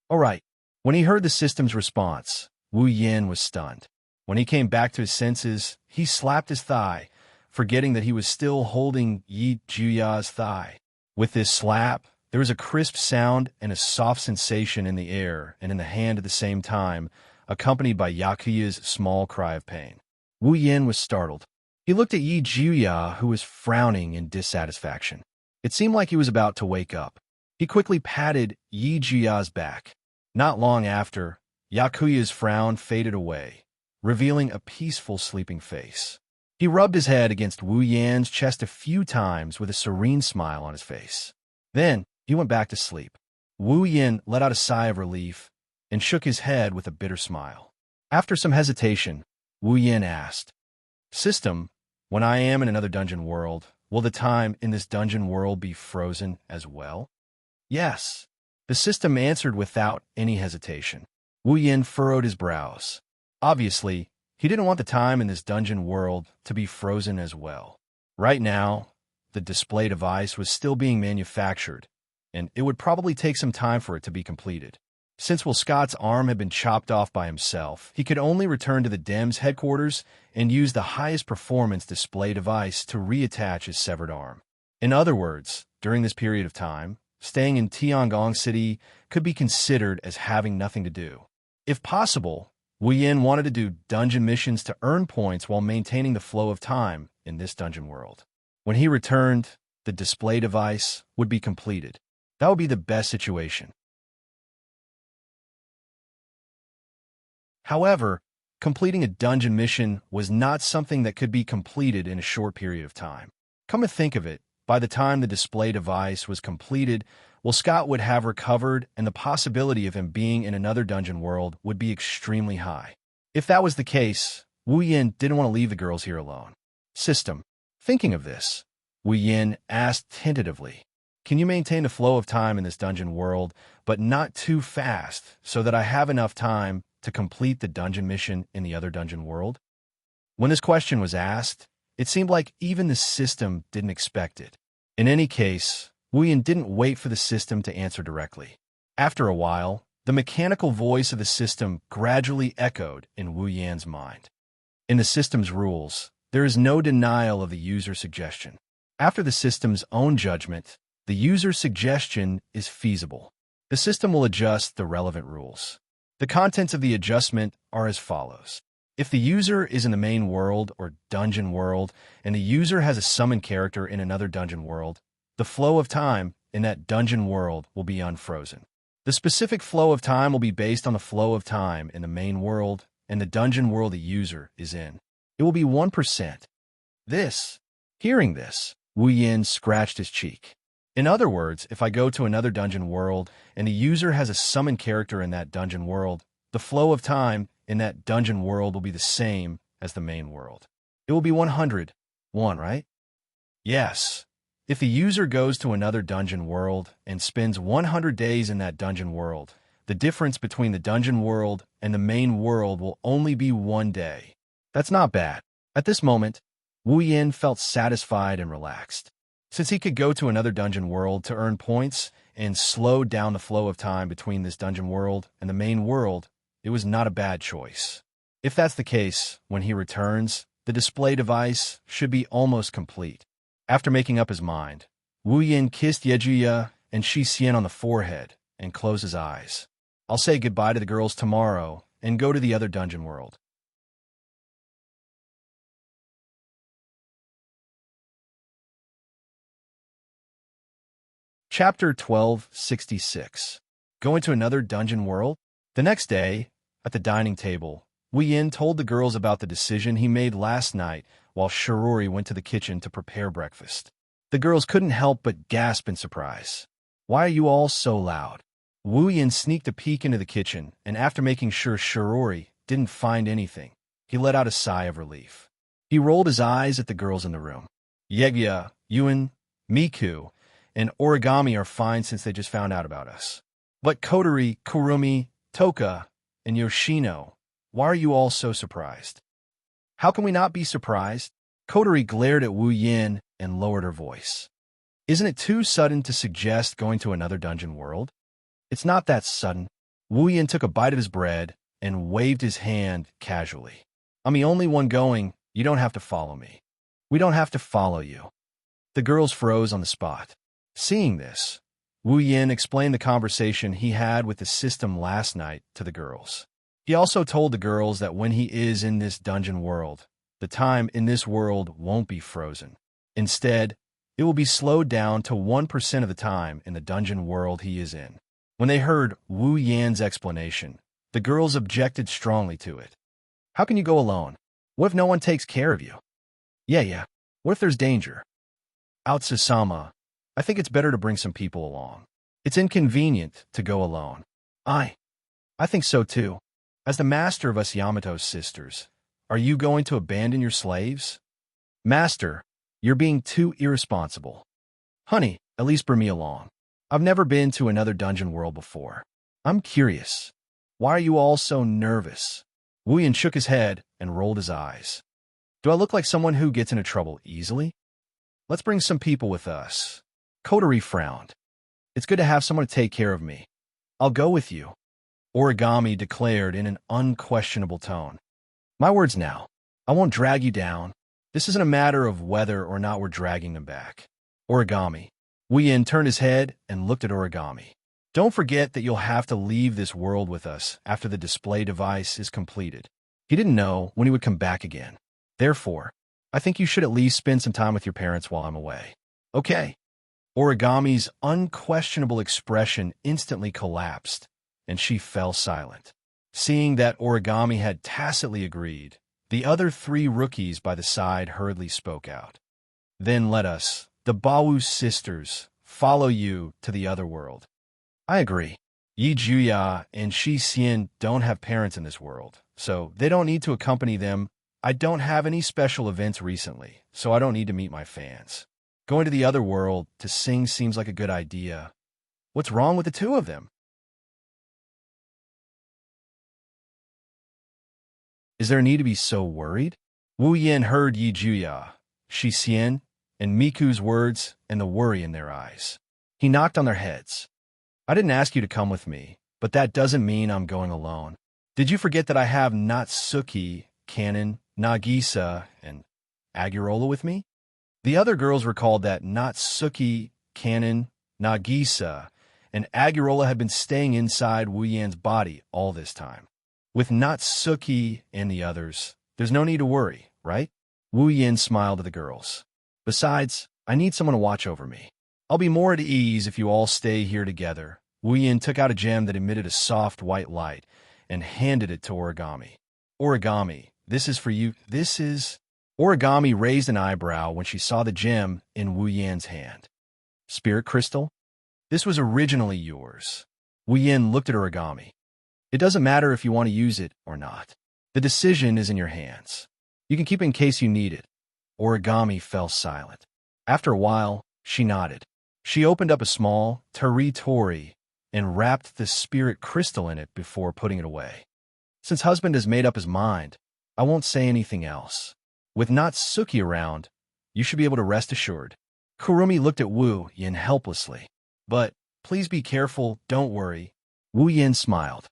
All right. When he heard the system's response, Wu Yin was stunned. When he came back to his senses, he slapped his thigh, forgetting that he was still holding Yi Juya's thigh. With this slap, there was a crisp sound and a soft sensation in the air and in the hand at the same time, accompanied by Yakuya's small cry of pain. Wu Yin was startled. He looked at Yi Juya, who was frowning in dissatisfaction. It seemed like he was about to wake up. He quickly patted Yi Juya's back. Not long after, Yakuya's frown faded away, revealing a peaceful sleeping face. He rubbed his head against Wu Yan's chest a few times with a serene smile on his face. Then, he went back to sleep. Wu Yin let out a sigh of relief and shook his head with a bitter smile. After some hesitation, Wu Yin asked, "System, when I am in another dungeon world, will the time in this dungeon world be frozen as well?" "Yes," the system answered without any hesitation. Wu Yin furrowed his brows. Obviously, he didn't want the time in this dungeon world to be frozen as well. Right now, the display device was still being manufactured, and it would probably take some time for it to be completed. Since Scott's arm had been chopped off by himself, he could only return to the DEM's headquarters and use the highest performance display device to reattach his severed arm. In other words, during this period of time, staying in Tiangong City could be considered as having nothing to do. If possible, Wu Yin wanted to do dungeon missions to earn points while maintaining the flow of time in this dungeon world. When he returned, the display device would be completed. That would be the best situation. However, completing a dungeon mission was not something that could be completed in a short period of time. Come to think of it, by the time the display device was completed, Scott would have recovered, and the possibility of him being in another dungeon world would be extremely high. If that was the case, Wu Yin didn't want to leave the girls here alone. System. Thinking of this, Wu Yin asked tentatively, "Can you maintain the flow of time in this dungeon world, but not too fast, so that I have enough time to complete the dungeon mission in the other dungeon world?" When this question was asked, it seemed like even the system didn't expect it. In any case, Wu Yin didn't wait for the system to answer directly. After a while, the mechanical voice of the system gradually echoed in Wu Yan's mind. In the system's rules, there is no denial of the user's suggestion. After the system's own judgment, the user's suggestion is feasible. The system will adjust the relevant rules. The contents of the adjustment are as follows. If the user is in the main world or dungeon world, and the user has a summoned character in another dungeon world, the flow of time in that dungeon world will be unfrozen. The specific flow of time will be based on the flow of time in the main world and the dungeon world the user is in. It will be 1%. Hearing this, Wu Yin scratched his cheek. In other words, if I go to another dungeon world and the user has a summoned character in that dungeon world, the flow of time in that dungeon world will be the same as the main world. It will be 101, right? Yes. If the user goes to another dungeon world and spends 100 days in that dungeon world, the difference between the dungeon world and the main world will only be 1 day. That's not bad. At this moment, Wu Yin felt satisfied and relaxed. Since he could go to another dungeon world to earn points and slow down the flow of time between this dungeon world and the main world, it was not a bad choice. If that's the case, when he returns, the display device should be almost complete. After making up his mind, Wu Yin kissed Xianxia and Xianxia on the forehead and closed his eyes. I'll say goodbye to the girls tomorrow and go to the other dungeon world. Chapter 1266. Going to another dungeon world? The next day, at the dining table, Wu Yin told the girls about the decision he made last night while Shirori went to the kitchen to prepare breakfast. The girls couldn't help but gasp in surprise. "Why are you all so loud?" Wu Yin sneaked a peek into the kitchen, and after making sure Shirori didn't find anything, he let out a sigh of relief. He rolled his eyes at the girls in the room. Yegya, Yuan, Miku, and Origami are fine since they just found out about us. But Kotori, Kurumi, Toka, and Yoshino, why are you all so surprised? How can we not be surprised? Kotori glared at Wu Yin and lowered her voice. Isn't it too sudden to suggest going to another dungeon world? It's not that sudden. Wu Yin took a bite of his bread and waved his hand casually. I'm the only one going. You don't have to follow me. We don't have to follow you. The girls froze on the spot. Seeing this, Wu Yin explained the conversation he had with the system last night to the girls. He also told the girls that when he is in this dungeon world, the time in this world won't be frozen. Instead, it will be slowed down to 1% of the time in the dungeon world he is in. When they heard Wu Yan's explanation, the girls objected strongly to it. How can you go alone? What if no one takes care of you? Yeah. What if there's danger? Outsa-sama, I think it's better to bring some people along. It's inconvenient to go alone. I think so too. As the master of us Yamato's sisters, are you going to abandon your slaves? Master, you're being too irresponsible. Honey, at least bring me along. I've never been to another dungeon world before. I'm curious. Why are you all so nervous? Wu Yin shook his head and rolled his eyes. Do I look like someone who gets into trouble easily? Let's bring some people with us. Kotori frowned. It's good to have someone to take care of me. I'll go with you, Origami declared in an unquestionable tone. My words now. I won't drag you down. This isn't a matter of whether or not we're dragging them back. Origami. Wuyin turned his head and looked at Origami. Don't forget that you'll have to leave this world with us after the display device is completed. He didn't know when he would come back again. Therefore, I think you should at least spend some time with your parents while I'm away. Okay. Origami's unquestionable expression instantly collapsed, and she fell silent. Seeing that Origami had tacitly agreed, the other 3 rookies by the side hurriedly spoke out. Then let us, the Bawu sisters, follow you to the other world. I agree. Yi Juya and Shi Xian don't have parents in this world, so they don't need to accompany them. I don't have any special events recently, so I don't need to meet my fans. Going to the other world to sing seems like a good idea. What's wrong with the 2 of them? Is there a need to be so worried? Wu Yin heard Yi Juya, Shi Xian, and Miku's words and the worry in their eyes. He knocked on their heads. I didn't ask you to come with me, but that doesn't mean I'm going alone. Did you forget that I have Natsuki, Kanon, Nagisa, and Agurola with me? The other girls recalled that Natsuki, Kanon, Nagisa, and Agurola had been staying inside Wu Yan's body all this time. With Natsuki and the others, there's no need to worry, right? Wu Yan smiled at the girls. Besides, I need someone to watch over me. I'll be more at ease if you all stay here together. Wu Yan took out a gem that emitted a soft white light and handed it to Origami. Origami, this is for you. This is... Origami raised an eyebrow when she saw the gem in Wu Yan's hand. Spirit crystal? This was originally yours. Wu Yan looked at Origami. It doesn't matter if you want to use it or not. The decision is in your hands. You can keep it in case you need it. Origami fell silent. After a while, she nodded. She opened up a small tori and wrapped the spirit crystal in it before putting it away. Since husband has made up his mind, I won't say anything else. With Natsuki around, you should be able to rest assured. Kurumi looked at Wu Yin helplessly. But please be careful, don't worry. Wu Yin smiled.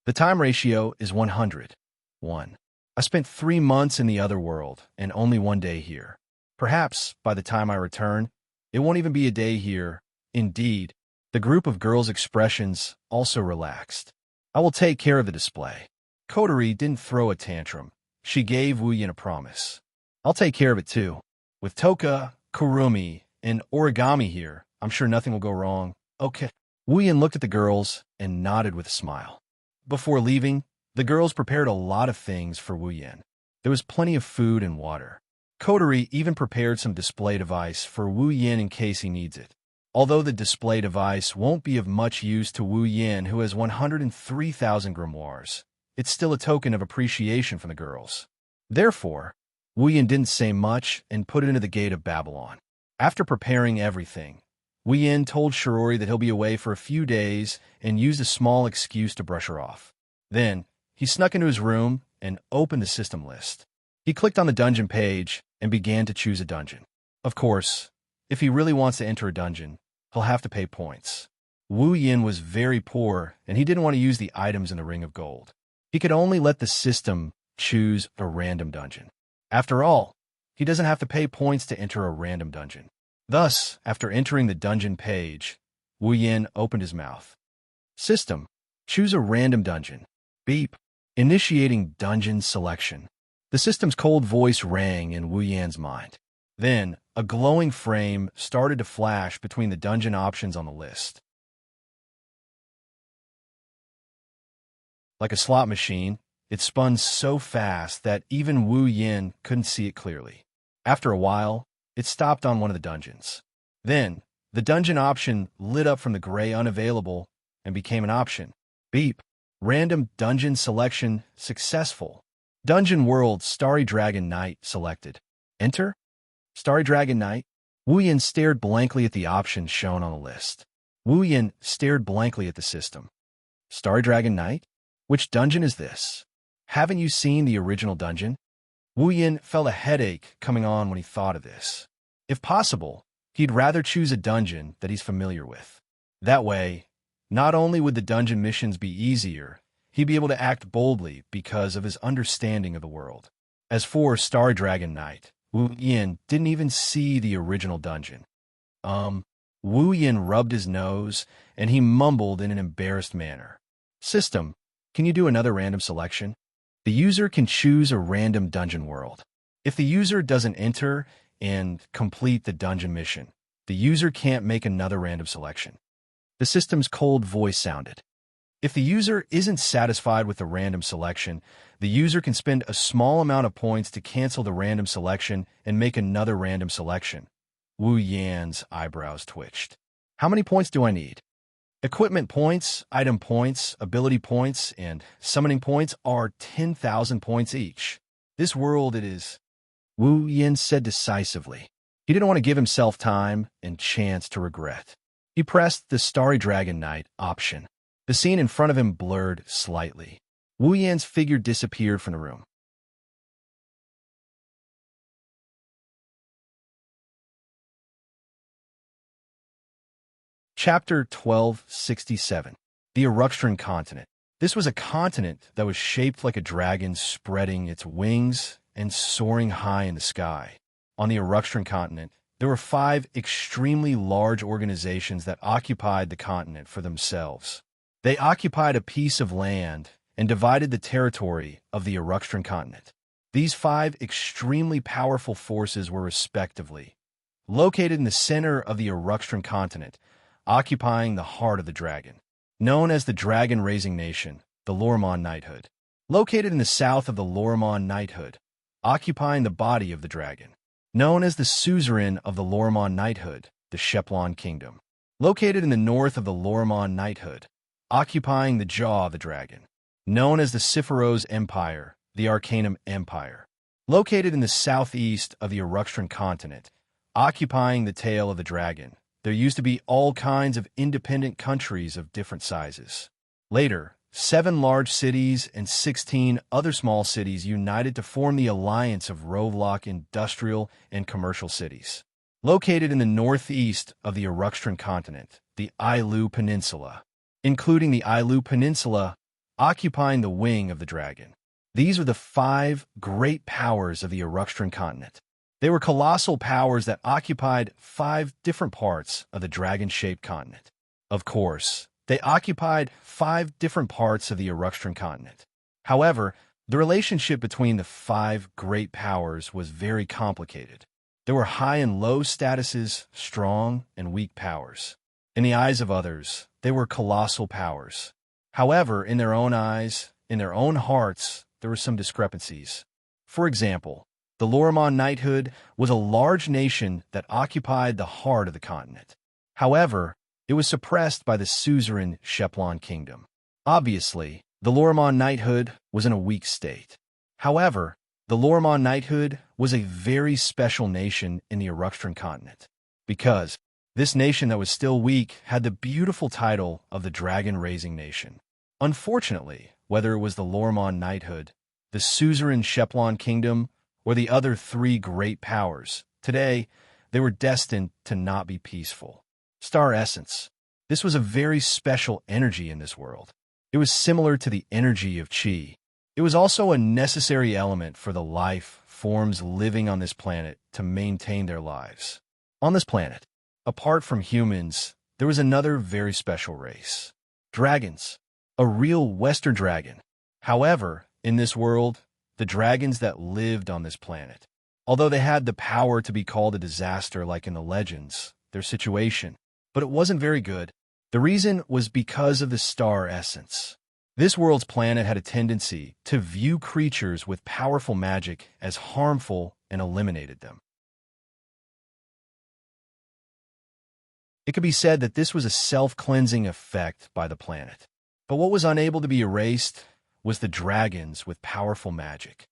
The time ratio is 100:1. I spent 3 months in the other world and only 1 day here. Perhaps, by the time I return, it won't even be a day here. Indeed, the group of girls' expressions also relaxed. I will take care of the display. Kotori didn't throw a tantrum. She gave Wu Yin a promise. I'll take care of it too. With Toka, Kurumi, and Origami here, I'm sure nothing will go wrong. Okay. Wu Yin looked at the girls and nodded with a smile. Before leaving, the girls prepared a lot of things for Wu Yin. There was plenty of food and water. Kotori even prepared some display device for Wu Yin in case he needs it. Although the display device won't be of much use to Wu Yin, who has 103,000 grimoires, it's still a token of appreciation from the girls. Therefore, Wu Yin didn't say much and put it into the gate of Babylon. After preparing everything, Wu Yin told Shirori that he'll be away for a few days and used a small excuse to brush her off. Then, he snuck into his room and opened the system list. He clicked on the dungeon page and began to choose a dungeon. Of course, if he really wants to enter a dungeon, he'll have to pay points. Wu Yin was very poor, and he didn't want to use the items in the Ring of Gold. He could only let the system choose a random dungeon. After all, he doesn't have to pay points to enter a random dungeon. Thus, after entering the dungeon page, Wu Yin opened his mouth. System, choose a random dungeon. Beep. Initiating dungeon selection. The system's cold voice rang in Wu Yan's mind. Then, a glowing frame started to flash between the dungeon options on the list. Like a slot machine, it spun so fast that even Wu Yin couldn't see it clearly. After a while, it stopped on one of the dungeons. Then, the dungeon option lit up from the gray unavailable and became an option. Beep. Random dungeon selection successful. Dungeon World Starry Dragon Knight selected. Enter? Starry Dragon Knight? Wu Yin stared blankly at the options shown on the list. Wu Yin stared blankly at the system. Starry Dragon Knight? Which dungeon is this? Haven't you seen the original dungeon? Wu Yin felt a headache coming on when he thought of this. If possible, he'd rather choose a dungeon that he's familiar with. That way, not only would the dungeon missions be easier, he'd be able to act boldly because of his understanding of the world. As for Star Dragon Knight, Wu Yin didn't even see the original dungeon. Wu Yin rubbed his nose, and he mumbled in an embarrassed manner. System, can you do another random selection? The user can choose a random dungeon world. If the user doesn't enter and complete the dungeon mission, the user can't make another random selection. The system's cold voice sounded. If the user isn't satisfied with the random selection, the user can spend a small amount of points to cancel the random selection and make another random selection. Wu Yan's eyebrows twitched. How many points do I need? Equipment points, item points, ability points, and summoning points are 10,000 points each. This world it is, Wu Yin said decisively. He didn't want to give himself time and chance to regret. He pressed the Starry Dragon Knight option. The scene in front of him blurred slightly. Wu Yan's figure disappeared from the room. Chapter 1267. The Eruxtran Continent. This was a continent that was shaped like a dragon spreading its wings and soaring high in the sky. On the Eruxtran Continent, there were 5 extremely large organizations that occupied the continent for themselves. They occupied a piece of land and divided the territory of the Eruxtran Continent. These 5 extremely powerful forces were respectively located in the center of the Eruxtran Continent, occupying the heart of the dragon, known as the dragon-raising nation, the Lormon Knighthood. Located in the south of the Lormon Knighthood, occupying the body of the dragon, known as the suzerain of the Lormon Knighthood, the Sheplon Kingdom. Located in the north of the Lormon Knighthood, occupying the jaw of the dragon, known as the Siphoros Empire, the Arcanum Empire. Located in the southeast of the Eruxtran Continent, occupying the tail of the dragon, there used to be all kinds of independent countries of different sizes. Later, 7 large cities and 16 other small cities united to form the alliance of Rovlock industrial and commercial cities. Located in the northeast of the Eruxtran Continent, the Ailu Peninsula, including the Ailu Peninsula occupying the wing of the dragon. These were the 5 great powers of the Eruxtran Continent. They were colossal powers that occupied 5 different parts of the dragon-shaped continent. Of course, they occupied 5 different parts of the Eruxtran Continent. However, the relationship between the 5 great powers was very complicated. There were high and low statuses, strong and weak powers. In the eyes of others, they were colossal powers. However, in their own eyes, in their own hearts, there were some discrepancies. For example, the Lormon Knighthood was a large nation that occupied the heart of the continent. However, it was suppressed by the suzerain Sheplon Kingdom. Obviously, the Lormon Knighthood was in a weak state. However, the Lormon Knighthood was a very special nation in the Eruxtran Continent, because this nation that was still weak had the beautiful title of the Dragon-Raising Nation. Unfortunately, whether it was the Lormon Knighthood, the suzerain Sheplon Kingdom, or the other 3 great powers, today they were destined to not be peaceful. Star Essence. This was a very special energy in this world. It was similar to the energy of Qi. It was also a necessary element for the life forms living on this planet to maintain their lives. On this planet, apart from humans, there was another very special race. Dragons. A real Western dragon. However, in this world, the dragons that lived on this planet, although they had the power to be called a disaster like in the legends, their situation, but it wasn't very good. The reason was because of the star essence. This world's planet had a tendency to view creatures with powerful magic as harmful and eliminated them. It could be said that this was a self-cleansing effect by the planet. But what was unable to be erased was the dragons with powerful magic.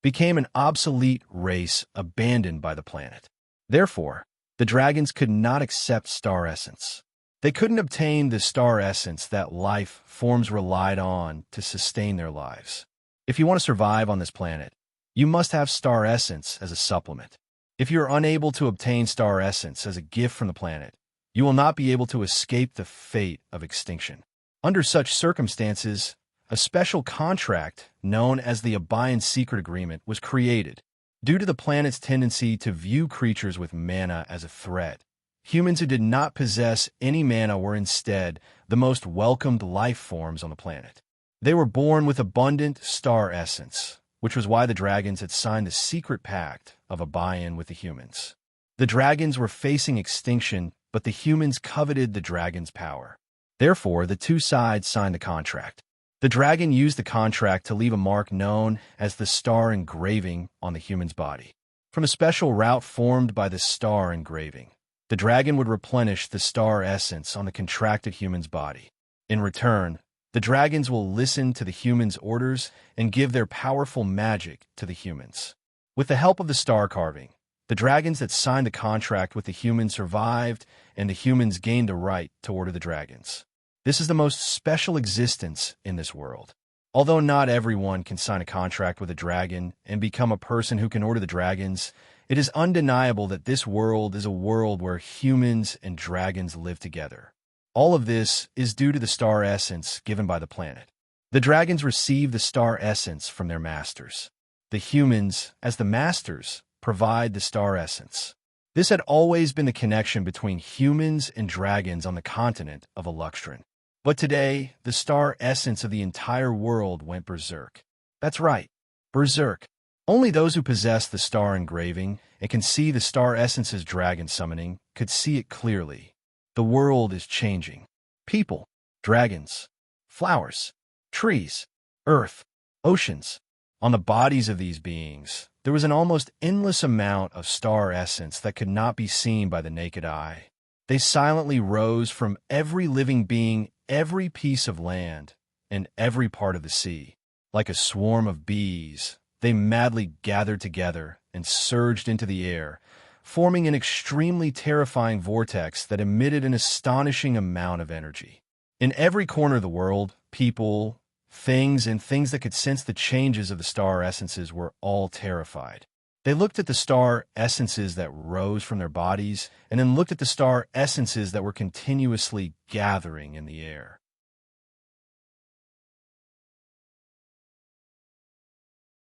Became an obsolete race abandoned by the planet. Therefore, the dragons could not accept star essence. They couldn't obtain the star essence that life forms relied on to sustain their lives. If you want to survive on this planet, you must have star essence as a supplement. If you are unable to obtain star essence as a gift from the planet, you will not be able to escape the fate of extinction. Under such circumstances, a special contract known as the Abayan Secret Agreement was created. Due to the planet's tendency to view creatures with mana as a threat, humans who did not possess any mana were instead the most welcomed life forms on the planet. They were born with abundant star essence, which was why the dragons had signed the secret pact of Abayan with the humans. The dragons were facing extinction, but the humans coveted the dragons' power. Therefore, the two sides signed the contract. The dragon used the contract to leave a mark known as the star engraving on the human's body. From a special route formed by the star engraving, the dragon would replenish the star essence on the contracted human's body. In return, the dragons will listen to the humans' orders and give their powerful magic to the humans. With the help of the star carving, the dragons that signed the contract with the humans survived, and the humans gained the right to order the dragons. This is the most special existence in this world. Although not everyone can sign a contract with a dragon and become a person who can order the dragons, it is undeniable that this world is a world where humans and dragons live together. All of this is due to the star essence given by the planet. The dragons receive the star essence from their masters. The humans, as the masters, provide the star essence. This had always been the connection between humans and dragons on the continent of Aluxtran. But today, the star essence of the entire world went berserk. That's right, berserk. Only those who possess the star engraving and can see the star essence's dragon summoning could see it clearly. The world is changing. People, dragons, flowers, trees, earth, oceans. On the bodies of these beings, there was an almost endless amount of star essence that could not be seen by the naked eye. They silently rose from every living being, every piece of land, and every part of the sea. Like a swarm of bees, they madly gathered together and surged into the air, forming an extremely terrifying vortex that emitted an astonishing amount of energy. In every corner of the world, people, things, and things that could sense the changes of the star essences were all terrified. They looked at the star essences that rose from their bodies, and then looked at the star essences that were continuously gathering in the air.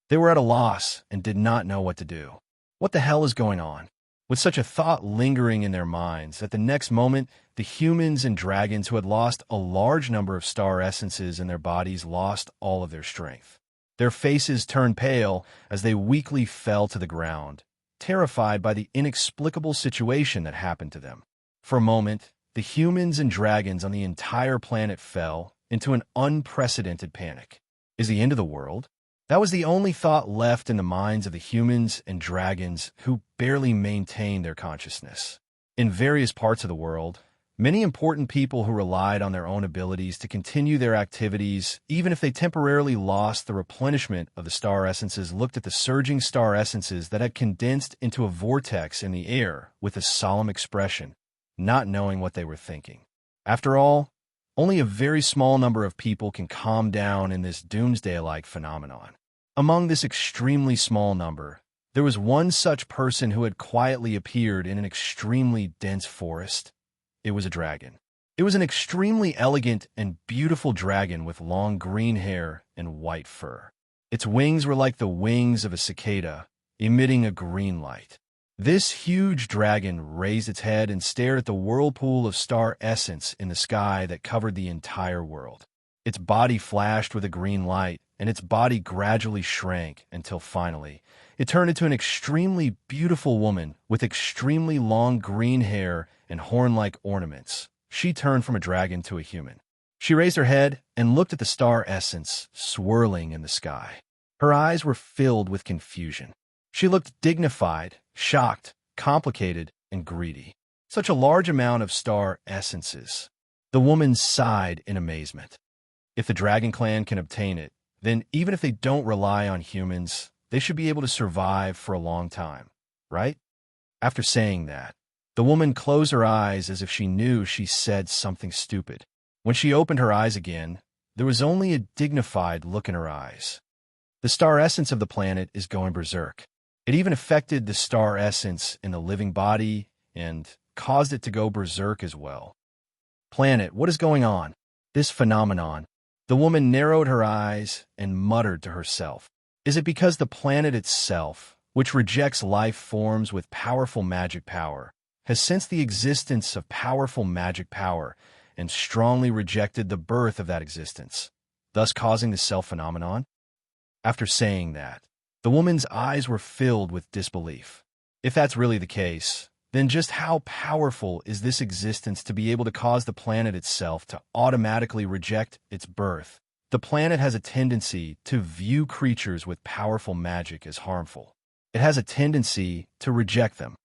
They were at a loss and did not know what to do. What the hell is going on? With such a thought lingering in their minds, at the next moment, the humans and dragons who had lost a large number of star essences in their bodies lost all of their strength. Their faces turned pale as they weakly fell to the ground, terrified by the inexplicable situation that happened to them. For a moment, the humans and dragons on the entire planet fell into an unprecedented panic. Is the end of the world? That was the only thought left in the minds of the humans and dragons who barely maintained their consciousness. In various parts of the world, many important people who relied on their own abilities to continue their activities, even if they temporarily lost the replenishment of the star essences, looked at the surging star essences that had condensed into a vortex in the air with a solemn expression, not knowing what they were thinking. After all, only a very small number of people can calm down in this doomsday-like phenomenon. Among this extremely small number, there was one such person who had quietly appeared in an extremely dense forest. It was a dragon. It was an extremely elegant and beautiful dragon with long green hair and white fur. Its wings were like the wings of a cicada, emitting a green light. This huge dragon raised its head and stared at the whirlpool of star essence in the sky that covered the entire world. Its body flashed with a green light, and its body gradually shrank until finally, it turned into an extremely beautiful woman with extremely long green hair and horn-like ornaments. She turned from a dragon to a human. She raised her head and looked at the star essence swirling in the sky. Her eyes were filled with confusion. She looked dignified, shocked, complicated, and greedy. Such a large amount of star essences. The woman sighed in amazement. If the Dragon Clan can obtain it, then even if they don't rely on humans, they should be able to survive for a long time, right? After saying that, the woman closed her eyes as if she knew she said something stupid. When she opened her eyes again, there was only a dignified look in her eyes. The star essence of the planet is going berserk. It even affected the star essence in the living body and caused it to go berserk as well. Planet, what is going on? This phenomenon. The woman narrowed her eyes and muttered to herself. Is it because the planet itself, which rejects life forms with powerful magic power, has sensed the existence of powerful magic power and strongly rejected the birth of that existence, thus causing the self-phenomenon? After saying that, the woman's eyes were filled with disbelief. If that's really the case, then just how powerful is this existence to be able to cause the planet itself to automatically reject its birth? The planet has a tendency to view creatures with powerful magic as harmful. It has a tendency to reject them.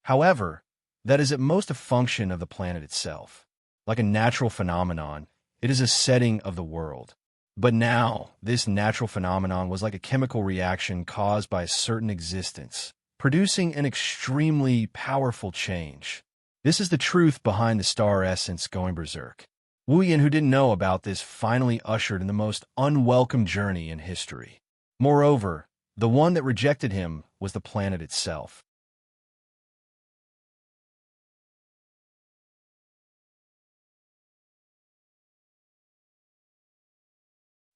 However, that is at most a function of the planet itself. Like a natural phenomenon, it is a setting of the world. But now, this natural phenomenon was like a chemical reaction caused by a certain existence, producing an extremely powerful change. This is the truth behind the star essence going berserk. Wuyan, who didn't know about this, finally ushered in the most unwelcome journey in history. Moreover, the one that rejected him was the planet itself.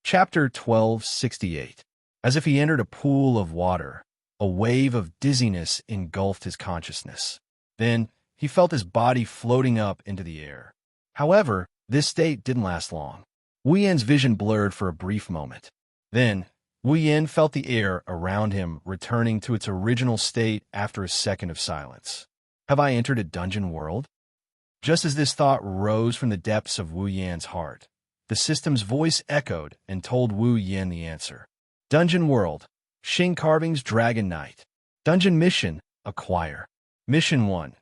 Chapter 1268. As if he entered a pool of water, a wave of dizziness engulfed his consciousness. Then, he felt his body floating up into the air. However, this state didn't last long. Wu Yan's vision blurred for a brief moment. Then, Wu Yan felt the air around him returning to its original state after a second of silence. Have I entered a dungeon world? Just as this thought rose from the depths of Wu Yan's heart, the system's voice echoed and told Wu Yan the answer. Dungeon World, Xing Carving's Dragon Knight. Dungeon Mission, Acquire. Mission 1.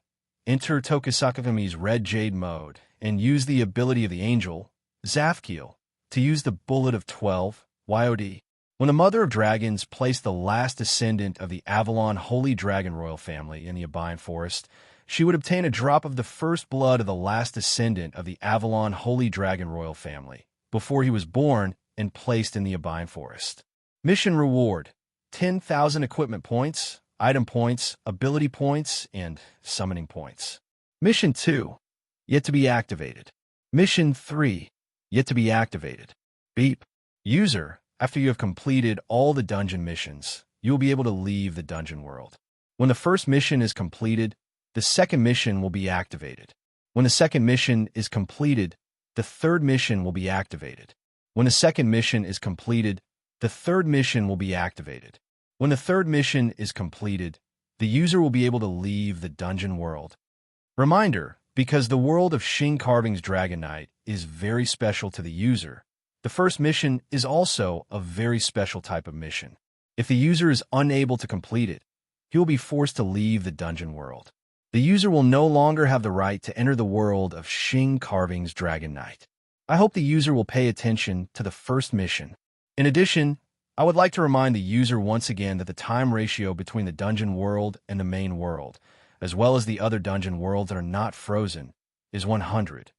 Enter Tokisakagami's Red Jade mode and use the ability of the angel, Zafkiel, to use the Bullet of 12, YOD. When the Mother of Dragons placed the last descendant of the Avalon Holy Dragon Royal family in the Abine Forest, she would obtain a drop of the first blood of the last descendant of the Avalon Holy Dragon Royal family before he was born and placed in the Abine Forest. Mission Reward: 10,000 equipment points, item points, ability points, and summoning points. Mission 2. Yet to be activated. Mission 3. Yet to be activated. Beep. User, after you have completed all the dungeon missions, you will be able to leave the dungeon world. When the first mission is completed, the second mission will be activated. When the second mission is completed, the third mission will be activated. When the second mission is completed, the third mission will be activated. When the third mission is completed, the user will be able to leave the dungeon world. Reminder, because the world of Xing Carving's Dragon Knight is very special to the user, the first mission is also a very special type of mission. If the user is unable to complete it, he will be forced to leave the dungeon world. The user will no longer have the right to enter the world of Xing Carving's Dragon Knight. I hope the user will pay attention to the first mission. In addition, I would like to remind the user once again that the time ratio between the dungeon world and the main world, as well as the other dungeon worlds that are not frozen, is 100.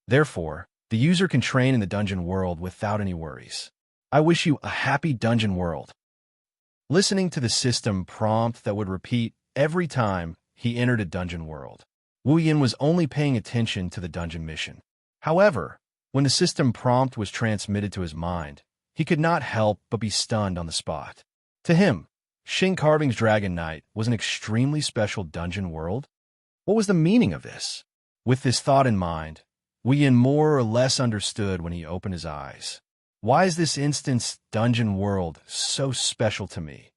Therefore, the user can train in the dungeon world without any worries. I wish you a happy dungeon world. Listening to the system prompt that would repeat every time he entered a dungeon world, Wu Yan was only paying attention to the dungeon mission. However, when the system prompt was transmitted to his mind, he could not help but be stunned on the spot. To him, Xing Carving's Dragon Knight was an extremely special dungeon world. What was the meaning of this? With this thought in mind, Wu Yan more or less understood when he opened his eyes. Why is this instant's dungeon world so special to me?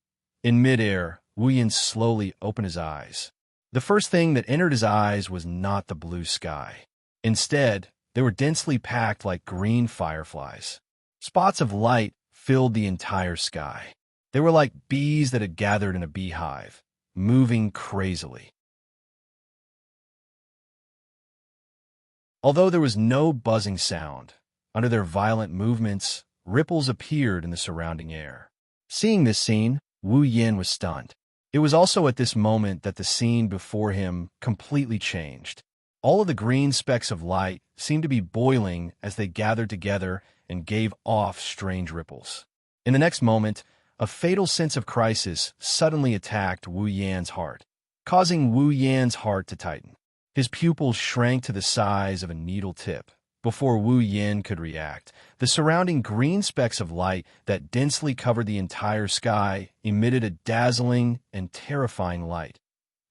In midair, Wu Yan slowly opened his eyes. The first thing that entered his eyes was not the blue sky. Instead, they were densely packed like green fireflies. Spots of light filled the entire sky. They were like bees that had gathered in a beehive, moving crazily. Although there was no buzzing sound, under their violent movements, ripples appeared in the surrounding air. Seeing this scene, Wu Yan was stunned. It was also at this moment that the scene before him completely changed. All of the green specks of light seemed to be boiling as they gathered together and gave off strange ripples. In the next moment, a fatal sense of crisis suddenly attacked Wu Yan's heart, causing Wu Yan's heart to tighten. His pupils shrank to the size of a needle tip. Before Wu Yan could react, the surrounding green specks of light that densely covered the entire sky emitted a dazzling and terrifying light.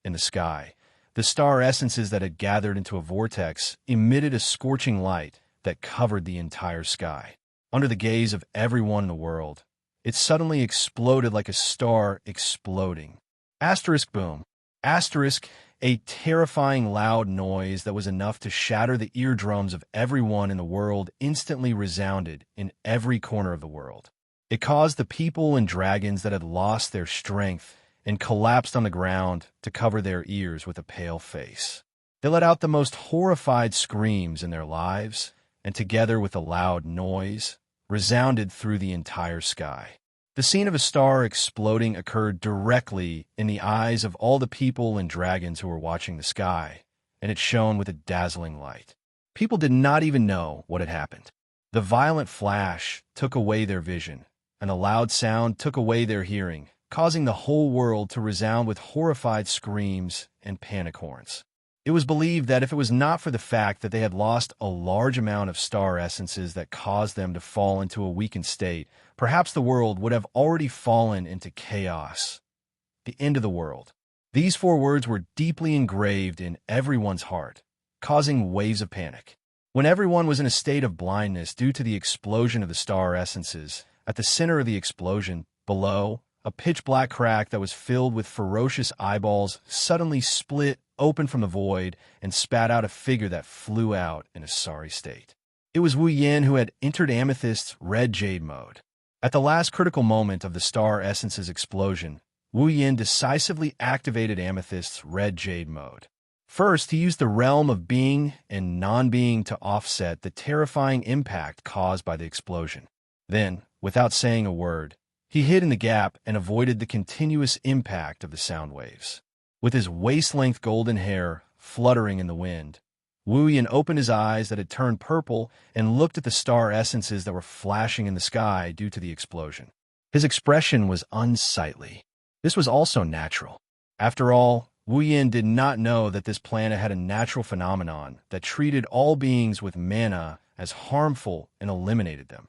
In the sky, the star essences that had gathered into a vortex emitted a scorching light that covered the entire sky. Under the gaze of everyone in the world, it suddenly exploded like a star exploding. Asterisk boom. Asterisk, a terrifying loud noise that was enough to shatter the eardrums of everyone in the world instantly resounded in every corner of the world. It caused the people and dragons that had lost their strength and collapsed on the ground to cover their ears with a pale face. They let out the most horrified screams in their lives, and together with a loud noise, resounded through the entire sky. The scene of a star exploding occurred directly in the eyes of all the people and dragons who were watching the sky, and it shone with a dazzling light. People did not even know what had happened. The violent flash took away their vision, and a loud sound took away their hearing, causing the whole world to resound with horrified screams and panic horns. It was believed that if it was not for the fact that they had lost a large amount of star essences that caused them to fall into a weakened state, perhaps the world would have already fallen into chaos. The end of the world. These 4 words were deeply engraved in everyone's heart, causing waves of panic. When everyone was in a state of blindness due to the explosion of the star essences, at the center of the explosion, below, a pitch-black crack that was filled with ferocious eyeballs suddenly split open from the void and spat out a figure that flew out in a sorry state. It was Wu Yan who had entered Amethyst's red jade mode. At the last critical moment of the star essence's explosion, Wu Yan decisively activated Amethyst's red jade mode. First, he used the realm of being and non-being to offset the terrifying impact caused by the explosion. Then, without saying a word, he hid in the gap and avoided the continuous impact of the sound waves. With his waist-length golden hair fluttering in the wind, Wu Yan opened his eyes that had turned purple and looked at the star essences that were flashing in the sky due to the explosion. His expression was unsightly. This was also natural. After all, Wu Yan did not know that this planet had a natural phenomenon that treated all beings with mana as harmful and eliminated them.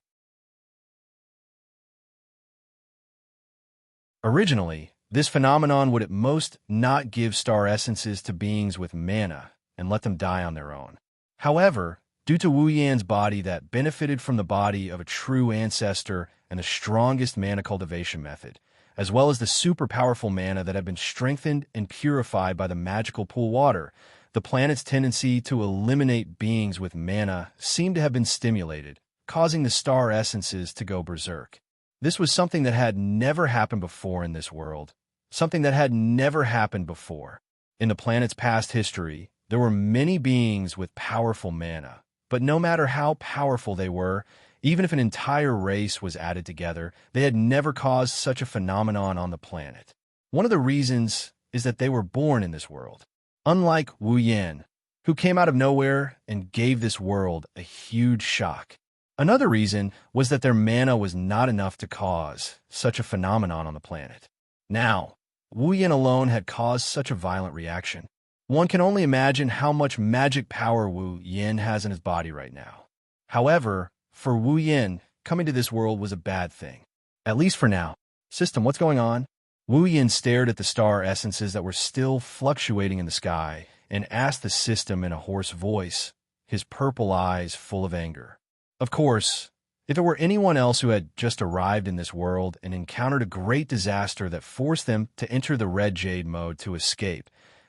Originally, this phenomenon would at most not give star essences to beings with mana and let them die on their own. However, due to Wu Yan's body that benefited from the body of a true ancestor and the strongest mana cultivation method, as well as the super powerful mana that had been strengthened and purified by the magical pool water, the planet's tendency to eliminate beings with mana seemed to have been stimulated, causing the star essences to go berserk. This was something that had never happened before in this world. Something that had never happened before. In the planet's past history, there were many beings with powerful mana, but no matter how powerful they were, even if an entire race was added together, they had never caused such a phenomenon on the planet. One of the reasons is that they were born in this world. Unlike Wu Yan, who came out of nowhere and gave this world a huge shock. Another reason was that their mana was not enough to cause such a phenomenon on the planet. Now, Wu Yan alone had caused such a violent reaction. One can only imagine how much magic power Wu Yan has in his body right now. However, for Wu Yan, coming to this world was a bad thing. At least for now. System, what's going on? Wu Yan stared at the star essences that were still fluctuating in the sky and asked the system in a hoarse voice, his purple eyes full of anger. Of course, if it were anyone else who had just arrived in this world and encountered a great disaster that forced them to enter the red jade mode to escape,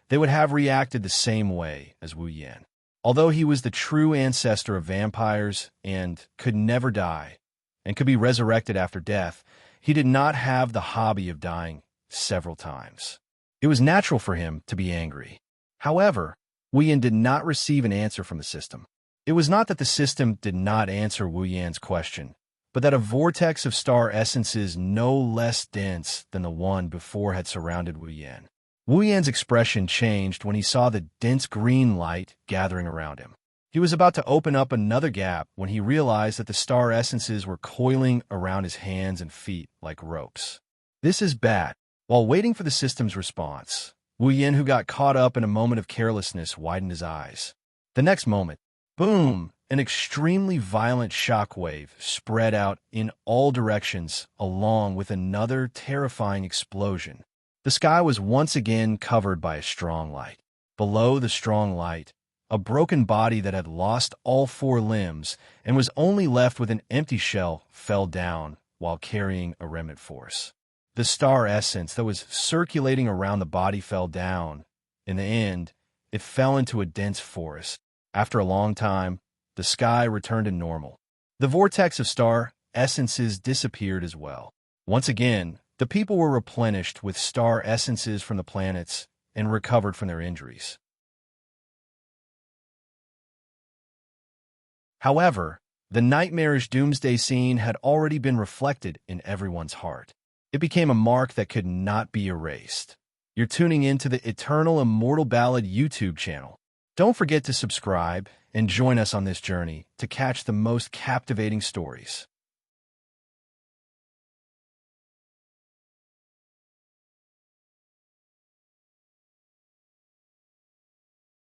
they would have reacted the same way as Wu Yan. Although he was the true ancestor of vampires and could never die and could be resurrected after death, he did not have the hobby of dying several times. It was natural for him to be angry. However, Wu Yan did not receive an answer from the system. It was not that the system did not answer Wu Yan's question, but that a vortex of star essences no less dense than the one before had surrounded Wu Yan. Wu Yan's expression changed when he saw the dense green light gathering around him. He was about to open up another gap when he realized that the star essences were coiling around his hands and feet like ropes. This is bad. While waiting for the system's response, Wu Yin, who got caught up in a moment of carelessness, widened his eyes. The next moment, boom! An extremely violent shockwave spread out in all directions, along with another terrifying explosion. The sky was once again covered by a strong light. Below the strong light, a broken body that had lost all 4 limbs and was only left with an empty shell fell down while carrying a remnant force. The star essence that was circulating around the body fell down. In the end, it fell into a dense forest. After a long time, the sky returned to normal. The vortex of star essences disappeared as well. Once again, the people were replenished with star essences from the planets and recovered from their injuries. However, the nightmarish doomsday scene had already been reflected in everyone's heart. It became a mark that could not be erased. You're tuning into the Eternal Immortal Ballad YouTube channel. Don't forget to subscribe and join us on this journey to catch the most captivating stories.